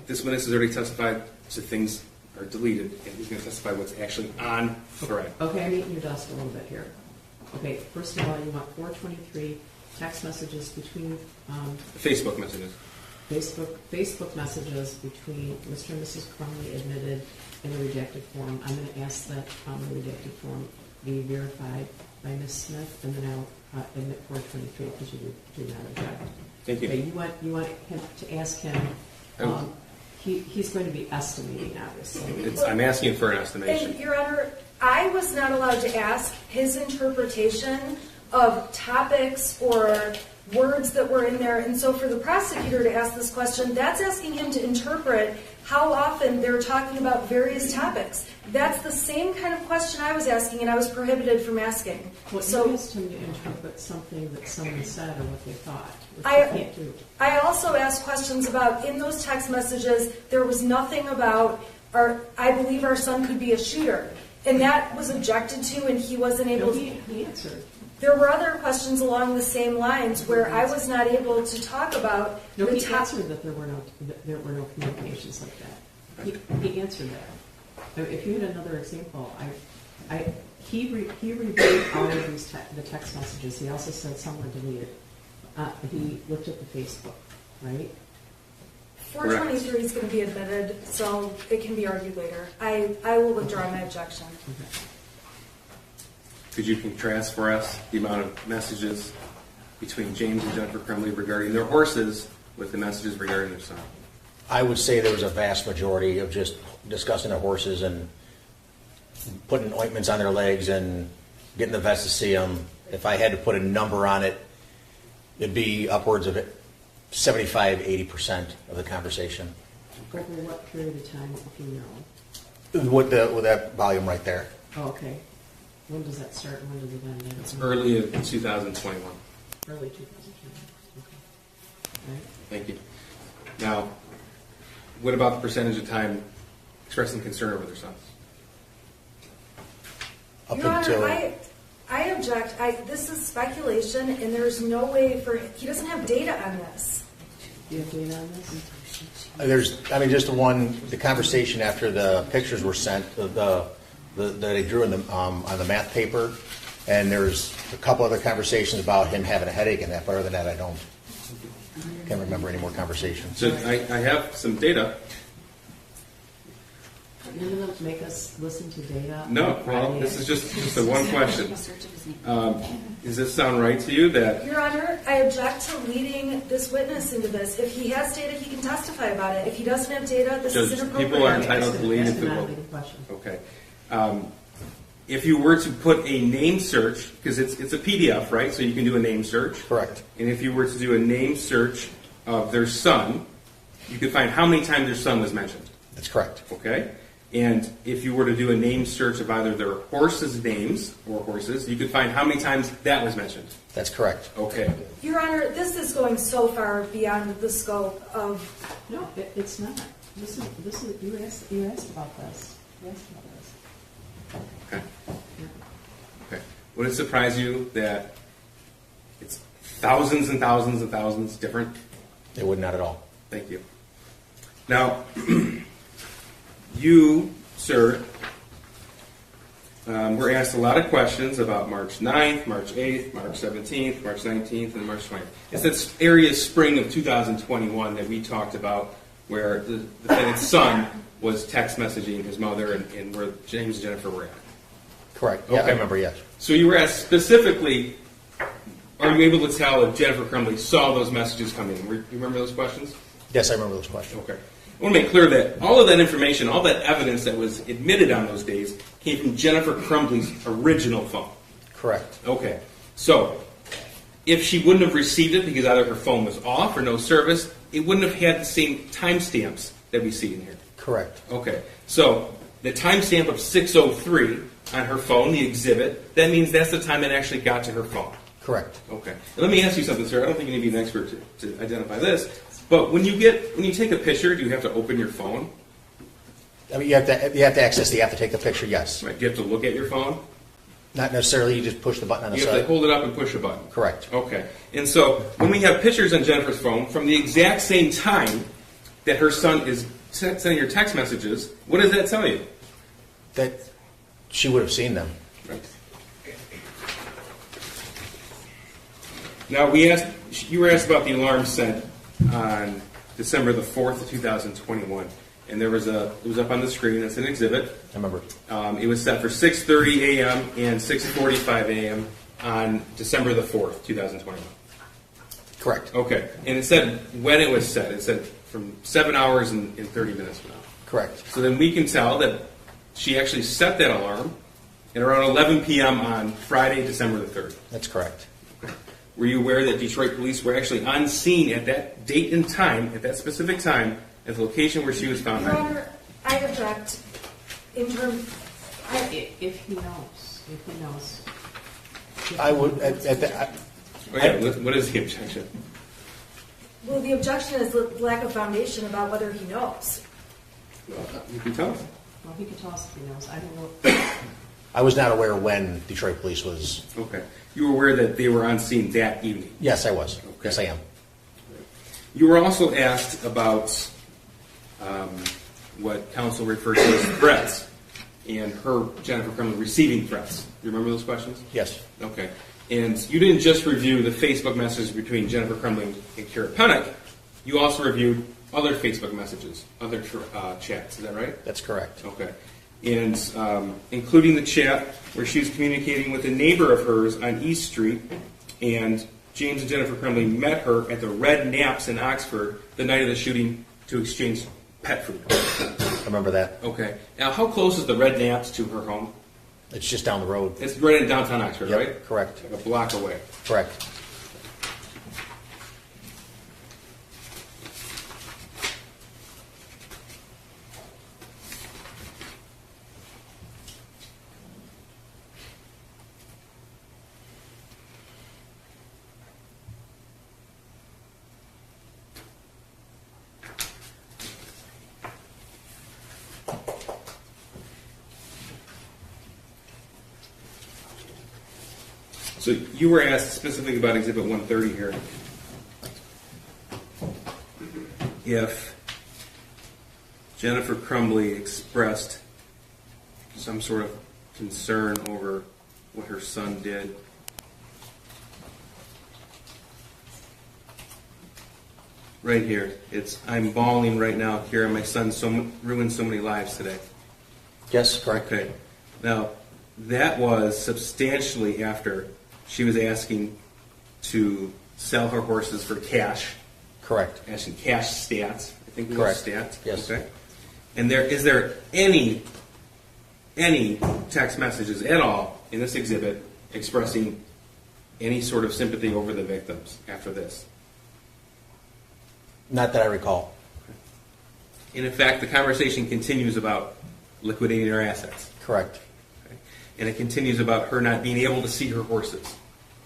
this witness has already testified to things are deleted, and he's going to testify what's actually on thread. Okay, I'm eating your dust a little bit here. Okay, first of all, you want 423 text messages between Facebook messages. Facebook messages between Mr. and Mrs. Crumbley admitted in a redacted form. I'm going to ask that the redacted form be verified by Ms. Smith, and then I'll admit 423 because you do not object. Thank you. Okay, you want him to ask him. He's going to be estimating, obviously. I'm asking for an estimation. And, Your Honor, I was not allowed to ask his interpretation of topics or words that were in there. And so for the prosecutor to ask this question, that's asking him to interpret how often they're talking about various topics. That's the same kind of question I was asking, and I was prohibited from asking. Well, you asked him to interpret something that someone said or what they thought, which I you can't do. I also asked questions about, in those text messages, there was nothing about, I believe our son could be a shooter. And that was objected to, and he wasn't able to. He answered. There were other questions along the same lines where I was not able to talk about. No, he answered that there were no communications like that. He answered that. If you had another example, he reviewed all of the text messages. He also said some were deleted. He looked at the Facebook, right? 423 is going to be admitted, so it can be argued later. I will withdraw my objection. Okay. Could you contrast for us the amount of messages between James and Jennifer Crumbley regarding their horses with the messages regarding their son? I would say there was a vast majority of just discussing their horses and putting ointments on their legs and getting the vets to see them. If I had to put a number on it, it'd be upwards of 75-80% of the conversation. Over what period of time, if you know? With that volume right there. Oh, okay. When does that start and when does it end? It's early in 2021. Early 2021. Okay. Right. Thank you. Now, what about the percentage of time expressing concern over their sons? Up Your until Honor, I object. This is speculation, and there's no way he doesn't have data on this. Do you have data on this? Just the conversation after the pictures were sent, that they drew on the math paper, and there's a couple other conversations about him having a headache and that, but other than that, I can't remember any more conversations. So I have some data. You're going to make us listen to data? No, well, this is just a one question. Does this sound right to you? That Your Honor, I object to leading this witness into this. If he has data, he can testify about it. If he doesn't have data, this is inappropriate. people are entitled to lead if it will. Okay. If you were to put a name search, because it's a PDF, right? So you can do a name search. Correct. And if you were to do a name search of their son, you could find how many times their son was mentioned. That's correct. Okay. And if you were to do a name search of either their horses' names or horses, you could find how many times that was mentioned. That's correct. Okay. Your Honor, this is going so far beyond the scope of... No, it's not. This is you asked about this. You asked about this. Okay. Okay. Would it surprise you that it's thousands and thousands and thousands different? It would not at all. Thank you. Now, you, sir, were asked a lot of questions about March 9th, March 8th, March 17th, March 19th, and March 20th. It's that area spring of 2021 that we talked about where the defendant's son was text messaging his mother and where James and Jennifer were at. Correct. Yeah, Okay. I remember, yes. So you were asked specifically, are you able to tell if Jennifer Crumbley saw those messages come in? You remember those questions? Yes, I remember those questions. Okay. I want to make clear that all of that information, all that evidence that was admitted on those days came from Jennifer Crumbley's original phone. Correct. Okay. So, if she wouldn't have received it because either her phone was off or no service, it wouldn't have had the same timestamps that we see in here. Correct. Okay. So, the timestamp of 6:03 on her phone, the exhibit, that means that's the time it actually got to her phone. Correct. Okay. And let me ask you something, sir. I don't think you need to be an expert to identify this, but when you take a picture, do you have to open your phone? I mean, you have to access you have to take the picture, yes. Right. Do you have to look at your phone? Not necessarily, you just push the button on the You side. have to hold it up and push a button. Correct. Okay. And so when we have pictures on Jennifer's phone from the exact same time that her son is sending her text messages, what does that tell you? That she would have seen them. Right. Now you were asked about the alarm sent on December the 4th of 2021. And it was up on the screen. It's an exhibit. I remember. It was set for 6:30 a.m. and 6:45 a.m. on December the 4th, 2021. Correct. Okay. And it said when it was set. It said from 7 hours and 30 minutes from now. Correct. So then we can tell that she actually set that alarm at around 11 p.m. on Friday, December the 3rd. That's correct. Okay. Were you aware that Detroit police were actually on scene at that date and time, at that specific time, at the location where she was found? Your Honor, I object in terms... If he knows. I would... What is the objection? Well, the objection is the lack of foundation about whether he knows. Well, you can tell us. Well, he can tell us if he knows. I don't know. I was not aware when Detroit police was... Okay. You were aware that they were on scene that evening? Yes, I was. Okay. Yes, I am. You were also asked about what counsel referred to as threats and Jennifer Crumbley, receiving threats. Do you remember those questions? Yes. Okay. And you didn't just review the Facebook messages between Jennifer Crumbley and Kara Pennock. You also reviewed other Facebook messages, other chats. Is that right? That's correct. Okay. And including the chat where she was communicating with a neighbor of hers on East Street, and James and Jennifer Crumbley met her at the Red Naps in Oxford the night of the shooting to exchange pet food. I remember that. Okay. Now, how close is the Red Naps to her home? It's just down the road. It's right in downtown Oxford, Yep, right? correct. Like a block away. Correct. So you were asked specifically about Exhibit 130 here. If Jennifer Crumbley expressed some sort of concern over what her son did, right here, it's, I'm bawling right now, Kira, my son ruined so many lives today. Yes, correct. Okay. Now, that was substantially after she was asking to sell her horses for cash. Correct. Asking cash stats. I think it was Correct. stats. Yes. Okay. And is there any text messages at all in this exhibit expressing any sort of sympathy over the victims after this? Not that I recall. And in fact, the conversation continues about liquidating her assets. Correct. Okay. And it continues about her not being able to see her horses.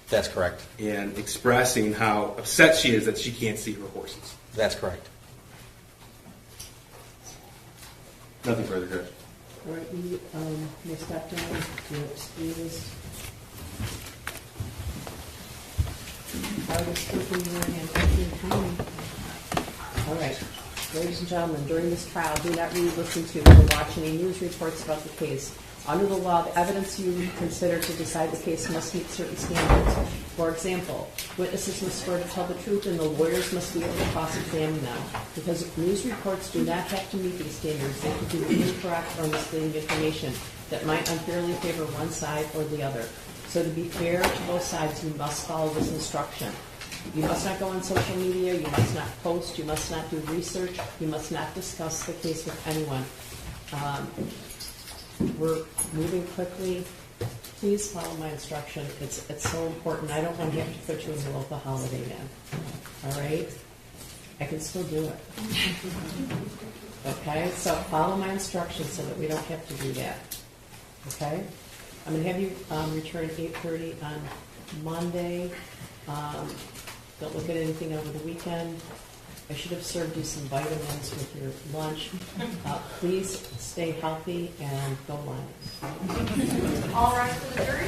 That's correct. And expressing how upset she is that she can't see her horses. That's correct. Nothing further, Judge. All right, we may step down. Do you excuse us? I was speaking your hand. All right. Ladies and gentlemen, during this trial, do not read, listen to, or watch any news reports about the case. Under the law, the evidence you consider to decide the case must meet certain standards. For example, witnesses must swear to tell the truth and the lawyers must be able to cross-examine them. Because news reports do not have to meet these standards, they could be incorrect or misleading information that might unfairly favor one side or the other. So to be fair to both sides, you must follow this instruction. You must not go on social media, you must not post, you must not do research, you must not discuss the case with anyone. We're moving quickly. Please follow my instruction. It's so important. I don't want to have to put you in the middle of the holiday then. All right? I can still do it. Okay? So follow my instructions so that we don't have to do that. Okay? I'm going to have you return at 8:30 on Monday. Don't look at anything over the weekend. I should have served you some vitamins with your lunch. Please stay healthy and go Lions. All right for the jury.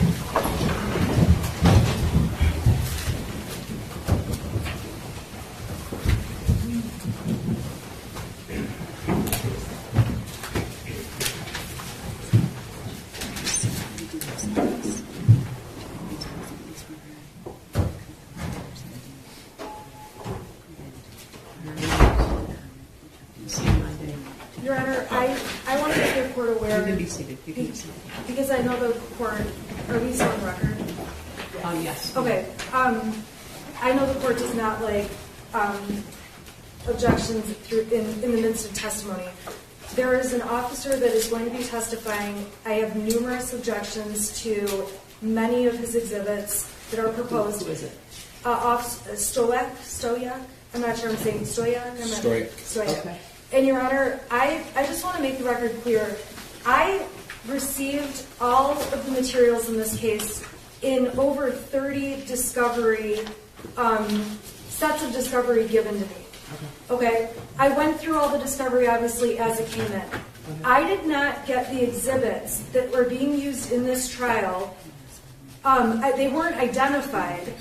Your Honor, I want to make the court aware. You can be seated. You can be seated. Because I know the court, are we still on record? Yes. Okay. I know the court does not like objections in the midst of testimony. There is an officer that is going to be testifying. I have numerous objections to many of his exhibits that are proposed. Who is it? Stoyak. I'm not sure I'm saying Stoyak. Stoyak. Okay. And Your Honor, I just want to make the record clear. I received all of the materials in this case in over 30 discovery, sets of discovery given to me. Okay? I went through all the discovery, obviously, as it came in. I did not get the exhibits that were being used in this trial. They weren't identified.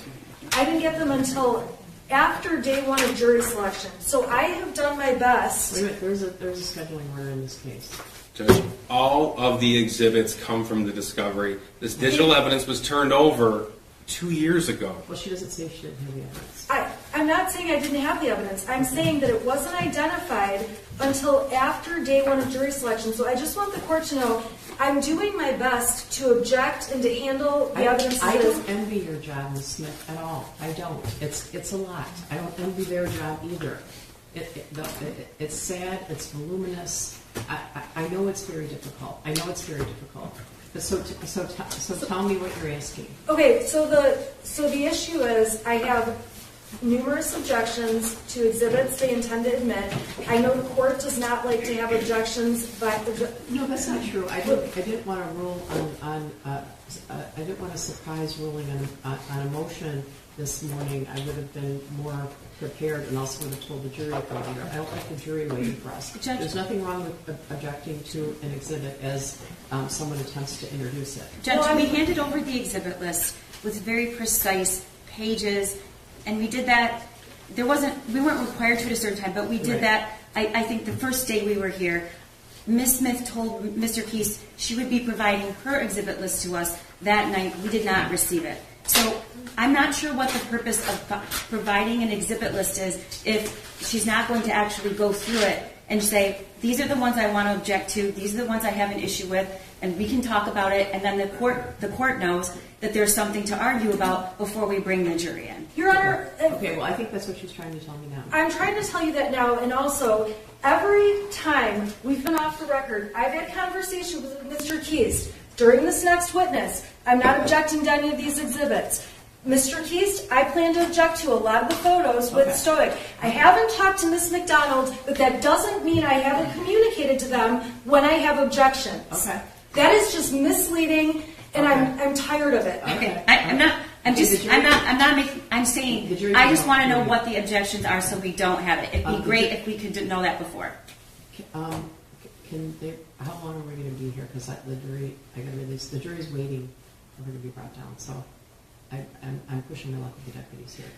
I didn't get them until after day one of jury selection. So I have done my best. Wait a minute, there's a scheduling order in this case. Judge, all of the exhibits come from the discovery. This digital evidence was turned over 2 years ago. Well, she doesn't say she didn't have the evidence. I'm not saying I didn't have the evidence. I'm saying that it wasn't identified until after day one of jury selection. So I just want the court to know I'm doing my best to object and to handle the evidence. I don't envy your job, Ms. Smith, at all. I don't. It's a lot. I don't envy their job either. It's sad. It's voluminous. I know it's very difficult. So tell me what you're asking. Okay, so the issue is I have numerous objections to exhibits they intend to admit. I know the court does not like to have objections, but no, that's not true. I didn't want to rule on I didn't want a surprise ruling on a motion this morning. I would have been more prepared and also would have told the jury earlier. I don't like the jury waiting for us. There's nothing wrong with objecting to an exhibit as someone attempts to introduce it. Judge, we handed over the exhibit list with very precise pages, and we did that. We weren't required to at a certain time, but we did that. I think the first day we were here, Ms. Smith told Mr. Case she would be providing her exhibit list to us that night. We did not receive it. So I'm not sure what the purpose of providing an exhibit list is if she's not going to actually go through it and say, these are the ones I want to object to, these are the ones I have an issue with, and we can talk about it, and then the court knows that there's something to argue about before we bring the jury in. Your Honor. Okay, well, I think that's what she's trying to tell me now. I'm trying to tell you that now, and also, every time we've been off the record, I've had conversations with Mr. Case. During this next witness, I'm not objecting to any of these exhibits. Mr. Keast, I plan to object to a lot of the photos with Stoic. I haven't talked to Ms. McDonald, but that doesn't mean I haven't communicated to them when I have objections. Okay. That is just misleading, and I'm tired of it. Okay. I'm saying, I just want to know what the objections are so we don't have it. It'd be great if we could know that before. How long are we going to be here? Because the jury's waiting for her to be brought down. So I'm pushing my luck with the deputies here.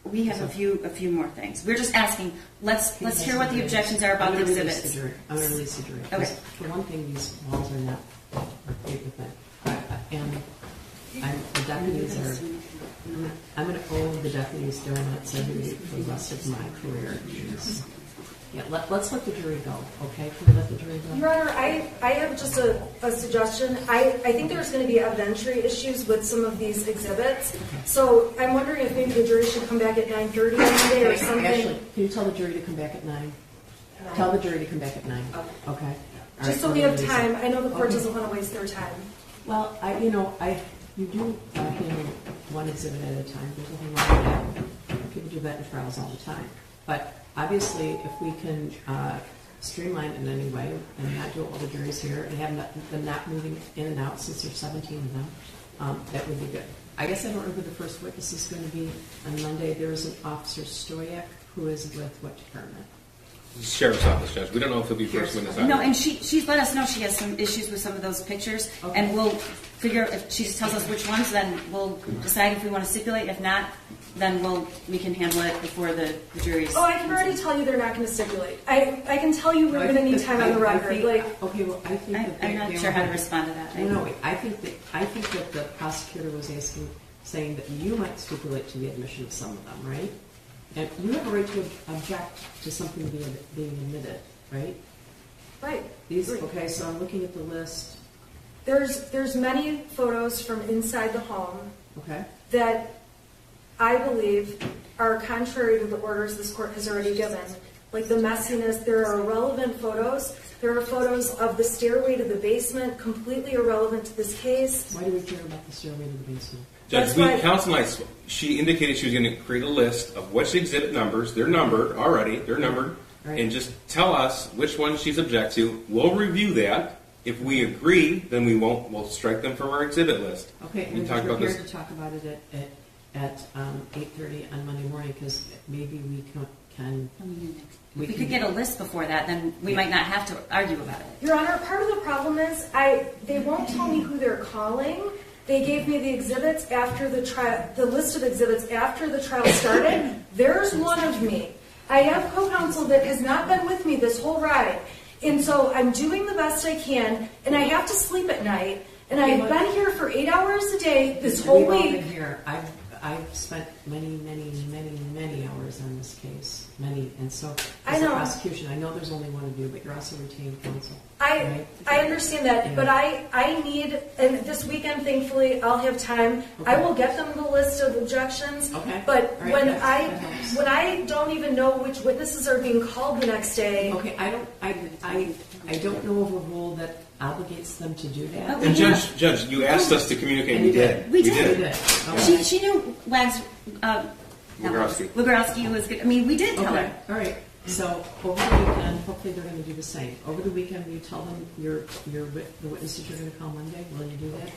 We have a few more things. We're just asking. Let's hear what the objections are about the exhibits. I'm going to release the jury. Okay. For one thing, these walls are not paper thin, and the deputies are. I'm going to owe the deputies donuts for the rest of my career. Yeah, let's let the jury go, okay? Can we let the jury go? Your Honor, I have just a suggestion. I think there's going to be evidentiary issues with some of these exhibits. Okay. So I'm wondering if maybe the jury should come back at 9:30 on Monday or something. Actually, can you tell the jury to come back at 9? Tell the jury to come back at 9. Okay. Just so we have time. I know the court doesn't want to waste their time. Well, you do handle one exhibit at a time. There's nothing wrong with that. People do that in trials all the time. But obviously, if we can streamline it in any way and not do all the juries here and have them not moving in and out since there's 17 of them, that would be good. I guess I don't know who the first witness is going to be on Monday. There is an Officer Stoyak who is with what department? Sheriff's Office, Judge. We don't know if he'll be first witness. No, and she's let us know she has some issues with some of those pictures, and we'll figure if she tells us which ones, then we'll decide if we want to stipulate. If not, then we can handle it before the jury's. Oh, I can already tell you they're not going to stipulate. I can tell you we're going to need time on the record. I think I'm not sure how to respond to that. No, I think that the prosecutor was saying that you might stipulate to the admission of some of them, right? And you have a right to object to something being admitted, right? Right. Okay, so I'm looking at the list. There's many photos from inside the home. Okay. That I believe are contrary to the orders this court has already given. Like the messiness, there are irrelevant photos. There are photos of the stairway to the basement, completely irrelevant to this case. Why do we care about the stairway to the basement? Judge, counsel and I, she indicated she was going to create a list of which exhibit numbers. They're numbered already. They're numbered. Right. And just tell us which ones she's object to. We'll review that. If we agree, then we won't. We'll strike them from our exhibit list. Okay, we talk about we're this. here to talk about it at 8:30 on Monday morning because maybe we can. We could get a list before that, then we might not have to argue about it. Your Honor, part of the problem is they won't tell me who they're calling. They gave me the exhibits after the trial, the list of exhibits after the trial started. There's one of me. I have co-counsel that has not been with me this whole ride. And so I'm doing the best I can, and I have to sleep at night. And I've been here for 8 hours a day this whole week. We've all been here. I've spent many hours on this case. Many. And so as a prosecution, I know there's only one of you, but you're also retained counsel. I understand that, yeah. But I need, and this weekend, thankfully, I'll have time. Okay. I will get them the list of objections. Okay. But right. when I don't even know which witnesses are being called the next day. Okay. I don't know of a rule that obligates them to do that. And Judge, you asked us to communicate. And we did. We did. Okay. She knew Wagorowski was good. I mean, we did tell her. All right. So over the weekend, hopefully they're going to do the same. Over the weekend, will you tell them the witnesses you're going to call Monday? Will you do that?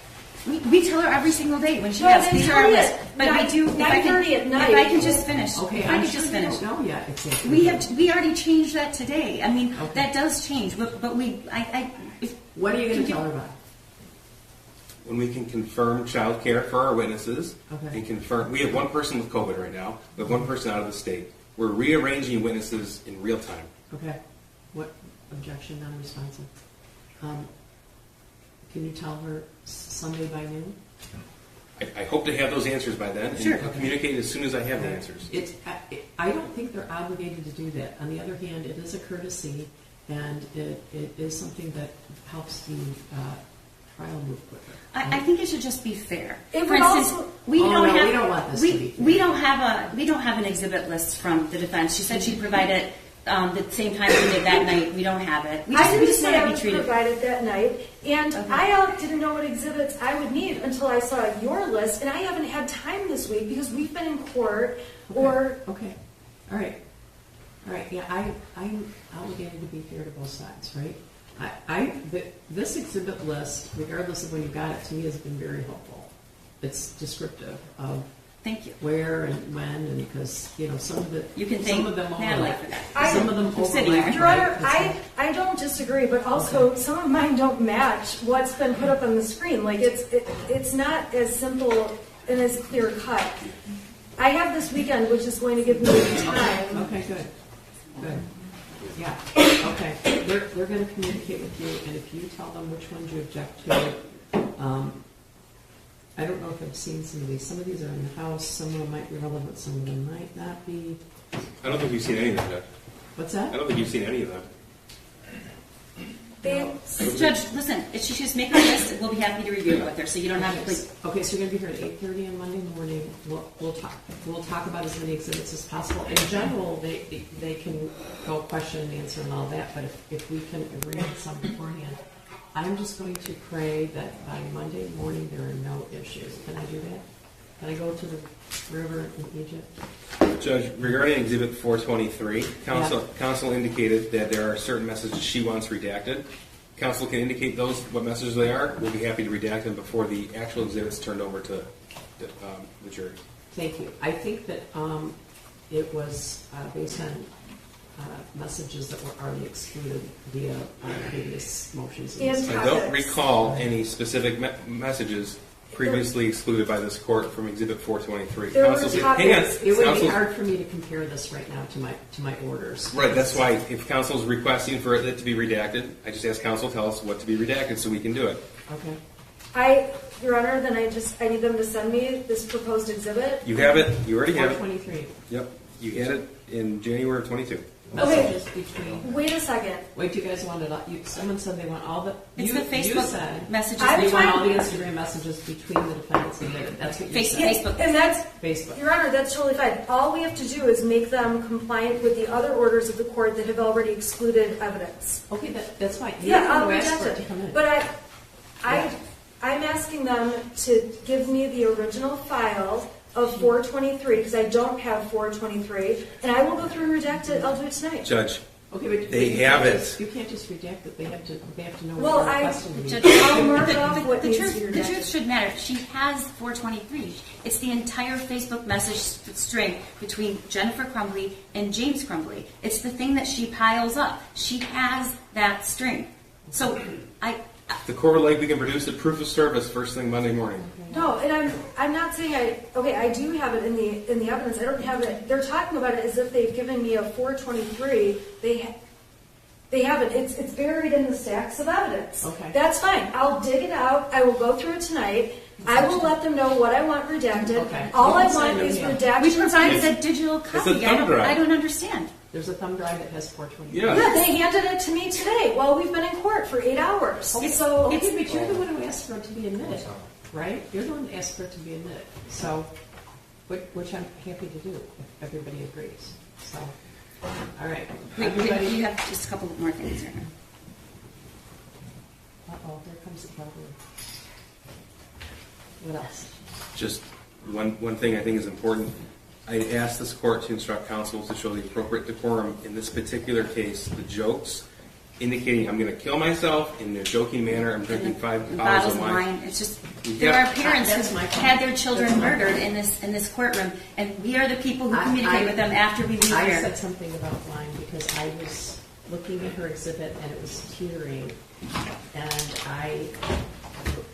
We tell her every single day when she asks. These are our list. But we do. 9:30 at night. If I can just finish. Okay. If I can just finish. Don't know yet exactly. We already changed that today. I mean, that does change. But what are you going to tell her about? when we can confirm child care for our witnesses Okay. and confirm. We have one person with COVID right now. We have one person out of the state. We're rearranging witnesses in real time. Okay. What objection, non-responsive? Can you tell her Sunday by noon? I hope to have those answers by then, and Sure. I'll communicate as soon as I have the answers. I don't think they're obligated to do that. On the other hand, it is a courtesy, and it is something that helps the trial move quicker. I think it should just be fair. It For would instance, also- we don't have we don't want this to be fair. we don't have an exhibit list from the defense. She said she'd provide it the same time we did that night. We don't have it. We I didn't just say want I to be would treated. provide it that night, and I didn't know what exhibits I would need until I saw your list, and I haven't had time this week because we've been in court or. Okay. All right. Yeah, I'm obligated to be fair to both sides, right? This exhibit list, regardless of when you got it, to me has been very helpful. It's descriptive of Thank you. where and when, and because some of the You can some thank of them Natalie overlap. for that. Some of them I'm sitting overlap. here. Your Honor, right? I don't disagree, but also some of mine don't match what's been put up on the screen. Like it's not as simple and as clear cut. I have this weekend, which is going to give me time. Okay, good. Yeah. Okay. They're going to communicate with you, and if you tell them which ones you object to, I don't know if I've seen some of these. Some of these are in the house. Some of them might be relevant. Some of them might not be. I don't think you've seen any of them, Judge. What's that? I don't think you've seen any of them. Judge, listen, if she just make a list, we'll be happy to review it with her, so you don't have to. Okay, so you're going to be here at 8:30 on Monday morning. We'll talk about as many exhibits as possible. In general, they can go question and answer and all that, but if we can agree on some beforehand, I'm just going to pray that by Monday morning there are no issues. Can I do that? Can I go to the river in Egypt? Judge, regarding Exhibit 423, counsel indicated that there are certain messages she wants redacted. Counsel can indicate what messages they are. We'll be happy to redact them before the actual exhibit's turned over to the jury. Thank you. I think that it was based on messages that were already excluded via previous motions. I don't recall any specific messages previously excluded by this court from Exhibit 423. It would be hard for me to compare this right now to my orders. Right, that's why if counsel's requesting for it to be redacted, I just ask counsel tell us what to be redacted so we can do it. Okay. Your Honor, then I need them to send me this proposed exhibit. You have it. You already have it. 423. Yep. You had it in January of 22. Messages between. Wait a second. Wait, you guys wanted. Someone said they want all the. It's the Facebook you said messages. They want all the Instagram messages between the defendants and their. That's what you said. Facebook. And that's Facebook. Your Honor, that's totally fine. All we have to do is make them compliant with the other orders of the court that have already excluded evidence. Okay, that's fine. I'll ask reject for it to it. come in. But I'm asking them to give me the original file of 423 because I don't have 423, and I will go through and reject it. I'll do it tonight. Judge. Okay, but they have it. You can't just reject it. They have to know. Well, I'll mark it off what the needs to be truth. The truth should matter. She has 423. It's the entire Facebook message string between Jennifer Crumbley and James Crumbley. It's the thing that she piles up. She has that string. So The court would like we can produce a proof of service first thing Monday morning. No, and I'm not saying I do have it in the evidence. I don't have it. They're talking about it as if they've given me a 423. They haven't. It's buried in the stacks of evidence. Okay. That's fine. I'll dig it out. I will go through it tonight. I will let them know what I want redacted. Okay. All I want is redacted. We provided a digital copy. I don't understand. There's a thumb drive that has 423. Yeah, they handed it to me today while we've been in court for 8 hours. Okay, So but you're the one who asked for it to be admitted, right? You're the one who asked for it to be admitted. So, which I'm happy to do if everybody agrees. So, all right. You have just a couple more things here. Uh-oh, here comes the problem. What else? Just one thing I think is important. I asked this court to instruct counsel to show the appropriate decorum in this particular case. The jokes indicating I'm going to kill myself in a joking manner. I'm drinking 5 bottles of wine. It's just there are parents who had their children murdered in this courtroom, and we are the people who communicate with them after we leave here. I said something about wine because I was looking at her exhibit and it was teetering, and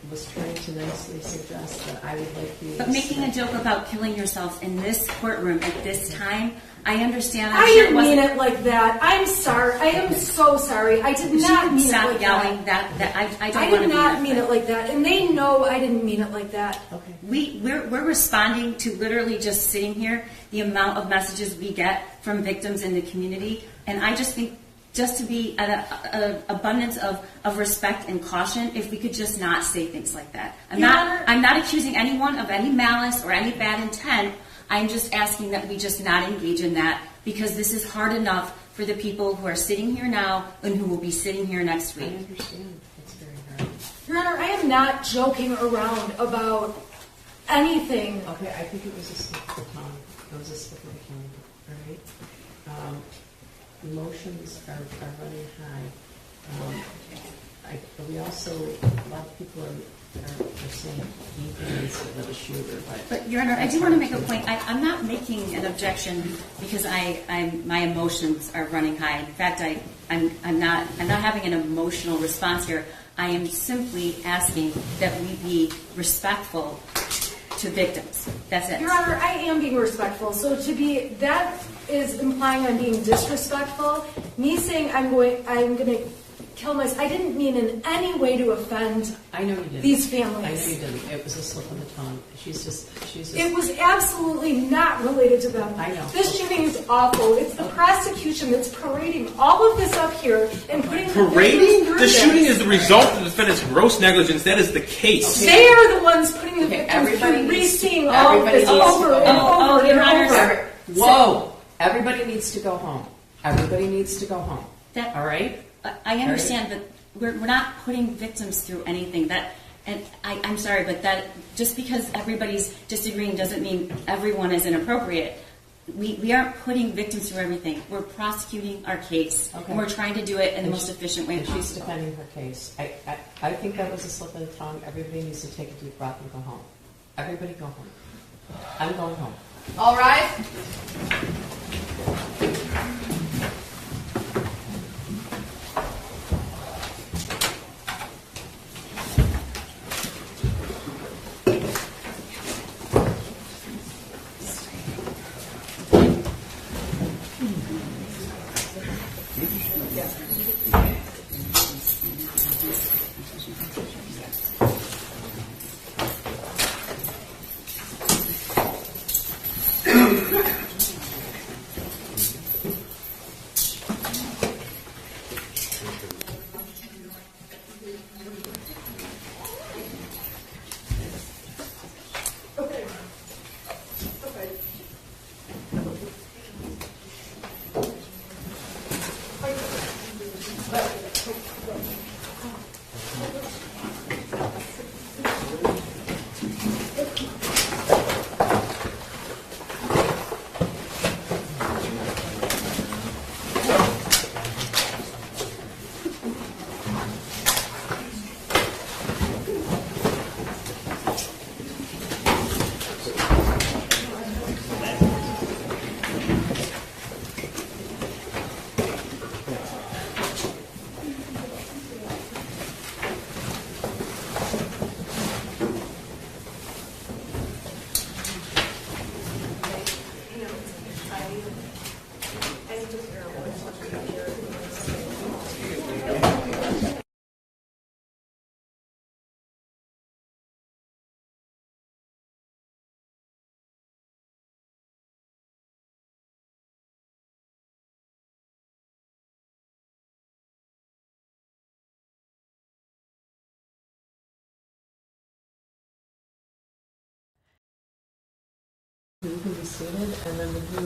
was trying to nicely suggest that I would like you. But making a joke about killing yourself in this courtroom at this time, I understand. I didn't mean it like that. I'm sorry. I am so sorry. I did not mean it like yelling that. I I did not mean it like that, and they know I didn't mean it like that. Okay. We're responding to literally just sitting here, the amount of messages we get from victims in the community, and I just think just to be an abundance of respect and caution, if we could just not say things like that. I'm not accusing anyone of any malice or any bad intent. I'm just asking that we just not engage in that, because this is hard enough for the people who are sitting here now and who will be sitting here next week. I understand. It's very hard. Your Honor, I am not joking around about anything. Okay, I think it was a slip of the tongue. It was a slip of the tongue, all right? Emotions are running high. We also, a lot of people are saying Ethan needs to let a shooter. But Your Honor, I do want to make a point. I'm not making an objection because my emotions are running high. In fact, I'm not having an emotional response here. I am simply asking that we be respectful to victims. That's it. Your Honor, I am being respectful. So that is implying I'm being disrespectful. Me saying I'm going to kill myself. I didn't mean in any way to offend these families. I know you didn't. It was a slip of the tongue. She's just. It was absolutely not related to them. I know. This shooting is awful. It's the prosecution that's parading all of this up here and putting Parading? the The shooting is the result of the defendant's gross negligence. That is the case. They are the ones putting the victims through re-seeing all of this over and over and over. Whoa! Everybody needs to go home. Everybody needs to go home. All right? I understand, but we're not putting victims through anything. And I'm sorry, but that just because everybody's disagreeing doesn't mean everyone is inappropriate. We aren't putting victims through everything. We're prosecuting our case, and we're trying to do it in the most efficient way possible. She's defending her case. I think that was a slip of the tongue. Everybody needs to take a deep breath and go home. Everybody go home. I'm going home. All right.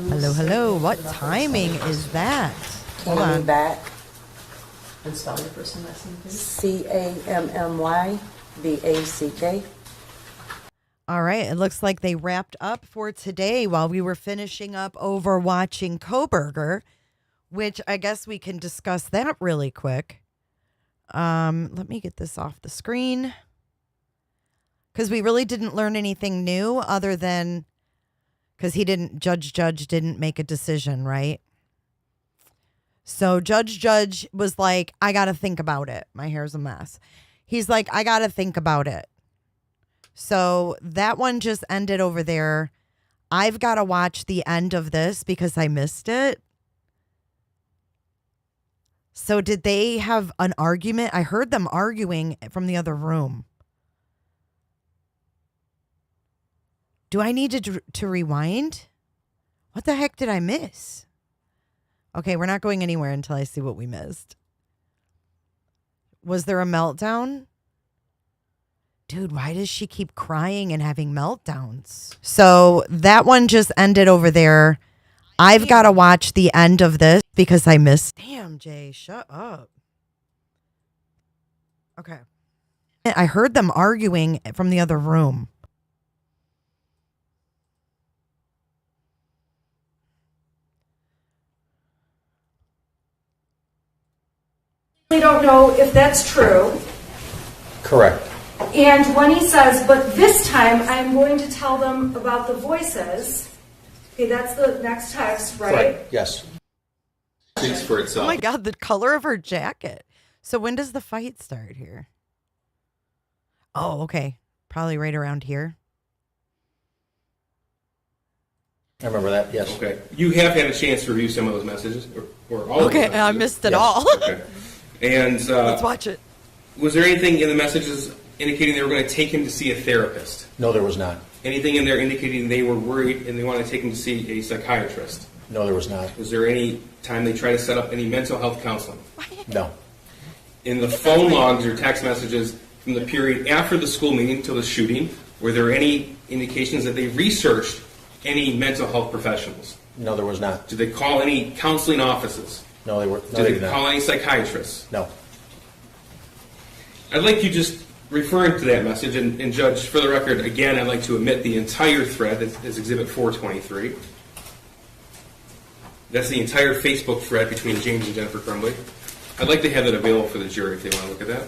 Hello, hello. What timing is that? Hold on. Back. And spell your first and last name, please. CAMMYBACK. All right. It looks like they wrapped up for today while we were finishing up over watching Koberger, which I guess we can discuss that really quick. Let me get this off the screen, because we really didn't learn anything new other than because Judge didn't make a decision, right? So Judge was like, I got to think about it. My hair's a mess. He's like, I got to think about it. So that one just ended over there. I've got to watch the end of this because I missed it. So did they have an argument? I heard them arguing from the other room. Do I need to rewind? What the heck did I miss? Okay, we're not going anywhere until I see what we missed. Was there a meltdown? Dude, why does she keep crying and having meltdowns? So that one just ended over there. I've got to watch the end of this because I missed. Damn, Jay, shut up. Okay. I heard them arguing from the other room. We don't know if that's true. Correct. And when he says, but this time I'm going to tell them about the voices. Okay, that's the next text, right? Yes. Speaks for itself. Oh my God, the color of her jacket. So when does the fight start here? Oh, okay. Probably right around here. I remember that, yes. Okay. You have had a chance to review some of those messages, or all of Okay, those I messages. missed it all. Okay. And Let's watch it. Was there anything in the messages indicating they were going to take him to see a therapist? No, there was not. Anything in there indicating they were worried and they wanted to take him to see a psychiatrist? No, there was not. Was there any time they tried to set up any mental health counseling? No. In the phone logs or text messages from the period after the school meeting until the shooting, were there any indications that they researched any mental health professionals? No, there was not. Did they call any counseling offices? No, they were. No, Did they they did call not. any psychiatrists? No. I'd like you just referring to that message, and Judge, for the record, again, I'd like to omit the entire thread that is Exhibit 423. That's the entire Facebook thread between James and Jennifer Crumbley. I'd like to have that available for the jury if they want to look at that.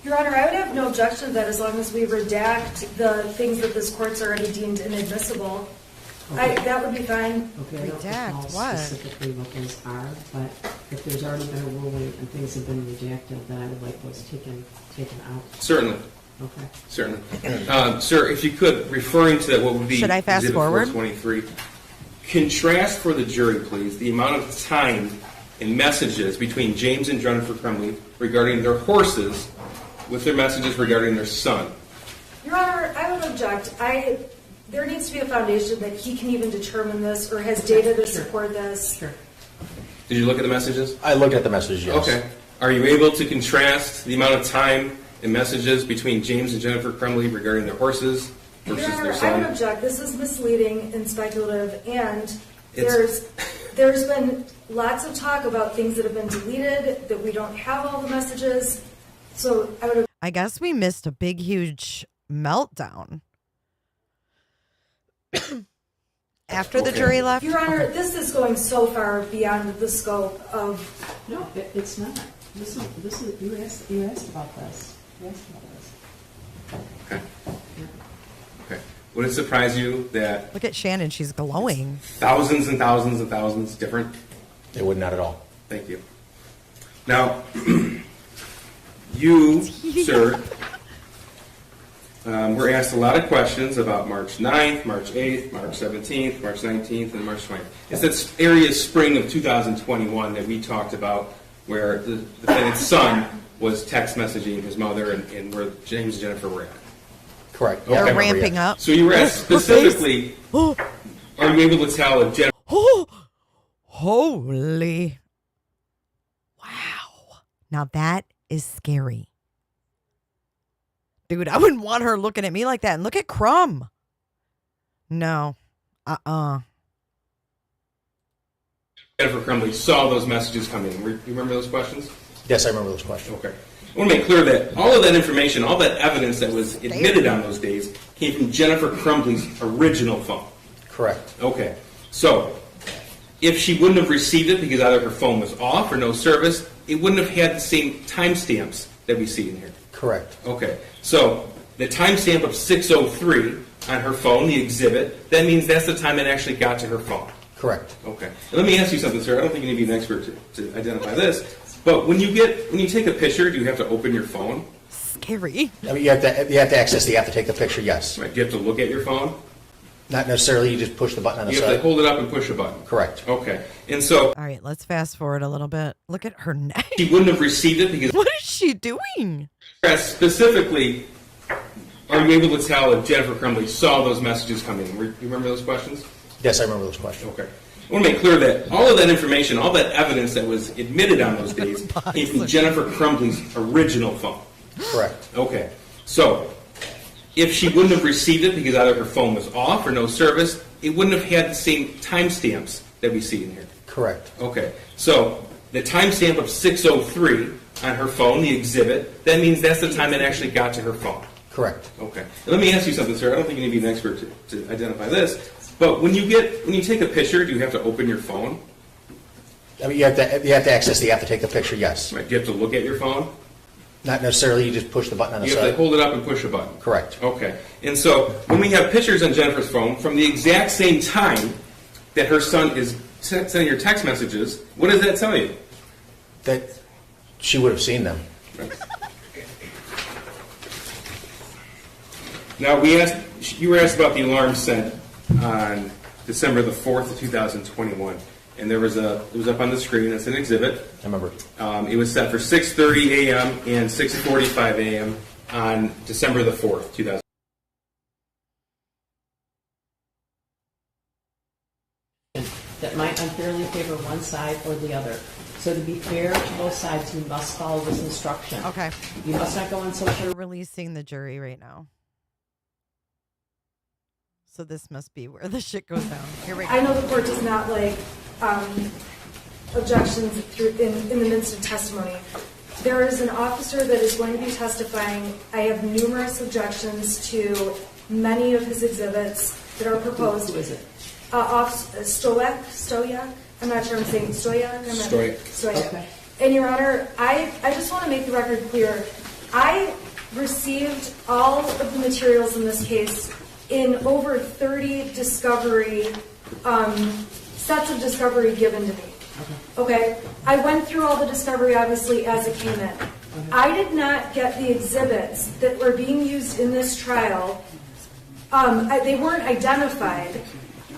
Your Honor, I would have no objection to that as long as we redact the things that this court's already deemed inadmissible. Okay. That would be fine. Okay, I don't recall specifically what those are, but if there's already been a ruling and things have been redacted, then I would like those taken out. Certainly. Okay. Certainly. Sir, if you could, referring to what would be Should I fast Exhibit forward? 423, contrast for the jury, please, the amount of time and messages between James and Jennifer Crumbley regarding their horses with their messages regarding their son. Your Honor, I would object. There needs to be a foundation that he can even determine this or has data to support this. Sure. Did you look at the messages? I looked at the messages, yes. Okay. Are you able to contrast the amount of time and messages between James and Jennifer Crumbley regarding their horses versus Your Honor, their I son? would object. This is misleading and speculative, and It's- there's been lots of talk about things that have been deleted, that we don't have all the messages. So I would. I guess we missed a big, huge meltdown. After the jury left? Your Honor, this is going so far beyond the scope of. No, it's not. This is you asked about this. You asked about this. Okay. Okay. Would it surprise you that Look at Shannon. She's glowing. thousands and thousands and thousands different? It would not at all. Thank you. Now, you, sir, were asked a lot of questions about March 9th, March 8th, March 17th, March 19th, and March 20th. It's that area spring of 2021 that we talked about where the defendant's son was text messaging his mother and where James and Jennifer were at. Correct. They're Okay. ramping up. So you were asked specifically, are you able to tell if Jennifer... Oh, holy. Wow. Now that is scary. Dude, I wouldn't want her looking at me like that. And look at Crumb. No. Jennifer Crumbley saw those messages come in. You remember those questions? Yes, I remember those questions. Okay. I want to make clear that all of that information, all that evidence that was admitted on those days came from Jennifer Crumbley's original phone. Correct. Okay. So, if she wouldn't have received it because either her phone was off or no service, it wouldn't have had the same timestamps that we see in here. Correct. Okay. So, the timestamp of 6:03 on her phone, the exhibit, that means that's the time it actually got to her phone. Correct. Okay. And let me ask you something, sir. I don't think you need to be an expert to identify this. But when you take a picture, do you have to open your phone? scary. I mean, you have to access you have to take the picture, yes. Right. Do you have to look at your phone? Not necessarily, you just push the button on the You side. have to hold it up and push a button. Correct. Okay. And so All right, let's fast forward a little bit. Look at her neck. she wouldn't have received it because What is she doing? specifically, are you able to tell if Jennifer Crumbley saw those messages coming? You remember those questions? Yes, I remember those questions. Okay. I want to make clear that all of that information, all that evidence that was admitted on those days came from Jennifer Crumbley's original phone. Correct. Okay. So, if she wouldn't have received it because either her phone was off or no service, it wouldn't have had the same timestamps that we see in here. Correct. Okay. So, the timestamp of 6:03 on her phone, the exhibit, that means that's the time it actually got to her phone. Correct. Okay. Now, let me ask you something, sir. I don't think you need to be an expert to identify this, but when you take a picture, do you have to open your phone? I mean, you have to access you have to take the picture, yes. Right. Do you have to look at your phone? Not necessarily, you just push the button on the You side. have to hold it up and push a button. Correct. Okay. And so when we have pictures on Jennifer's phone from the exact same time that her son is sending her text messages, what does that tell you? That she would have seen them. Right. Now, you were asked about the alarm sent on December the 4th of 2021. And it was up on the screen. It's an exhibit. I remember. It was set for 6:30 a.m. and 6:45 a.m. on December the 4th, 2000. That might unfairly favor one side or the other. So to be fair to both sides, you must follow this instruction. Okay. You must not go on social. We're releasing the jury right now. So this must be where the shit goes down. Here we go. I know the court does not like objections in the midst of testimony. There is an officer that is going to be testifying. I have numerous objections to many of his exhibits that are proposed. Who is it? Stoyak. I'm not sure I'm saying Stoyak. Stoyak. Okay. And Your Honor, I just want to make the record clear. I received all of the materials in this case in over 30 discovery sets of discovery given to me. Okay. I went through all the discovery obviously as it came in. I did not get the exhibits that were being used in this trial. They weren't identified.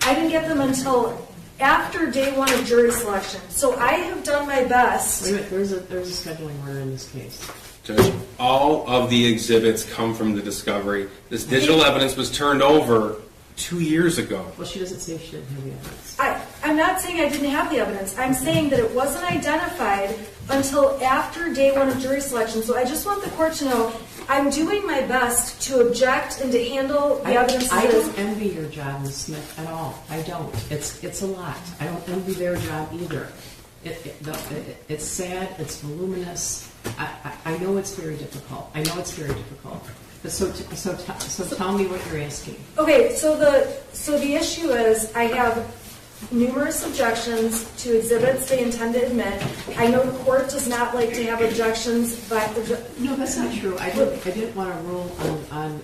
I didn't get them until after day one of jury selection. So I have done my best. Wait a minute, there's a scheduling order in this case. Judge, all of the exhibits come from the discovery. This digital evidence was turned over 2 years ago. Well, she doesn't say she didn't have the evidence. I'm not saying I didn't have the evidence. I'm saying that it wasn't identified until after day one of jury selection. So I just want the court to know I'm doing my best to object and to handle the evidence. I don't envy your job, Ms. Smith, at all. I don't. It's a lot. I don't envy their job either. It's sad. It's voluminous. I know it's very difficult. But so tell me what you're asking. Okay, so the issue is I have numerous objections to exhibits they intend to admit. I know the court does not like to have objections, but no, that's not true. I didn't want to rule on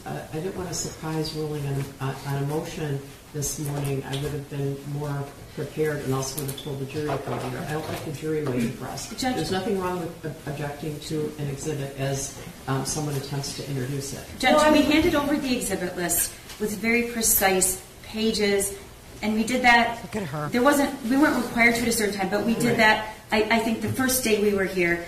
I didn't want a surprise ruling on a motion this morning. I would have been more prepared and also would have told the jury earlier. I don't like the jury waiting for us. There's nothing wrong with objecting to an exhibit as someone attempts to introduce it. Judge, we handed over the exhibit list with very precise pages, and we did that. Look at her. We weren't required to at a certain time, but we did that. I think the first day we were here,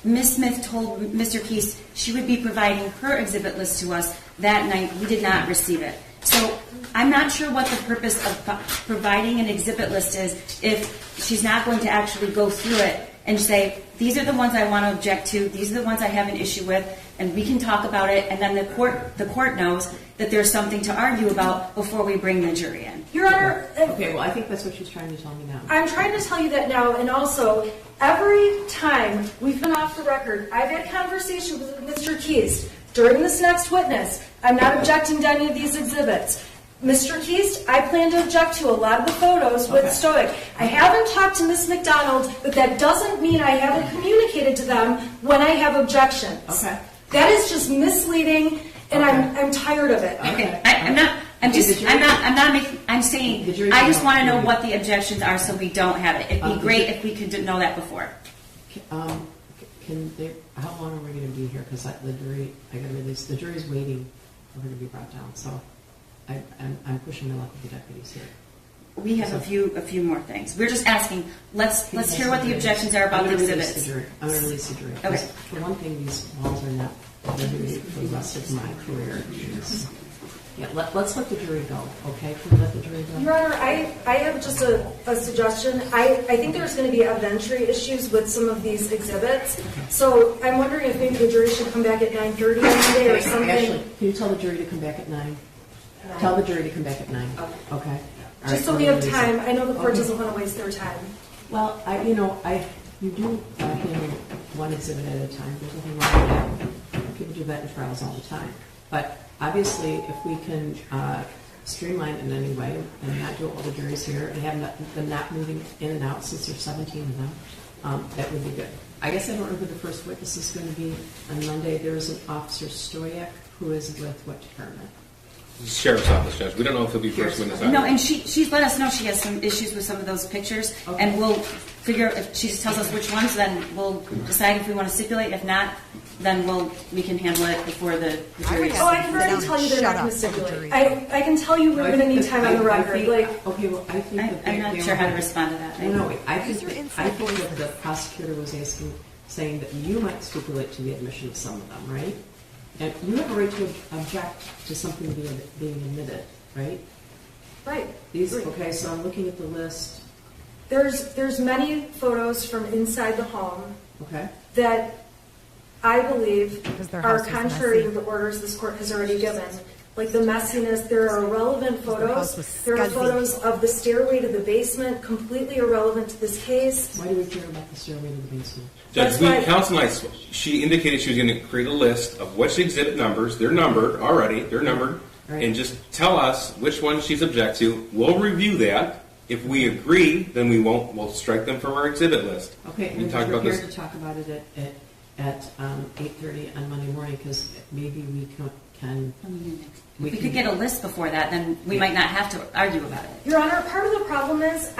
Ms. Smith told Mr. Case she would be providing her exhibit list to us that night. We did not receive it. So I'm not sure what the purpose of providing an exhibit list is if she's not going to actually go through it and say, these are the ones I want to object to, these are the ones I have an issue with, and we can talk about it, and then the court knows that there's something to argue about before we bring the jury in. Your Honor. Okay, well, I think that's what she's trying to tell me now. I'm trying to tell you that now, and also, every time we've been off the record, I've had conversations with Mr. Keast. During this next witness, I'm not objecting to any of these exhibits. Mr. Keast, I plan to object to a lot of the photos with Stoic. I haven't talked to Ms. McDonald, but that doesn't mean I haven't communicated to them when I have objections. Okay. That is just misleading, and I'm tired of it. Okay. I'm saying, I just want to know what the objections are so we don't have it. It'd be great if we could know that before. how long are we going to be here? Because the jury, the jury's waiting for her to be brought down. So I'm pushing my luck with the deputies here. We have a few more things. We're just asking, let's hear what the objections are about the exhibits. I'm going to release the jury. Okay. For one thing, these walls are not ready for the rest of my career. Yeah, let's let the jury go, okay? Can we let the jury go? Your Honor, I have just a suggestion. I think there's going to be evidentiary issues with some of these exhibits. So I'm wondering if maybe the jury should come back at 9:30 on Monday or something. Actually, can you tell the jury to come back at 9? Tell the jury to come back at 9. Okay. Just so we have time. I know the court doesn't want to waste their time. Well, you do handle one exhibit at a time. There's nothing wrong with that. People do that in trials all the time. But obviously, if we can streamline it in any way and not do all the juries here and have them not moving in and out since there's 17 of them, that would be good. I guess I don't know who the first witness is going to be on Monday. There is an Officer Stoyak who is with what department? Sheriff's Office, Judge. We don't know if he'll be first witness. No, and she's let us know she has some issues with some of those pictures, and we'll figure if she tells us which ones, then we'll decide if we want to stipulate. If not, then we can handle it before the jury. Oh, I can already tell you they're not going to stipulate. I can tell you we're going to need time on the record. I think I'm not sure how to respond to that. I think that the prosecutor was saying that you might stipulate to the admission of some of them, right? And you have a right to object to something being admitted, right? Right. Okay, so I'm looking at the list. There's many photos from inside the home that I believe are contrary to the orders this court has already given. Like the messiness, there are irrelevant photos. There are photos of the stairway to the basement, completely irrelevant to this case. Why do we care about the stairway to the basement? Judge, counsel and I, she indicated she was going to create a list of which exhibit numbers. They're numbered already. They're numbered. Right. And just tell us which ones she's object to. We'll review that. If we agree, then we won't. We'll strike them from our exhibit list. Okay, we and talk we're about here this to talk about it at 8:30 on Monday morning because maybe we can. We could get a list before that, then we might not have to argue about it. Your Honor, part of the problem is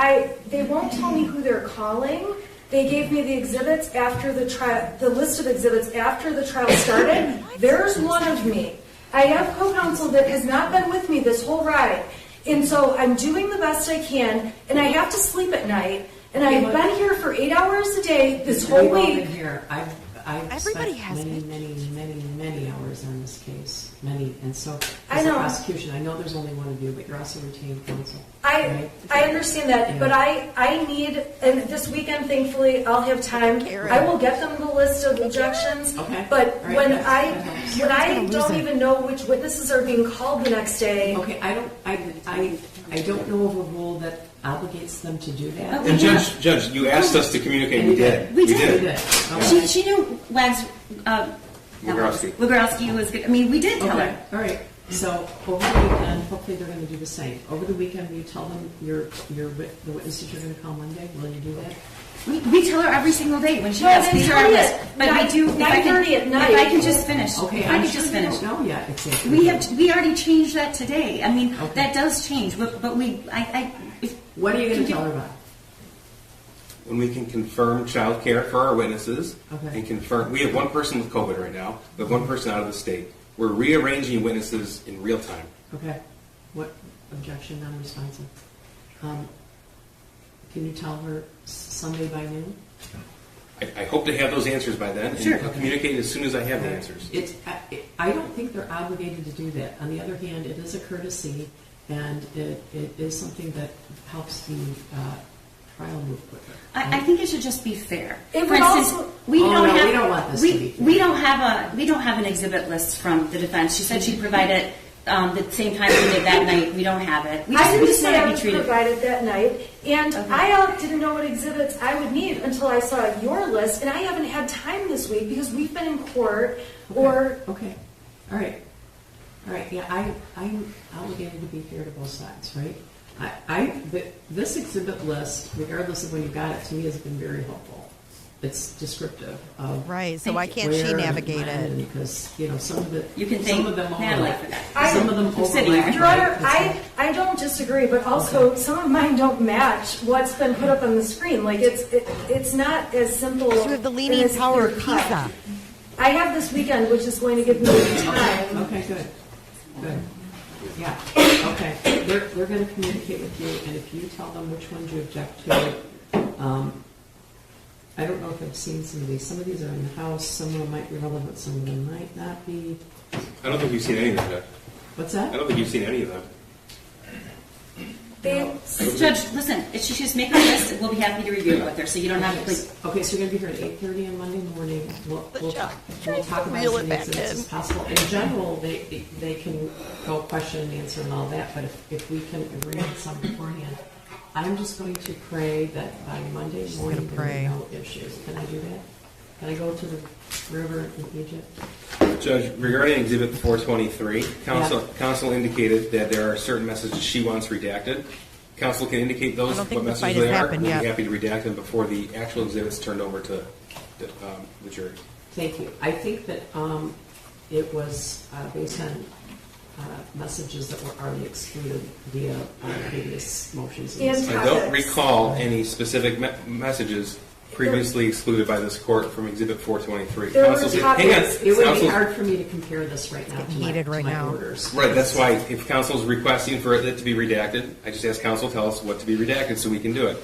they won't tell me who they're calling. They gave me the exhibits after the trial, the list of exhibits after the trial started. There's one of me. I have co-counsel that has not been with me this whole ride. And so I'm doing the best I can, and I have to sleep at night. And I've been here for 8 hours a day this whole week. I've Everybody spent has many hours on this case, and so I as know. a prosecution, I know there's only one of you, but you're also retained counsel. I understand that, but I need, and this weekend, thankfully, I'll have time. I will get them the list of objections. Okay. But Right. when I don't even know which witnesses are being called the next day. Okay, I don't know of a rule that obligates them to do that. And Judge, you asked us to communicate. We did. We did. Okay. She knew Wigorowski was good. I mean, we did tell her. All right. So over the weekend, hopefully they're going to do the same. Over the weekend, will you tell them the witnesses you're going to call Monday? Will you do that? We tell her every single day when she asks. These are our list. But we do 9:30 at night. If I can just finish. Okay, if I can just finish. Don't know yet exactly. We already changed that today. I mean, that does change. But what are you going to tell her about? When we can confirm child care for our witnesses and confirm, we have one person with COVID right now. We have one person out of the state. We're rearranging witnesses in real time. Okay. What objection non-responsive? Can you tell her Sunday by noon? I hope to have those answers by then, and I'll communicate as soon as I have the answers. I don't think they're obligated to do that. On the other hand, it is a courtesy, and it is something that helps the trial move quicker. I think it should just be fair. For instance, we don't want this to be fair. we don't have an exhibit list from the defense. She said she'd provide it the same time we did that night. We don't have it. We I didn't just say want I to would be treated. provide it that night, and I didn't know what exhibits I would need until I saw your list, and I haven't had time this week because we've been in court Okay. All right. Yeah, I'm obligated to be fair to both sides, right? This exhibit list, regardless of when you got it, to me has been very helpful. it's descriptive of right. So why can't she navigate it? Because some of it, you can some thank of them Natalie for that. Some of them overlap. Your Honor, I don't disagree, but also some of mine don't match what's been put up on the screen. Like it's not as simple. You have the Leaning Tower of Pisa. I have this weekend, which is going to give me time. Okay, good. Yeah. Okay. They're going to communicate with you, and if you tell them which ones you object to, I don't know if I've seen some of these. Some of these are in the House. Some of them might be relevant. Some of them might not be. I don't think you've seen any of them, Judge. What's that? I don't think you've seen any of them. Judge, listen, if she just make a list, we'll be happy to review it with her, so you don't have to please. Okay, so you're going to be here at 8:30 on Monday morning. We'll talk about as many exhibits as possible. In general, they can go question and answer and all that, but if we can agree on some beforehand, I'm just going to pray that by Monday morning there are no issues. Can I do that? Can I go to the river in Egypt? Judge, regarding Exhibit 423, counsel indicated that there are certain messages she wants redacted. Counsel can indicate those, what messages they are, and we'll be happy to redact them before the actual exhibits turned over to the jury. Thank you. I think that it was based on messages that were already excluded via previous motions. I don't recall any specific messages previously excluded by this court from Exhibit 423. It would be hard for me to compare this right now to my orders. Right, that's why if counsel is requesting for it to be redacted, I just ask counsel tell us what to be redacted so we can do it.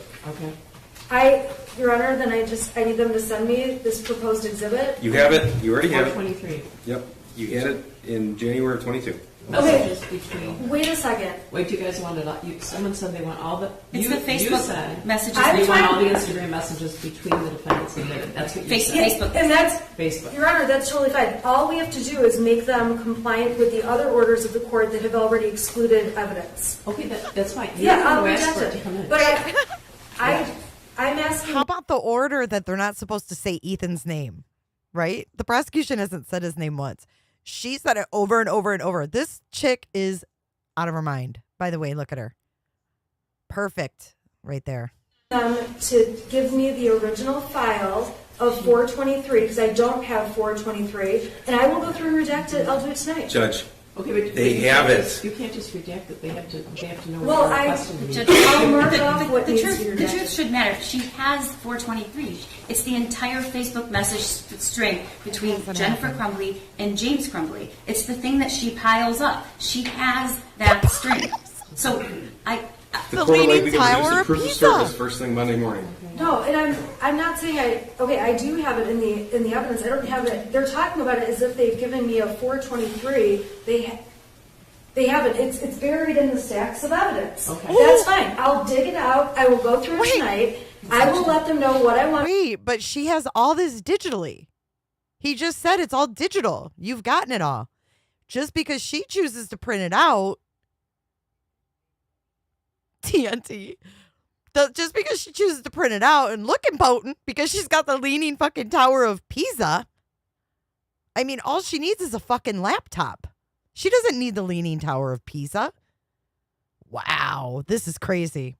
Okay. Your Honor, then I need them to send me this proposed exhibit. You have it. You already have it. 423. Yep. You had it in January of 22. Messages between. Wait a second. Wait, you guys wanted. Someone said they want all the. It's the Facebook messages. They want all the Instagram messages between the defendants and the. That's what you said. Facebook. And that's Facebook. Your Honor, that's totally fine. All we have to do is make them compliant with the other orders of the court that have already excluded evidence. Okay, that's fine. I'll ask reject for it it. to come in. But I'm asking. How about the order that they're not supposed to say Ethan's name, right? The prosecution hasn't said his name once. She said it over and over and over. This chick is out of her mind. By the way, look at her. Perfect right there. To give me the original file of 423 because I don't have 423, and I will go through and redact it. I'll do it tonight. Judge, okay, but they have it. You can't just redact it. They have to know. Well, I'll mark it off what needs to be redacted. The truth should matter. She has 423. It's the entire Facebook message string between Jennifer Crumbley and James Crumbley. It's the thing that she piles up. She has that string. So the Leaning Tower of Pisa. First thing Monday morning. No, and I'm not saying I do have it in the evidence. I don't have it. They're talking about it as if they've given me a 423. They have it. It's buried in the stacks of evidence. Okay. That's fine. I'll dig it out. I will go through it tonight. I will let them know what I want. Wait, but she has all this digitally. He just said it's all digital. You've gotten it all. Just because she chooses to print it out, TNT. Just because she chooses to print it out and look impotent because she's got the Leaning fucking Tower of Pisa. I mean, all she needs is a fucking laptop. She doesn't need the Leaning Tower of Pisa. Wow, this is crazy.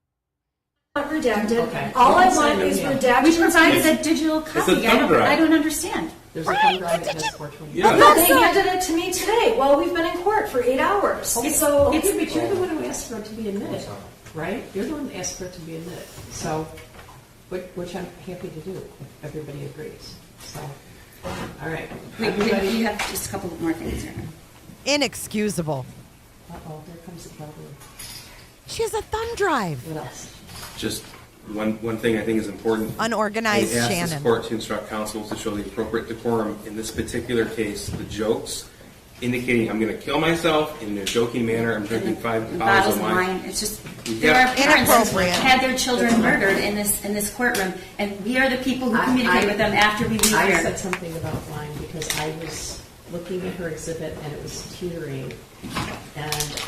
Redacted. Okay. All I want is redacted. We provided a digital copy. I don't understand. There's a thumb drive that has 420. They handed it to me today while we've been in court for 8 hours. Okay, but you're the one who asked for it to be admitted, right? You're the one who asked for it to be admitted. So, which I'm happy to do if everybody agrees. So, all right. We have just a couple more things here. Inexcusable. Uh-oh, there comes the cavalry. She has a thumb drive. What else? Just one thing I think is important. Unorganized I asked Shannon. this court to instruct counsel to show the appropriate decorum in this particular case. The jokes indicating I'm going to kill myself in a joking manner. I'm drinking 5 bottles of wine. It's just there are parents who had their children murdered in this courtroom, and we are the people who communicate with them after we leave here. I said something about wine because I was looking at her exhibit and it was teetering, and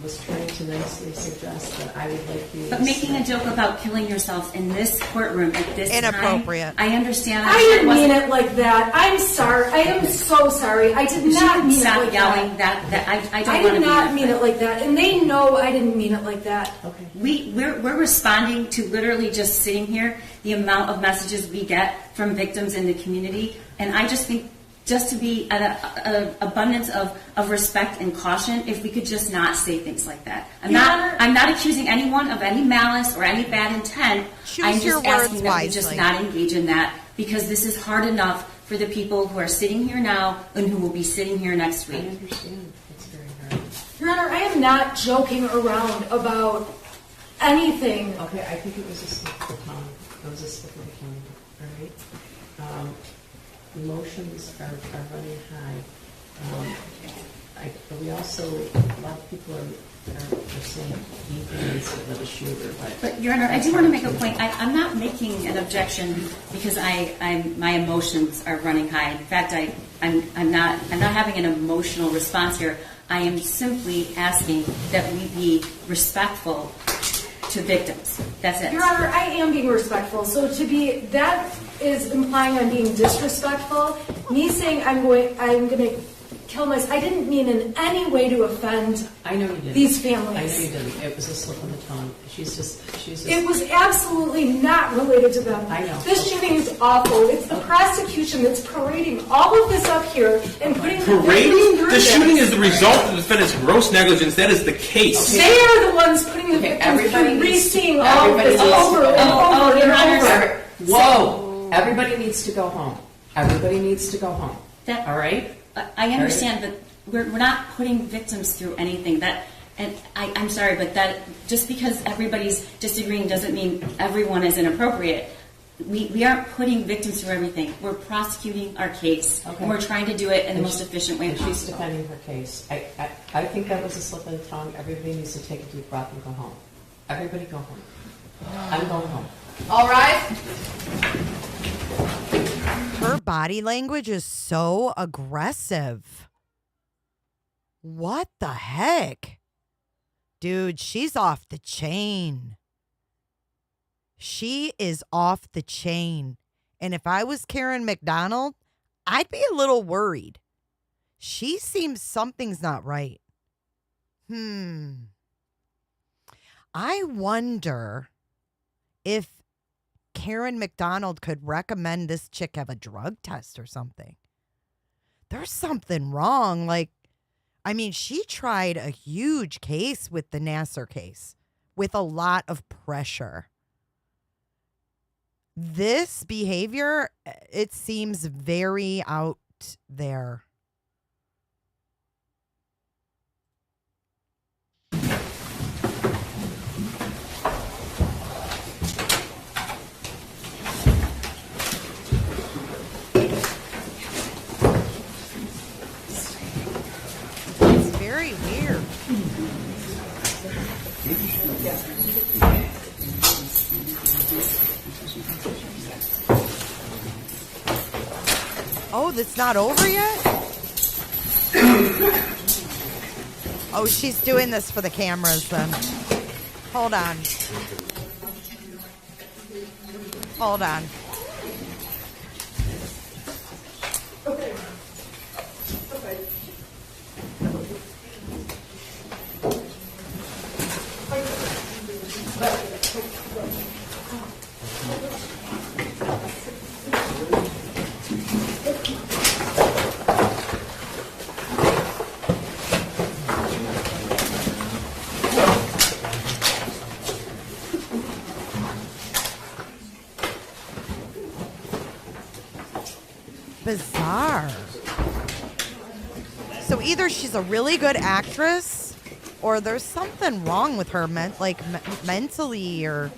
was trying to nicely suggest that I would like you. But making a joke about killing yourself in this courtroom at this Inappropriate. time, I understand. I didn't mean it like that. I'm sorry. I am so sorry. I did not mean it like yelling that. I don't I want to did not mean it like that, and they know I didn't mean it like that. Okay. We're responding to literally just sitting here, the amount of messages we get from victims in the community, and I just think just to be at an abundance of respect and caution, if we could just not say things like that. I'm not accusing anyone of any malice or any bad intent. I'm your just asking words that we just wisely. not engage in that, because this is hard enough for the people who are sitting here now and who will be sitting here next week. I understand. It's very hard. Your Honor, I am not joking around about anything. Okay, I think it was a slip of the tongue. It was a slip of the tongue. All right. Emotions are running high. We also, a lot of people are saying Ethan is the shooter. But Your Honor, I do want to make a point. I'm not making an objection because my emotions are running high. In fact, I'm not having an emotional response here. I am simply asking that we be respectful to victims. That's it. Your Honor, I am being respectful. So that is implying I'm being disrespectful. Me saying I'm going to kill myself. I didn't mean in any way to offend I know you didn't. These families. I know you didn't. It was a slip of the tongue. She's just. It was absolutely not related to them. I know. This shooting is awful. It's the prosecution that's parading all of this up here and putting Parading? through The this. shooting is the result of the defendant's gross negligence. That is the case. They are the ones putting the victims through, re-seeing all of this over and over and over. Whoa! Everybody needs to go home. Everybody needs to go home. All right? I understand, but we're not putting victims through anything. I'm sorry, but that just because everybody's disagreeing doesn't mean everyone is inappropriate. We aren't putting victims through everything. We're prosecuting our case, and we're trying to do it in the most efficient way possible. She's defending her case. I think that was a slip of the tongue. Everybody needs to take a deep breath and go home. Everybody go home. I'm going home. All right. Her body language is so aggressive. What the heck? Dude, she's off the chain. She is off the chain. And if I was Karen McDonald, I'd be a little worried. She seems something's not right. I wonder if Karen McDonald could recommend this chick have a drug test or something. There's something wrong. She tried a huge case with the Nassar case with a lot of pressure. This behavior, it seems very out there. Very weird. Oh, that's not over yet? Oh, she's doing this for the cameras then. Hold on. Hold on. Okay. Okay. Bizarre. So either she's a really good actress or there's something wrong with her mentally or...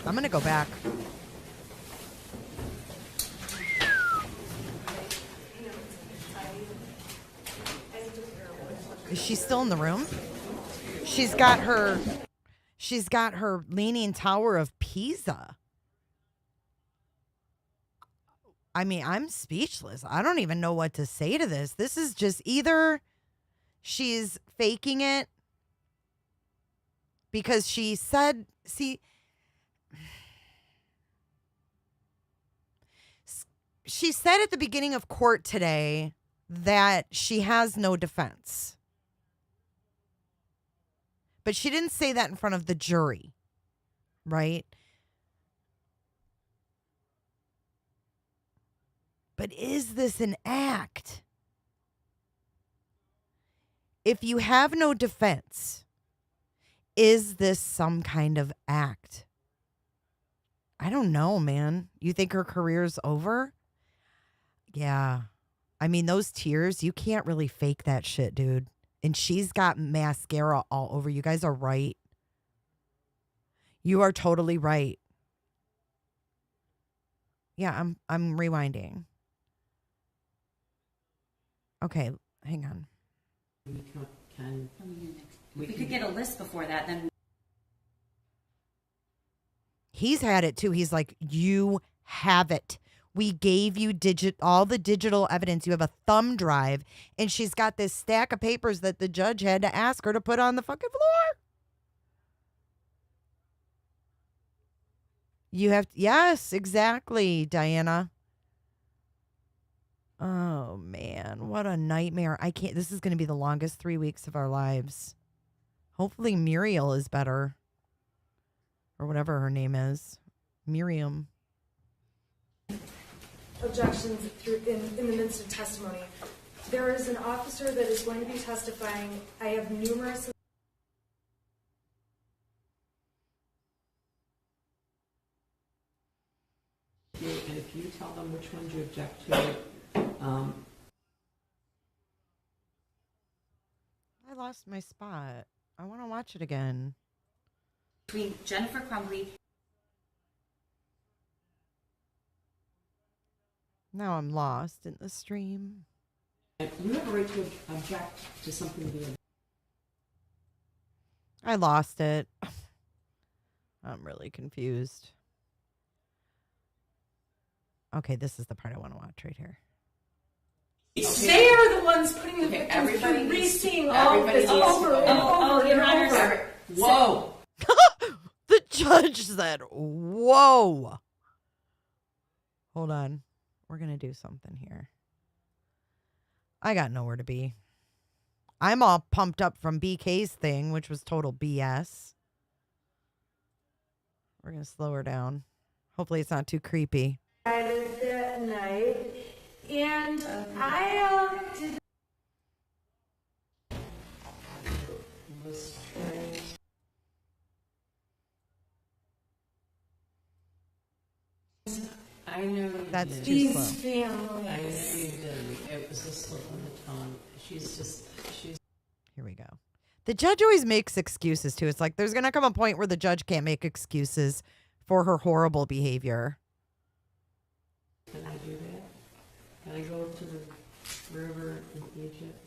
I'm going to go back. Is she still in the room? She's got her Leaning Tower of Pisa. I'm speechless. I don't even know what to say to this. This is just either she's faking it because she said, she said at the beginning of court today that she has no defense. But she didn't say that in front of the jury, right? But is this an act? If you have no defense, is this some kind of act? I don't know, man. You think her career's over? Yeah. I mean, those tears, you can't really fake that shit, dude. And she's got mascara all over. You guys are right. You are totally right. Yeah, I'm rewinding. Okay, hang on. We could get a list before that, then. He's had it too. He's like, you have it. We gave you all the digital evidence. You have a thumb drive, and she's got this stack of papers that the judge had to ask her to put on the fucking floor. You have yes, exactly, Diana. Oh man, what a nightmare. I can't, this is going to be the longest 3 weeks of our lives. Hopefully Muriel is better. Or whatever her name is. Miriam. Objections in the midst of testimony. There is an officer that is going to be testifying. I have numerous. And if you tell them which ones you object to, I lost my spot. I want to watch it again. Between Jennifer Crumbley. Now I'm lost in the stream. You have a right to object to something being. I lost it. I'm really confused. Okay, this is the part I want to watch right here. They are the ones putting the victims through re-seeing all of this over and over and over. Whoa. The judge said, whoa. Hold on. We're going to do something here. I got nowhere to be. I'm all pumped up from BK's thing, which was total BS. We're going to slow her down. Hopefully it's not too creepy. That night, and I did. I know that's too these slow. families. I know you did. It was a slip on the tongue. She's. Here we go. The judge always makes excuses too. It's like there's going to come a point where the judge can't make excuses for her horrible behavior. Can I do that? Can I go to the river in Egypt?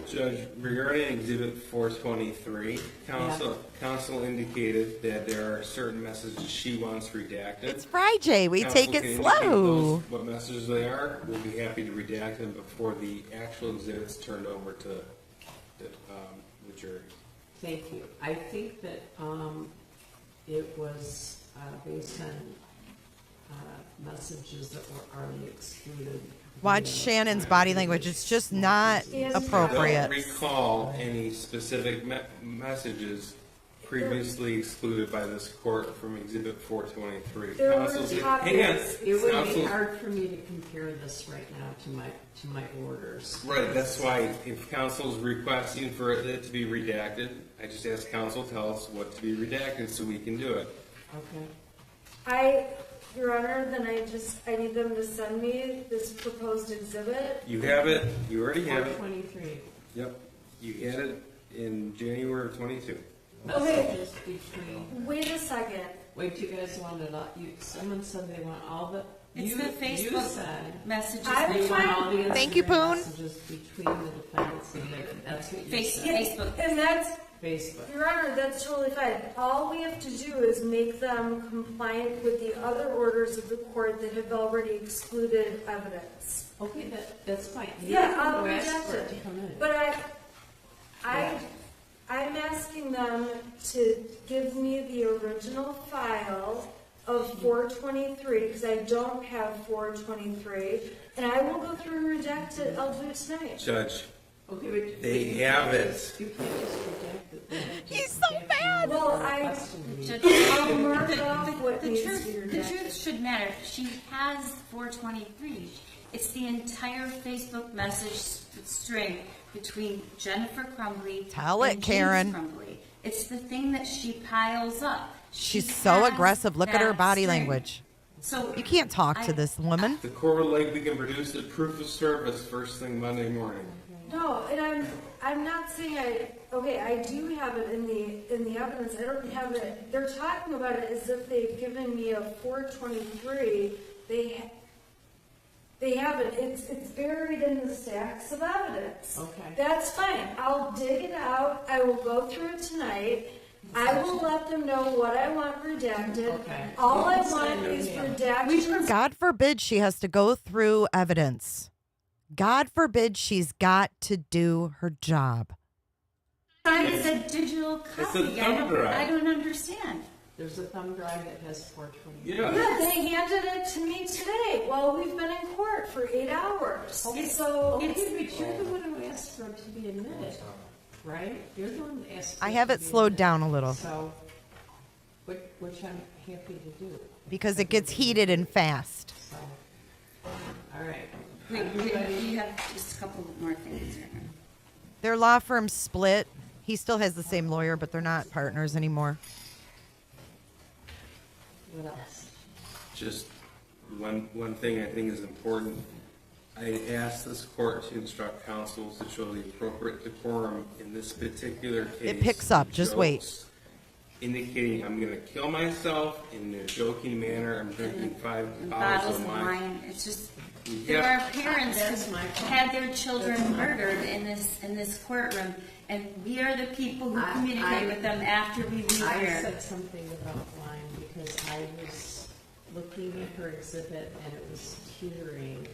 Judge, regarding Exhibit 423, counsel indicated that there are certain messages she wants redacted. It's Friday. We Counsel take it can slow. indicate what messages they are. We'll be happy to redact them before the actual exhibit's turned over to the jury. Thank you. I think that it was based on messages that were already excluded. Watch Shannon's body language. It's just not appropriate. I don't recall any specific messages previously excluded by this court from Exhibit 423. There were Counsel's, topics. hang on. It would be Counsel's- hard for me to compare this right now to my orders. Right, that's why if counsel's requesting for it to be redacted, I just ask counsel tell us what to be redacted so we can do it. Okay. Your Honor, then I need them to send me this proposed exhibit. You have it. You already have it. 423. Yep. You had it in January of 22. Messages between. Wait a second. Wait, you guys wanted someone said they want all the. It's the Facebook you said messages. they want all the Thank you, Instagram Poon. messages between the defendants and the, that's what you said. Facebook. And that's, Facebook. Your Honor, that's totally fine. All we have to do is make them compliant with the other orders of the court that have already excluded evidence. Okay, that's fine. Yeah, I'll Go ask reject for it to it. come in. But I'm asking them to give me the original file of 423, because I don't have 423, and I will go through and reject it. I'll do it tonight. Judge, they have it. He's so bad. Well, I'll mark off what needs to be The rejected. truth should matter. She has 423. It's the entire Facebook message string between Jennifer Crumbley Tell it, and Karen. James Crumbley. It's the thing that she piles up. She's so aggressive. Look at her that body string. language. So You can't talk to this woman. The court would like we can produce a proof of service first thing Monday morning. No, and I'm not saying I do have it in the evidence. I don't have it. They're talking about it as if they've given me a 423. They have it. It's buried in the stacks of evidence. Okay. That's fine. I'll dig it out. I will go through it tonight. I will let them know what I want redacted. Okay. All I want is redacted. God forbid she has to go through evidence. God forbid she's got to do her job. It's a digital It's copy. a thumb drive. I don't understand. There's a thumb drive that has 420. Yeah. Yeah, they handed it to me today while we've been in court for 8 hours. Okay, So but you're the one who asked for it to be admitted, right? You're the one who asked for I it have to it be slowed admitted. down a little So, which I'm happy to do. because it gets heated and fast. So, all right. We have just a couple more things here. Their law firm split. He still has the same lawyer, but they're not partners anymore. What else? Just one thing I think is important. I asked this court to instruct counsel to show the appropriate decorum in this particular case. It picks up. Just wait. indicating I'm going to kill myself in a joking manner. I'm drinking 5 bottles of wine. It's just there are parents who had their children murdered in this courtroom, and we are the people who communicate with them after we leave I here. said something about wine because I was looking at her exhibit and it was teetering.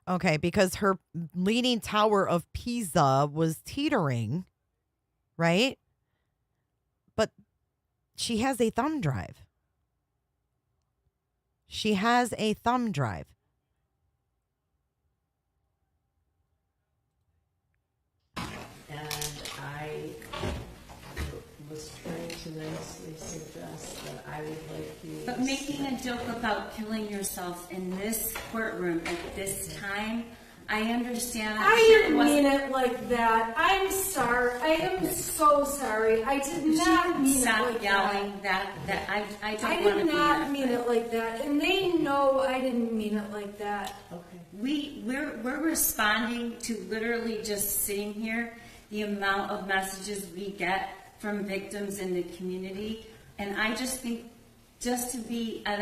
Okay, because her Leaning Tower of Pisa was teetering, right? But she has a thumb drive. She has a thumb drive. And I was trying to nicely suggest that I would like you But making a joke about killing yourself in this courtroom at this time, I understand. I didn't mean it like that. I'm sorry. I am so sorry. I did not mean it like yelling that. I don't I want to did be not that. mean it like that, and they know I didn't mean it like that. Okay. We're responding to literally just sitting here, the amount of messages we get from victims in the community, and I just think just to be at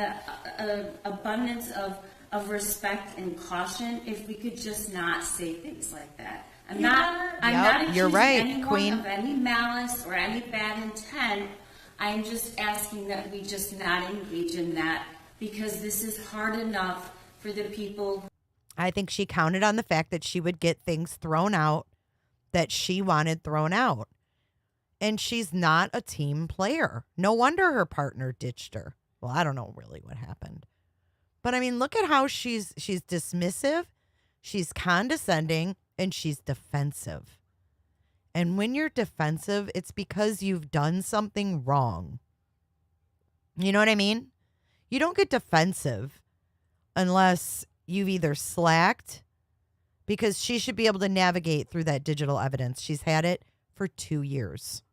a abundance of respect and caution, if we could just not say things like that. I'm not accusing you're right, anyone Queen. of any malice or any bad intent. I'm just asking that we just not engage in that, because this is hard enough for the people. I think she counted on the fact that she would get things thrown out that she wanted thrown out. And she's not a team player. No wonder her partner ditched her. Well, I don't know really what happened. But I mean, look at how she's dismissive, she's condescending, and she's defensive. And when you're defensive, it's because you've done something wrong. You know what I mean? You don't get defensive unless you've either slacked, because she should be able to navigate through that digital evidence. She's had it for 2 years.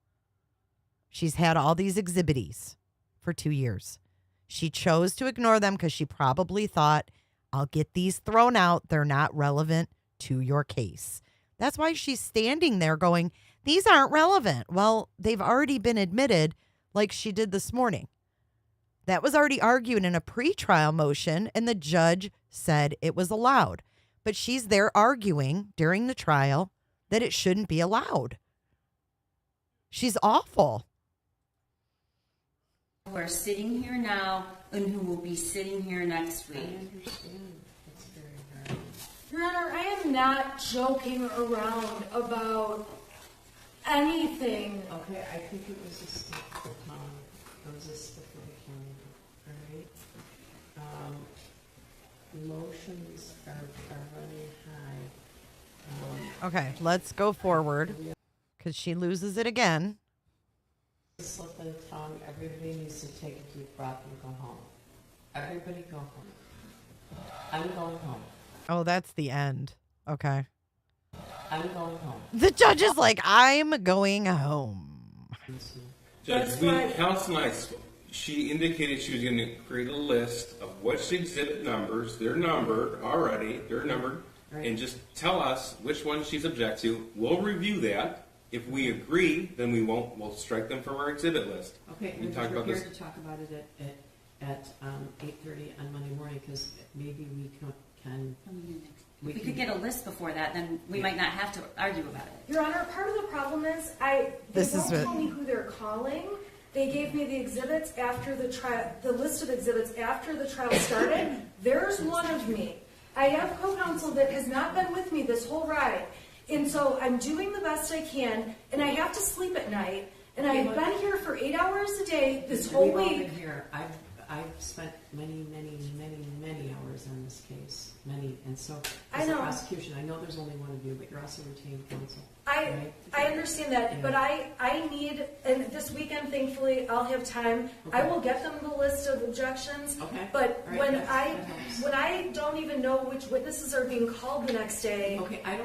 She's had all these exhibits for 2 years. She chose to ignore them because she probably thought, I'll get these thrown out. They're not relevant to your case. That's why she's standing there going, these aren't relevant. Well, they've already been admitted, like she did this morning. That was already argued in a pretrial motion, and the judge said it was allowed. But she's there arguing during the trial that it shouldn't be allowed. She's awful. Who are sitting here now and who will be sitting here next week. I understand. It's very hard. Your Honor, I am not joking around about anything. Okay, I think it was a slip of the tongue. It was a slip of the tongue, all right? Emotions are running high. Okay, let's go forward because she loses it again. Slip of the tongue. Everybody needs to take a deep breath and go home. Everybody go home. I'm going home. Oh, that's the end. Okay. I'm going home. The judge is like, I'm going home. Judge, counsel and I, she indicated she was going to create a list of which exhibit numbers, they're numbered already, right, and just tell us which one she's object to. We'll review that. If we agree, then we'll strike them from our exhibit list. Okay, and we're prepared to talk about it at 8:30 on Monday morning, because maybe we can. We could get a list before that, then we might not have to argue about it. Your Honor, part of the problem is they won't tell me who they're calling. They gave me the exhibits after the trial, the list of exhibits after the trial started. There's one of me. I have co-counsel that has not been with me this whole ride. And so I'm doing the best I can, and I have to sleep at night. And I've been here for 8 hours a day this whole week. Been here. I've spent many hours on this case, and so as a prosecution, I know there's only one of you, but you're also retained counsel. I understand that, yeah. But I need, and this weekend, thankfully, I'll have time. Okay. I will get them the list of objections. Okay. But right, when I don't even know which witnesses are being called the next day. Okay, I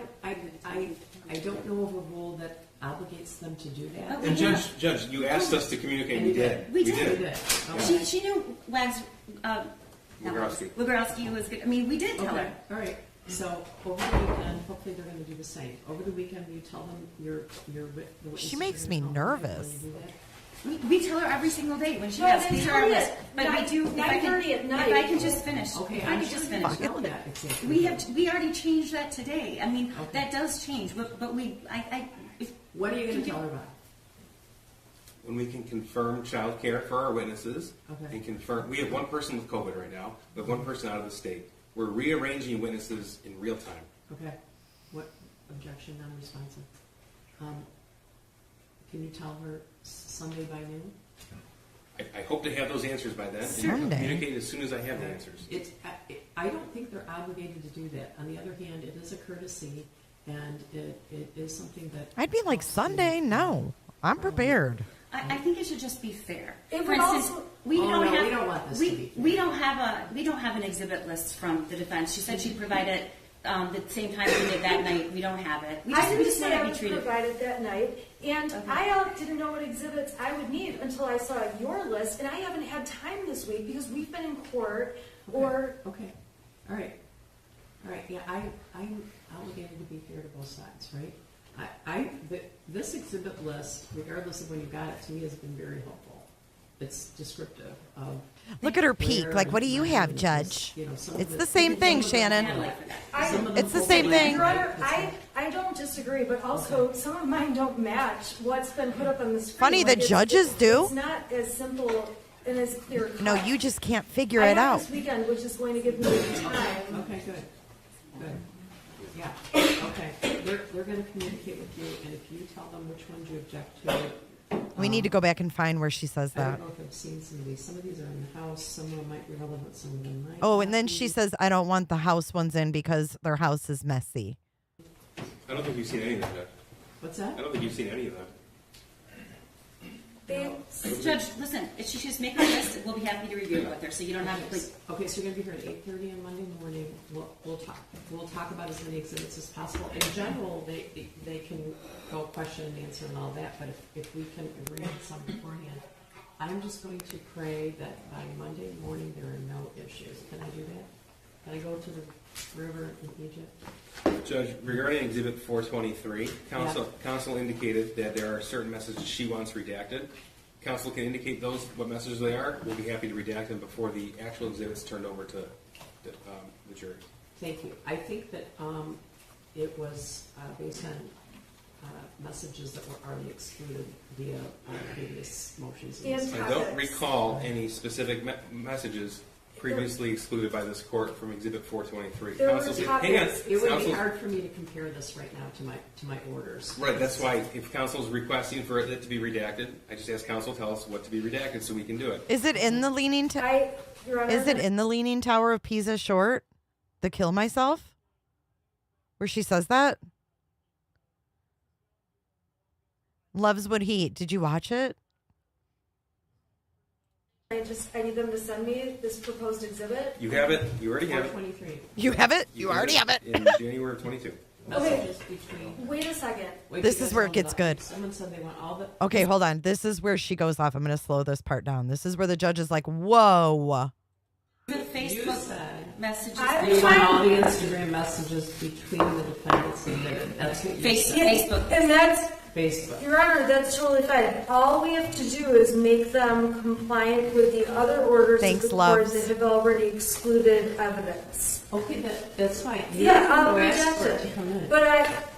don't know of a rule that obligates them to do that. And Judge, you asked us to communicate. We did. We did. Okay. She knew Wagorowski was good. I mean, we did tell her. All right. So over the weekend, hopefully they're going to do the same. Over the weekend, will you tell them the witnesses? She makes me nervous. We tell her every single day when she has these are our list. But we do 9:30 at night. If I can just finish. Okay, if I can just finish. Exactly. We already changed that today. I mean, that does change. But what are you going to tell her about? When we can confirm child care for our witnesses, and confirm, we have one person with COVID right now. We have one person out of the state. We're rearranging witnesses in real time. Okay. What objection non-responsive? Can you tell her Sunday by noon? I hope to have those answers by then. Sunday. And communicate as soon as I have the answers. I don't think they're obligated to do that. On the other hand, it is a courtesy, and it is something that I'd be like, Sunday? No, I'm prepared. I think it should just be fair. It For instance, we don't have an exhibit list from the defense. She said she'd provide it the same time we did that night. We don't have it. We just want to be treated. Provided that night, and I didn't know what exhibits I would need until I saw your list, and I haven't had time this week because we've been in court. Okay. All right. Yeah, I'm obligated to be fair to both sides, right? This exhibit list, regardless of when you got it, to me has been very helpful. It's descriptive of. Look at her peek. Like, what do you have, Judge? It's the same thing, Shannon. It's the same thing. Your Honor, I don't disagree, but also some of mine don't match what's been put up on the screen. Funny, the judges do. It's not as simple and as clear. No, you just can't figure it out. This weekend, which is going to give me time. Okay, good. Yeah. Okay. They're going to communicate with you, and if you tell them which ones you object to. We need to go back and find where she says I that. don't know if I've seen some of these. Some of these are in the house. Some of them might be relevant. Some of them might. Oh, and then she says, I don't want the house ones in because their house is messy. I don't think you've seen any of them yet. What's that? I don't think you've seen any of them. Judge, listen, if she just make a list, we'll be happy to review it with her, so you don't have to please. Okay, so you're going to be here at 8:30 on Monday morning. We'll talk. We'll talk about as many exhibits as possible. In general, they can go question and answer and all that, but if we can agree on some beforehand, I'm just going to pray that by Monday morning there are no issues. Can I do that? Can I go to the river in Egypt? Judge, regarding Exhibit 423, counsel indicated that there are certain messages she wants redacted. Counsel can indicate what messages they are. We'll be happy to redact them before the actual exhibits turned over to the jury. Thank you. I think that it was based on messages that were already excluded via previous motions. I don't recall any specific messages previously excluded by this court from Exhibit 423. There were Counsel, topics- hang on. It would Counsel- be hard for me to compare this right now to my orders. Right, that's why if counsel's requesting for it to be redacted, I just ask counsel tell us what to be redacted so we can do it. Is it in the Leaning Tower? Your Honor, Is it in the Leaning Tower of Pisa short? The Kill Myself? Where she says that? Loves Would Heat. Did you watch it? I need them to send me this proposed exhibit. You have it. You already have it. 423. You have it? You already have it. In January of 22. Messages between. Wait a second. Wait, This you is guys where it hold gets on. good. Someone said they want all the. Okay, hold on. This is where she goes off. I'm going to slow this part down. This is where the judge is like, whoa. The Facebook messages. You want all the Instagram messages between the defendants and that's what you said. Facebook. And that's, Facebook. Your Honor, that's totally fine. All we have to do is make them compliant with the other orders Thanks, of the court loves. that have already excluded evidence. Okay, that's fine. You Yeah, can I'll go ask reject for it to it. come in. But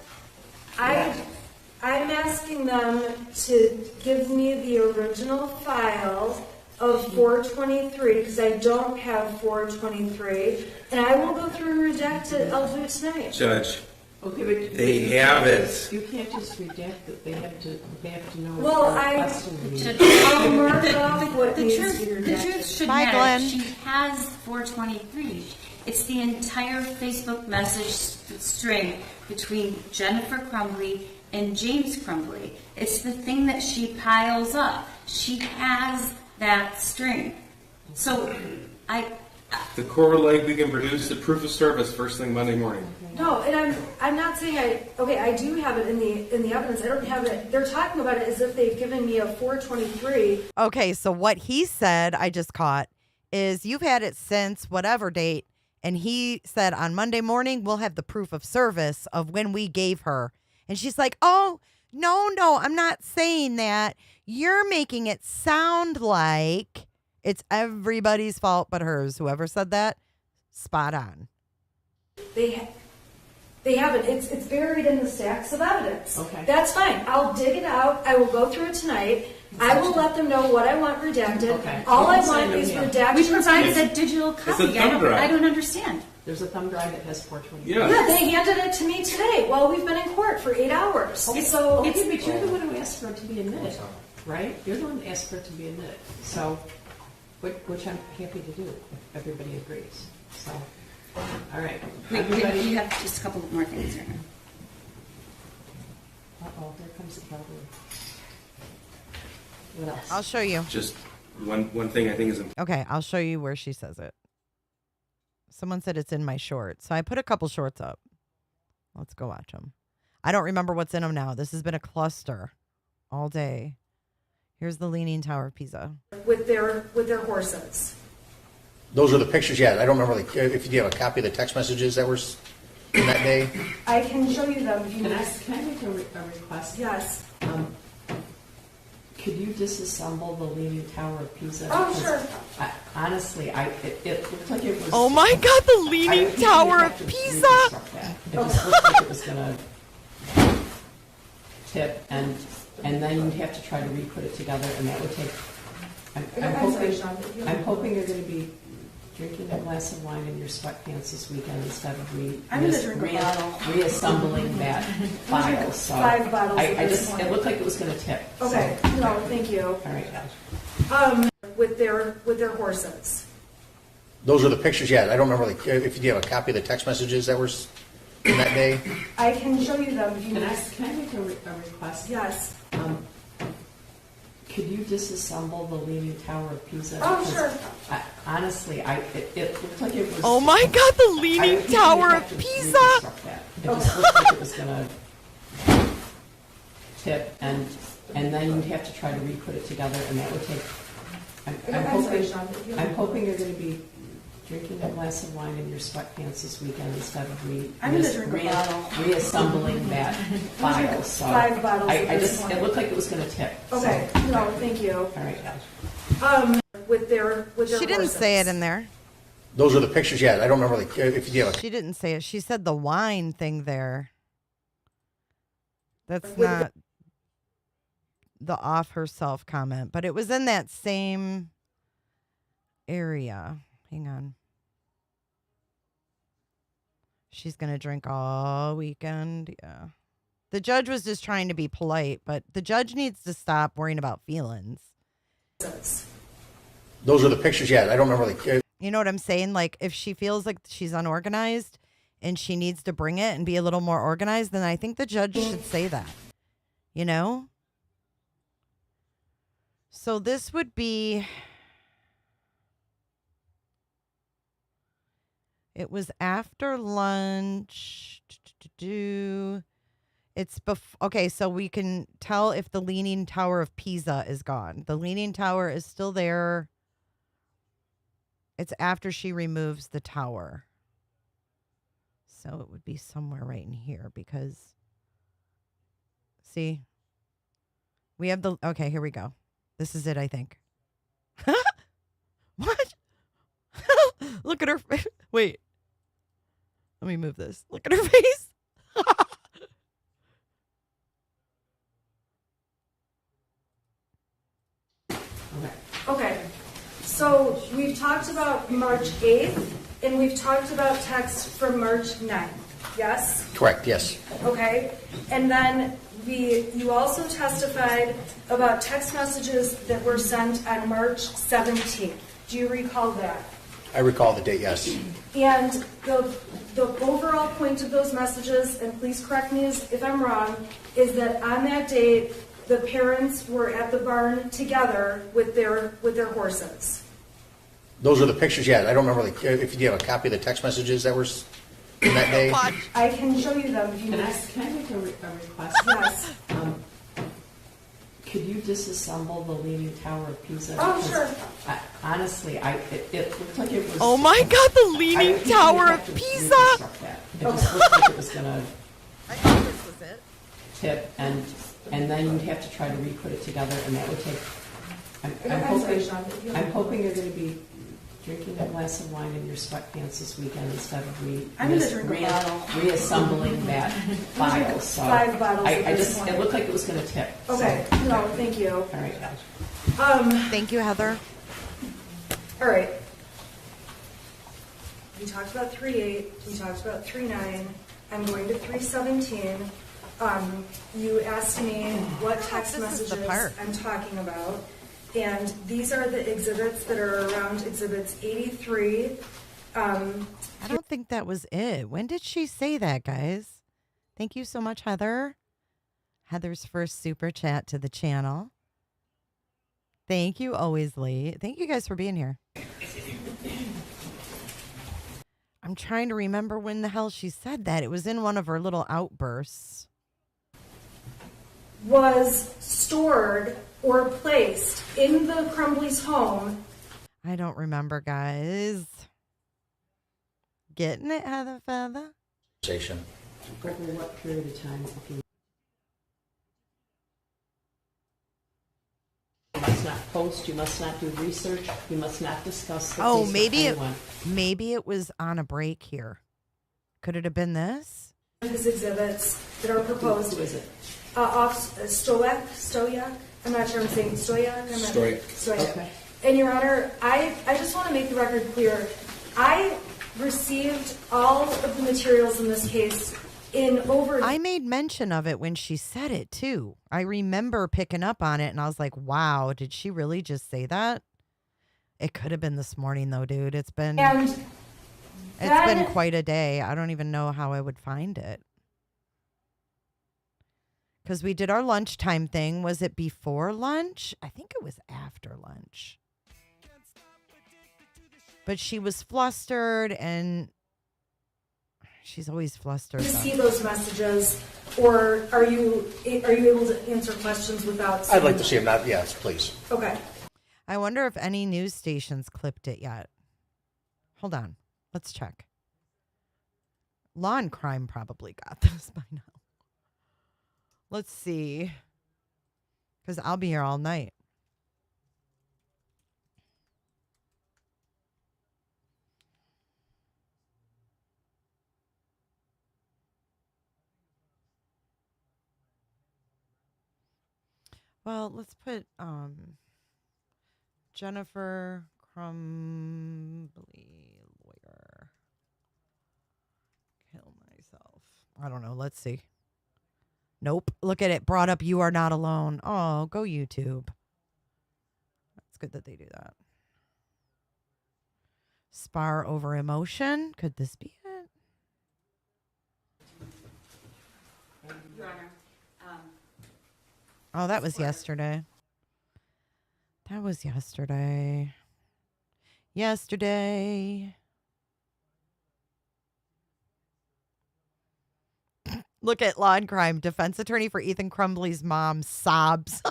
I'm asking them to give me the original file of 423 because I don't have 423, and I will go through and reject it. I'll do it tonight. Judge, Okay, but they have it. You can't just reject it. They have to know. Well, I'll mark off what The needs to be truth rejected. should Bye, matter. Glenn. She has 423. It's the entire Facebook message string between Jennifer Crumbley and James Crumbley. It's the thing that she piles up. She has that string. So The core leg we can produce the proof of service first thing Monday morning. No, and I'm not saying I do have it in the evidence. I don't have it. They're talking about it as if they've given me a 423. Okay, so what he said, I just caught, is you've had it since whatever date. And he said on Monday morning, we'll have the proof of service of when we gave her. And she's like, oh, no, I'm not saying that. You're making it sound like it's everybody's fault but hers. Whoever said that, spot on. They haven't. It's buried in the stacks of evidence. Okay. That's fine. I'll dig it out. I will go through it tonight. I will let them know what I want redacted. Okay. All I You can want send them is here. redacted. we provided a digital copy. thumb drive. I don't understand. There's a thumb drive that has 423. Yeah. Yeah, they handed it to me today while we've been in court for 8 hours. Okay, So but you're the one who asked for it to be admitted, right? You're the one who asked for it to be admitted. So, which I'm happy to do if everybody agrees. So, all right. Everybody. You have just a couple more things here. Uh-oh, here comes the problem. What else? I'll show you. Just one thing I think is important. Okay, I'll show you where she says it. Someone said it's in my shorts. So I put a couple shorts up. Let's go watch them. I don't remember what's in them now. This has been a cluster all day. Here's the Leaning Tower of Pisa. with their horses. Those are the pictures, yeah. I don't remember if you have a copy of the text messages that were in that day. I can show you them if you Can I want. make a request? Yes. Could you disassemble the Leaning Tower of Pisa? Oh, Because sure. Honestly, it looked like it was. Oh my God, the Leaning Tower of Pisa! It just looked like it was going to tip, and then you'd have to try to re-put it together, and that would take. I'm hoping you're going to be drinking a glass of wine in your sweatpants this weekend instead of I'm gonna drink a bottle. reassembling that file. So 5 bottles at I this just point. it looked like it was going to tip. Okay. So, No, thank you. all right. With their horses. Those are the pictures, yeah. I don't remember if you have a copy of the text messages that were in that day. I can show you them if you Can want. I make a request? Yes. Could you disassemble the Leaning Tower of Pisa? Oh, Because sure. Honestly, it looked like it was. Oh my God, the Leaning Tower of Pisa! It just looked like it was going to tip, and then you'd have to try to re-put it together, and that would take. I'm hoping you're going to be drinking a glass of wine in your sweatpants this weekend instead of I'm gonna drink a bottle. reassembling that file. So 5 bottles at I this just point. it looked like it was going to tip. Okay. So, No, thank you. all right. With their She didn't say it in there. Those are the pictures, yeah. I don't remember if you have a She didn't say it. She said the wine thing there. That's not the off herself comment, but it was in that same area. Hang on. She's going to drink all weekend. Yeah. The judge was just trying to be polite, but the judge needs to stop worrying about feelings. Those are the pictures. Yeah, I don't remember the. You know what I'm saying? Like, if she feels like she's unorganized and she needs to bring it and be a little more organized, then I think the judge should say that. You know? So this would be. It was after lunch. It's okay, so we can tell if the Leaning Tower of Pisa is gone. The Leaning Tower is still there. It's after she removes the tower. So it would be somewhere right in here because, see, we have the, okay, here we go. This is it, I think. What? Look at her face. Wait. Let me move this. Look at her face. Okay, so we've talked about March 8th, and we've talked about text from March 9th, yes? Correct, yes. Okay, and then you also testified about text messages that were sent on March 17th. Do you recall that? I recall the date, yes. And the overall point of those messages, and please correct me if I'm wrong, is that on that date, the parents were at the barn together with their horses. Those are the pictures. Yeah, I don't remember if you have a copy of the text messages that were in that day. I can show you them if you want. Can I make a request? Yes. Could you disassemble the Leaning Tower of Pisa? Oh, Because sure. Honestly, it looked like it was. Oh my God, the Leaning Tower of Pisa! It just looked like it was going to I thought this was it. tip, and then you'd have to try to re-put it together, and that would take. I'm hoping you're going to be drinking a glass of wine in your sweatpants this weekend instead of reassembling that file. So 5 bottles. it looked like it was going to tip. Okay. So. No, thank you. All right. Thank you, Heather. All right. We talked about 3/8. We talked about 3/9. I'm going to 3/17. You asked me what text messages I'm talking about. And these are the exhibits that are around exhibits 83. I don't think that was it. When did she say that, guys? Thank you so much, Heather. Heather's first super chat to the channel. Thank you, Always Late. Thank you guys for being here. I'm trying to remember when the hell she said that. It was in one of her little outbursts. Was stored or placed in the Crumbley's home. I don't remember, guys. Getting it, Heather Feather? Station. Over what period of time? You must not post. You must not do research. You must not discuss the case with maybe it was on a break here. Could it have been this? These exhibits that are proposed. Who is it? Off Stoyak. I'm not sure I'm saying Stoyak. Stoyak. Okay. And Your Honor, I just want to make the record clear. I received all of the materials in this case in over. I made mention of it when she said it too. I remember picking up on it and I was like, wow, did she really just say that? It could have been this morning though, dude. It's been quite a day. I don't even know how I would find it. Because we did our lunchtime thing. Was it before lunch? I think it was after lunch. But she was flustered, and she's always flustered. Do you see those messages, or are you able to answer questions without? I'd like to see them. Not yes, please. Okay. I wonder if any news stations clipped it yet. Hold on, let's check. Law and Crime probably got this by now. Let's see. Because I'll be here all night. Well, let's put Jennifer Crumbley lawyer. Kill myself. I don't know. Let's see. Nope. Look at it. Brought up You Are Not Alone. Oh, go YouTube. That's good that they do that. Spar over emotion. Could this be it? Your Honor. Oh, that was yesterday. That was yesterday. Yesterday. Look at Law and Crime. Defense attorney for Ethan Crumbley's mom sobs.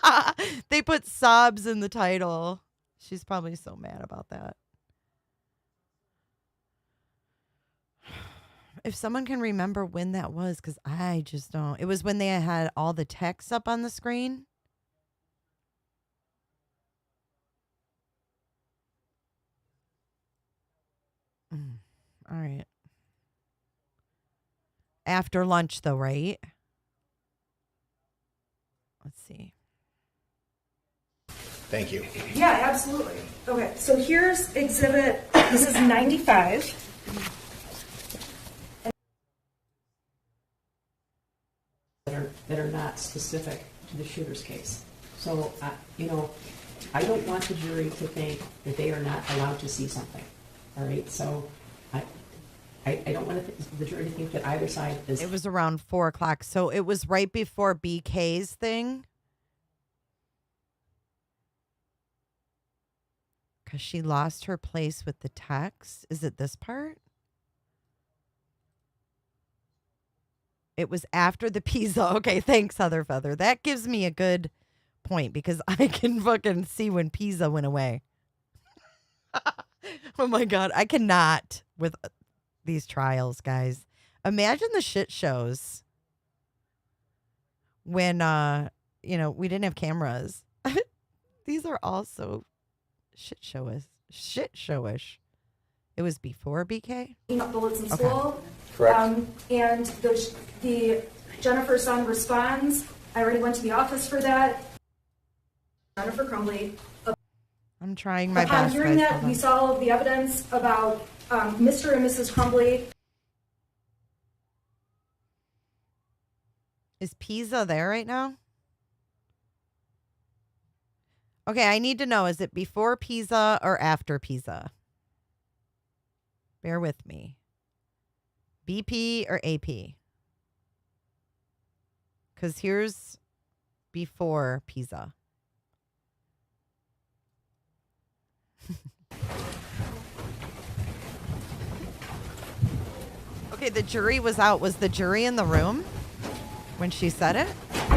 They put sobs in the title. She's probably so mad about that. If someone can remember when that was, because I just don't. It was when they had all the text up on the screen. All right. After lunch, though, right? Let's see. Thank you. Yeah, absolutely. Okay, so here's exhibit, this is 95. That are not specific to the shooter's case. So, you know, I don't want the jury to think that they are not allowed to see something. All right, so I don't want the jury to think that either side is. It was around 4 o'clock, so it was right before BK's thing. Because she lost her place with the text. Is it this part? It was after the pizza. Okay, thanks, Heather Feather. That gives me a good point because I can fucking see when pizza went away. Oh my God. I cannot with these trials, guys. Imagine the shit shows when, you know, we didn't have cameras. These are all so shit showish. It was before BK? Bullets in school. Correct. And the Jennifer son responds. I already went to the office for that. Jennifer Crumbley. I'm trying my Upon best. hearing that, we saw all of the evidence about Mr. and Mrs. Crumbley. Is Pizza there right now? Okay, I need to know, is it before Pizza or after Pizza? Bear with me. BP or AP? Because here's before Pizza. Okay, the jury was out. Was the jury in the room when she said it? All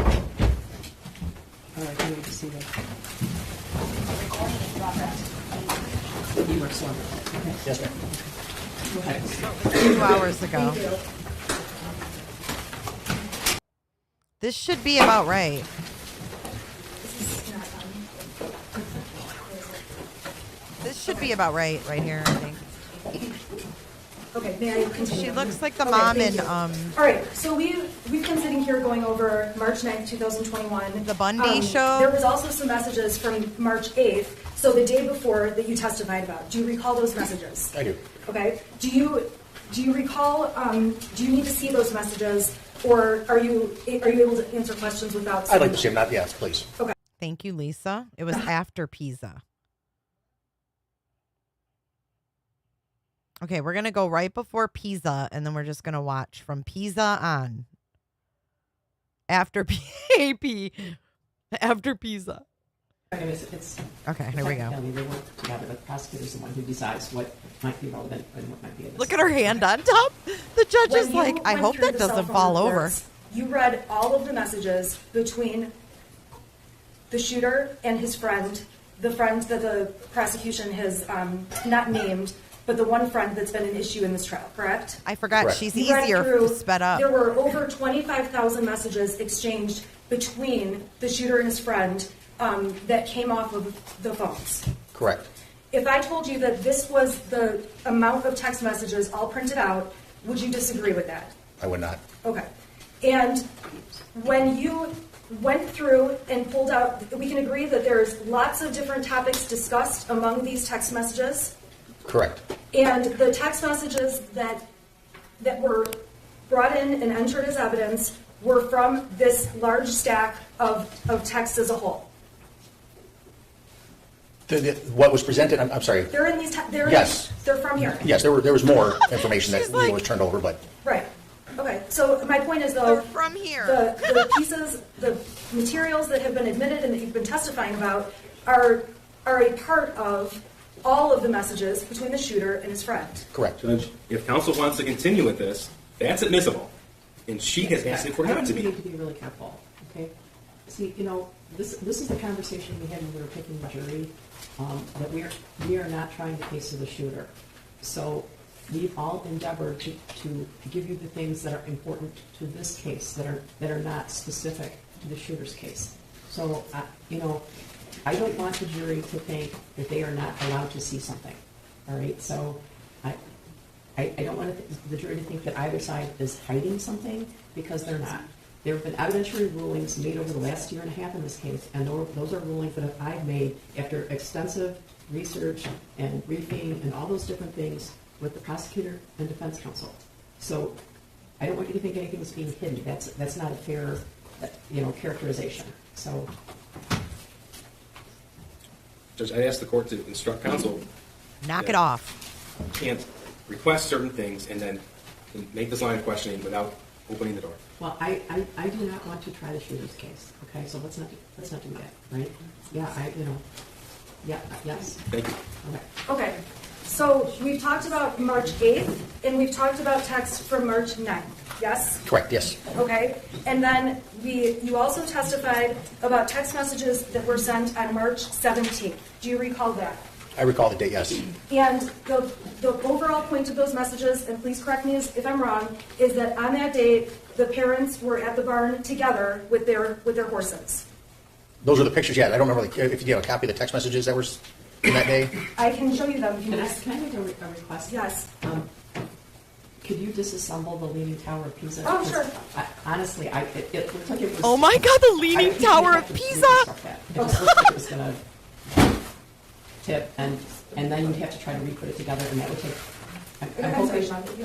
right, I need to see that. You were slow. Okay. Yes, ma'am. Go ahead. 2 hours ago. This should be about right. This should be about right here, I think. Okay, may I continue? She looks like the mom in All right, so we've been sitting here going over March 9th, 2021. The Bundy show. There was also some messages from March 8th, so the day before that you testified about. Do you recall those messages? I do. Okay. Do you recall? Do you need to see those messages, or are you able to answer questions without? I'd like to see them. Not yes, please. Okay. Thank you, Lisa. It was after Pizza. Okay, we're going to go right before Pizza, and then we're just going to watch from Pizza on. After AP. After Pizza. Okay, here we go. They work together, but the prosecutor's the one who decides what might be relevant and what might be. Look at her hand on top. The judge is like, I hope that doesn't fall over. You read all of the messages between the shooter and his friend, the friend that the prosecution has not named, but the one friend that's been an issue in this trial, correct? I forgot. Correct. She's You read easier through, sped up. There were over 25,000 messages exchanged between the shooter and his friend that came off of the phones. Correct. If I told you that this was the amount of text messages all printed out, would you disagree with that? I would not. Okay. And when you went through and pulled out, we can agree that there's lots of different topics discussed among these text messages. Correct. And the text messages that were brought in and entered as evidence were from this large stack of texts as a whole. What was presented, I'm sorry. They're in these. Yes. They're from here. Yes, there was more information that was turned over, but Right. Okay. So my point is, though, from here, the pieces, the materials that have been admitted and that you've been testifying about are a part of all of the messages between the shooter and his friend. Correct. Judge, if counsel wants to continue with this, that's admissible, and she has asked it for I not think to we be. need to be really careful, okay? See, this is the conversation we had when we were picking the jury, that we are not trying to case the shooter. So we've all endeavored to give you the things that are important to this case that are not specific to the shooter's case. So I don't want the jury to think that they are not allowed to see something. All right, so I don't want the jury to think that either side is hiding something, because they're not. There have been evidentiary rulings made over the last year and a half in this case, and those are rulings that I've made after extensive research and briefing and all those different things with the prosecutor and defense counsel. So I don't want you to think anything is being hidden. That's not a fair, characterization. So, Judge, I asked the court to instruct counsel. Knock it off. Can't request certain things and then make this line of questioning without opening the door. well, I do not want to try the shooter's case. Okay, so let's not do that, right? Yeah, yes. Thank you. Okay. Okay. So we've talked about March 8th, and we've talked about texts from March 9th. Yes? correct, yes. Okay. And then you also testified about text messages that were sent on March 17th. Do you recall that? I recall the date, yes. And the overall point of those messages, and please correct me if I'm wrong, is that on that date, the parents were at the barn together with their horses. Those are the pictures, yeah. I don't remember if you have a copy of the text messages that were in that day. I can show you them if you Can want. I make a request? Yes. Could you disassemble the Leaning Tower of Pisa? Oh, Because sure. Honestly, it looked like it was... Oh my God, the Leaning Tower of Pisa! It just looked like it was going to tip, and then you'd have to try to re-put it together, and that would take...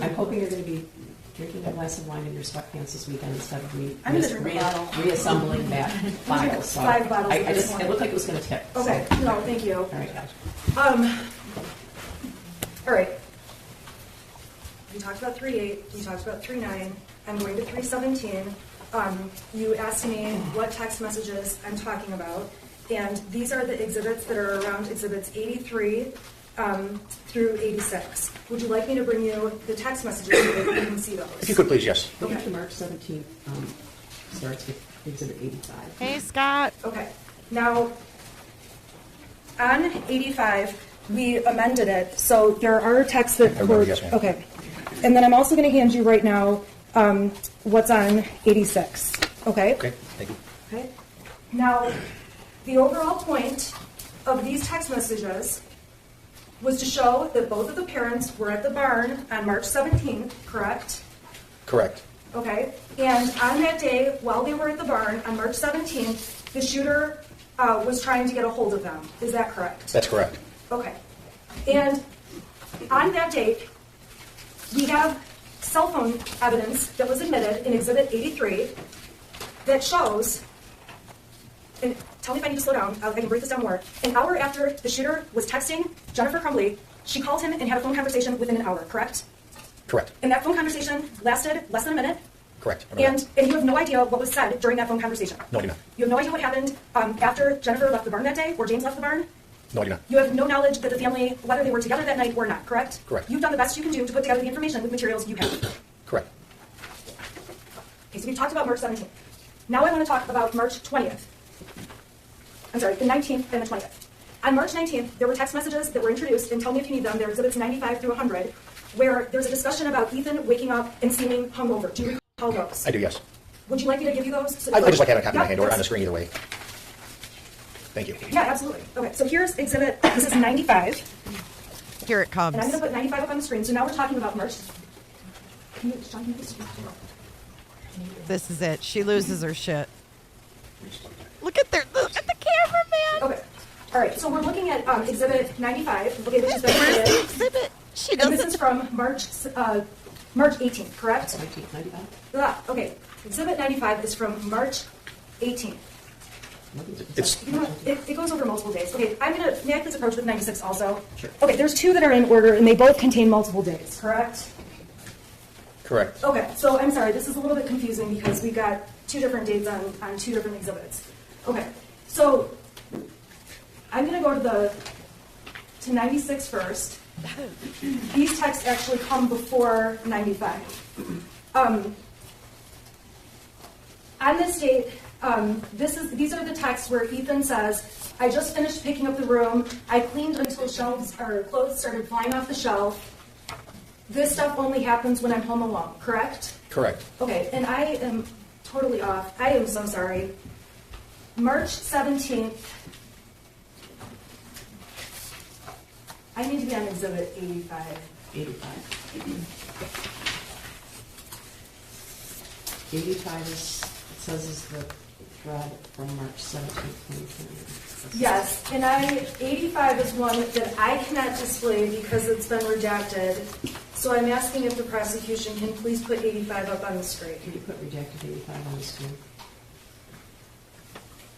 I'm hoping you're going to be drinking a glass of wine in your sweatpants this weekend instead of reassembling that file. So 5 bottles. it looked like it was going to tip. Okay. So. No, thank you. All right. All right. We talked about 3/8. We talked about 3/9. I'm going to 3/17. You asked me what text messages I'm talking about, and these are the exhibits that are around exhibits 83 through 86. Would you like me to bring you the text messages so that you can see those? If you could, please, yes. Okay. The March 17th starts with exhibit 85. Hey, Scott. Okay. Now, on 85, we amended it, so there are texts that remember, yes, ma'am. Okay. And then I'm also going to hand you right now what's on 86. Okay? Okay, thank you. Okay. Now, the overall point of these text messages was to show that both of the parents were at the barn on March 17th, correct? Correct. Okay. And on that day, while they were at the barn on March 17th, the shooter was trying to get a hold of them. Is that correct? That's correct. Okay. And on that date, we have cell phone evidence that was admitted in Exhibit 83 that shows, and tell me if I need to slow down, I can break this down more. An hour after the shooter was texting Jennifer Crumbley, she called him and had a phone conversation within an hour, correct? Correct. And that phone conversation lasted less than a minute. Correct. And you have no idea what was said during that phone conversation. No, I do not. You have no idea what happened after Jennifer left the barn that day or James left the barn. No, I do not. You have no knowledge that the family, whether they were together that night or not, correct? Correct. You've done the best you can do to put together the information with materials you have. Correct. Okay, so we've talked about March 17th. Now I want to talk about March 20th. I'm sorry, the 19th and the 20th. On March 19th, there were text messages that were introduced, and tell me if you need them. They're exhibits 95 through 100, where there's a discussion about Ethan waking up and seeming hungover. Do you recall those? I do, yes. Would you like me to give you those? I'd just like to have a copy in my hand or Yep, on the screen either way. Thank you. Yeah, absolutely. Okay, so here's exhibit, this is 95. Here it comes. And I'm going to put 95 up on the screen. So now we're talking about March. Can you, Sean, can you just- This is it. She loses her shit. Look at the cameraman. Okay. All right. So we're looking at Exhibit 95. Okay, which is Where's the exhibit? She and this doesn't. is from March 18th, correct? 1995. Okay. Exhibit 95 is from March 18th. It's You know, it goes over multiple days. Okay, I'm going to enact this approach with 96 also. Sure. Okay, there's two that are in order, and they both contain multiple days, correct? correct. Okay, so I'm sorry, this is a little bit confusing because we got two different dates on two different exhibits. Okay, so I'm going to go to 96 first. These texts actually come before 95. On this date, these are the texts where Ethan says, I just finished picking up the room. I cleaned until shelves or clothes started flying off the shelf. This stuff only happens when I'm home alone, correct? Correct. Okay, and I am totally off. I am so sorry. March 17th. I need to be on exhibit 85. 85 is, it says is the thread from March 17th, 2020. Yes, and 85 is one that I cannot display because it's been redacted. So I'm asking if the prosecution can please put 85 up on the screen. Can you put redacted 85 on the screen?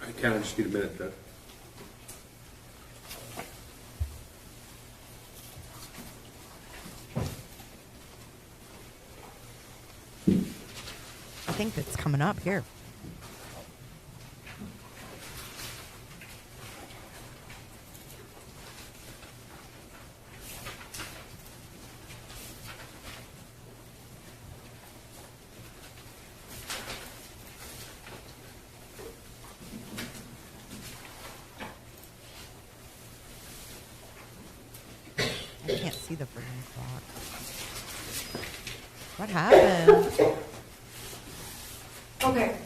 I kind of just need a minute, Judge. I think that's coming up here. I can't see the freaking clock. What happened? Okay.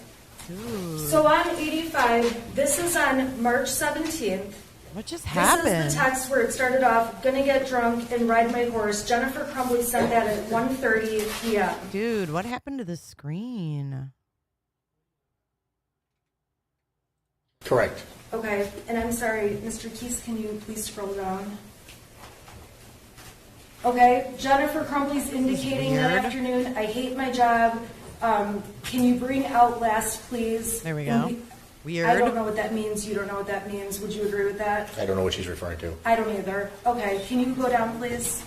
Ooh. So on 85, this is on March 17th. What just happened? This is the text where it started off, gonna get drunk and ride my horse. Jennifer Crumbley sent that at 1:30 p.m. Dude, what happened to the screen? Correct. Okay, and I'm sorry, Mr. Keese, can you please scroll down? Okay, Jennifer Crumbley's indicating that weird. afternoon, I hate my job. Can you bring out last, please? There we go. Weird. I don't know what that means. You don't know what that means. Would you agree with that? I don't know what she's referring to. I don't either. Okay, can you go down, please?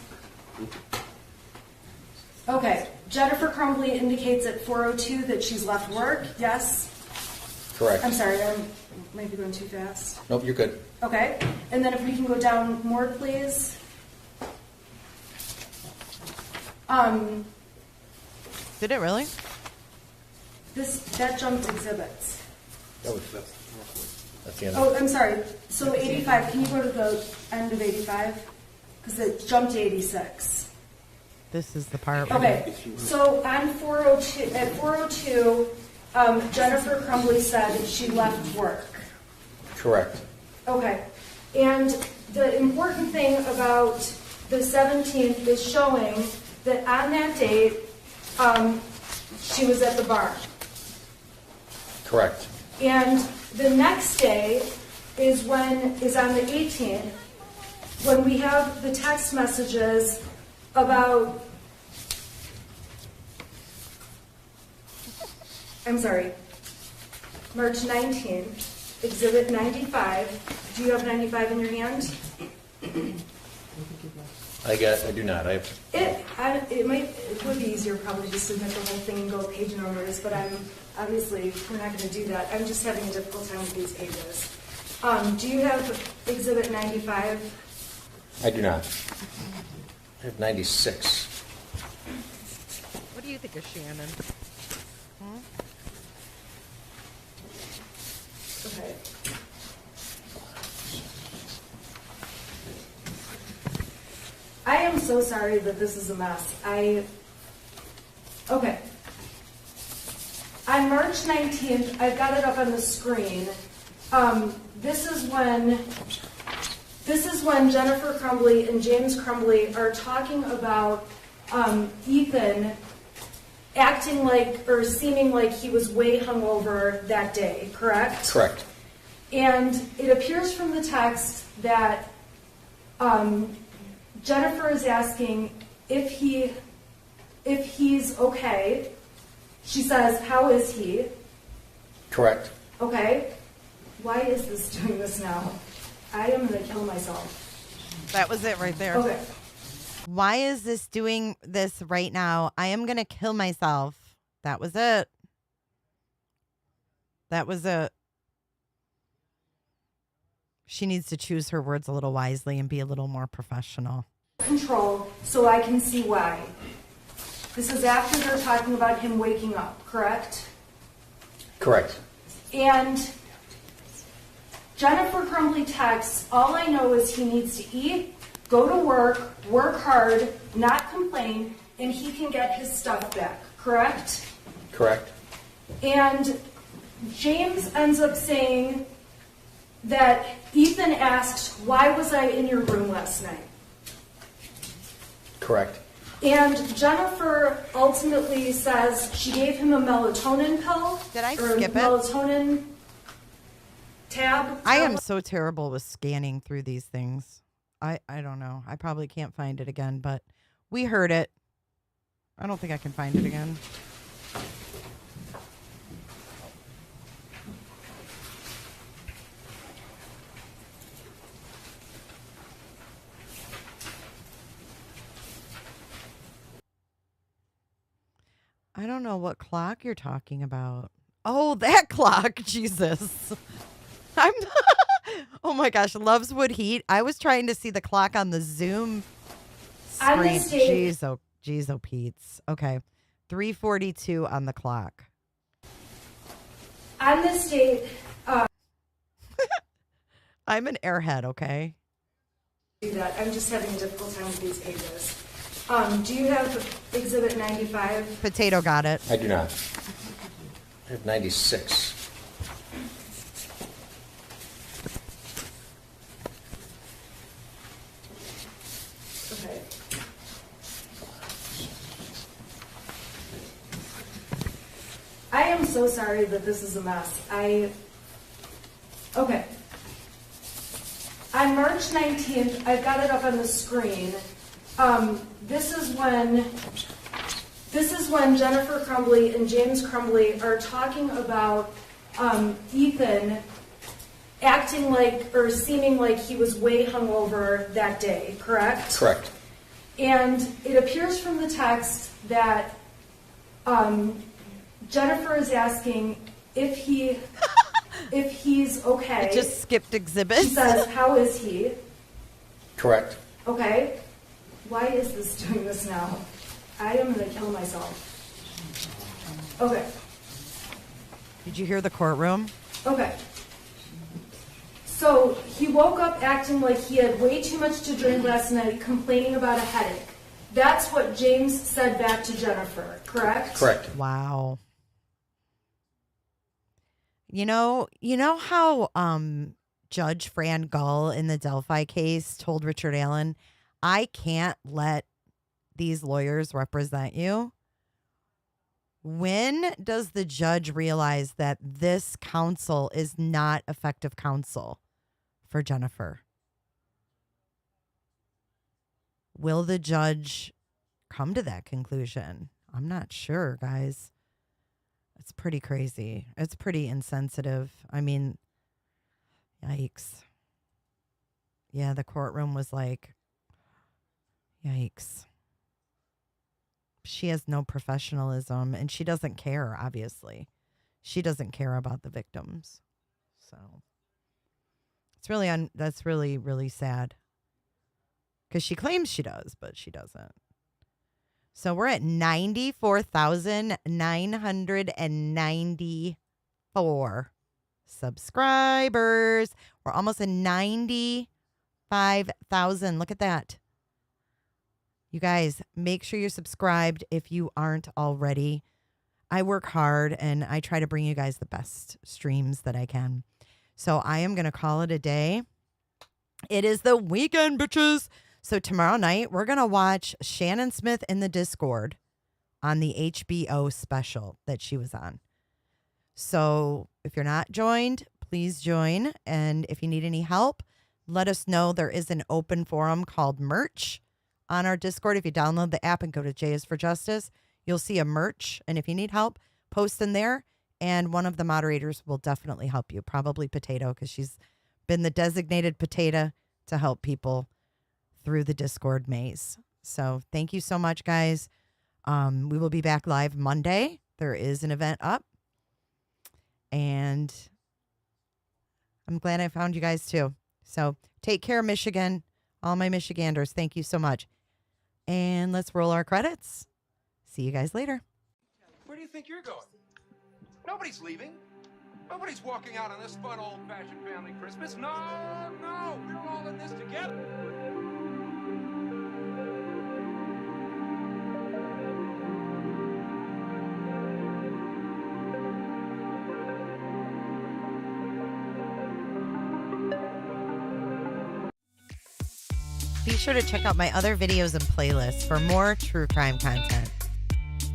Okay, Jennifer Crumbley indicates at 4:02 that she's left work. Yes? Correct. I'm sorry, I might be going too fast. Nope, you're good. Okay, and then if we can go down more, please. Did it really? That jumped exhibits. That's the end. Oh, I'm sorry. So 85, can you go to the end of 85? Because it jumped to 86. This is the part. Okay, so on 402, at 4:02, Jennifer Crumbley said she left work. Correct. Okay, and the important thing about the 17th is showing that on that date, she was at the bar. Correct. And the next day is on the 18th, when we have the text messages about, I'm sorry, March 19th, exhibit 95. Do you have 95 in your hand? I do not. It would be easier probably just to submit the whole thing and go page numbers, but we're not going to do that. I'm just having a difficult time with these pages. Do you have exhibit 95? I do not. I have 96. What do you think of Shannon? Okay. I am so sorry that this is a mess. Okay. On March 19th, I've got it up on the screen. This is when Jennifer Crumbley and James Crumbley are talking about Ethan acting like or seeming like he was way hungover that day, correct? Correct. And it appears from the text that Jennifer is asking if he's okay. She says, "How is he?" Correct. Okay. Why is this doing this now? I am going to kill myself. That was it right there. Okay. Why is this doing this right now? I am going to kill myself. That was it. That was it. She needs to choose her words a little wisely and be a little more professional. Control, so I can see why. This is after they're talking about him waking up, correct? Correct. And Jennifer Crumbley texts, all I know is he needs to eat, go to work hard, not complain, and he can get his stuff back, correct? Correct. And James ends up saying that Ethan asked, why was I in your room last night? Correct. And Jennifer ultimately says she gave him a melatonin pill. Did I or skip it? Melatonin tab. I am so terrible with scanning through these things. I don't know. I probably can't find it again, but we heard it. I don't think I can find it again. I don't know what clock you're talking about. Oh, that clock. Jesus. Oh my gosh, loves would heat. I was trying to see the clock on the Zoom screen. Jeez, oh Pete's. Okay. 3:42 on the clock. On this date, I'm an airhead, okay? do that. I'm just having a difficult time with these pages. Do you have Exhibit 95? Potato got it. I do not. I have 96. Okay. I am so sorry that this is a mess. Okay. On March 19th, I've got it up on the screen. This is when Jennifer Crumbley and James Crumbley are talking about Ethan acting like or seeming like he was way hungover that day, correct? Correct. And it appears from the text that Jennifer is asking if he's okay. I just skipped exhibits. She says, "How is he?" Correct. Okay. Why is this doing this now? I am going to kill myself. Okay. Did you hear the courtroom? Okay. So he woke up acting like he had way too much to drink last night, complaining about a headache. That's what James said back to Jennifer, correct? Correct. Wow. You know how Judge Fran Gull in the Delphi case told Richard Allen, I can't let these lawyers represent you? When does the judge realize that this counsel is not effective counsel for Jennifer? Will the judge come to that conclusion? I'm not sure, guys. It's pretty crazy. It's pretty insensitive. I mean, yikes. Yeah, the courtroom was like, yikes. She has no professionalism, and she doesn't care, obviously. She doesn't care about the victims. So it's really that's really, really sad. Because she claims she does, but she doesn't. So we're at 94,994 subscribers. We're almost at 95,000. Look at that. You guys, make sure you're subscribed if you aren't already. I work hard and I try to bring you guys the best streams that I can. So I am going to call it a day. It is the weekend, bitches. So tomorrow night, we're going to watch Shannon Smith in the Discord on the HBO special that she was on. So if you're not joined, please join. And if you need any help, let us know. There is an open forum called Merch on our Discord. If you download the app and go to J is for Justice, you'll see a merch. And if you need help, post in there. And one of the moderators will definitely help you. Probably Potato, because she's been the designated potato to help people through the Discord maze. So thank you so much, guys. We will be back live Monday. There is an event up. And I'm glad I found you guys too. So take care, Michigan. All my Michiganders, thank you so much. And let's roll our credits. See you guys later. Where do you think you're going? Nobody's leaving. Nobody's walking out on this fun old-fashioned family Christmas. No, no, we're all in this together. Be sure to check out my other videos and playlists for more true crime content.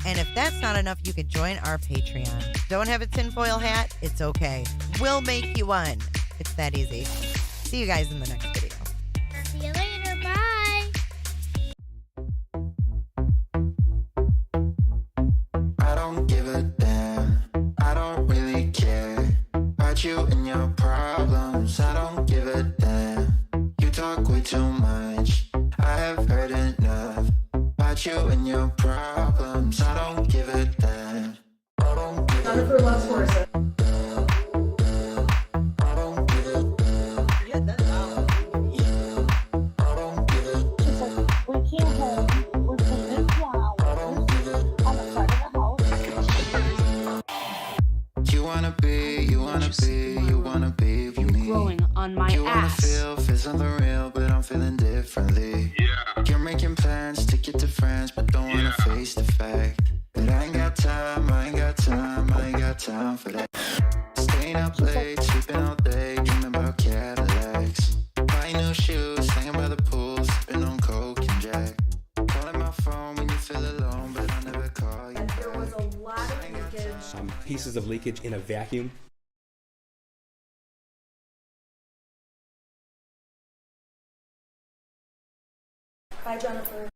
And if that's not enough, you can join our Patreon. Don't have a tinfoil hat? It's okay. We'll make you one. It's that easy. See you guys in the next video. See you later. Bye. I don't give a damn. I don't really care about you and your problems. I don't give a damn. You talk way too much. I have heard enough about you and your problems. I don't give a damn. I don't give a damn. Loves horses. Growing on my you ass. feel something real, but I'm feeling differently. Yeah. You're making plans to get to friends, but don't wanna face the fact that I ain't got time, I ain't got time, I ain't got time for that. Staying up late, sleeping all day, dreaming about Cadillacs. Buying new shoes, hanging by the pool, sipping on Coke and Jack. Calling my phone when you feel alone, but I'll never call you back. There was a lot of leakage. Pieces of leakage in a vacuum. Bye, Jennifer.